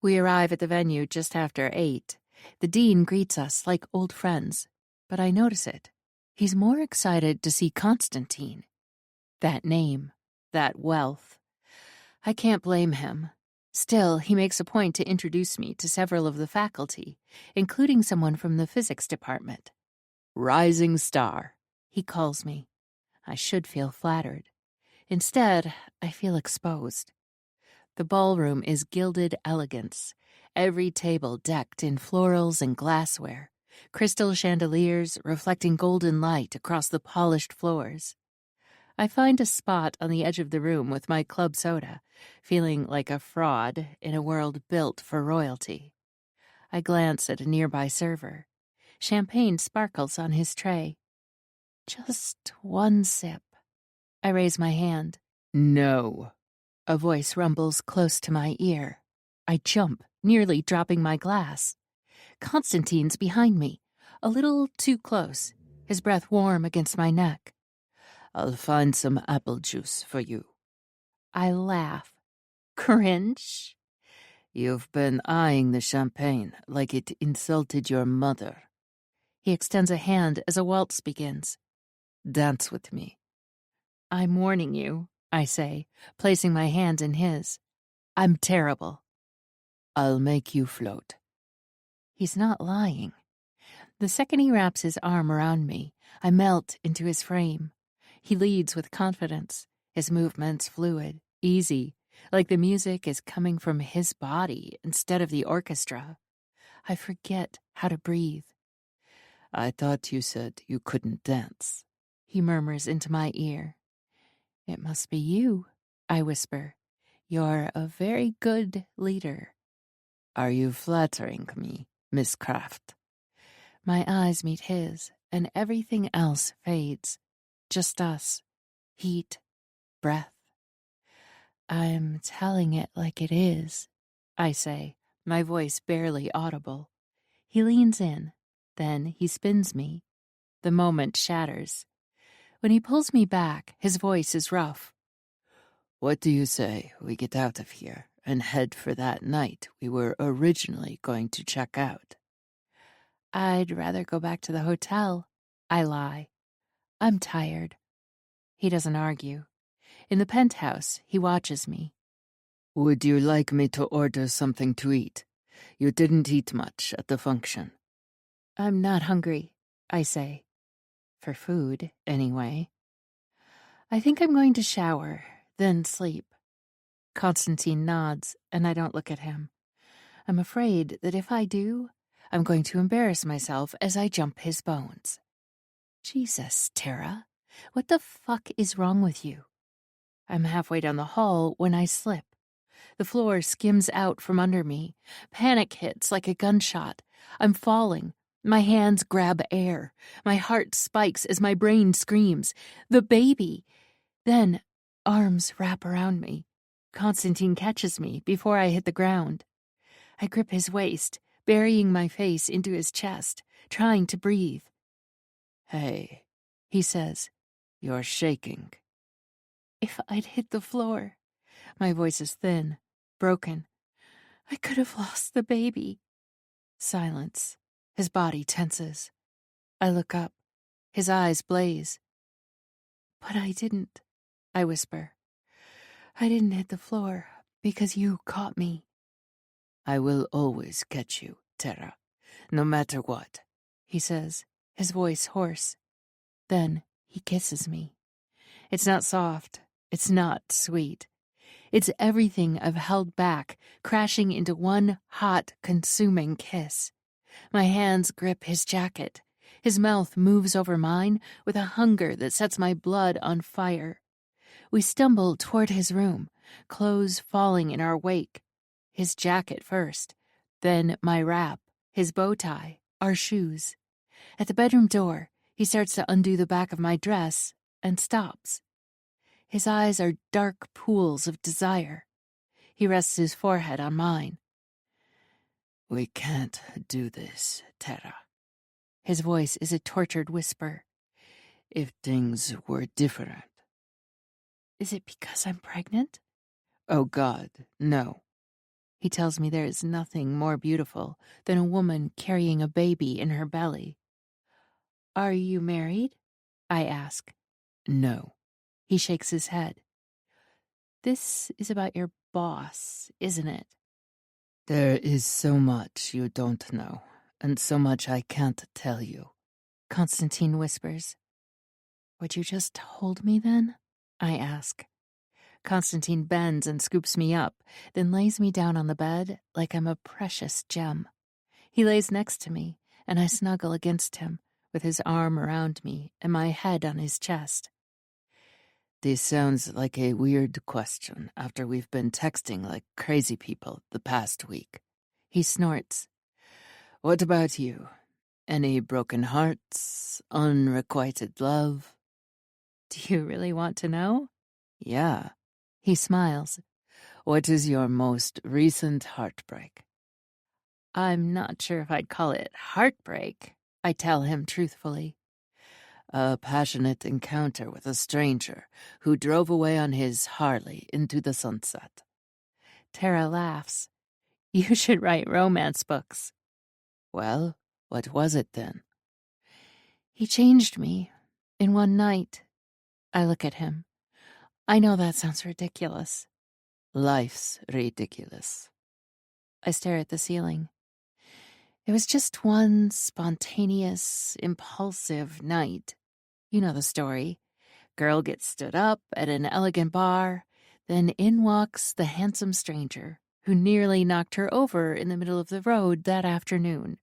D: We arrive at the venue just after 8. The dean greets us like old friends, but I notice it. He's more excited to see Constantine. That name, that wealth. I can't blame him. Still, he makes a point to introduce me to several of the faculty, including someone from the physics department.
A: "Rising star,"
D: he calls me. I should feel flattered. Instead, I feel exposed. The ballroom is gilded elegance, every table decked in florals and glassware, crystal chandeliers reflecting golden light across the polished floors. I find a spot on the edge of the room with my club soda, feeling like a fraud in a world built for royalty. I glance at a nearby server. Champagne sparkles on his tray. Just one sip. I raise my hand.
A: "No."
D: A voice rumbles close to my ear. I jump, nearly dropping my glass. Constantine's behind me, a little too close, his breath warm against my neck.
A: "I'll find some apple juice for you."
D: I laugh. Cringe.
A: "You've been eyeing the champagne like it insulted your mother."
D: He extends a hand as a waltz begins.
A: "Dance with me."
D: "I'm warning you," I say, placing my hand in his. "I'm terrible."
A: "I'll make you float."
D: He's not lying. The second he wraps his arm around me, I melt into his frame. He leads with confidence, his movements fluid, easy, like the music is coming from his body instead of the orchestra. I forget how to breathe.
A: "I thought you said you couldn't dance,"
D: he murmurs into my ear. "It must be you," I whisper. "You're a very good leader."
A: "Are you flattering me, Miss Kraft?"
D: My eyes meet his, and everything else fades. Just us. Heat. Breath. I'm telling it like it is, I say, my voice barely audible. He leans in. Then he spins me. The moment shatters. When he pulls me back, his voice is rough.
A: What do you say we get out of here and head for that night we were originally going to check out?
D: I'd rather go back to the hotel. I lie. I'm tired. He doesn't argue. In the penthouse, he watches me.
A: Would you like me to order something to eat? You didn't eat much at the function.
D: I'm not hungry, I say. For food, anyway. I think I'm going to shower, then sleep. Constantine nods, and I don't look at him. I'm afraid that if I do, I'm going to embarrass myself as I jump his bones. Jesus, Tara, what the fuck is wrong with you? I'm halfway down the hall when I slip. The floor skims out from under me. Panic hits like a gunshot. I'm falling. My hands grab air. My heart spikes as my brain screams, "The baby!" Then arms wrap around me. Constantine catches me before I hit the ground. I grip his waist, burying my face into his chest, trying to breathe.
A: Hey,
D: he says.
A: You're shaking.
D: If I'd hit the floor. My voice is thin, broken. I could have lost the baby. Silence. His body tenses. I look up. His eyes blaze. But I didn't, I whisper. I didn't hit the floor because you caught me.
A: I will always catch you, Tara, no matter what,
D: he says, his voice hoarse. Then he kisses me. It's not soft. It's not sweet. It's everything I've held back, crashing into one hot, consuming kiss. My hands grip his jacket. His mouth moves over mine with a hunger that sets my blood on fire. We stumble toward his room, clothes falling in our wake. His jacket first, then my wrap, his bow tie, our shoes. At the bedroom door, he starts to undo the back of my dress and stops. His eyes are dark pools of desire. He rests his forehead on mine.
A: We can't do this, Tara.
D: His voice is a tortured whisper.
A: If things were different.
D: Is it because I'm pregnant?
A: Oh, God, no.
D: He tells me there is nothing more beautiful than a woman carrying a baby in her belly. Are you married? I ask.
A: No.
D: He shakes his head. This is about your boss, isn't it?
A: There is so much you don't know, and so much I can't tell you,
D: Constantine whispers. Would you just hold me then? I ask. Constantine bends and scoops me up, then lays me down on the bed like I'm a precious gem. He lays next to me, and I snuggle against him, with his arm around me and my head on his chest.
A: This sounds like a weird question after we've been texting like crazy people the past week.
D: He snorts.
A: What about you? Any broken hearts? Unrequited love?
D: Do you really want to know?
A: Yeah.
D: He smiles.
A: What is your most recent heartbreak?
D: I'm not sure if I'd call it heartbreak, I tell him truthfully.
A: A passionate encounter with a stranger who drove away on his Harley into the sunset.
D: Tara laughs. You should write romance books.
A: Well, what was it then?
D: He changed me in one night. I look at him. I know that sounds ridiculous.
A: Life's ridiculous.
D: I stare at the ceiling. It was just one spontaneous, impulsive night. You know the story. Girl gets stood up at an elegant bar, then in walks the handsome stranger who nearly knocked her over in the middle of the road that afternoon.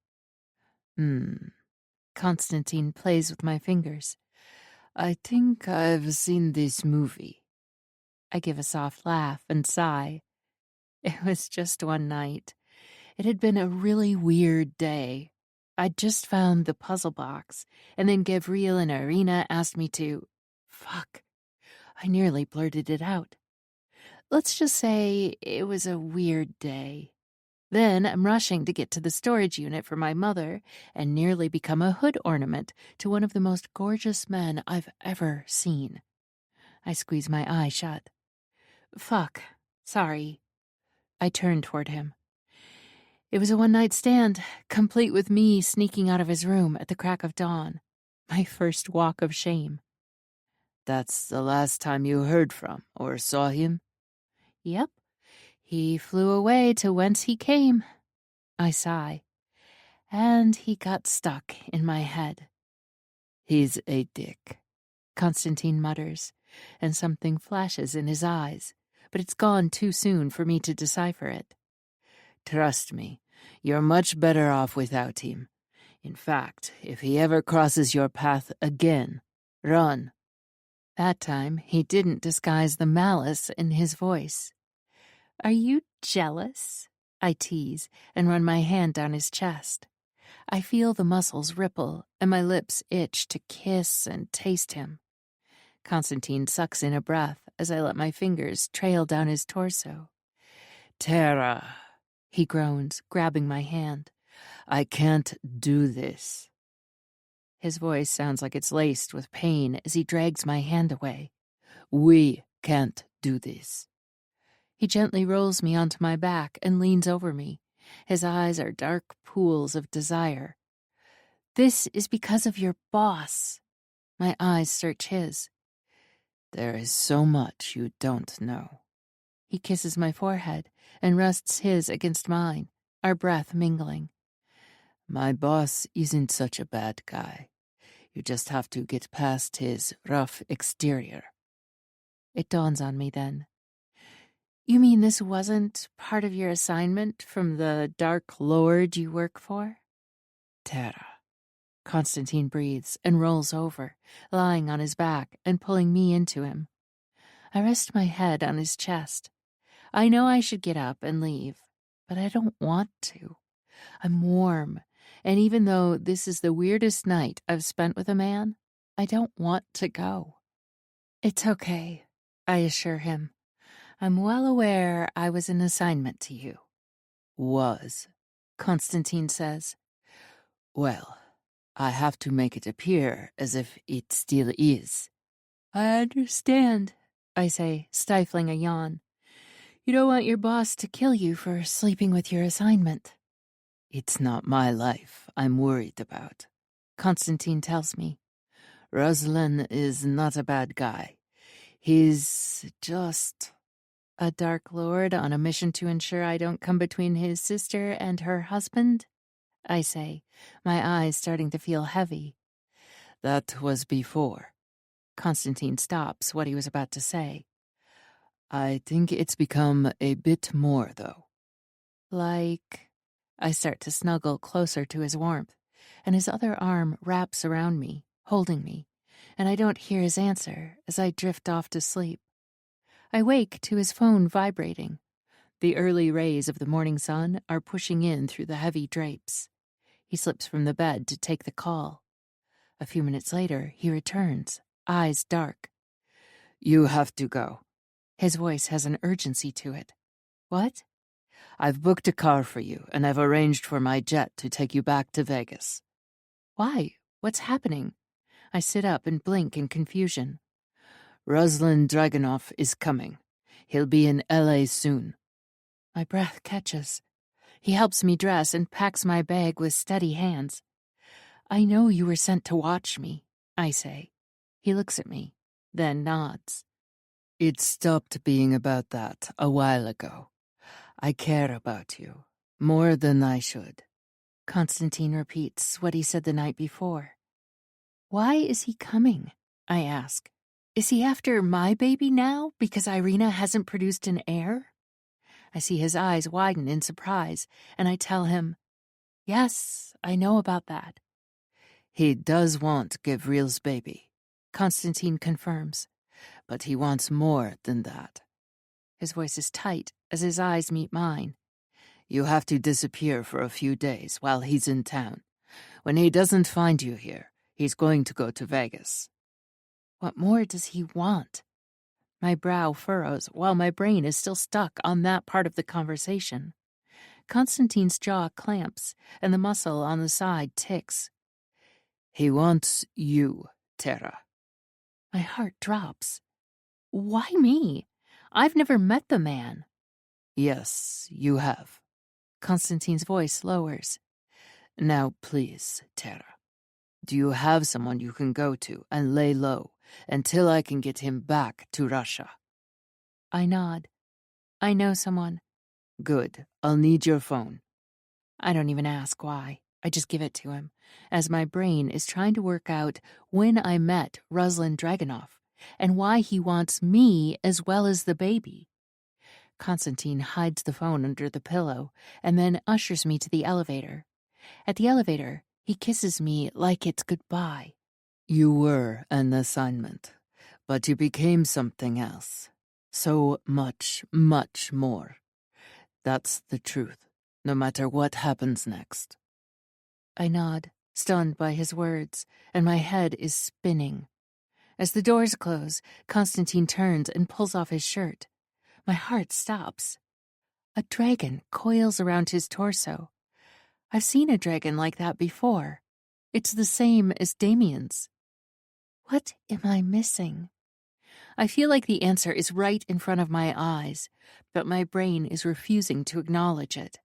D: Constantine plays with my fingers.
A: I think I've seen this movie.
D: I give a soft laugh and sigh. It was just one night. It had been a really weird day. I'd just found the puzzle box, and then Gabriel and Irina asked me to... Fuck. I nearly blurted it out. Let's just say it was a weird day. Then I'm rushing to get to the storage unit for my mother and nearly become a hood ornament to one of the most gorgeous men I've ever seen. I squeeze my eye shut. Fuck. Sorry. I turn toward him. It was a one-night stand, complete with me sneaking out of his room at the crack of dawn. My first walk of shame.
A: That's the last time you heard from or saw him?
D: Yep. He flew away to whence he came. I sigh. And he got stuck in my head.
A: He's a dick,
D: Constantine mutters, and something flashes in his eyes, but it's gone too soon for me to decipher it.
A: Trust me, you're much better off without him. In fact, if he ever crosses your path again, run.
D: That time, he didn't disguise the malice in his voice. Are you jealous? I tease and run my hand down his chest. I feel the muscles ripple and my lips itch to kiss and taste him. Constantine sucks in a breath as I let my fingers trail down his torso.
A: Tara,
D: he groans, grabbing my hand.
A: I can't do this.
D: His voice sounds like it's laced with pain as he drags my hand away.
A: We can't do this.
D: He gently rolls me onto my back and leans over me. His eyes are dark pools of desire. This is because of your boss. My eyes search his.
A: There is so much you don't know.
D: He kisses my forehead and rests his against mine, our breath mingling.
A: My boss isn't such a bad guy. You just have to get past his rough exterior.
D: It dawns on me then. You mean this wasn't part of your assignment from the Dark Lord you work for?
A: Tara.
D: Constantine breathes and rolls over, lying on his back and pulling me into him. I rest my head on his chest. I know I should get up and leave, but I don't want to. I'm warm, and even though this is the weirdest night I've spent with a man, I don't want to go. It's okay, I assure him. I'm well aware I was an assignment to you.
A: Was,
D: Constantine says.
A: Well, I have to make it appear as if it still is.
D: I understand, I say, stifling a yawn. You don't want your boss to kill you for sleeping with your assignment.
A: It's not my life I'm worried about,
D: Constantine tells me.
A: Ruslan is not a bad guy. He's just
D: a Dark Lord on a mission to ensure I don't come between his sister and her husband? I say, my eyes starting to feel heavy.
A: That was before.
D: Constantine stops what he was about to say.
A: I think it's become a bit more, though.
D: Like... I start to snuggle closer to his warmth, and his other arm wraps around me, holding me, and I don't hear his answer as I drift off to sleep. I wake to his phone vibrating. The early rays of the morning sun are pushing in through the heavy drapes. He slips from the bed to take the call. A few minutes later, he returns, eyes dark.
A: You have to go.
D: His voice has an urgency to it. What?
A: I've booked a car for you, and I've arranged for my jet to take you back to Vegas.
D: Why? What's happening? I sit up and blink in confusion.
A: Ruslan Dragunov is coming. He'll be in L.A. soon.
D: My breath catches. He helps me dress and packs my bag with steady hands. I know you were sent to watch me, I say. He looks at me, then nods.
A: It stopped being about that a while ago. I care about you, more than I should.
D: Constantine repeats what he said the night before. Why is he coming? I ask. Is he after my baby now because Irina hasn't produced an heir? I see his eyes widen in surprise, and I tell him, yes, I know about that.
A: He does want Gavril's baby,
D: Constantine confirms.
A: But he wants more than that.
D: His voice is tight as his eyes meet mine.
A: You have to disappear for a few days while he's in town. When he doesn't find you here, he's going to go to Vegas.
D: What more does he want? My brow furrows while my brain is still stuck on that part of the conversation. Constantine's jaw clamps, and the muscle on the side ticks.
A: He wants you, Tara.
D: My heart drops. Why me? I've never met the man.
A: Yes, you have.
D: Constantine's voice lowers.
A: Now, please, Tara, do you have someone you can go to and lay low until I can get him back to Russia?
D: I nod. I know someone.
A: Good. I'll need your phone.
D: I don't even ask why. I just give it to him, as my brain is trying to work out when I met Ruslan Dragunov and why he wants me as well as the baby. Constantine hides the phone under the pillow and then ushers me to the elevator. At the elevator, he kisses me like it's goodbye.
A: You were an assignment, but you became something else. So much, much more. That's the truth, no matter what happens next.
D: I nod, stunned by his words, and my head is spinning. As the doors close, Constantine turns and pulls off his shirt. My heart stops. A dragon coils around his torso. I've seen a dragon like that before. It's the same as Damien's. What am I missing? I feel like the answer is right in front of my eyes, but my brain is refusing to acknowledge it.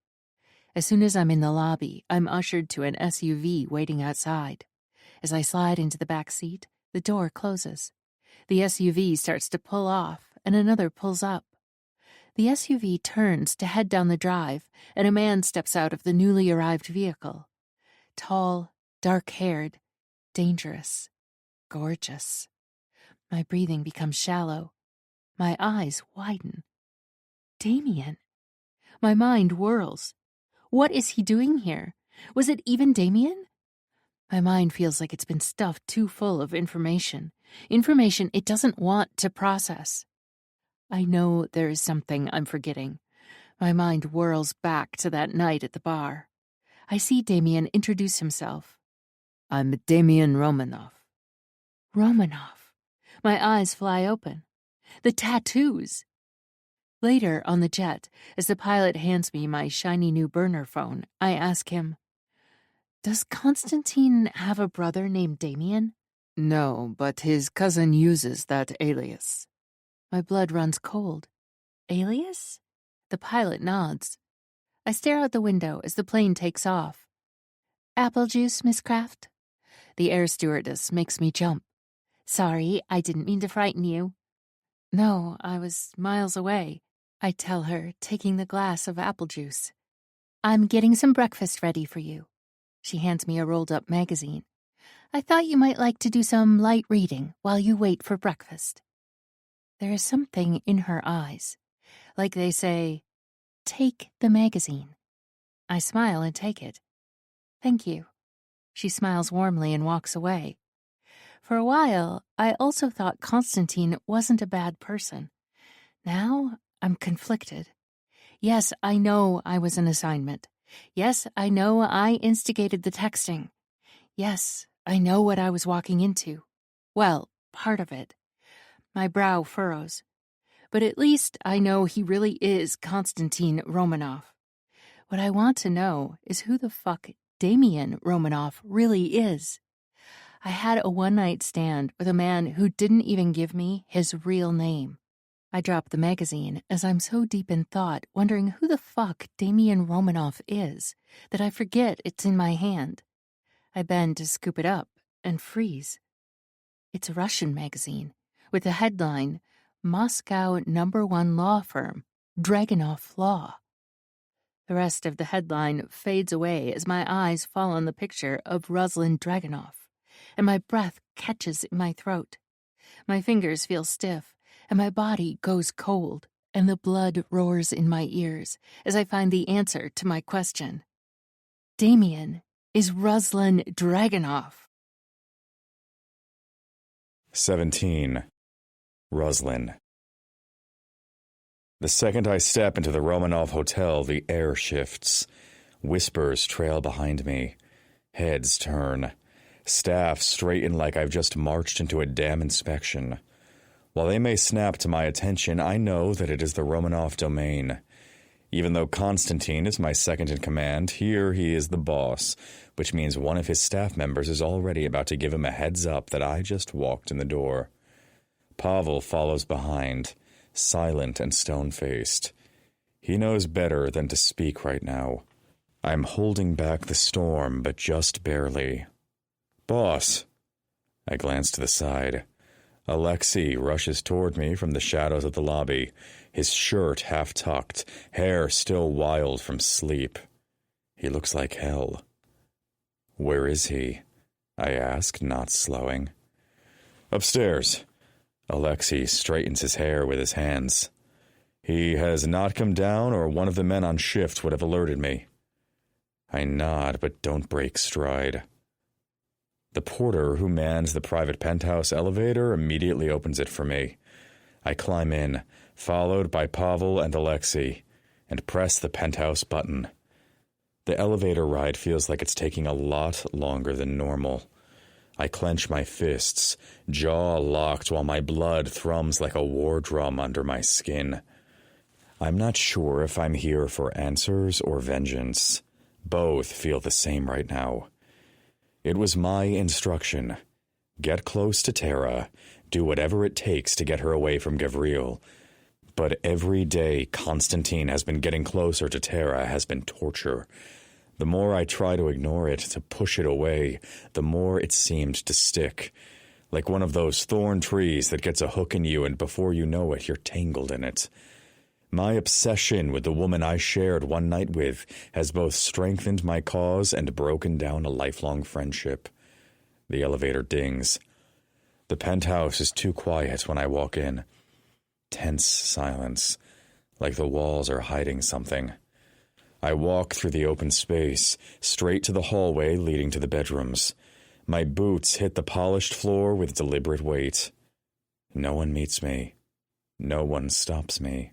D: As soon as I'm in the lobby, I'm ushered to an SUV waiting outside. As I slide into the back seat, the door closes. The SUV starts to pull off, and another pulls up. The SUV turns to head down the drive, and a man steps out of the newly arrived vehicle. Tall, dark-haired, dangerous, gorgeous. My breathing becomes shallow. My eyes widen. Damien. My mind whirls. What is he doing here? Was it even Damien? My mind feels like it's been stuffed too full of information. Information it doesn't want to process. I know there is something I'm forgetting. My mind whirls back to that night at the bar. I see Damien introduce himself.
A: I'm Damien Romanov.
D: Romanov. My eyes fly open. The tattoos. Later, on the jet, as the pilot hands me my shiny new burner phone, I ask him, "Does Constantine have a brother named Damien?"
A: No, but his cousin uses that alias.
D: My blood runs cold. Alias? The pilot nods. I stare out the window as the plane takes off. Apple juice, Miss Kraft? The air stewardess makes me jump. Sorry, I didn't mean to frighten you. No, I was miles away, I tell her, taking the glass of apple juice. I'm getting some breakfast ready for you. She hands me a rolled-up magazine. I thought you might like to do some light reading while you wait for breakfast. There is something in her eyes, like they say, "Take the magazine." I smile and take it. Thank you. She smiles warmly and walks away. For a while, I also thought Constantine wasn't a bad person. Now, I'm conflicted. Yes, I know I was an assignment. Yes, I know I instigated the texting. Yes, I know what I was walking into. Well, part of it. My brow furrows. But at least I know he really is Constantine Romanov. What I want to know is who the fuck Damien Romanov really is. I had a one-night stand with a man who didn't even give me his real name. I drop the magazine as I'm so deep in thought, wondering who the fuck Damien Romanov is, that I forget it's in my hand. I bend to scoop it up and freeze. It's a Russian magazine, with the headline, Moscow #1 law firm, Dragunov Law. The rest of the headline fades away as my eyes fall on the picture of Ruslan Dragunov, and my breath catches in my throat. My fingers feel stiff, and my body goes cold, and the blood roars in my ears as I find the answer to my question. Damien is Ruslan Dragunov.
B: 17. Ruslan. The second I step into the Romanov Hotel, the air shifts. Whispers trail behind me. Heads turn. Staff straighten like I've just marched into a damn inspection. While they may snap to my attention, I know that it is the Romanov domain. Even though Constantine is my second in command, here he is the boss, which means one of his staff members is already about to give him a heads up that I just walked in the door. Pavel follows behind, silent and stone-faced. He knows better than to speak right now. I'm holding back the storm, but just barely. "Boss!" I glance to the side. Alexei rushes toward me from the shadows of the lobby, his shirt half-tucked, hair still wild from sleep. He looks like hell. "Where is he?" I ask, not slowing. "Upstairs." Alexei straightens his hair with his hands. "He has not come down, or one of the men on shift would have alerted me." I nod, but don't break stride. The porter who mans the private penthouse elevator immediately opens it for me. I climb in, followed by Pavel and Alexei, and press the penthouse button. The elevator ride feels like it's taking a lot longer than normal. I clench my fists, jaw locked while my blood thrums like a war drum under my skin. I'm not sure if I'm here for answers or vengeance. Both feel the same right now. It was my instruction. Get close to Tara, do whatever it takes to get her away from Gavril. But every day Constantine has been getting closer to Tara has been torture. The more I try to ignore it, to push it away, the more it seemed to stick. Like one of those thorn trees that gets a hook in you and before you know it, you're tangled in it. My obsession with the woman I shared one night with has both strengthened my cause and broken down a lifelong friendship. The elevator dings. The penthouse is too quiet when I walk in. Tense silence, like the walls are hiding something. I walk through the open space, straight to the hallway leading to the bedrooms. My boots hit the polished floor with deliberate weight. No one meets me. No one stops me.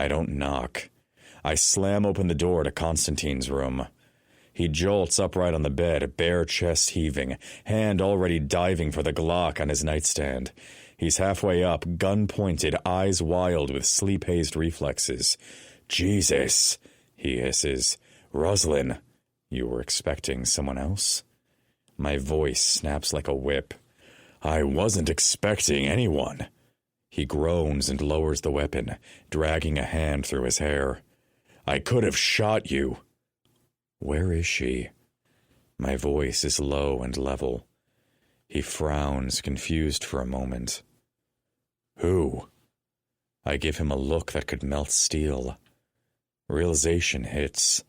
B: I don't knock. I slam open the door to Constantine's room. He jolts upright on the bed, bare chest heaving, hand already diving for the Glock on his nightstand. He's halfway up, gun pointed, eyes wild with sleep-hazed reflexes. "Jesus," he hisses. "Roslyn, you were expecting someone else?" My voice snaps like a whip. "I wasn't expecting anyone." He groans and lowers the weapon, dragging a hand through his hair. "I could have shot you." "Where is she?" My voice is low and level. He frowns, confused for a moment. "Who?" I give him a look that could melt steel. Realization hits.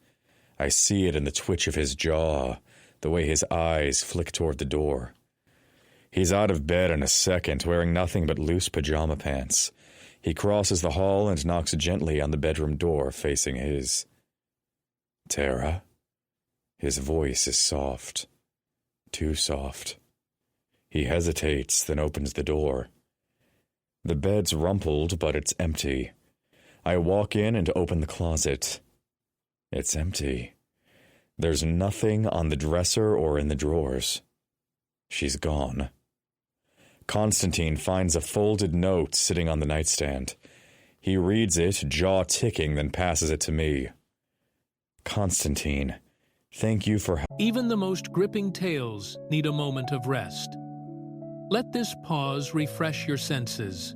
B: I see it in the twitch of his jaw, the way his eyes flick toward the door. He's out of bed in a second, wearing nothing but loose pajama pants. He crosses the hall and knocks gently on the bedroom door facing his. "Tara?" His voice is soft. Too soft. He hesitates, then opens the door. The bed's rumpled, but it's empty. I walk in and open the closet. It's empty. There's nothing on the dresser or in the drawers. She's gone. Constantine finds a folded note sitting on the nightstand. He reads it, jaw ticking, then passes it to me. "Constantine, thank you for..."
E: Even the most gripping tales need a moment of rest. Let this pause refresh your senses.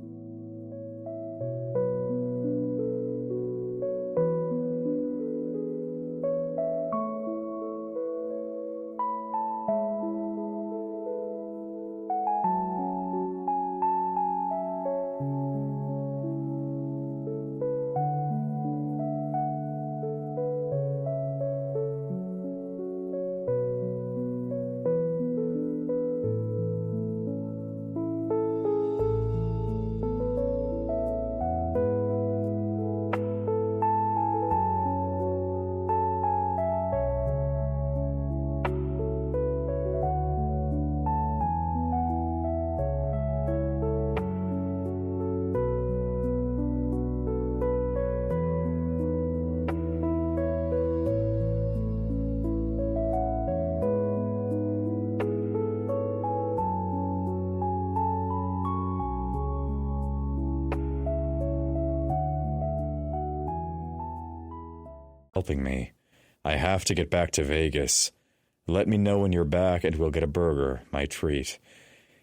B: helping me. I have to get back to Vegas. Let me know when you're back and we'll get a burger, my treat.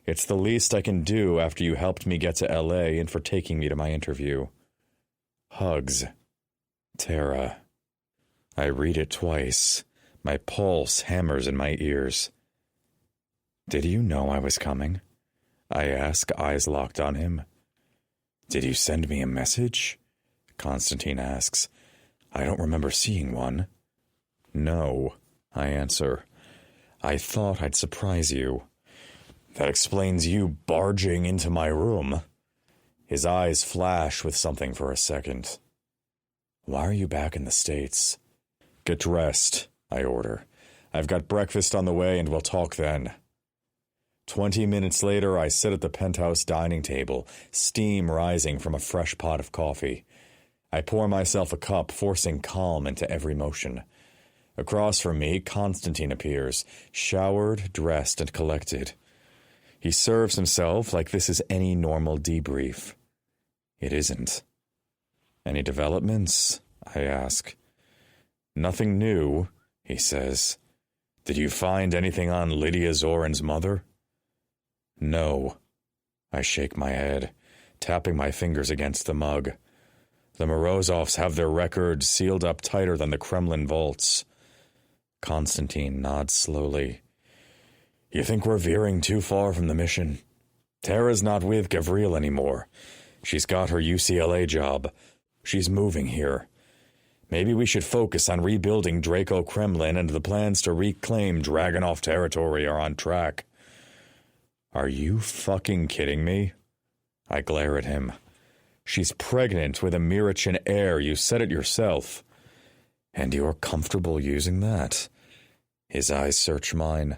B: It's the least I can do after you helped me get to L.A. and for taking me to my interview. Hugs. Tara. I read it twice. My pulse hammers in my ears. Did you know I was coming? I ask, eyes locked on him. Did you send me a message? Constantine asks. I don't remember seeing one. No, I answer. I thought I'd surprise you. That explains you barging into my room. His eyes flash with something for a second. Why are you back in the States? Get dressed, I order. I've got breakfast on the way and we'll talk then. 20 minutes later, I sit at the penthouse dining table, steam rising from a fresh pot of coffee. I pour myself a cup, forcing calm into every motion. Across from me, Constantine appears, showered, dressed, and collected. He serves himself like this is any normal debrief. It isn't. Any developments? I ask. Nothing new, he says. Did you find anything on Lydia Zoran's mother? No. I shake my head, tapping my fingers against the mug. The Morozovs have their records sealed up tighter than the Kremlin vaults. Constantine nods slowly. You think we're veering too far from the mission? Tara's not with Gavril anymore. She's got her UCLA job. She's moving here. Maybe we should focus on rebuilding Draco Kremlin, and the plans to reclaim Dragonov territory are on track. Are you fucking kidding me? I glare at him. She's pregnant with a Mirachin heir, you said it yourself. And you're comfortable using that? His eyes search mine.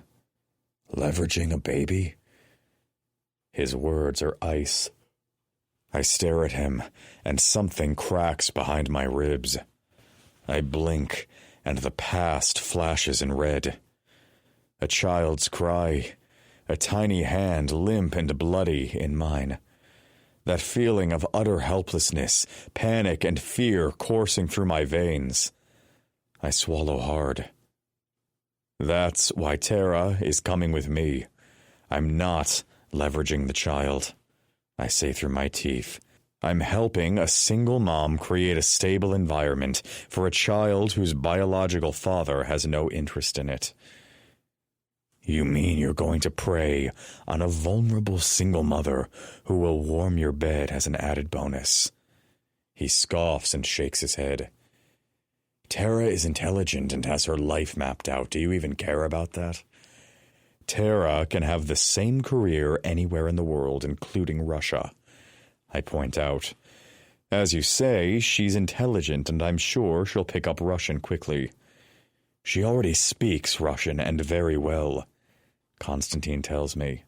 B: Leveraging a baby? His words are ice. I stare at him, and something cracks behind my ribs. I blink, and the past flashes in red. A child's cry, a tiny hand limp and bloody in mine. That feeling of utter helplessness, panic, and fear coursing through my veins. I swallow hard. That's why Tara is coming with me. I'm not leveraging the child. I say through my teeth. I'm helping a single mom create a stable environment for a child whose biological father has no interest in it. You mean you're going to prey on a vulnerable single mother who will warm your bed as an added bonus? He scoffs and shakes his head. Tara is intelligent and has her life mapped out. Do you even care about that? Tara can have the same career anywhere in the world, including Russia. I point out. As you say, she's intelligent, and I'm sure she'll pick up Russian quickly. She already speaks Russian, and very well, Constantine tells me.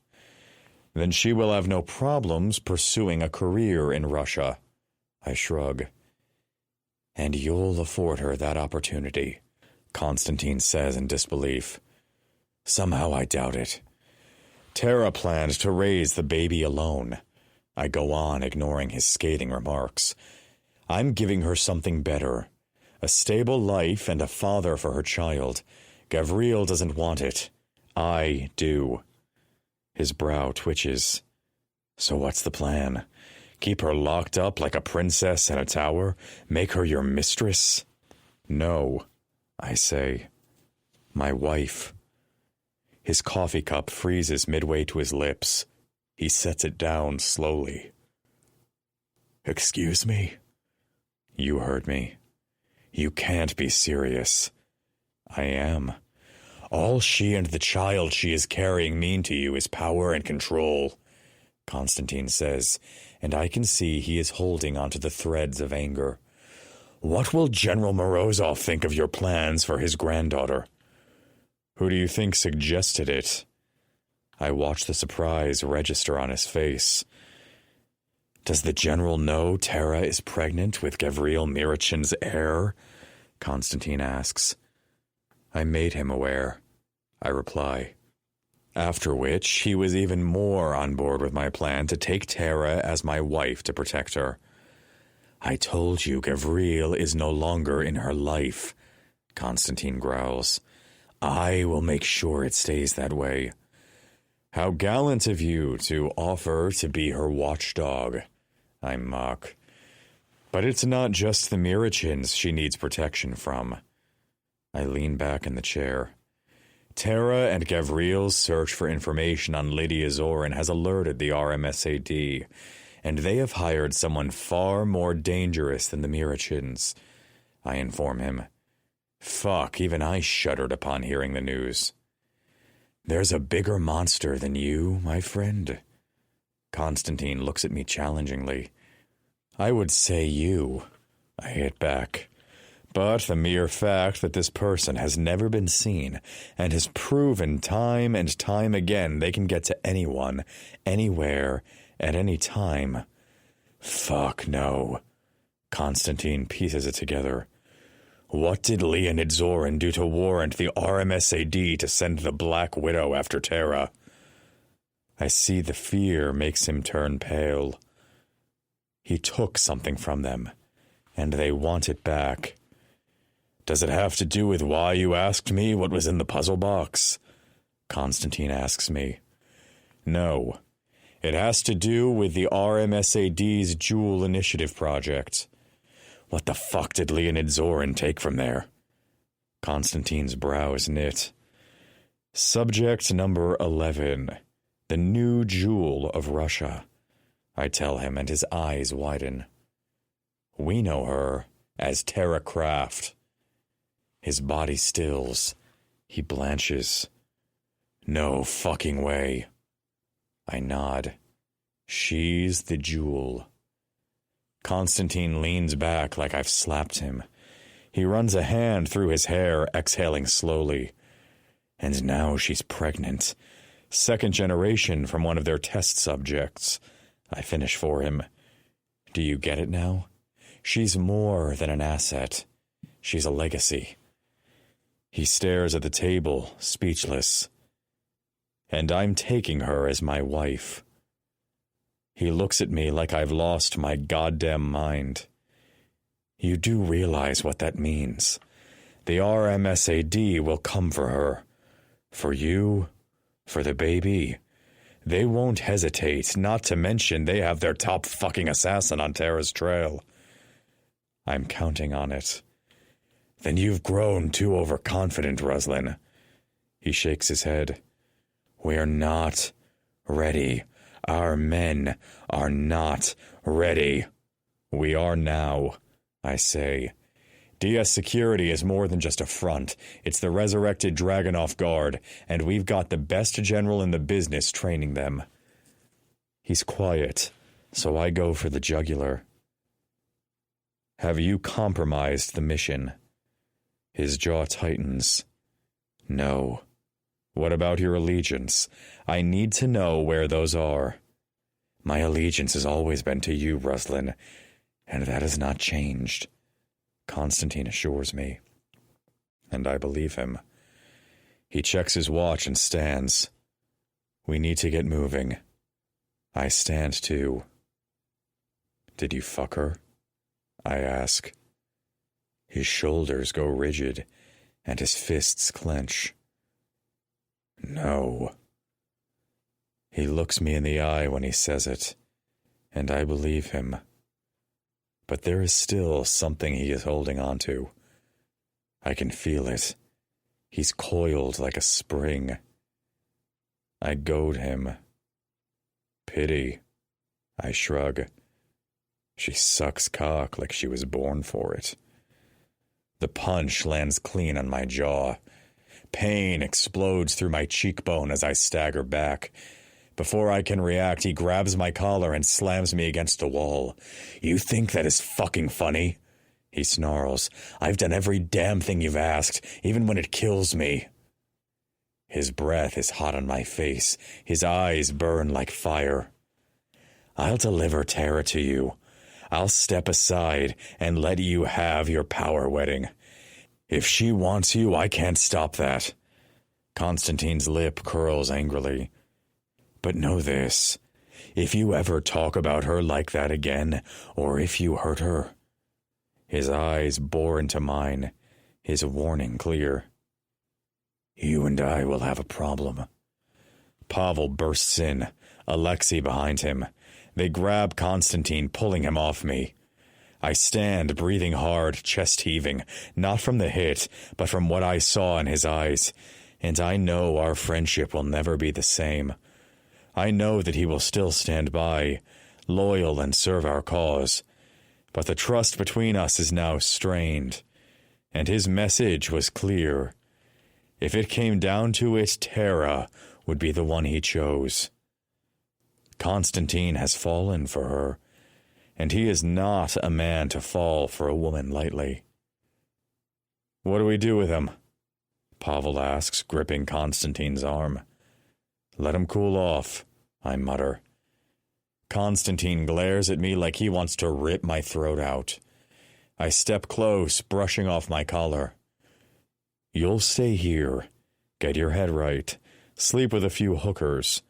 B: Then she will have no problems pursuing a career in Russia. I shrug. And you'll afford her that opportunity, Constantine says in disbelief. Somehow I doubt it. Tara planned to raise the baby alone. I go on, ignoring his scathing remarks. I'm giving her something better. A stable life and a father for her child. Gavril doesn't want it. I do. His brow twitches. So what's the plan? Keep her locked up like a princess in a tower? Make her your mistress? No, I say. My wife. His coffee cup freezes midway to his lips. He sets it down slowly. Excuse me? You heard me. You can't be serious. I am. All she and the child she is carrying mean to you is power and control, Constantine says, and I can see he is holding onto the threads of anger. What will General Morozov think of your plans for his granddaughter? Who do you think suggested it? I watch the surprise register on his face. Does the general know Tara is pregnant with Gavril Mirachin's heir? Constantine asks. I made him aware, I reply. After which, he was even more on board with my plan to take Tara as my wife to protect her. I told you Gavril is no longer in her life, Constantine growls. I will make sure it stays that way. How gallant of you to offer to be her watchdog, I mock. But it's not just the Mirachins she needs protection from. I lean back in the chair. Tara and Gavriel's search for information on Lydia Zorin has alerted the RMSAD, and they have hired someone far more dangerous than the Mirachins, I inform him. Fuck, even I shuddered upon hearing the news. There's a bigger monster than you, my friend. Constantine looks at me challengingly. I would say you, I hit back. But the mere fact that this person has never been seen and has proven time and time again they can get to anyone, anywhere, at any time. Fuck no. Constantine pieces it together. What did Leonid Zorin do to warrant the RMSAD to send the Black Widow after Tara? I see the fear makes him turn pale. He took something from them, and they want it back. Does it have to do with why you asked me what was in the puzzle box? Constantine asks me. No. It has to do with the RMSAD's Jewel Initiative project. What the fuck did Leonid Zorin take from there? Constantine's brow is knit. Subject number 11. The new jewel of Russia. I tell him, and his eyes widen. We know her as Tara Kraft. His body stills. He blanches. No fucking way. I nod. She's the jewel. Constantine leans back like I've slapped him. He runs a hand through his hair, exhaling slowly. And now she's pregnant. Second generation from one of their test subjects. I finish for him. Do you get it now? She's more than an asset. She's a legacy. He stares at the table, speechless. And I'm taking her as my wife. He looks at me like I've lost my goddamn mind. You do realize what that means. The RMSAD will come for her. For you, for the baby. They won't hesitate, not to mention they have their top fucking assassin on Tara's trail. I'm counting on it. Then you've grown too overconfident, Ruslan. He shakes his head. We're not ready. Our men are not ready. We are now, I say. DS Security is more than just a front. It's the resurrected Dragunov Guard, and we've got the best general in the business training them. He's quiet, so I go for the jugular. Have you compromised the mission? His jaw tightens. No. What about your allegiance? I need to know where those are. My allegiance has always been to you, Ruslan, and that has not changed. Constantine assures me. And I believe him. He checks his watch and stands. We need to get moving. I stand too. Did you fuck her? I ask. His shoulders go rigid, and his fists clench. No. He looks me in the eye when he says it, and I believe him. But there is still something he is holding on to. I can feel it. He's coiled like a spring. I goad him. Pity. I shrug. She sucks cock like she was born for it. The punch lands clean on my jaw. Pain explodes through my cheekbone as I stagger back. Before I can react, he grabs my collar and slams me against the wall. You think that is fucking funny? He snarls. I've done every damn thing you've asked, even when it kills me. His breath is hot on my face. His eyes burn like fire. I'll deliver Tara to you. I'll step aside and let you have your power wedding. If she wants you, I can't stop that. Constantine's lip curls angrily. But know this. If you ever talk about her like that again, or if you hurt her. His eyes bore into mine, his warning clear. You and I will have a problem. Pavel bursts in, Alexei behind him. They grab Konstantin, pulling him off me. I stand, breathing hard, chest heaving, not from the hit, but from what I saw in his eyes, and I know our friendship will never be the same. I know that he will still stand by, loyal and serve our cause, but the trust between us is now strained, and his message was clear. If it came down to it, Tara would be the one he chose. Konstantin has fallen for her, and he is not a man to fall for a woman lightly. What do we do with him? Pavel asks, gripping Konstantin's arm. Let him cool off, I mutter. Konstantin glares at me like he wants to rip my throat out. I step close, brushing off my collar. You'll stay here. Get your head right. Sleep with a few hookers.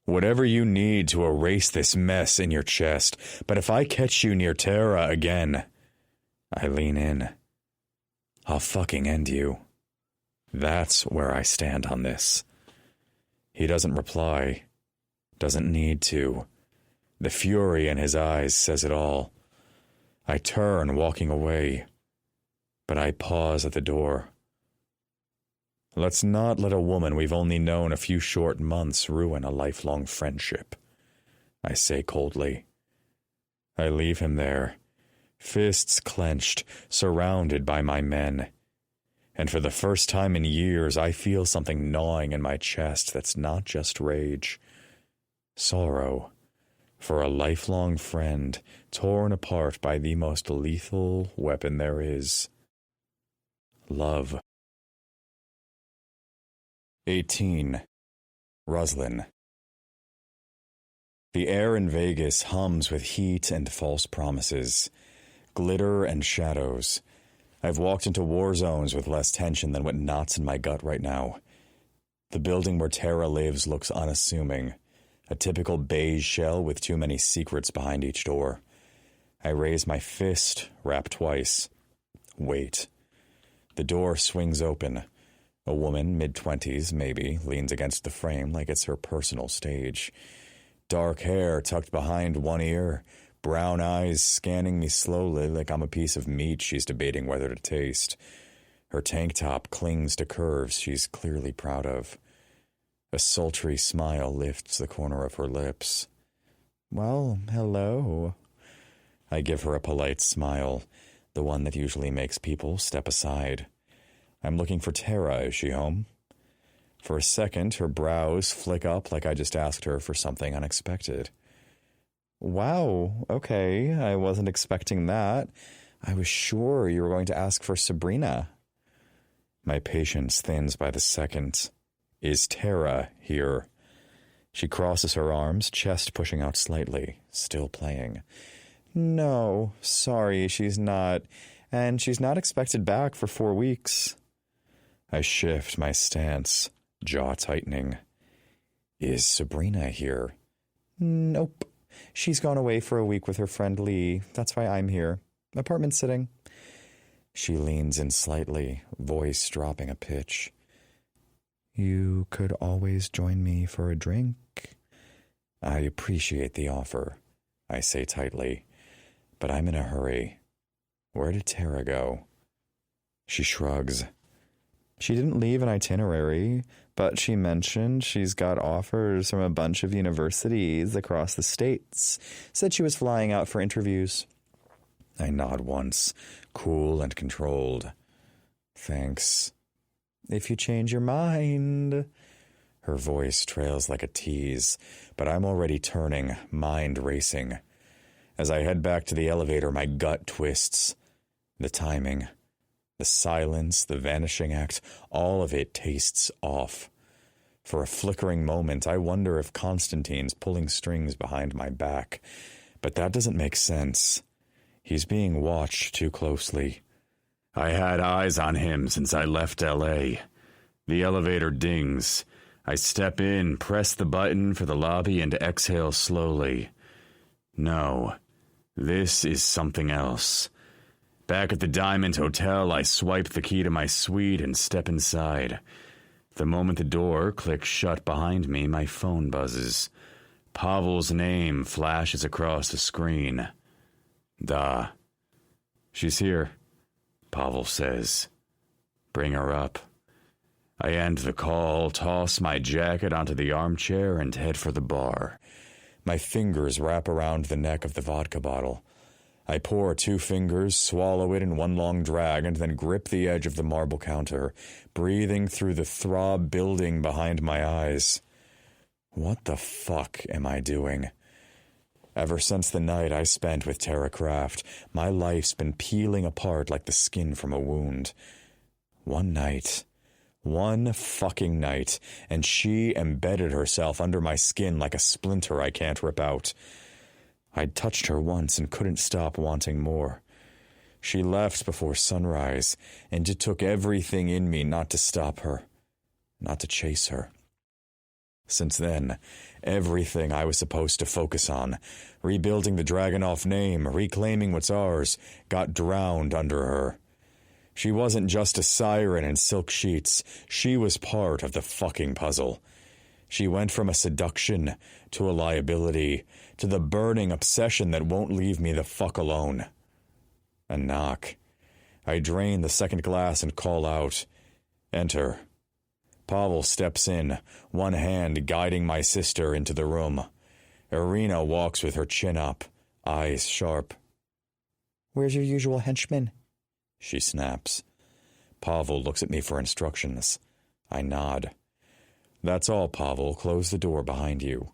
B: Whatever you need to erase this mess in your chest, but if I catch you near Tara again, I lean in. I'll fucking end you. That's where I stand on this. He doesn't reply. Doesn't need to. The fury in his eyes says it all. I turn, walking away, but I pause at the door. Let's not let a woman we've only known a few short months ruin a lifelong friendship, I say coldly. I leave him there, fists clenched, surrounded by my men. And for the first time in years, I feel something gnawing in my chest that's not just rage. Sorrow for a lifelong friend torn apart by the most lethal weapon there is. Love. 18. Roslyn. The air in Vegas hums with heat and false promises, glitter and shadows. I've walked into war zones with less tension than what knots in my gut right now. The building where Tara lives looks unassuming, a typical beige shell with too many secrets behind each door. I raise my fist, rap twice. Wait. The door swings open. A woman, mid-20s, maybe, leans against the frame like it's her personal stage. Dark hair tucked behind one ear, brown eyes scanning me slowly like I'm a piece of meat she's debating whether to taste. Her tank top clings to curves she's clearly proud of. A sultry smile lifts the corner of her lips. Well, hello. I give her a polite smile, the one that usually makes people step aside. I'm looking for Tara. Is she home? For a second, her brows flick up like I just asked her for something unexpected. Wow, okay, I wasn't expecting that. I was sure you were going to ask for Sabrina. My patience thins by the second. Is Tara here? She crosses her arms, chest pushing out slightly, still playing. No, sorry, she's not. And she's not expected back for 4 weeks. I shift my stance, jaw tightening. Is Sabrina here? Nope. She's gone away for a week with her friend Lee. That's why I'm here. Apartment sitting. She leans in slightly, voice dropping a pitch. You could always join me for a drink. I appreciate the offer, I say tightly, but I'm in a hurry. Where did Tara go? She shrugs. She didn't leave an itinerary, but she mentioned she's got offers from a bunch of universities across the states. Said she was flying out for interviews. I nod once, cool and controlled. Thanks. If you change your mind. Her voice trails like a tease, but I'm already turning, mind racing. As I head back to the elevator, my gut twists. The timing, the silence, the vanishing act, all of it tastes off. For a flickering moment, I wonder if Konstantin's pulling strings behind my back. But that doesn't make sense. He's being watched too closely. I had eyes on him since I left L.A. The elevator dings. I step in, press the button for the lobby, and exhale slowly. No, this is something else. Back at the Diamond Hotel, I swipe the key to my suite and step inside. The moment the door clicks shut behind me, my phone buzzes. Pavel's name flashes across the screen. "Da. She's here," Pavel says. "Bring her up." I end the call, toss my jacket onto the armchair, and head for the bar. My fingers wrap around the neck of the vodka bottle. I pour 2 fingers, swallow it in one long drag, and then grip the edge of the marble counter, breathing through the throb building behind my eyes. What the fuck am I doing? Ever since the night I spent with Tara Craft, my life's been peeling apart like the skin from a wound. One fucking night, and she embedded herself under my skin like a splinter I can't rip out. I'd touched her once and couldn't stop wanting more. She left before sunrise, and it took everything in me not to stop her, not to chase her. Since then, everything I was supposed to focus on, rebuilding the Dragunov name, reclaiming what's ours, got drowned under her. She wasn't just a siren in silk sheets. She was part of the fucking puzzle. She went from a seduction to a liability to the burning obsession that won't leave me the fuck alone. A knock. I drain the second glass and call out. Enter. Pavel steps in, one hand guiding my sister into the room. Irina walks with her chin up, eyes sharp. "Where's your usual henchman?" she snaps. Pavel looks at me for instructions. I nod. "That's all, Pavel. Close the door behind you."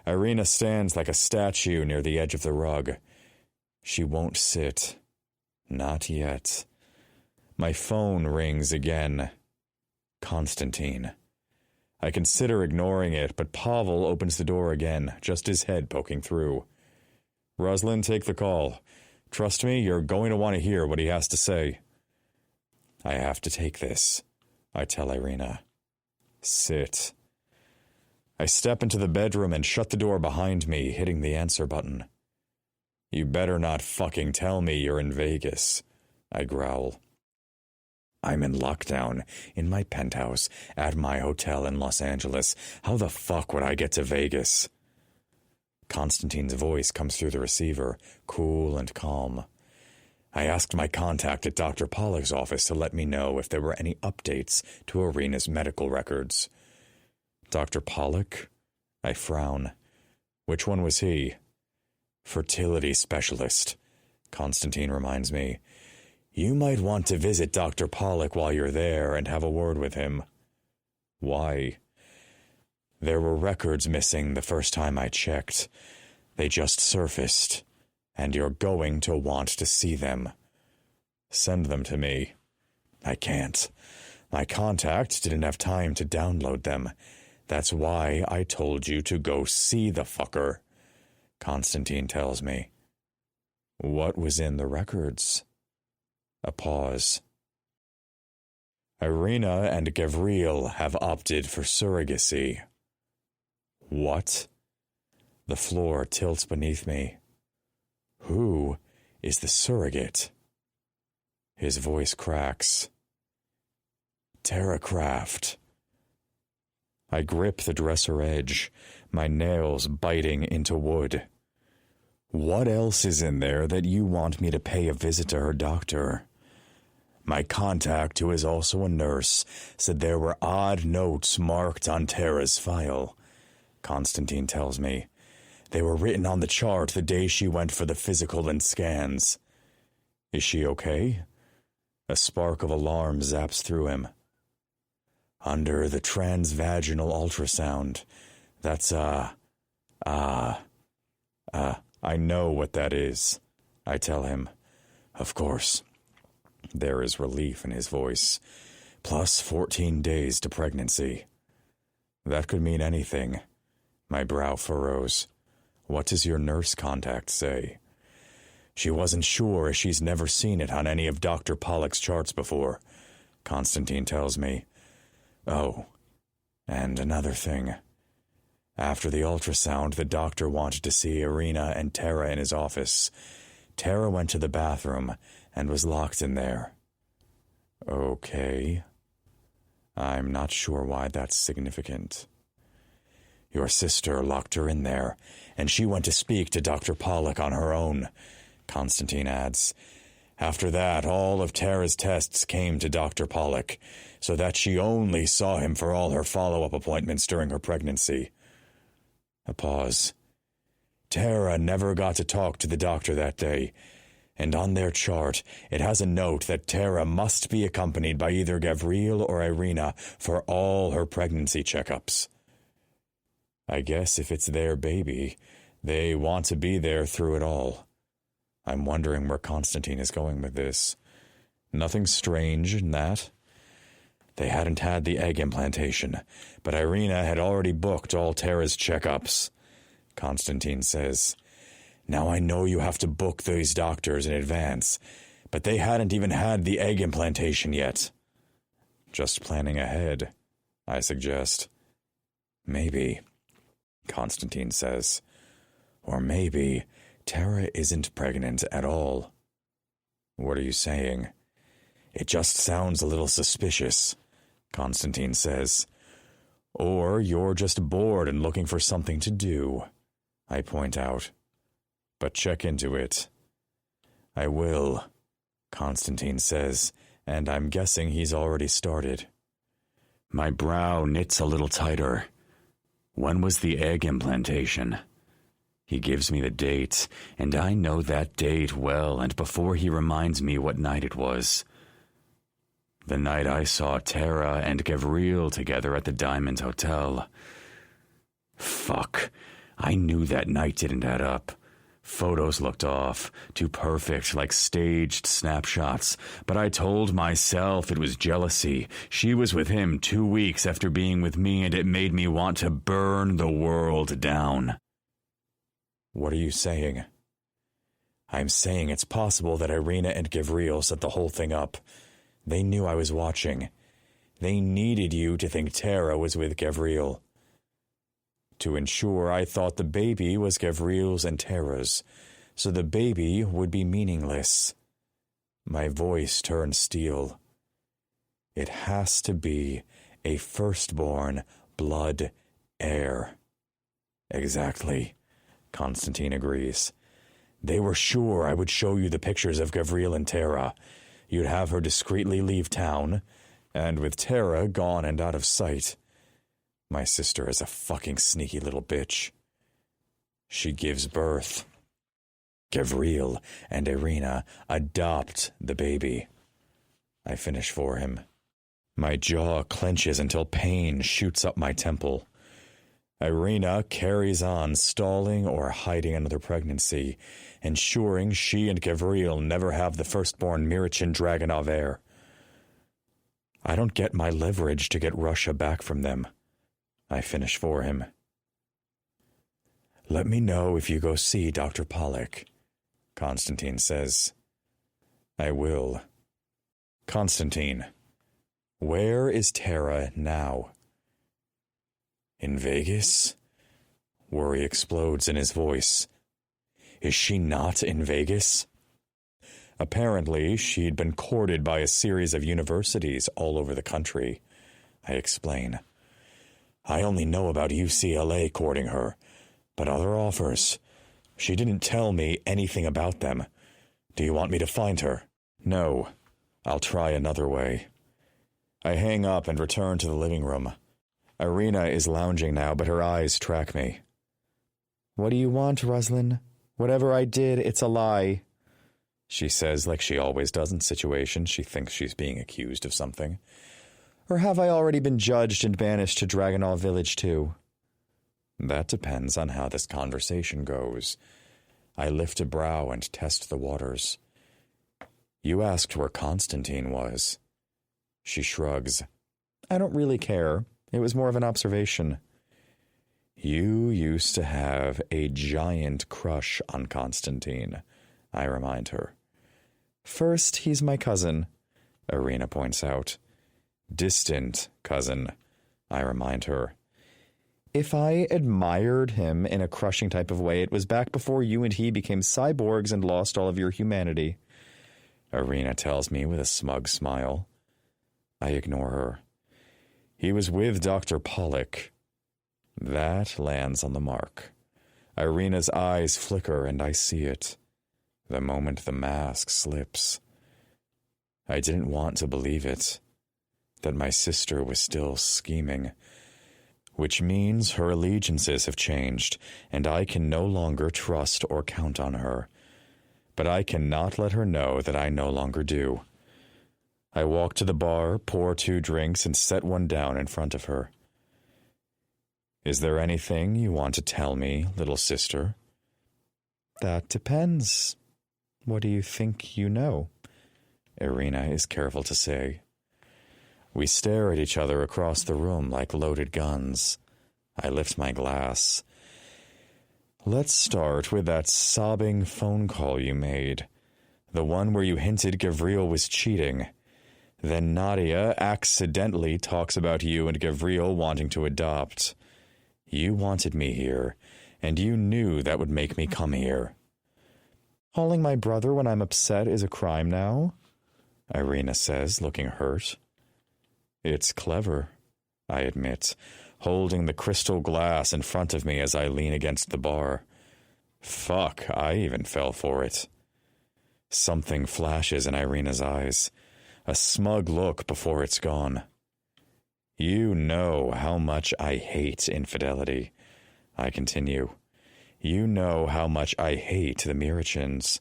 B: Irina stands like a statue near the edge of the rug. She won't sit. Not yet. My phone rings again. Constantine. I consider ignoring it, but Pavel opens the door again, just his head poking through. "Ruslan, take the call. Trust me, you're going to want to hear what he has to say." "I have to take this," I tell Irina. "Sit." I step into the bedroom and shut the door behind me, hitting the answer button. "You better not fucking tell me you're in Vegas," I growl. "I'm in lockdown, in my penthouse, at my hotel in Los Angeles. How the fuck would I get to Vegas?" Constantine's voice comes through the receiver, cool and calm. I asked my contact at Dr. Pollock's office to let me know if there were any updates to Irina's medical records. "Dr. Pollock?" I frown. "Which one was he?" "Fertility specialist," Constantine reminds me. "You might want to visit Dr. Pollock while you're there and have a word with him." "Why?" "There were records missing the first time I checked. They just surfaced, and you're going to want to see them." "Send them to me." "I can't. My contact didn't have time to download them. That's why I told you to go see the fucker," Constantine tells me. "What was in the records?" A pause. "Irina and Gavril have opted for surrogacy." "What?" The floor tilts beneath me. "Who is the surrogate?" His voice cracks. "Tara Craft." I grip the dresser edge, my nails biting into wood. "What else is in there that you want me to pay a visit to her doctor?" My contact, who is also a nurse, said there were odd notes marked on Tara's file, Constantine tells me. "They were written on the chart the day she went for the physical and scans." "Is she okay?" A spark of alarm zaps through him. "Under the transvaginal ultrasound. That's, I know what that is," I tell him. "Of course." There is relief in his voice. "Plus 14 days to pregnancy." That could mean anything. My brow furrows. "What does your nurse contact say?" "She wasn't sure as she's never seen it on any of Dr. Pollock's charts before," Constantine tells me. "Oh, And another thing. After the ultrasound, the doctor wanted to see Irina and Tara in his office. Tara went to the bathroom and was locked in there. Okay. I'm not sure why that's significant. Your sister locked her in there, and she went to speak to Dr. Pollock on her own, Constantine adds. After that, all of Tara's tests came to Dr. Pollock, so that she only saw him for all her follow-up appointments during her pregnancy. A pause. Tara never got to talk to the doctor that day, and on their chart it has a note that Tara must be accompanied by either Gavril or Irina for all her pregnancy checkups. I guess if it's their baby, they want to be there through it all. I'm wondering where Constantine is going with this. Nothing strange in that. They hadn't had the egg implantation, but Irina had already booked all Tara's checkups. Constantine says, Now I know you have to book these doctors in advance, but they hadn't even had the egg implantation yet. Just planning ahead, I suggest. Maybe, Constantine says. Or maybe Tara isn't pregnant at all. What are you saying? It just sounds a little suspicious, Constantine says. Or you're just bored and looking for something to do, I point out. But check into it. I will, Constantine says, and I'm guessing he's already started. My brow knits a little tighter. When was the egg implantation? He gives me the date, and I know that date well, and before he reminds me what night it was. The night I saw Tara and Gavril together at the Diamond Hotel. Fuck. I knew that night didn't add up. Photos looked off, too perfect, like staged snapshots. But I told myself it was jealousy. She was with him 2 weeks after being with me, and it made me want to burn the world down. What are you saying? I'm saying it's possible that Irina and Gavril set the whole thing up. They knew I was watching. They needed you to think Tara was with Gavril. To ensure I thought the baby was Gavril's and Tara's, so the baby would be meaningless. My voice turned steel. It has to be a firstborn blood heir. Exactly, Constantine agrees. They were sure I would show you the pictures of Gavril and Tara. You'd have her discreetly leave town, and with Tara gone and out of sight. My sister is a fucking sneaky little bitch. She gives birth. Gavril and Irina adopt the baby. I finish for him. My jaw clenches until pain shoots up my temple. Irina carries on stalling or hiding another pregnancy, ensuring she and Gavril never have the firstborn Mirichin Dragonov heir. I don't get my leverage to get Russia back from them. I finish for him. Let me know if you go see Dr. Pollock, Constantine says. I will. Constantine, where is Tara now? In Vegas? Worry explodes in his voice. Is she not in Vegas? Apparently, she'd been courted by a series of universities all over the country, I explain. I only know about UCLA courting her, but other offers. She didn't tell me anything about them. Do you want me to find her? No. I'll try another way. I hang up and return to the living room. Irina is lounging now, but her eyes track me. What do you want, Ruslan? Whatever I did, it's a lie. She says like she always does in situations she thinks she's being accused of something. Or have I already been judged and banished to Dragonov Village too? That depends on how this conversation goes. I lift a brow and test the waters. You asked where Constantine was. She shrugs. I don't really care. It was more of an observation. You used to have a giant crush on Constantine, I remind her. First, he's my cousin, Irina points out. Distant cousin, I remind her. If I admired him in a crushing type of way, it was back before you and he became cyborgs and lost all of your humanity. Irina tells me with a smug smile. I ignore her. He was with Dr. Pollock. That lands on the mark. Irina's eyes flicker and I see it. The moment the mask slips. I didn't want to believe it. That my sister was still scheming. Which means her allegiances have changed, and I can no longer trust or count on her. But I cannot let her know that I no longer do. I walk to the bar, pour 2 drinks, and set one down in front of her. Is there anything you want to tell me, little sister? That depends. What do you think you know? Irina is careful to say. We stare at each other across the room like loaded guns. I lift my glass. Let's start with that sobbing phone call you made. The one where you hinted Gavril was cheating. Then Nadia accidentally talks about you and Gavril wanting to adopt. You wanted me here, and you knew that would make me come here. Calling my brother when I'm upset is a crime now? Irina says, looking hurt. It's clever, I admit, holding the crystal glass in front of me as I lean against the bar. Fuck, I even fell for it. Something flashes in Irina's eyes, a smug look before it's gone. You know how much I hate infidelity, I continue. You know how much I hate the Mirachins.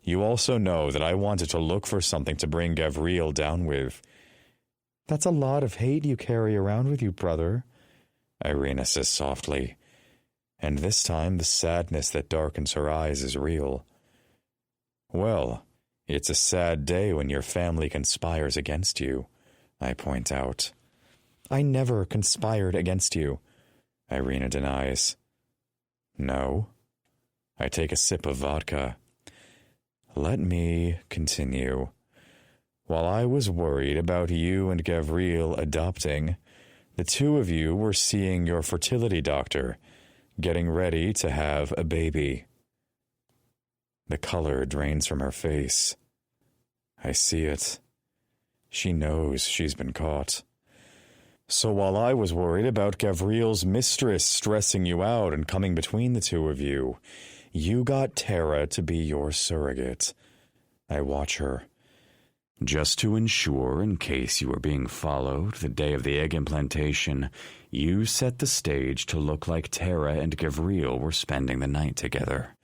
B: You also know that I wanted to look for something to bring Gavril down with. That's a lot of hate you carry around with you, brother, Irina says softly. And this time the sadness that darkens her eyes is real. Well, it's a sad day when your family conspires against you, I point out. I never conspired against you, Irina denies. No. I take a sip of vodka. Let me continue. While I was worried about you and Gavril adopting, the 2 of you were seeing your fertility doctor, getting ready to have a baby. The color drains from her face. I see it. She knows she's been caught. So while I was worried about Gavril's mistress stressing you out and coming between the 2 of you, you got Tara to be your surrogate. I watch her. Just to ensure, in case you were being followed, the day of the egg implantation, you set the stage to look like Tara and Gavril were spending the night together.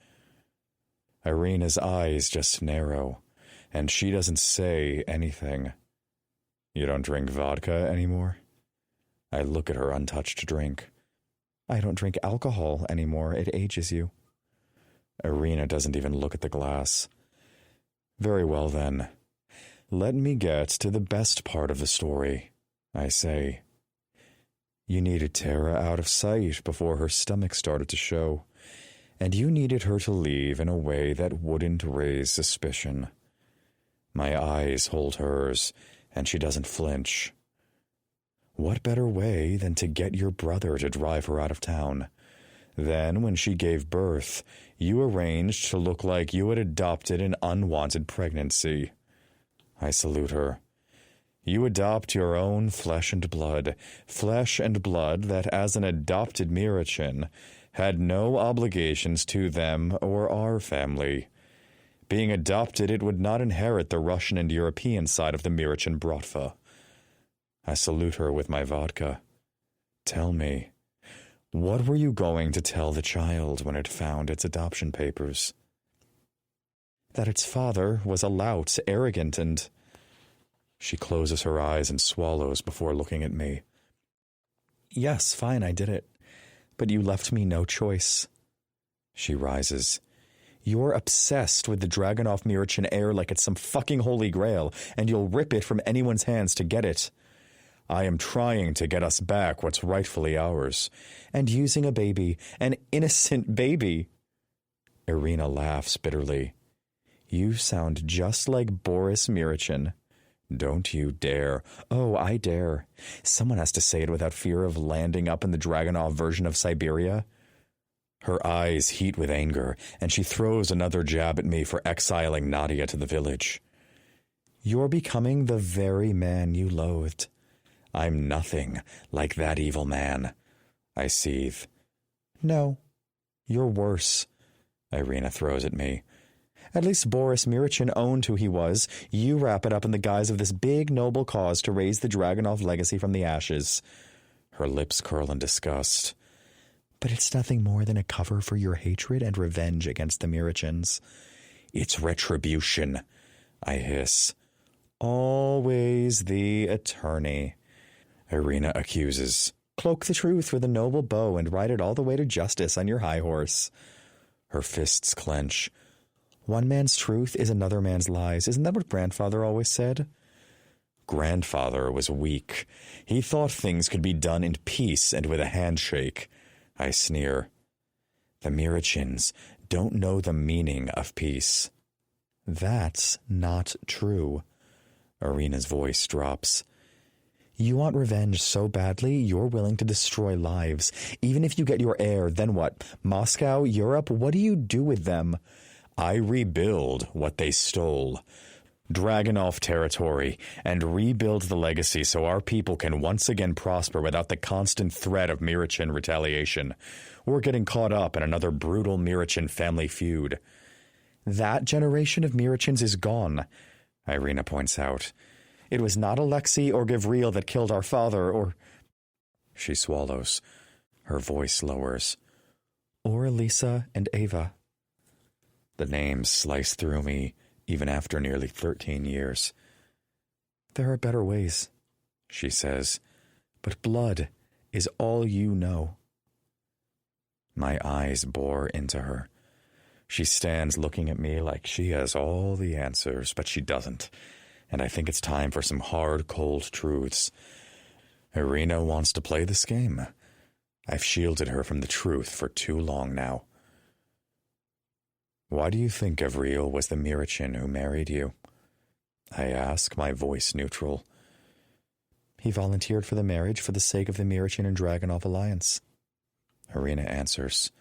B: Irina's eyes just narrow, and she doesn't say anything. You don't drink vodka anymore? I look at her untouched drink. I don't drink alcohol anymore. It ages you. Irina doesn't even look at the glass. Very well, then. Let me get to the best part of the story, I say. You needed Tara out of sight before her stomach started to show, and you needed her to leave in a way that wouldn't raise suspicion. My eyes hold hers, and she doesn't flinch. What better way than to get your brother to drive her out of town? Then, when she gave birth, you arranged to look like you had adopted an unwanted pregnancy. I salute her. You adopt your own flesh and blood that, as an adopted Mirachin, had no obligations to them or our family. Being adopted, it would not inherit the Russian and European side of the Mirachin Bratva. I salute her with my vodka. Tell me, what were you going to tell the child when it found its adoption papers? That its father was a lout, arrogant, and... She closes her eyes and swallows before looking at me. Yes, fine, I did it. But you left me no choice. She rises. You're obsessed with the Dragunov Mirachin heir like it's some fucking holy grail, and you'll rip it from anyone's hands to get it. I am trying to get us back what's rightfully ours, and using a baby, an innocent baby. Irina laughs bitterly. You sound just like Boris Mirachin. Don't you dare. Oh, I dare. Someone has to say it without fear of landing up in the Dragunov version of Siberia. Her eyes heat with anger, and she throws another jab at me for exiling Nadia to the village. You're becoming the very man you loathed. I'm nothing like that evil man. I seethe. No, you're worse, Irina throws at me. At least Boris Mirichin owned who he was. You wrap it up in the guise of this big, noble cause to raise the Dragunov legacy from the ashes. Her lips curl in disgust. But it's nothing more than a cover for your hatred and revenge against the Mirichins. It's retribution, I hiss. Always the attorney, Irina accuses. Cloak the truth with a noble bow and ride it all the way to justice on your high horse. Her fists clench. One man's truth is another man's lies. Isn't that what Grandfather always said? Grandfather was weak. He thought things could be done in peace and with a handshake. I sneer. The Mirichins don't know the meaning of peace. That's not true. Irina's voice drops. You want revenge so badly, you're willing to destroy lives. Even if you get your heir, then what? Moscow, Europe, what do you do with them? I rebuild what they stole. Dragunov territory, and rebuild the legacy so our people can once again prosper without the constant threat of Mirichin retaliation. We're getting caught up in another brutal Mirichin family feud. That generation of Mirichins is gone, Irina points out. It was not Alexei or Gavril that killed our father, or... She swallows. Her voice lowers. Or Elisa and Ava. The names slice through me, even after nearly 13 years. There are better ways, she says, but blood is all you know. My eyes bore into her. She stands looking at me like she has all the answers, but she doesn't, and I think it's time for some hard, cold truths. Irina wants to play this game. I've shielded her from the truth for too long now. Why do you think Gavril was the Mirichin who married you? I ask, my voice neutral. He volunteered for the marriage for the sake of the Mirichin and Dragunov alliance. Irina answers.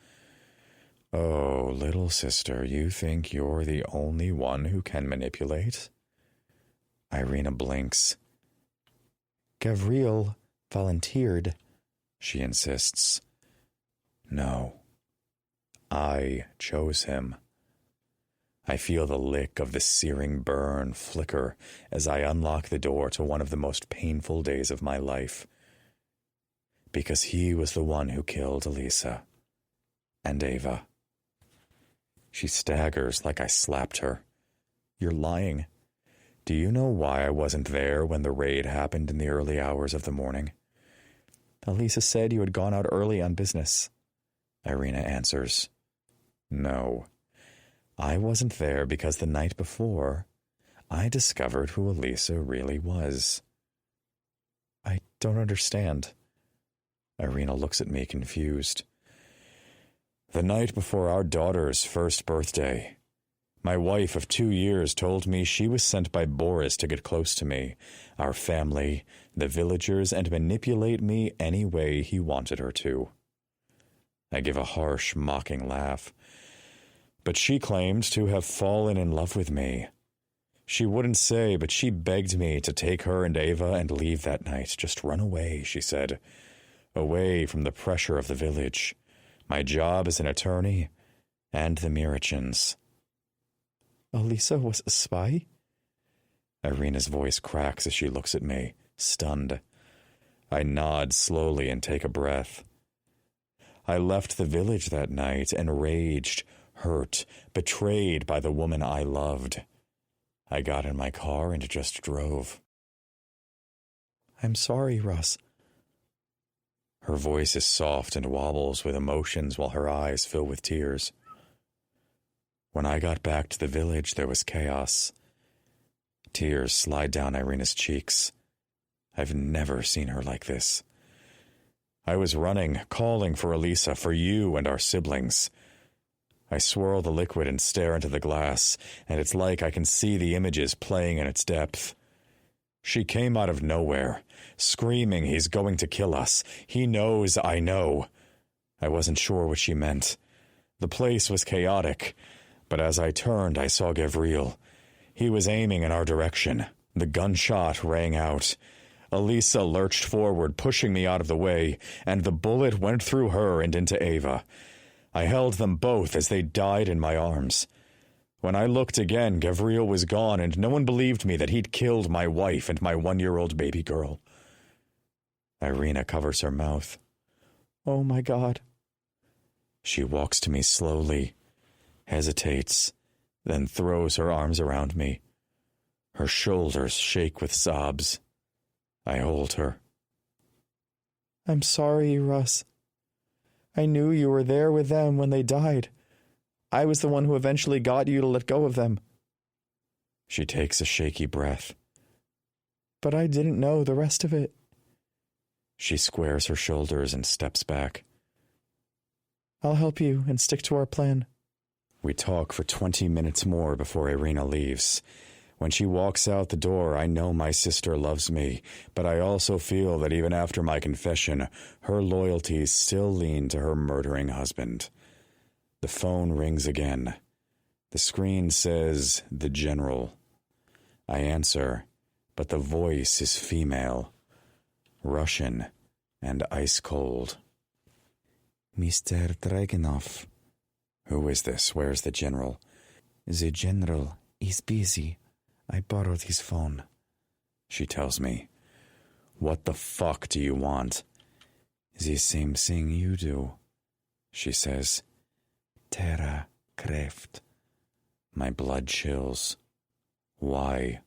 B: Oh, little sister, you think you're the only one who can manipulate? Irina blinks. Gavril volunteered, she insists. No, I chose him. I feel the lick of the searing burn flicker as I unlock the door to one of the most painful days of my life. Because he was the one who killed Elisa and Ava. She staggers like I slapped her. You're lying. Do you know why I wasn't there when the raid happened in the early hours of the morning? Elisa said you had gone out early on business. Irina answers. No. I wasn't there because the night before, I discovered who Elisa really was. I don't understand. Irina looks at me confused. The night before our daughter's first birthday, my wife of 2 years told me she was sent by Boris to get close to me, our family, the villagers, and manipulate me any way he wanted her to. I give a harsh, mocking laugh. But she claimed to have fallen in love with me. She wouldn't say, but she begged me to take her and Ava and leave that night. Just run away, she said. Away from the pressure of the village. My job as an attorney and the Mirichins. Elisa was a spy? Irina's voice cracks as she looks at me, stunned. I nod slowly and take a breath. I left the village that night enraged, hurt, betrayed by the woman I loved. I got in my car and just drove. I'm sorry, Russ. Her voice is soft and wobbles with emotions while her eyes fill with tears. When I got back to the village, there was chaos. Tears slide down Irina's cheeks. I've never seen her like this. I was running, calling for Elisa, for you and our siblings. I swirl the liquid and stare into the glass, and it's like I can see the images playing in its depth. She came out of nowhere, screaming he's going to kill us. He knows I know. I wasn't sure what she meant. The place was chaotic, but as I turned, I saw Gavril. He was aiming in our direction. The gunshot rang out. Elisa lurched forward, pushing me out of the way, and the bullet went through her and into Ava. I held them both as they died in my arms. When I looked again, Gavril was gone, and no one believed me that he'd killed my wife and my 1-year-old baby girl. Irina covers her mouth. Oh, my God. She walks to me slowly, hesitates, then throws her arms around me. Her shoulders shake with sobs. I hold her. I'm sorry, Russ. I knew you were there with them when they died. I was the one who eventually got you to let go of them. She takes a shaky breath. But I didn't know the rest of it. She squares her shoulders and steps back. I'll help you and stick to our plan. We talk for 20 minutes more before Irina leaves. When she walks out the door, I know my sister loves me, but I also feel that even after my confession, her loyalties still lean to her murdering husband. The phone rings again. The screen says, "The General." I answer, but the voice is female, Russian, and ice-cold. Mr. Dragunov. Who is this? Where's the General? The General is busy. I borrowed his phone. She tells me. What the fuck do you want? The same thing you do, she says. Terra Kraft. My blood chills. Why?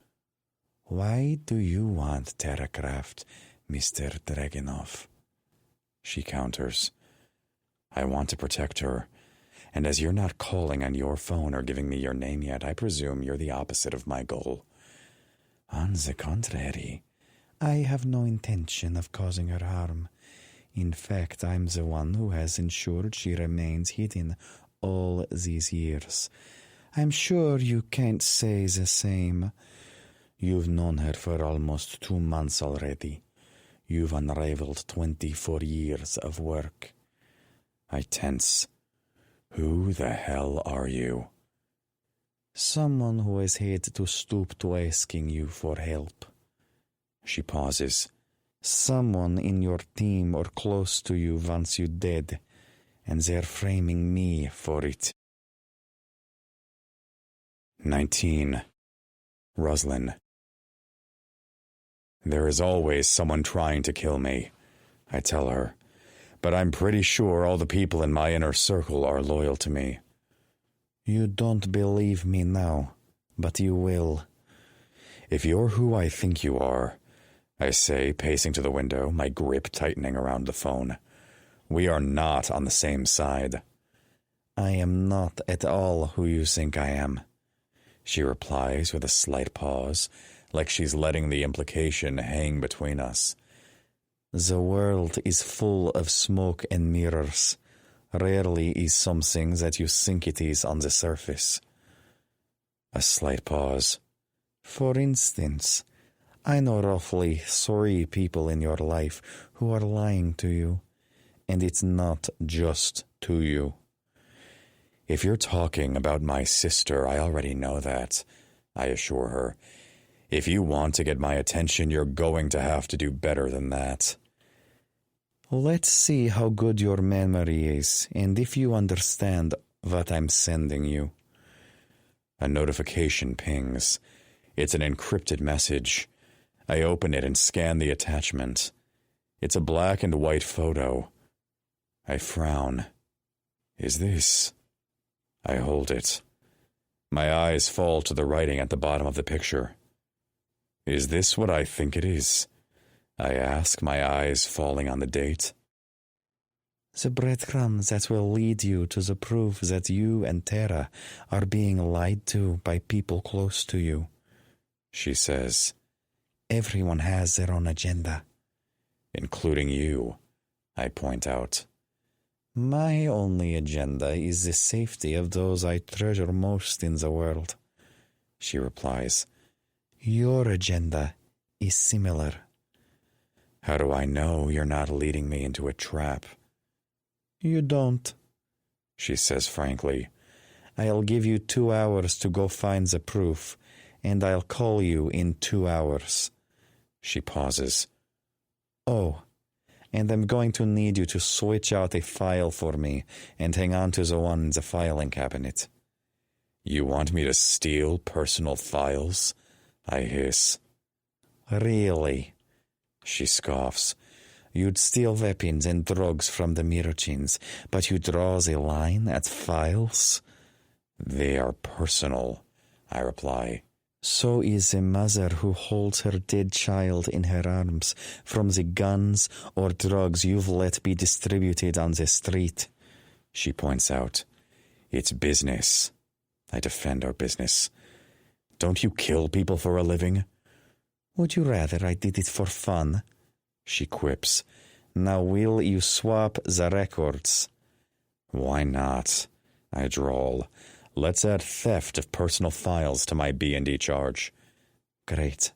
B: Why do you want Terra Kraft, Mr. Dragunov? She counters. I want to protect her. And as you're not calling on your phone or giving me your name yet, I presume you're the opposite of my goal. On the contrary, I have no intention of causing her harm. In fact, I'm the one who has ensured she remains hidden all these years. I'm sure you can't say the same. You've known her for almost 2 months already. You've unraveled 24 years of work. I tense. Who the hell are you? Someone who has had to stoop to asking you for help. She pauses. Someone in your team or close to you wants you dead, and they're framing me for it. 19. Roslyn. There is always someone trying to kill me, I tell her. But I'm pretty sure all the people in my inner circle are loyal to me. You don't believe me now, but you will. If you're who I think you are, I say, pacing to the window, my grip tightening around the phone, we are not on the same side. I am not at all who you think I am, she replies with a slight pause, like she's letting the implication hang between us. The world is full of smoke and mirrors. Rarely is something that you think it is on the surface. A slight pause. For instance, I know roughly 3 people in your life who are lying to you, and it's not just to you. If you're talking about my sister, I already know that, I assure her. If you want to get my attention, you're going to have to do better than that. Let's see how good your memory is, and if you understand what I'm sending you. A notification pings. It's an encrypted message. I open it and scan the attachment. It's a black and white photo. I frown. Is this? I hold it. My eyes fall to the writing at the bottom of the picture. Is this what I think it is? I ask, my eyes falling on the date. The breadcrumb that will lead you to the proof that you and Terra are being lied to by people close to you, she says. Everyone has their own agenda. Including you, I point out. My only agenda is the safety of those I treasure most in the world, she replies. Your agenda is similar. How do I know you're not leading me into a trap? You don't, she says frankly. I'll give you 2 hours to go find the proof, and I'll call you in 2 hours. She pauses. Oh, and I'm going to need you to switch out a file for me and hang on to the one in the filing cabinet. You want me to steal personal files? I hiss. Really? She scoffs. You'd steal weapons and drugs from the Mirachins, but you draw the line at files? They are personal, I reply. So is the mother who holds her dead child in her arms from the guns or drugs you've let be distributed on the street, she points out. It's business. I defend our business. Don't you kill people for a living? Would you rather I did it for fun? She quips. Now will you swap the records? Why not? I drawl. Let's add theft of personal files to my B&D charge. Great.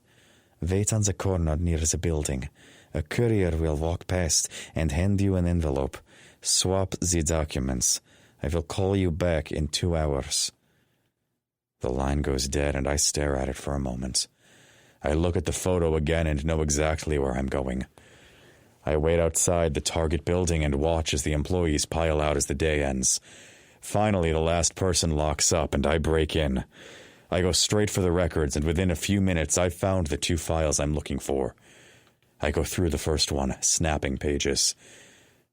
B: Wait on the corner near the building. A courier will walk past and hand you an envelope. Swap the documents. I will call you back in 2 hours. The line goes dead and I stare at it for a moment. I look at the photo again and know exactly where I'm going. I wait outside the Target building and watch as the employees pile out as the day ends. Finally, the last person locks up and I break in. I go straight for the records and within a few minutes I've found the 2 files I'm looking for. I go through the first one, snapping pages.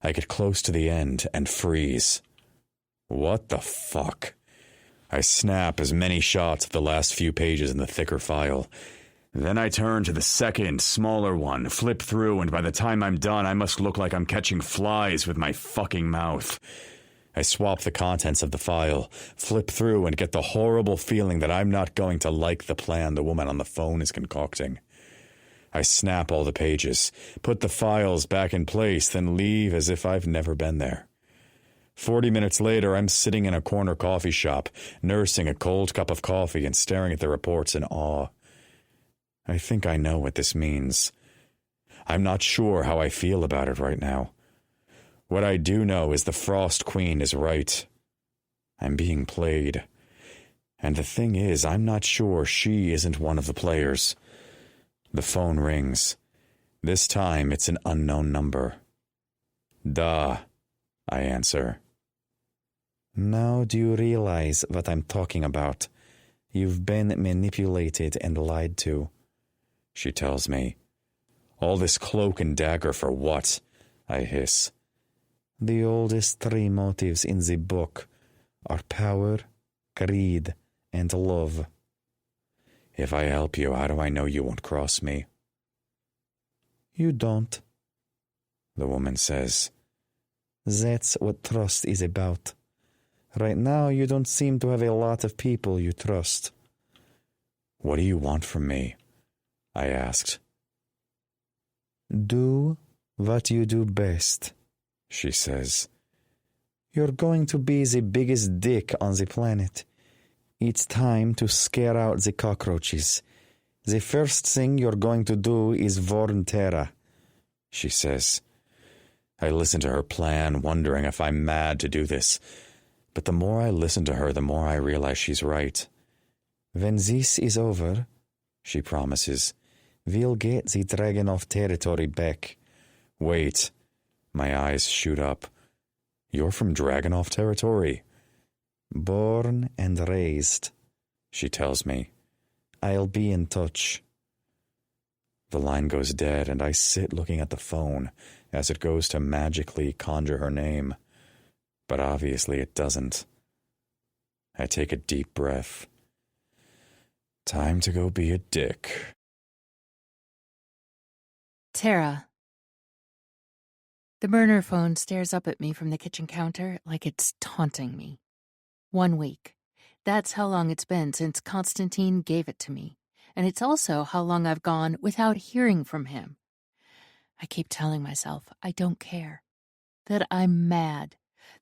B: I get close to the end and freeze. What the fuck? I snap as many shots of the last few pages in the thicker file. Then I turn to the second, smaller one, flip through, and by the time I'm done, I must look like I'm catching flies with my fucking mouth. I swap the contents of the file, flip through, and get the horrible feeling that I'm not going to like the plan the woman on the phone is concocting. I snap all the pages, put the files back in place, then leave as if I've never been there. 40 minutes later, I'm sitting in a corner coffee shop, nursing a cold cup of coffee and staring at the reports in awe. I think I know what this means. I'm not sure how I feel about it right now. What I do know is the Frost Queen is right. I'm being played. And the thing is, I'm not sure she isn't one of the players. The phone rings. This time, it's an unknown number. Duh, I answer. Now do you realize what I'm talking about? You've been manipulated and lied to, she tells me. All this cloak and dagger for what? I hiss. The oldest 3 motives in the book are power, greed, and love. If I help you, how do I know you won't cross me? You don't, the woman says. That's what trust is about. Right now, you don't seem to have a lot of people you trust. What do you want from me? I asked. Do what you do best, she says. You're going to be the biggest dick on the planet. It's time to scare out the cockroaches. The first thing you're going to do is warn Terra, she says. I listen to her plan, wondering if I'm mad to do this. But the more I listen to her, the more I realize she's right. When this is over, she promises, we'll get the Dragonov territory back. Wait. My eyes shoot up. You're from Dragonov territory? Born and raised, she tells me. I'll be in touch. The line goes dead, and I sit looking at the phone as it goes to magically conjure her name. But obviously it doesn't. I take a deep breath. Time to go be a dick.
A: Tara. The burner phone stares up at me from the kitchen counter like it's taunting me. 1 week. That's how long it's been since Constantine gave it to me. And it's also how long I've gone without hearing from him. I keep telling myself I don't care. That I'm mad.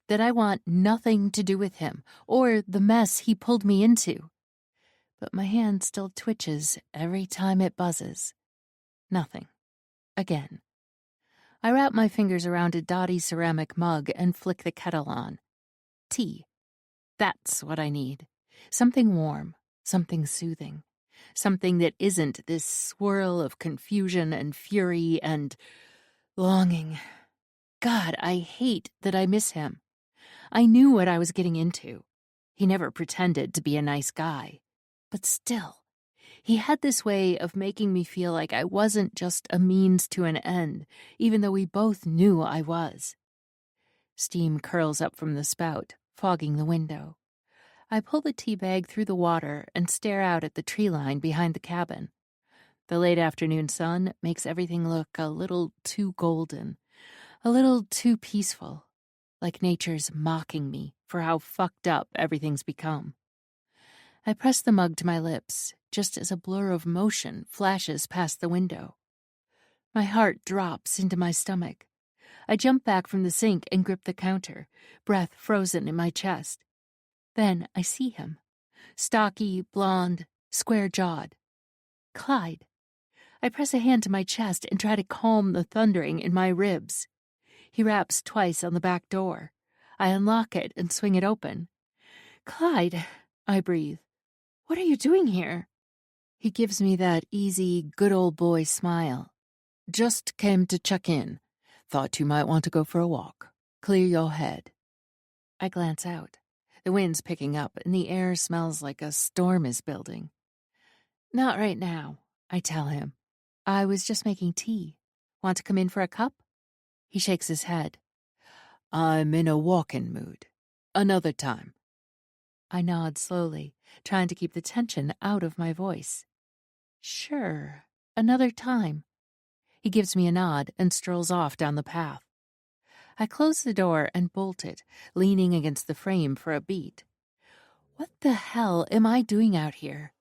A: That I want nothing to do with him or the mess he pulled me into. But my hand still twitches every time it buzzes. Nothing. Again. I wrap my fingers around a dotty ceramic mug and flick the kettle on. Tea. That's what I need. Something warm, something soothing, something that isn't this swirl of confusion and fury and longing. God, I hate that I miss him. I knew what I was getting into. He never pretended to be a nice guy. But still, he had this way of making me feel like I wasn't just a means to an end, even though we both knew I was. Steam curls up from the spout, fogging the window. I pull the tea bag through the water and stare out at the tree line behind the cabin. The late afternoon sun makes everything look a little too golden, a little too peaceful, like nature's mocking me for how fucked up everything's become. I press the mug to my lips, just as a blur of motion flashes past the window. My heart drops into my stomach. I jump back from the sink and grip the counter, breath frozen in my chest. Then I see him. Stocky, blonde, square-jawed. Clyde. I press a hand to my chest and try to calm the thundering in my ribs. He raps twice on the back door. I unlock it and swing it open. "Clyde," I breathe. "What are you doing here?" He gives me that easy, good old boy smile. "Just came to check in. Thought you might want to go for a walk. Clear your head." I glance out. The wind's picking up and the air smells like a storm is building. "Not right now," I tell him. "I was just making tea. Want to come in for a cup?" He shakes his head. "I'm in a walking mood. Another time." I nod slowly, trying to keep the tension out of my voice. "Sure, another time." He gives me a nod and strolls off down the path. I close the door and bolt it, leaning against the frame for a beat. What the hell am I doing out here?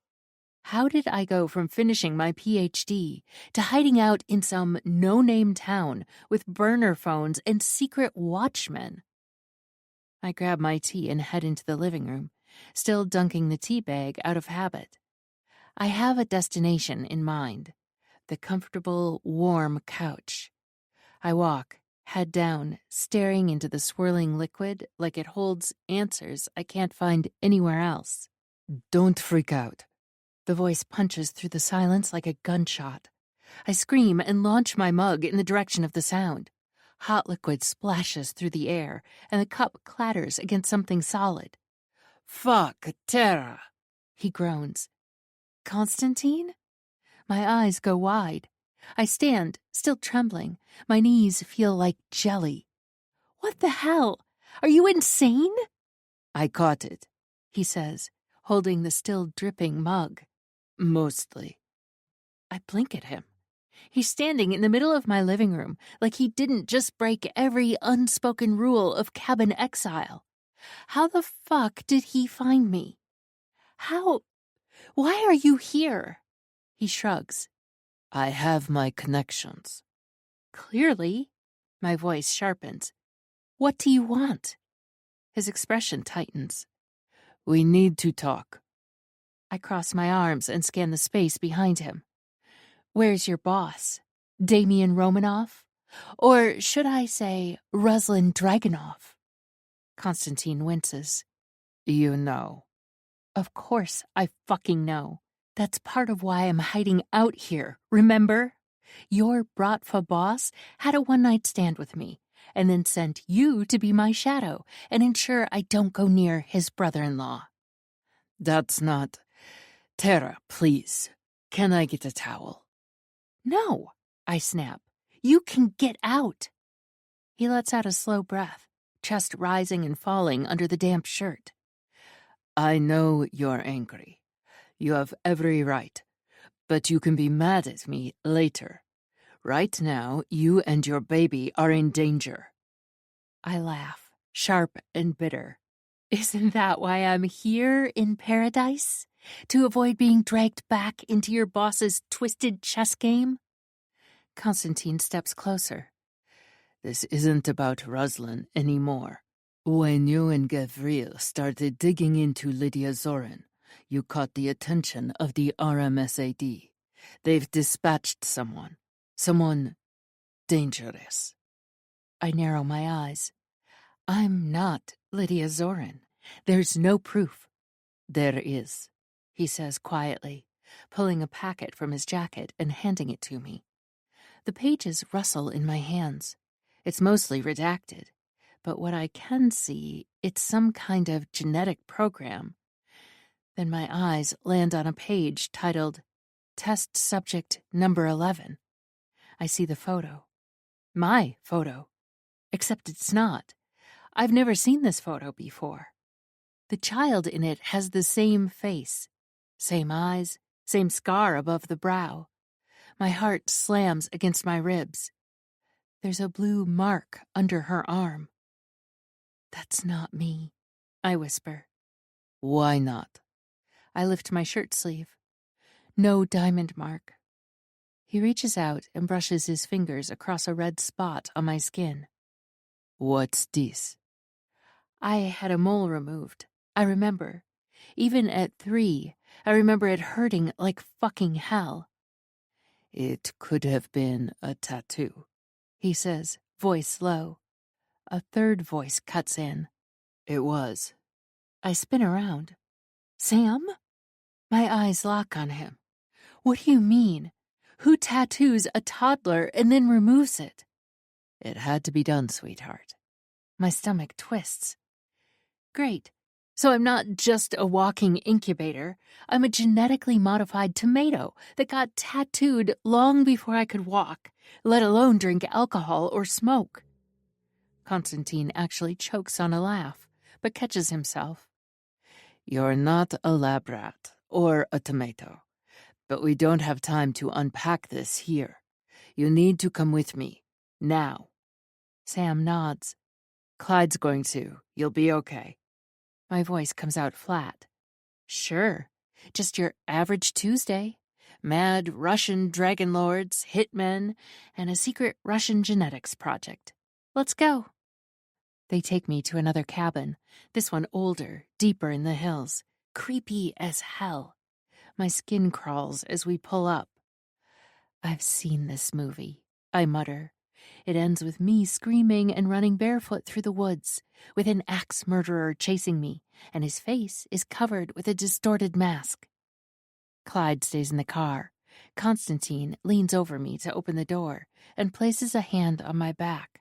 A: How did I go from finishing my PhD to hiding out in some no-name town with burner phones and secret watchmen? I grab my tea and head into the living room, still dunking the tea bag out of habit. I have a destination in mind, the comfortable, warm couch. I walk, head down, staring into the swirling liquid like it holds answers I can't find anywhere else. "Don't freak out." The voice punches through the silence like a gunshot. I scream and launch my mug in the direction of the sound. Hot liquid splashes through the air, and the cup clatters against something solid. "Fuck, Terra," he groans. "Constantine?" My eyes go wide. I stand, still trembling. My knees feel like jelly. "What the hell? Are you insane?" "I caught it," he says, holding the still dripping mug. "Mostly." I blink at him. He's standing in the middle of my living room like he didn't just break every unspoken rule of cabin exile. How the fuck did he find me? Why are you here? He shrugs. "I have my connections." "Clearly." My voice sharpens. "What do you want?" His expression tightens. "We need to talk." I cross my arms and scan the space behind him. "Where's your boss? Damien Romanoff? Or should I say Ruslan Dragunov?" Constantine winces. "You know." "Of course I fucking know. That's part of why I'm hiding out here, remember? Your Bratva boss had a one-night stand with me, and then sent you to be my shadow and ensure I don't go near his brother-in-law." "That's not... Terra, please. Can I get a towel?" "No," I snap. "You can get out." He lets out a slow breath, chest rising and falling under the damp shirt. "I know you're angry. You have every right. But you can be mad at me later. Right now, you and your baby are in danger." I laugh, sharp and bitter. "Isn't that why I'm here in paradise? To avoid being dragged back into your boss's twisted chess game?" Constantine steps closer. "This isn't about Ruslan anymore. When you and Gavril started digging into Lydia Zorin, you caught the attention of the RMSAD. They've dispatched someone, Someone dangerous. I narrow my eyes. I'm not Lydia Zorin. There's no proof. There is, he says quietly, pulling a packet from his jacket and handing it to me. The pages rustle in my hands. It's mostly redacted, but what I can see, it's some kind of genetic program. Then my eyes land on a page titled Test Subject Number 11. I see the photo. My photo. Except it's not. I've never seen this photo before. The child in it has the same face, same eyes, same scar above the brow. My heart slams against my ribs. There's a blue mark under her arm. That's not me, I whisper. Why not? I lift my shirt sleeve. No diamond mark. He reaches out and brushes his fingers across a red spot on my skin. What's this? I had a mole removed. I remember. Even at 3, I remember it hurting like fucking hell. It could have been a tattoo, he says, voice low. A third voice cuts in. It was. I spin around. Sam? My eyes lock on him. What do you mean? Who tattoos a toddler and then removes it? It had to be done, sweetheart. My stomach twists. Great. So I'm not just a walking incubator. I'm a genetically modified tomato that got tattooed long before I could walk, let alone drink alcohol or smoke. Constantine actually chokes on a laugh, but catches himself. You're not a lab rat or a tomato, but we don't have time to unpack this here. You need to come with me, now. Sam nods. Clyde's going to. You'll be okay. My voice comes out flat. Sure, just your average Tuesday. Mad Russian dragon lords, hitmen, and a secret Russian genetics project. Let's go. They take me to another cabin, this one older, deeper in the hills, creepy as hell. My skin crawls as we pull up. I've seen this movie, I mutter. It ends with me screaming and running barefoot through the woods, with an axe murderer chasing me, and his face is covered with a distorted mask. Clyde stays in the car. Constantine leans over me to open the door and places a hand on my back.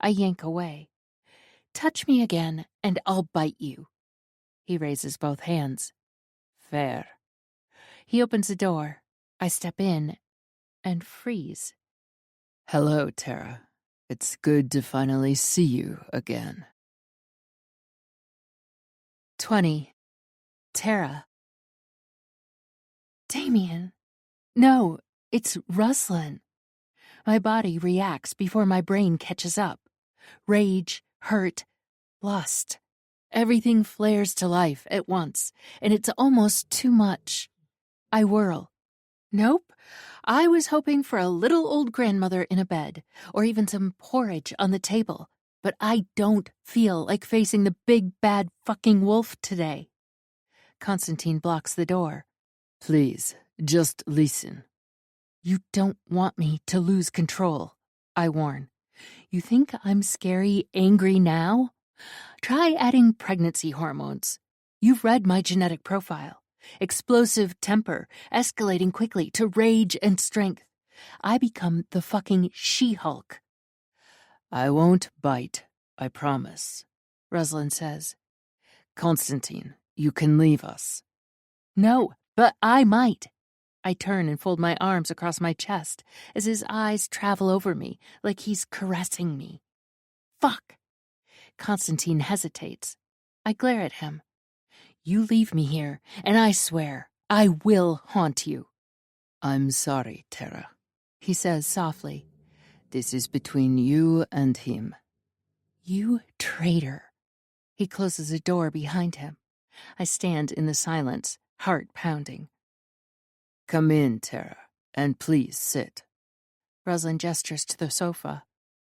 A: I yank away. Touch me again, and I'll bite you. He raises both hands. Fair. He opens the door. I step in and freeze. Hello, Tara. It's good to finally see you again. 20. Tara. Damien. No, it's Ruslan. My body reacts before my brain catches up. Rage, hurt, lust. Everything flares to life at once, and it's almost too much. I whirl. Nope. I was hoping for a little old grandmother in a bed, or even some porridge on the table, but I don't feel like facing the big bad fucking wolf today. Constantine blocks the door. Please, just listen. You don't want me to lose control, I warn. You think I'm scary, angry now? Try adding pregnancy hormones. You've read my genetic profile. Explosive temper, escalating quickly to rage and strength. I become the fucking She-Hulk. I won't bite, I promise, Ruslan says. Constantine, you can leave us. No, but I might. I turn and fold my arms across my chest as his eyes travel over me like he's caressing me. Fuck. Constantine hesitates. I glare at him. You leave me here, and I swear I will haunt you. I'm sorry, Tara, he says softly. This is between you and him. You traitor. He closes a door behind him. I stand in the silence, heart pounding. Come in, Tara, and please sit. Ruslan gestures to the sofa.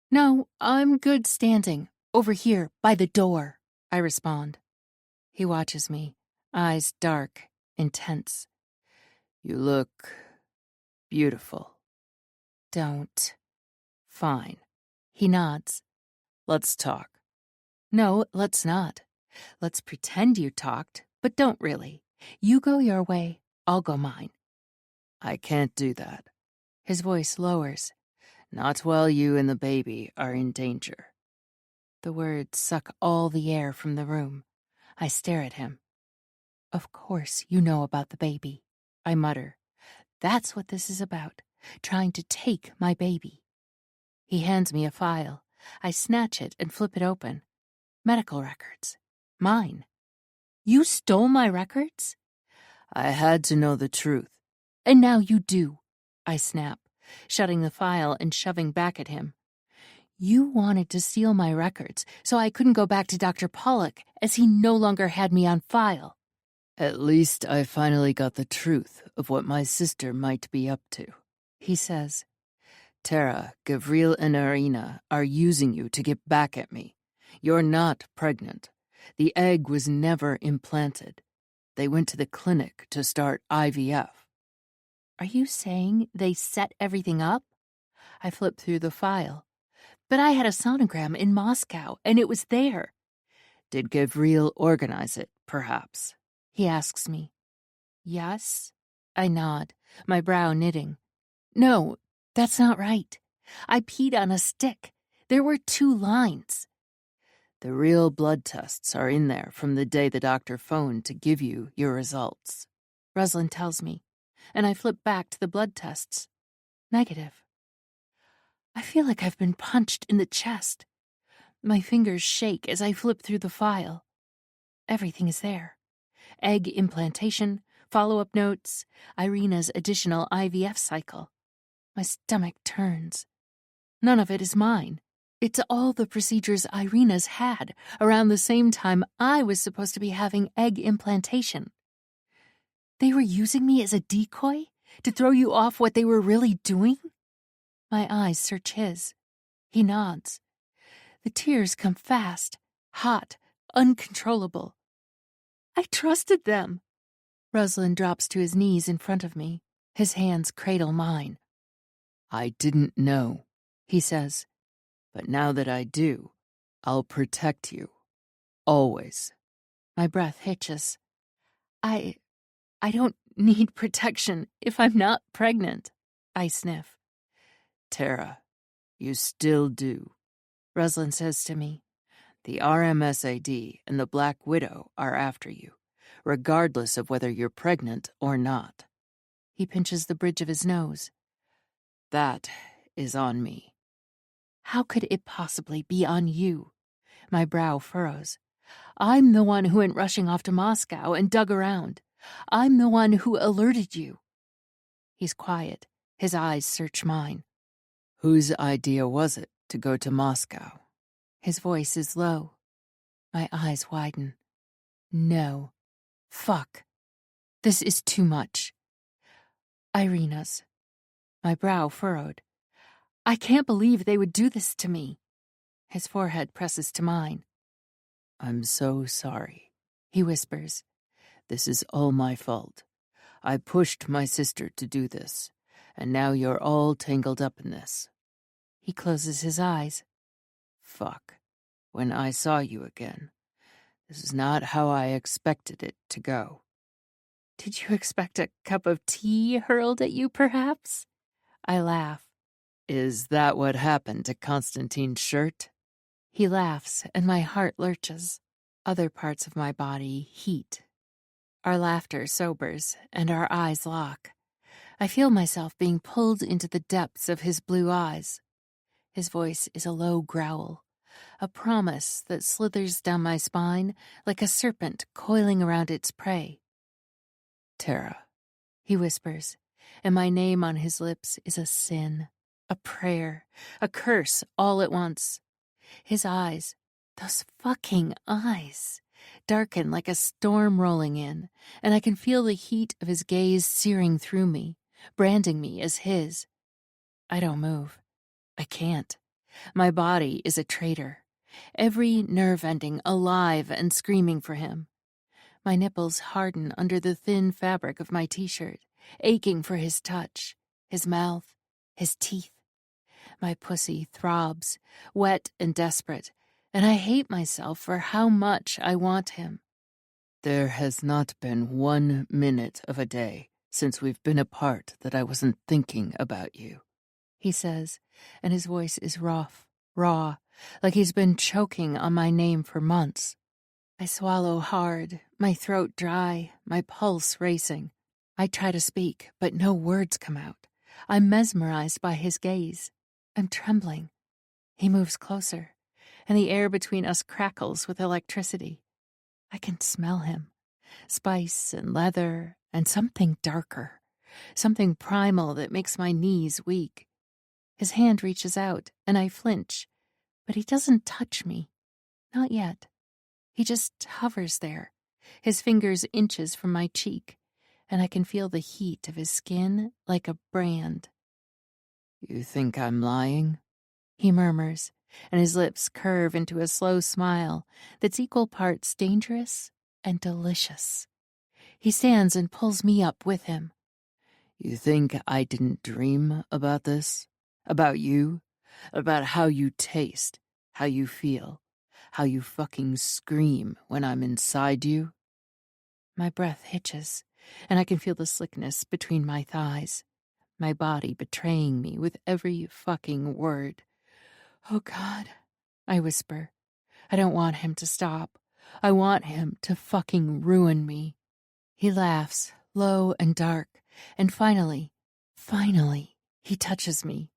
A: No, I'm good standing. Over here, by the door, I respond. He watches me, eyes dark, intense. You look beautiful.
D: Don't. Fine. He nods. Let's talk. No, let's not. Let's pretend you talked, but don't really. You go your way, I'll go mine.
A: I can't do that.
D: His voice lowers.
A: Not while you and the baby are in danger.
D: The words suck all the air from the room. I stare at him. Of course you know about the baby, I mutter. That's what this is about, trying to take my baby. He hands me a file. I snatch it and flip it open. Medical records. Mine. You stole my records?
A: I had to know the truth.
D: And now you do, I snap, shutting the file and shoving back at him. You wanted to steal my records so I couldn't go back to Dr. Pollock, as he no longer had me on file.
A: At least I finally got the truth of what my sister might be up to,
D: he says.
A: Tara, Gavril, and Irina are using you to get back at me. You're not pregnant. The egg was never implanted. They went to the clinic to start IVF.
D: Are you saying they set everything up? I flip through the file. But I had a sonogram in Moscow, and it was there.
A: Did Gavril organize it, perhaps?
D: He asks me. Yes? I nod, my brow knitting. No, that's not right. I peed on a stick. There were 2 lines.
A: The real blood tests are in there from the day the doctor phoned to give you your results,
D: Ruslan tells me, and I flip back to the blood tests. Negative. I feel like I've been punched in the chest. My fingers shake as I flip through the file. Everything is there. Egg implantation, follow-up notes, Irina's additional IVF cycle. My stomach turns. None of it is mine. It's all the procedures Irina's had around the same time I was supposed to be having egg implantation. They were using me as a decoy to throw you off what they were really doing? My eyes search his. He nods. The tears come fast, hot, uncontrollable. I trusted them. Ruslan drops to his knees in front of me. His hands cradle mine.
A: I didn't know, he says. But now that I do, I'll protect you. Always.
D: My breath hitches. I don't need protection if I'm not pregnant, I sniff.
A: Tara, you still do, Ruslan says to me. The RMSAD and the Black Widow are after you, regardless of whether you're pregnant or not.
D: He pinches the bridge of his nose.
A: That is on me.
D: How could it possibly be on you? My brow furrows. I'm the one who went rushing off to Moscow and dug around. I'm the one who alerted you. He's quiet. His eyes search mine.
A: Whose idea was it to go to Moscow?
D: His voice is low. My eyes widen. No. Fuck. This is too much. Irina's. My brow furrowed. I can't believe they would do this to me. His forehead presses to mine.
A: I'm so sorry, he whispers. This is all my fault. I pushed my sister to do this, and now you're all tangled up in this.
D: He closes his eyes.
A: Fuck. When I saw you again, this is not how I expected it to go.
D: Did you expect a cup of tea hurled at you, perhaps? I laugh.
A: Is that what happened to Constantine's shirt?
D: He laughs, and my heart lurches. Other parts of my body heat. Our laughter sobers, and our eyes lock. I feel myself being pulled into the depths of his blue eyes. His voice is a low growl, a promise that slithers down my spine like a serpent coiling around its prey.
A: Tara,
D: he whispers, and my name on his lips is a sin, a prayer, a curse all at once. His eyes, those fucking eyes, darken like a storm rolling in, and I can feel the heat of his gaze searing through me, branding me as his. I don't move. I can't. My body is a traitor, every nerve ending alive and screaming for him. My nipples harden under the thin fabric of my t-shirt, aching for his touch, his mouth, his teeth. My pussy throbs, wet and desperate, and I hate myself for how much I want him.
A: There has not been 1 minute of a day since we've been apart that I wasn't thinking about you,
D: he says, and his voice is rough, raw, like he's been choking on my name for months. I swallow hard, my throat dry, my pulse racing. I try to speak, but no words come out. I'm mesmerized by his gaze. I'm trembling. He moves closer, and the air between us crackles with electricity. I can smell him. Spice and leather and something darker. Something primal that makes my knees weak. His hand reaches out, and I flinch, but he doesn't touch me. Not yet. He just hovers there, his fingers inches from my cheek, and I can feel the heat of his skin like a brand.
A: You think I'm lying?
D: He murmurs, and his lips curve into a slow smile that's equal parts dangerous and delicious. He stands and pulls me up with him.
A: You think I didn't dream about this? About you? About how you taste, how you feel, how you fucking scream when I'm inside you?
D: My breath hitches, and I can feel the slickness between my thighs, my body betraying me with every fucking word. Oh, God, I whisper. I don't want him to stop. I want him to fucking ruin me. He laughs, low and dark, and finally, he touches me.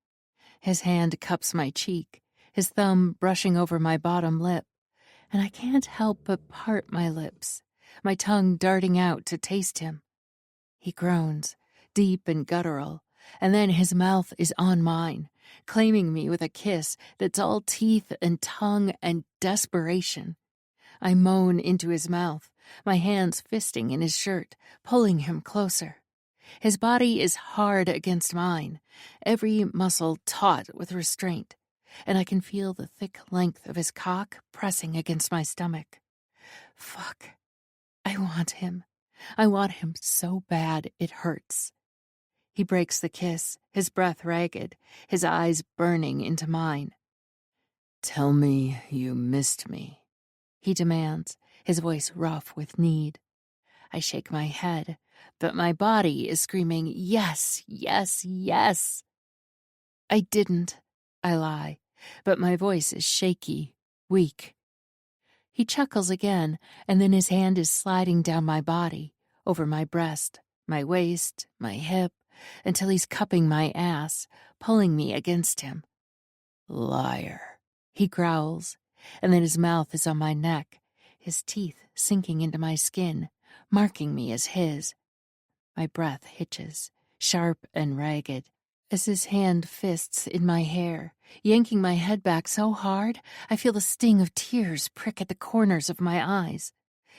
D: His hand cups my cheek, his thumb brushing over my bottom lip, and I can't help but part my lips, my tongue darting out to taste him. He groans, deep and guttural, and then his mouth is on mine, claiming me with a kiss that's all teeth and tongue and desperation. I moan into his mouth, my hands fisting in his shirt, pulling him closer. His body is hard against mine, every muscle taut with restraint, and I can feel the thick length of his cock pressing against my stomach. Fuck. I want him. I want him so bad it hurts. He breaks the kiss, his breath ragged, his eyes burning into mine.
A: Tell me you missed me,
D: he demands, his voice rough with need. I shake my head, but my body is screaming, yes, yes, yes. I didn't, I lie, but my voice is shaky, weak. He chuckles again, and then his hand is sliding down my body, over my breast, my waist, my hip, until he's cupping my ass, pulling me against him.
A: Liar,
D: he growls, and then his mouth is on my neck, his teeth sinking into my skin, marking me as his. My breath hitches, sharp and ragged, as his hand fists in my hair, yanking my head back so hard I feel the sting of tears prick at the corners of my eyes.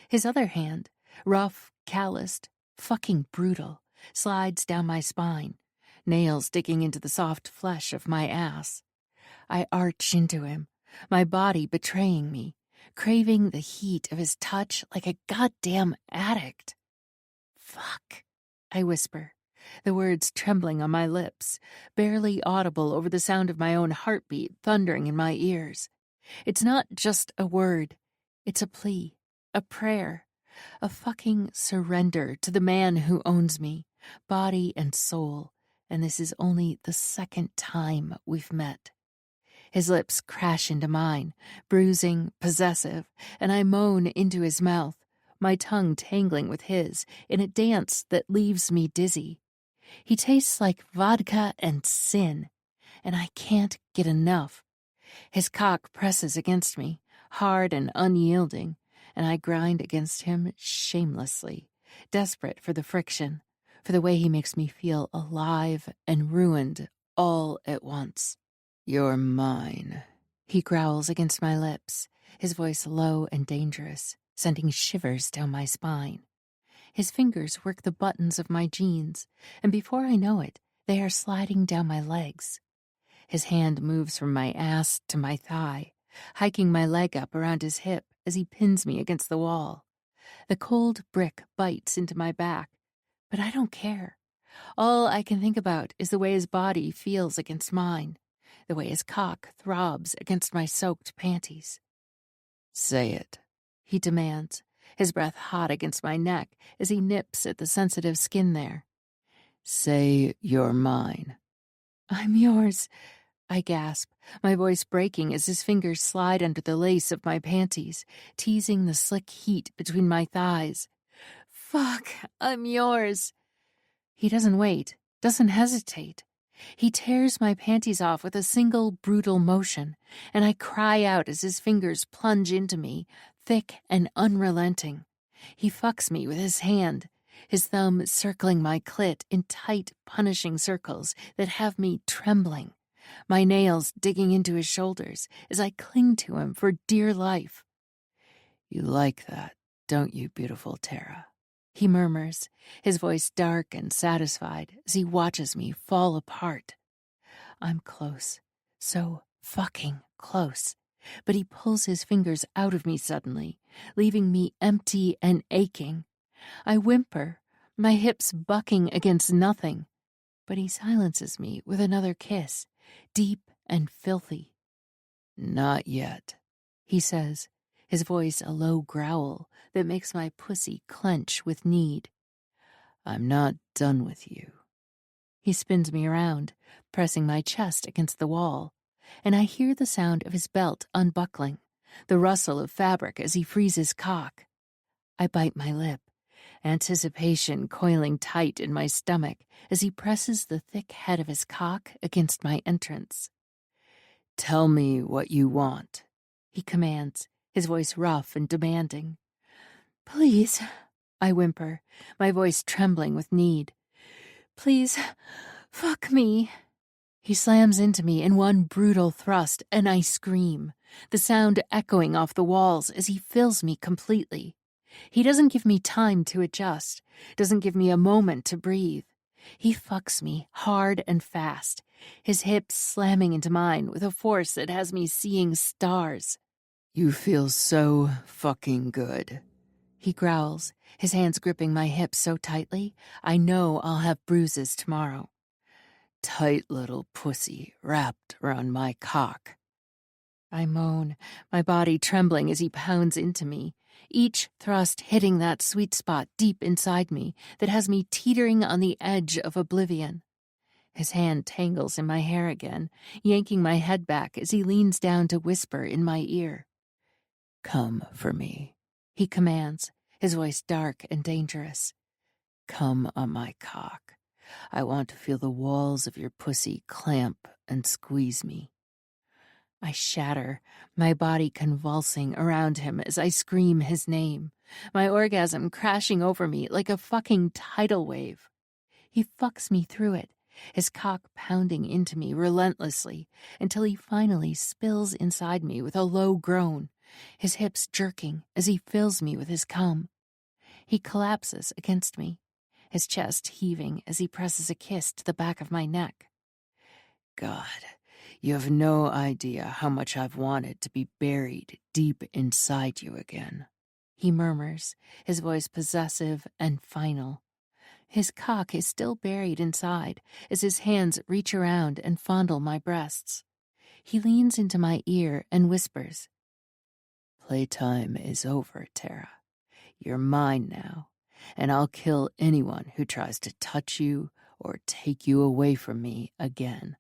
D: His other hand, rough, calloused, fucking brutal, slides down my spine, nails digging into the soft flesh of my ass. I arch into him, my body betraying me, craving the heat of his touch like a goddamn addict. Fuck, I whisper, the words trembling on my lips, barely audible over the sound of my own heartbeat thundering in my ears. It's not just a word. It's a plea, a prayer, a fucking surrender to the man who owns me, body and soul, and this is only the second time we've met. His lips crash into mine, bruising, possessive, and I moan into his mouth, my tongue tangling with his in a dance that leaves me dizzy. He tastes like vodka and sin, and I can't get enough. His cock presses against me, hard and unyielding, and I grind against him shamelessly, desperate for the friction, for the way he makes me feel alive and ruined all at once.
A: You're mine,
D: he growls against my lips, his voice low and dangerous, sending shivers down my spine. His fingers work the buttons of my jeans, and before I know it, they are sliding down my legs. His hand moves from my ass to my thigh, hiking my leg up around his hip as he pins me against the wall. The cold brick bites into my back, but I don't care. All I can think about is the way his body feels against mine,
A: the way his cock throbs against my soaked panties.
D: "Say it,"
A: he demands, his breath hot against my neck as he nips at the sensitive skin there.
D: "Say you're mine."
A: "I'm yours," I gasp, my voice breaking as his fingers slide under the lace of my panties, teasing the slick heat between my thighs. "Fuck, I'm yours." He doesn't wait, doesn't hesitate. He tears my panties off with a single brutal motion, and I cry out as his fingers plunge into me, thick and unrelenting. He fucks me with his hand, his thumb circling my clit in tight, punishing circles that have me trembling, my nails digging into his shoulders as I cling to him for dear life.
D: "You like that, don't you, beautiful Tara?"
A: he murmurs, his voice dark and satisfied as he watches me fall apart. I'm close, so fucking close, but he pulls his fingers out of me suddenly, leaving me empty and aching. I whimper, my hips bucking against nothing, but he silences me with another kiss, deep and filthy.
D: "Not yet,"
A: he says, his voice a low growl that makes my pussy clench with need.
D: "I'm not done with you."
A: He spins me around, pressing my chest against the wall, and I hear the sound of his belt unbuckling, the rustle of fabric as he frees his cock. I bite my lip, anticipation coiling tight in my stomach as he presses the thick head of his cock against my entrance.
D: "Tell me what you want,"
A: he commands, his voice rough and demanding. "Please," I whimper, my voice trembling with need. "Please, fuck me." He slams into me in one brutal thrust, and I scream, the sound echoing off the walls as he fills me completely. He doesn't give me time to adjust, doesn't give me a moment to breathe. He fucks me hard and fast, his hips slamming into mine with a force that has me seeing stars.
D: "You feel so fucking good,"
A: he growls, his hands gripping my hips so tightly I know I'll have bruises tomorrow.
D: "Tight little pussy wrapped around my cock."
A: I moan, my body trembling as he pounds into me, each thrust hitting that sweet spot deep inside me that has me teetering on the edge of oblivion. His hand tangles in my hair again, yanking my head back as he leans down to whisper in my ear.
D: "Come for me,"
A: he commands, his voice dark and dangerous.
D: "Come on my cock. I want to feel the walls of your pussy clamp and squeeze me."
A: I shatter, my body convulsing around him as I scream his name, my orgasm crashing over me like a fucking tidal wave. He fucks me through it, his cock pounding into me relentlessly until he finally spills inside me with a low groan, his hips jerking as he fills me with his cum. He collapses against me, his chest heaving as he presses a kiss to the back of my neck.
D: "God, you have no idea how much I've wanted to be buried deep inside you again,"
A: he murmurs, his voice possessive and final. His cock is still buried inside as his hands reach around and fondle my breasts. He leans into my ear and whispers,
D: "Playtime is over, Tara. You're mine now, and I'll kill anyone who tries to touch you or take you away from me again."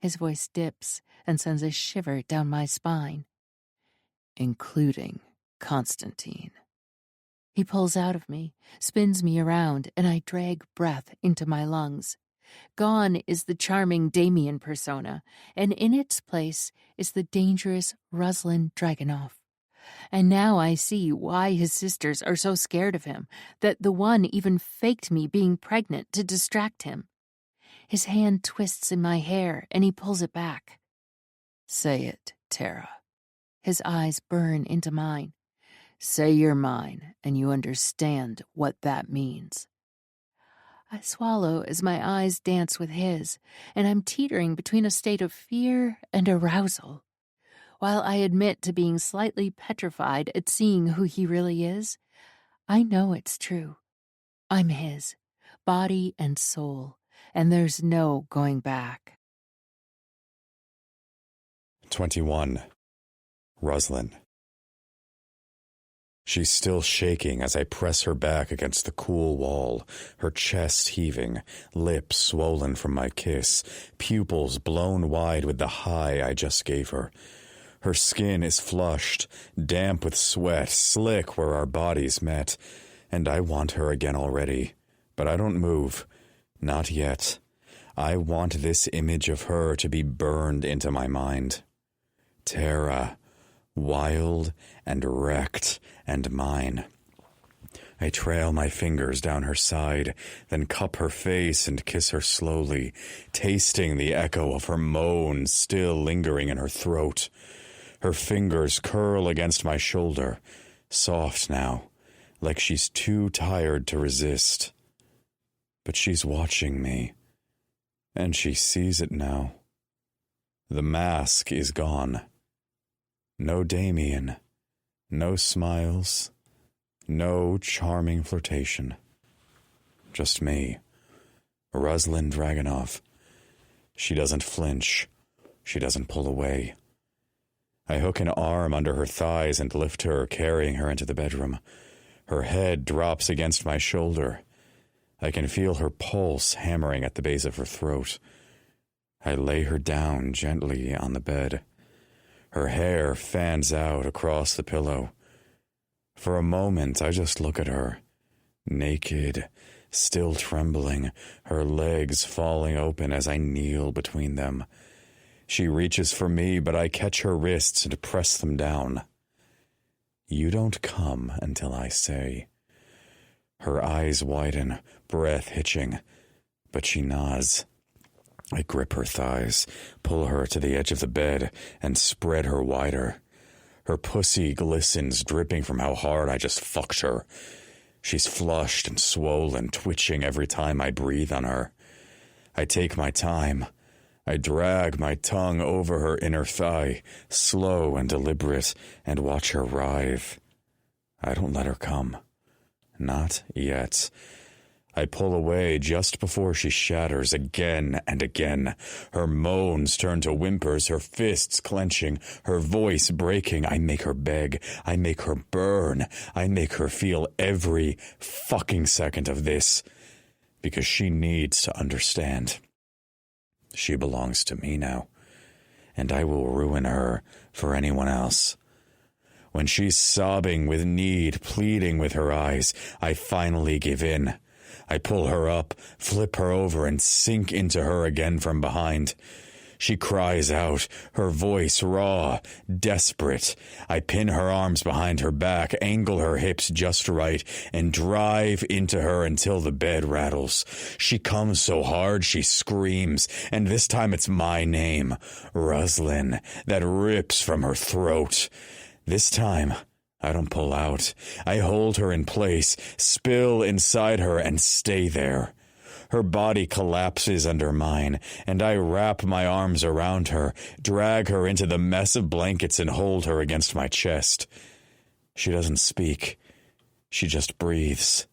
A: His voice dips and sends a shiver down my spine.
D: "Including Constantine."
A: He pulls out of me, spins me around, and I drag breath into my lungs. Gone is the charming Damien persona, and in its place is the dangerous Ruslan Dragunov. And now I see why his sisters are so scared of him, that the one even faked me being pregnant to distract him. His hand twists in my hair, and he pulls it back.
D: "Say it, Tara."
A: His eyes burn into mine.
D: "Say you're mine, and you understand what that means."
A: I swallow as my eyes dance with his, and I'm teetering between a state of fear and arousal. While I admit to being slightly petrified at seeing who he really is, I know it's true. I'm his, body and soul, and there's no going back.
B: 21. Roslyn. She's still shaking as I press her back against the cool wall, her chest heaving, lips swollen from my kiss, pupils blown wide with the high I just gave her. Her skin is flushed, damp with sweat, slick where our bodies met, and I want her again already. But I don't move. Not yet. I want this image of her to be burned into my mind. Tara, wild and wrecked and mine. I trail my fingers down her side, then cup her face and kiss her slowly, tasting the echo of her moan still lingering in her throat. Her fingers curl against my shoulder, soft now, like she's too tired to resist. But she's watching me, and she sees it now. The mask is gone. No Damien, no smiles, no charming flirtation. Just me, Rosalind Dragunov. She doesn't flinch. She doesn't pull away. I hook an arm under her thighs and lift her, carrying her into the bedroom. Her head drops against my shoulder. I can feel her pulse hammering at the base of her throat. I lay her down gently on the bed. Her hair fans out across the pillow. For a moment, I just look at her, naked, still trembling, her legs falling open as I kneel between them. She reaches for me, but I catch her wrists and press them down. You don't come until I say. Her eyes widen, breath hitching, but she nods. I grip her thighs, pull her to the edge of the bed, and spread her wider. Her pussy glistens, dripping from how hard I just fucked her. She's flushed and swollen, twitching every time I breathe on her. I take my time. I drag my tongue over her inner thigh, slow and deliberate, and watch her writhe. I don't let her come. Not yet. I pull away just before she shatters again and again. Her moans turn to whimpers, her fists clenching, her voice breaking. I make her beg. I make her burn. I make her feel every fucking second of this. Because she needs to understand. She belongs to me now. And I will ruin her for anyone else. When she's sobbing with need, pleading with her eyes, I finally give in. I pull her up, flip her over, and sink into her again from behind. She cries out, her voice raw, desperate. I pin her arms behind her back, angle her hips just right, and drive into her until the bed rattles. She comes so hard she screams, and this time it's my name, Roslyn, that rips from her throat. This time, I don't pull out. I hold her in place, spill inside her, and stay there. Her body collapses under mine, and I wrap my arms around her, drag her into the mess of blankets, and hold her against my chest. She doesn't speak. She just breathes.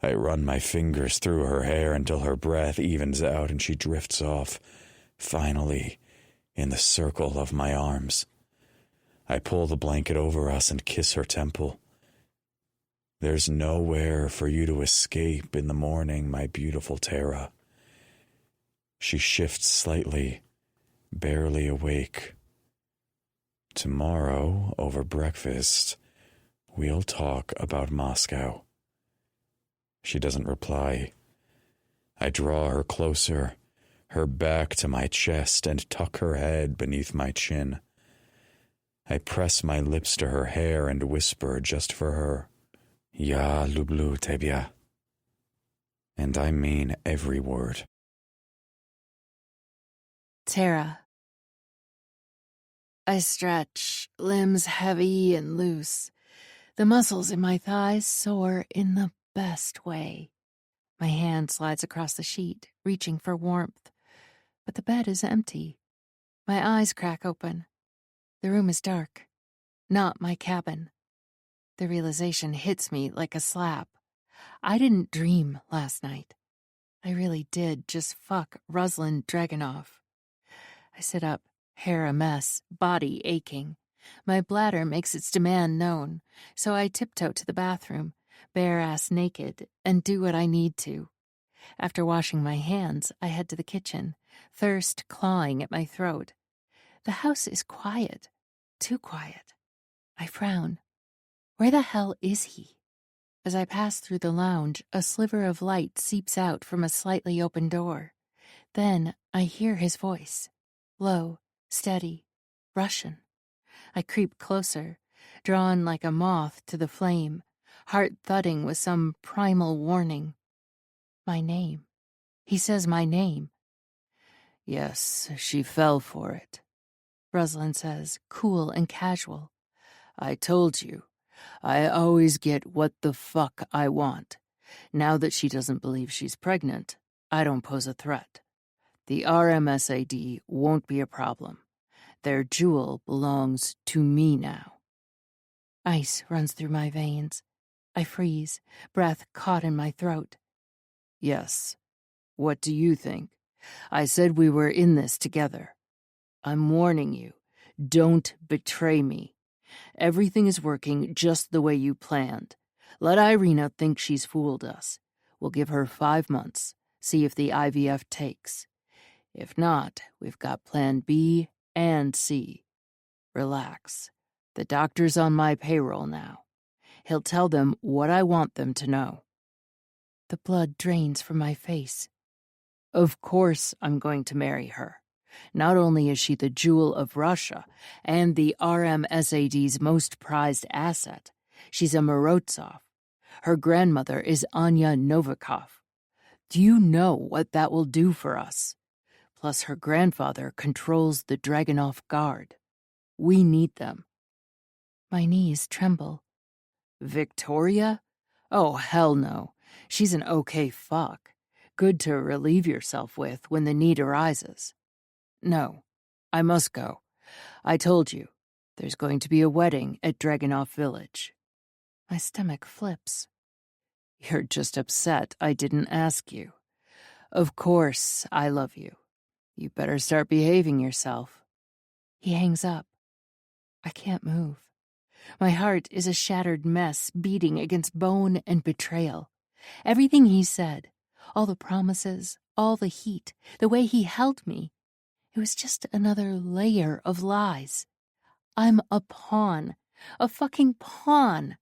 B: I run my fingers through her hair until her breath evens out and she drifts off, finally, in the circle of my arms. I pull the blanket over us and kiss her temple. There's nowhere for you to escape in the morning, my beautiful Tara. She shifts slightly, barely awake. Tomorrow, over breakfast, we'll talk about Moscow. She doesn't reply. I draw her closer, her back to my chest, and tuck her head beneath my chin. I press my lips to her hair and whisper just for her, Ya lublu tebya. And I mean every word.
D: Tara. I stretch, limbs heavy and loose. The muscles in my thighs sore in the best way. My hand slides across the sheet, reaching for warmth. But the bed is empty. My eyes crack open. The room is dark. Not my cabin. The realization hits me like a slap. I didn't dream last night. I really did just fuck Rosalind Dragunov. I sit up, Hair a mess, body aching. My bladder makes its demand known, so I tiptoe to the bathroom, bare-ass naked, and do what I need to. After washing my hands, I head to the kitchen, thirst clawing at my throat. The house is quiet. Too quiet. I frown. Where the hell is he? As I pass through the lounge, a sliver of light seeps out from a slightly open door. Then I hear his voice. Low, steady, Russian. I creep closer, drawn like a moth to the flame, heart thudding with some primal warning. My name. He says my name.
A: Yes, she fell for it,
D: Ruslan says, cool and casual.
A: I told you. I always get what the fuck I want. Now that she doesn't believe she's pregnant, I don't pose a threat. The RMSAD won't be a problem. Their jewel belongs to me now.
D: Ice runs through my veins. I freeze, breath caught in my throat.
A: Yes. What do you think? I said we were in this together. I'm warning you. Don't betray me. Everything is working just the way you planned. Let Irina think she's fooled us. We'll give her 5 months, see if the IVF takes. If not, we've got plan B and C. Relax. The doctor's on my payroll now. He'll tell them what I want them to know.
D: The blood drains from my face.
A: Of course I'm going to marry her. Not only is she the jewel of Russia and the RMSAD's most prized asset, she's a Morozov. Her grandmother is Anya Novikov. Do you know what that will do for us? Plus her grandfather controls the Dragunov Guard. We need them.
D: My knees tremble.
A: Victoria? Oh, hell no. She's an okay fuck. Good to relieve yourself with when the need arises. No, I must go. I told you, there's going to be a wedding at Dragunov Village.
D: My stomach flips.
A: You're just upset I didn't ask you. Of course, I love you. You better start behaving yourself.
D: He hangs up. I can't move. My heart is a shattered mess beating against bone and betrayal. Everything he said, all the promises, all the heat, the way he held me, it was just another layer of lies. I'm a pawn. A fucking pawn.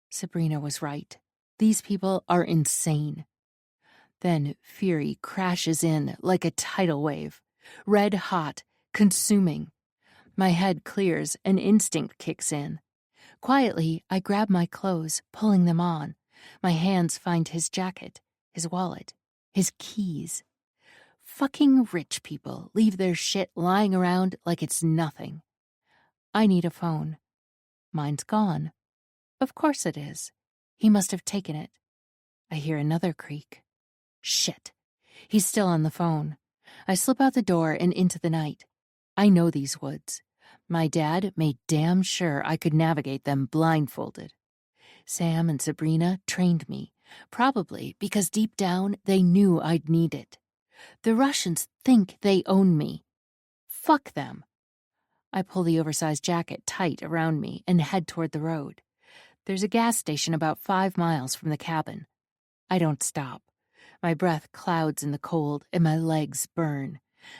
D: Sabrina was right. These people are insane. Then fury crashes in like a tidal wave, red hot, consuming. My head clears and instinct kicks in. Quietly, I grab my clothes, pulling them on. My hands find his jacket, his wallet, his keys. Fucking rich people leave their shit lying around like it's nothing. I need a phone. Mine's gone. Of course it is. He must have taken it. I hear another creak. Shit. He's still on the phone. I slip out the door and into the night. I know these woods. My dad made damn sure I could navigate them blindfolded. Sam and Sabrina trained me, probably because deep down they knew I'd need it. The Russians think they own me. Fuck them. I pull the oversized jacket tight around me and head toward the road. There's a gas station about 5 miles from the cabin. I don't stop. My breath clouds in the cold and my legs burn.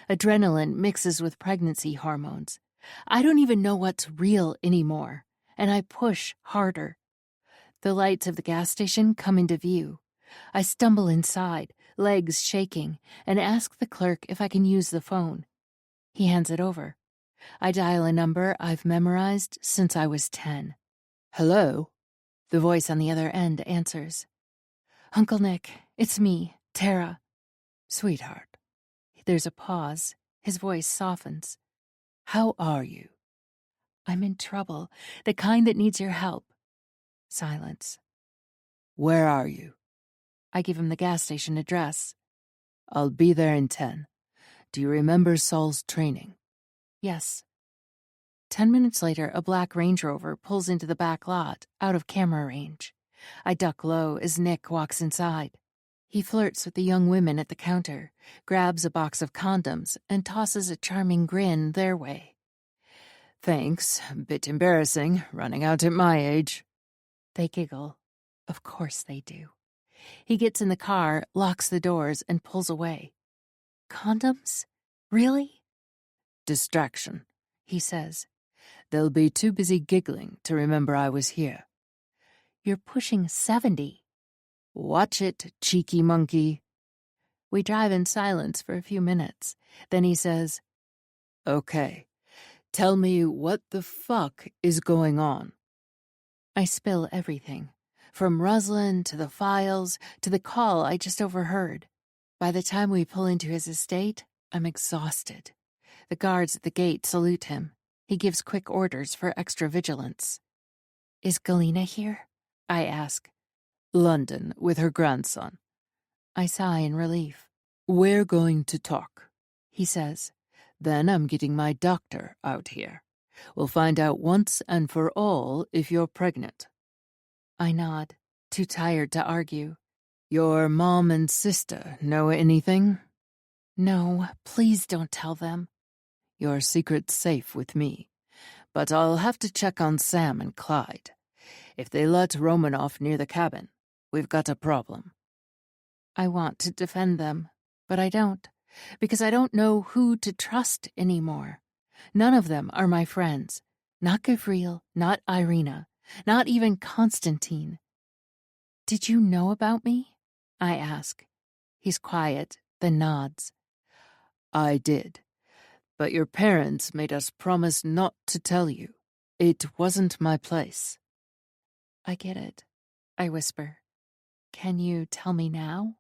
D: Adrenaline mixes with pregnancy hormones. I don't even know what's real anymore, and I push harder. The lights of the gas station come into view. I stumble inside, legs shaking, and ask the clerk if I can use the phone. He hands it over. I dial a number I've memorized since I was 10. Hello? The voice on the other end answers. Uncle Nick, it's me, Tara. Sweetheart. There's a pause. His voice softens. How are you? I'm in trouble, the kind that needs your help. Silence. Where are you? I give him the gas station address. I'll be there in 10. Do you remember Saul's training? Yes. 10 minutes later, a black Range Rover pulls into the back lot, out of camera range. I duck low as Nick walks inside.
A: He flirts with the young women at the counter, grabs a box of condoms, and tosses a charming grin their way.
D: Thanks. Bit embarrassing, running out at my age.
A: They giggle. Of course they do. He gets in the car, locks the doors, and pulls away. Condoms? Really?
D: Distraction,
A: he says.
D: They'll be too busy giggling to remember I was here.
A: You're pushing 70.
D: Watch it, cheeky monkey.
A: We drive in silence for a few minutes. Then he says,
D: Okay, tell me what the fuck is going on.
A: I spill everything, from Ruslan to the files to the call I just overheard. By the time we pull into his estate, I'm exhausted. The guards at the gate salute him. He gives quick orders for extra vigilance. Is Galena here? I ask.
D: London, with her grandson.
A: I sigh in relief.
D: We're going to talk,
A: he says.
D: Then I'm getting my doctor out here. We'll find out once and for all if you're pregnant.
A: I nod, too tired to argue.
D: Your mom and sister know anything?
A: No, please don't tell them.
D: Your secret's safe with me. But I'll have to check on Sam and Clyde. If they let Romanoff near the cabin, we've got a problem.
A: I want to defend them, but I don't, because I don't know who to trust anymore. None of them are my friends. Not Gavril, not Irina, not even Constantine. Did you know about me? I ask. He's quiet, then nods.
D: I did. But your parents made us promise not to tell you. It wasn't my place.
A: I get it, I whisper. Can you tell me now?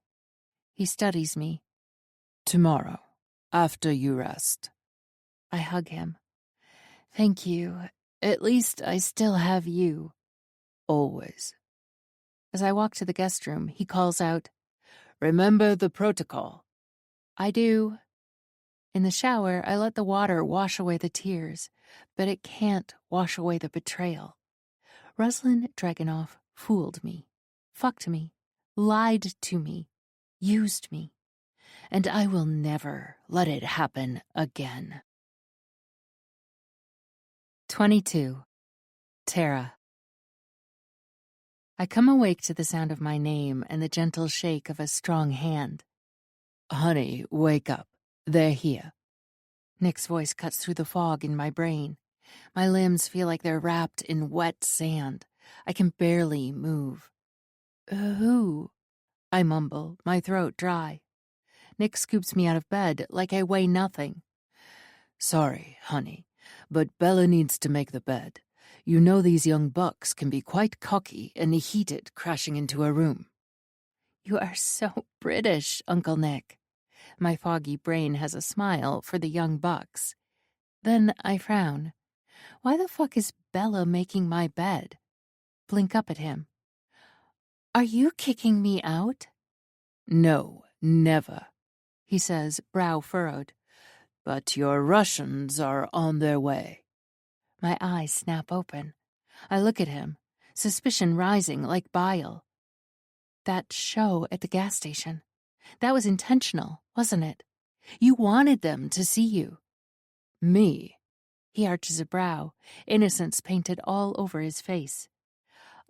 A: He studies me.
D: Tomorrow, after you rest.
A: I hug him. Thank you. At least I still have you.
D: Always.
A: As I walk to the guest room, he calls out,
D: Remember the protocol.
A: I do. In the shower, I let the water wash away the tears, but it can't wash away the betrayal. Ruslan Dragunov fooled me, fucked me, lied to me, used me, and I will never let it happen again. 22. Tara. I come awake to the sound of my name and the gentle shake of a strong hand.
D: Honey, wake up. They're here.
A: Nick's voice cuts through the fog in my brain. My limbs feel like they're wrapped in wet sand. I can barely move. Who? I mumble, my throat dry. Nick scoops me out of bed like I weigh nothing.
D: Sorry, honey, but Bella needs to make the bed. You know these young bucks can be quite cocky and heated crashing into a room.
A: You are so British, Uncle Nick. My foggy brain has a smile for the young bucks. Then I frown. Why the fuck is Bella making my bed? Blink up at him. Are you kicking me out?
D: No, never,
A: he says, brow furrowed.
D: But your Russians are on their way.
A: My eyes snap open. I look at him, suspicion rising like bile. That show at the gas station. That was intentional, wasn't it? You wanted them to see you.
D: Me?
A: He arches a brow, innocence painted all over his face.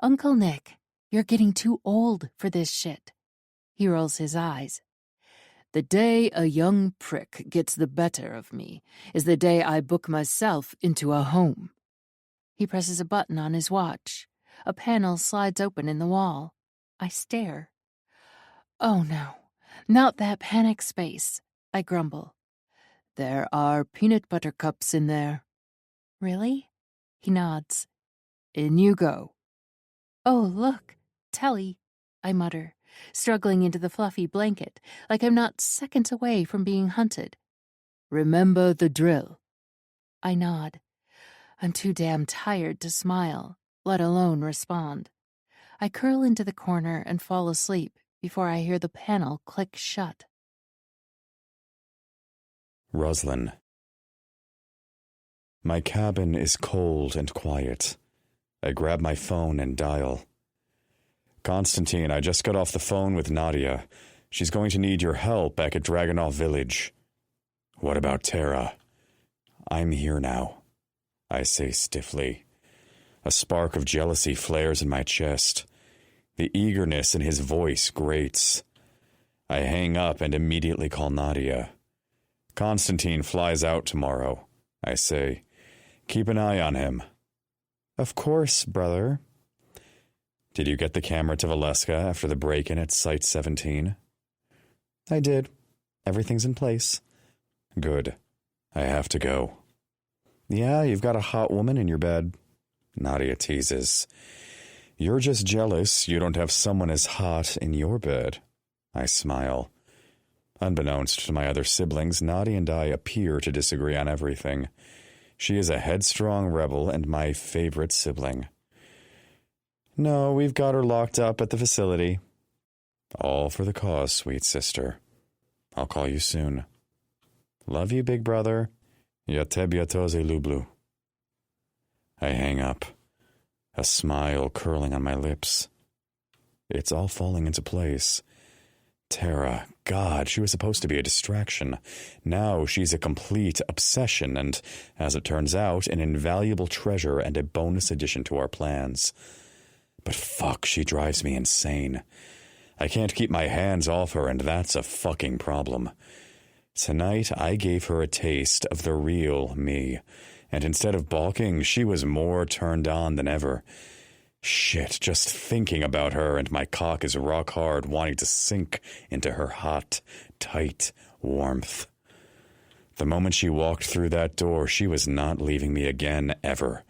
A: Uncle Nick, you're getting too old for this shit. He rolls his eyes.
D: The day a young prick gets the better of me is the day I book myself into a home.
A: He presses a button on his watch. A panel slides open in the wall. I stare. Oh no, not that panic space, I grumble.
D: There are peanut butter cups in there.
A: Really? He nods.
D: In you go.
A: Oh, look, Telly, I mutter, struggling into the fluffy blanket like I'm not seconds away from being hunted.
D: Remember the drill.
A: I nod. I'm too damn tired to smile, let alone respond. I curl into the corner and fall asleep before I hear the panel click shut.
B: Ruslan. My cabin is cold and quiet. I grab my phone and dial. Constantine, I just got off the phone with Nadia. She's going to need your help back at Dragonov Village. What about Tara? I'm here now, I say stiffly. A spark of jealousy flares in my chest. The eagerness in his voice grates. I hang up and immediately call Nadia. Constantine flies out tomorrow, I say. Keep an eye on him. Of course, brother. Did you get the camera to Valeska after the break-in at Site 17? I did. Everything's in place. Good. I have to go. Yeah, you've got a hot woman in your bed. Nadia teases. You're just jealous you don't have someone as hot in your bed. I smile. Unbeknownst to my other siblings, Nadia and I appear to disagree on everything. She is a headstrong rebel and my favorite sibling. No, we've got her locked up at the facility. All for the cause, sweet sister. I'll call you soon. Love you, big brother. Ya tebia toze lublu. I hang up, a smile curling on my lips. It's all falling into place. Tara, God, she was supposed to be a distraction. Now she's a complete obsession and, as it turns out, an invaluable treasure and a bonus addition to our plans. But fuck, she drives me insane. I can't keep my hands off her, and that's a fucking problem. Tonight, I gave her a taste of the real me, and instead of balking, she was more turned on than ever. Shit, just thinking about her and my cock is rock hard, wanting to sink into her hot, tight warmth. The moment she walked through that door, she was not leaving me again, ever.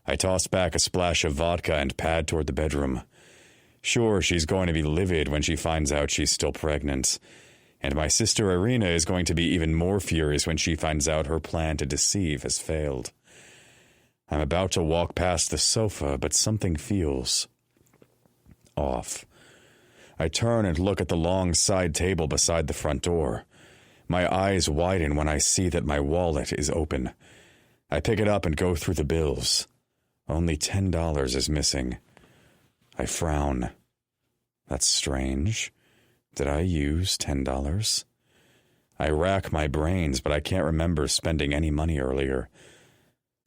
B: I tossed back a splash of vodka and pad toward the bedroom. Sure, she's going to be livid when she finds out she's still pregnant. And my sister Irina is going to be even more furious when she finds out her plan to deceive has failed. I'm about to walk past the sofa, but something feels off. I turn and look at the long side table beside the front door. My eyes widen when I see that my wallet is open. I pick it up and go through the bills. Only $10 is missing. I frown. That's strange. Did I use $10? I rack my brains, but I can't remember spending any money earlier.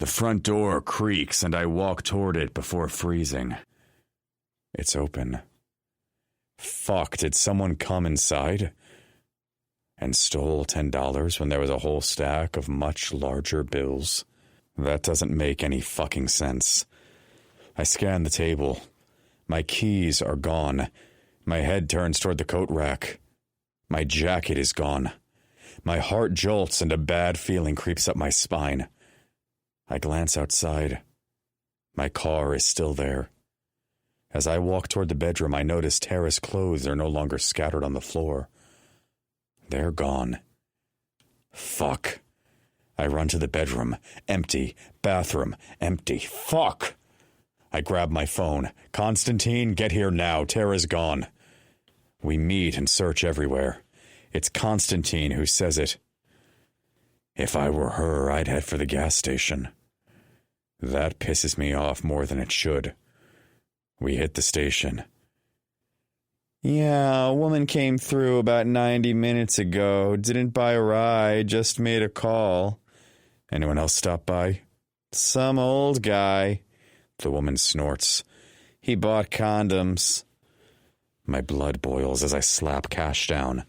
B: The front door creaks, and I walk toward it before freezing. It's open. Fuck, did someone come inside and stole $10 when there was a whole stack of much larger bills? That doesn't make any fucking sense. I scan the table. My keys are gone. My head turns toward the coat rack. My jacket is gone. My heart jolts and a bad feeling creeps up my spine. I glance outside. My car is still there. As I walk toward the bedroom, I notice Tara's clothes are no longer scattered on the floor. They're gone. Fuck. I run to the bedroom. Empty. Bathroom. Empty. Fuck! I grab my phone. Constantine, get here now. Tara's gone. We meet and search everywhere. It's Constantine who says it. If I were her, I'd head for the gas station. That pisses me off more than it should. We hit the station. Yeah, a woman came through about 90 minutes ago. Didn't buy a ride, just made a call. Anyone else stop by? Some old guy. The woman snorts. He bought condoms. My blood boils as I slap cash down.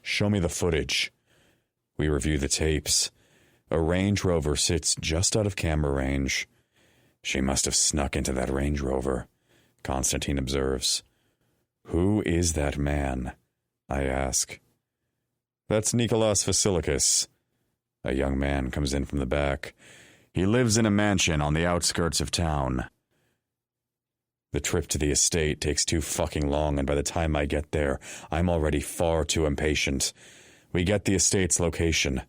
B: Show me the footage. We review the tapes. A Range Rover sits just out of camera range. She must have snuck into that Range Rover, Constantine observes. Who is that man? I ask. That's Nikolaos Vasilikis. A young man comes in from the back. He lives in a mansion on the outskirts of town. The trip to the estate takes too fucking long, and by the time I get there, I'm already far too impatient. We get the estate's location.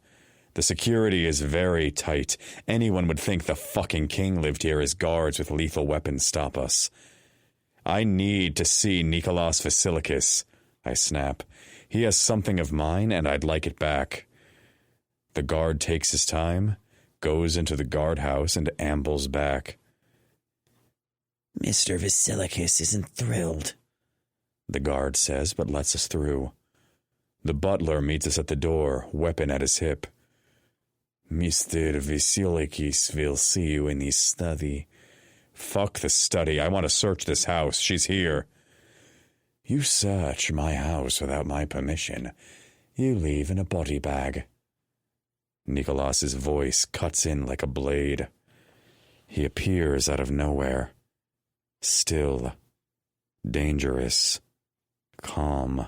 B: The security is very tight. Anyone would think the fucking king lived here as guards with lethal weapons stop us. I need to see Nikolaos Vasilikis, I snap. He has something of mine, and I'd like it back. The guard takes his time, goes into the guardhouse, and ambles back.
F: Mr. Vasilikis isn't thrilled,
B: the guard says, but lets us through. The butler meets us at the door, weapon at his hip. Mr. Vasilikis will see you in his study. Fuck the study. I want to search this house. She's here. You search my house without my permission. You leave in a body bag. Nicholas's voice cuts in like a blade. He appears out of nowhere. Still. Dangerous. Calm.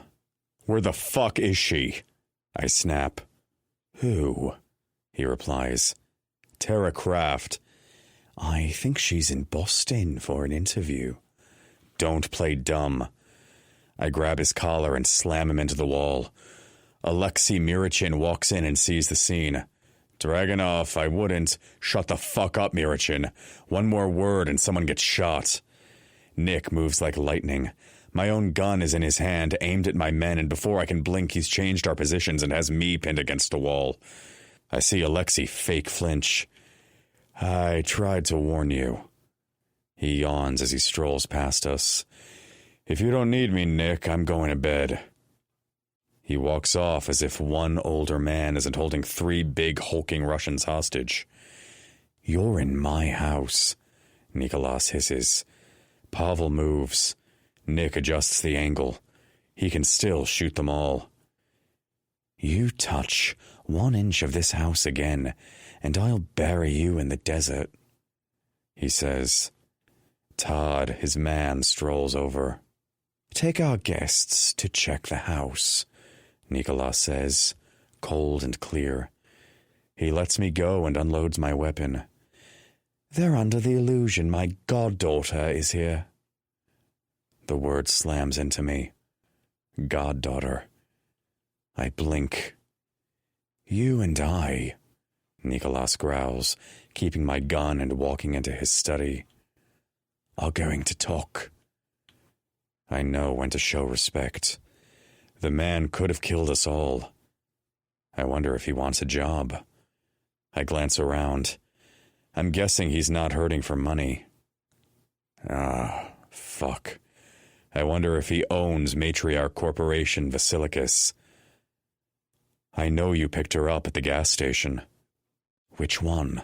B: Where the fuck is she? I snap. Who? He replies. Tara Kraft. I think she's in Boston for an interview. Don't play dumb. I grab his collar and slam him into the wall. Alexei Mirichin walks in and sees the scene. Dragunov, I wouldn't. Shut the fuck up, Mirichin. One more word and someone gets shot. Nick moves like lightning. My own gun is in his hand, aimed at my men, and before I can blink, he's changed our positions and has me pinned against a wall. I see Alexei fake flinch. I tried to warn you. He yawns as he strolls past us. If you don't need me, Nick, I'm going to bed. He walks off as if one older man isn't holding 3 big hulking Russians hostage. You're in my house, Nicholas hisses. Pavel moves. Nick adjusts the angle. He can still shoot them all. You touch 1 inch of this house again, and I'll bury you in the desert, he says. Todd, his man, strolls over. Take our guests to check the house, Nicholas says, cold and clear. He lets me go and unloads my weapon. They're under the illusion my goddaughter is here. The word slams into me. Goddaughter. I blink. You and I, Nicholas growls, keeping my gun and walking into his study, are going to talk. I know when to show respect. The man could have killed us all. I wonder if he wants a job. I glance around. I'm guessing he's not hurting for money. Fuck. I wonder if he owns Matriarch Corporation Vasilikis. I know you picked her up at the gas station. Which one?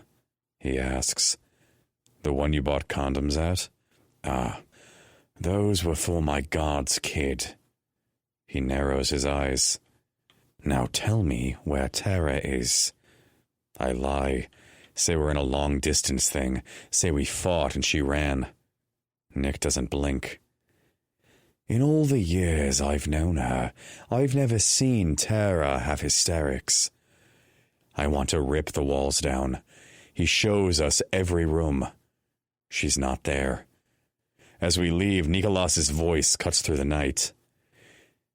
B: He asks. The one you bought condoms at? Those were for my guard's kid. He narrows his eyes. Now tell me where Tara is. I lie. Say we're in a long-distance thing. Say we fought and she ran. Nick doesn't blink. In all the years I've known her, I've never seen Tara have hysterics. I want to rip the walls down. He shows us every room. She's not there. As we leave, Nicholas's voice cuts through the night.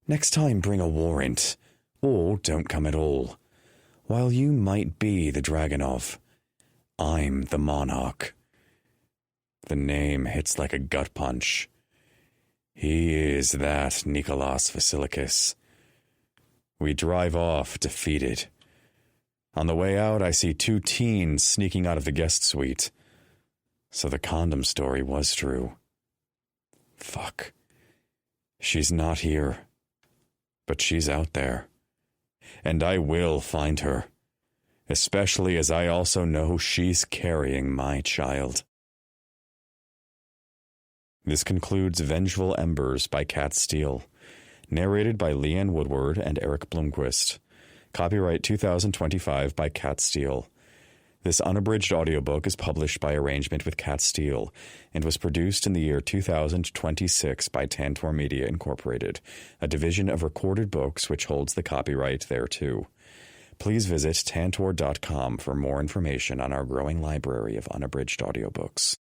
B: Next time bring a warrant, or don't come at all. While you might be the Dragunov, I'm the Monarch. The name hits like a gut punch. He is that Nicholas Vasilikis. We drive off, defeated. On the way out, I see 2 teens sneaking out of the guest suite. So the condom story was true. Fuck. She's not here. But she's out there. And I will find her. Especially as I also know she's carrying my child. This concludes Vengeful Embers by Cat Steele. Narrated by Leanne Woodward and Eric Blomquist. Copyright 2025 by Cat Steele. This unabridged audiobook is published by arrangement with Cat Steele and was produced in the year 2026 by Tantor Media Incorporated, a division of Recorded Books which holds the copyright thereto. Please visit tantor.com for more information on our growing library of unabridged audiobooks.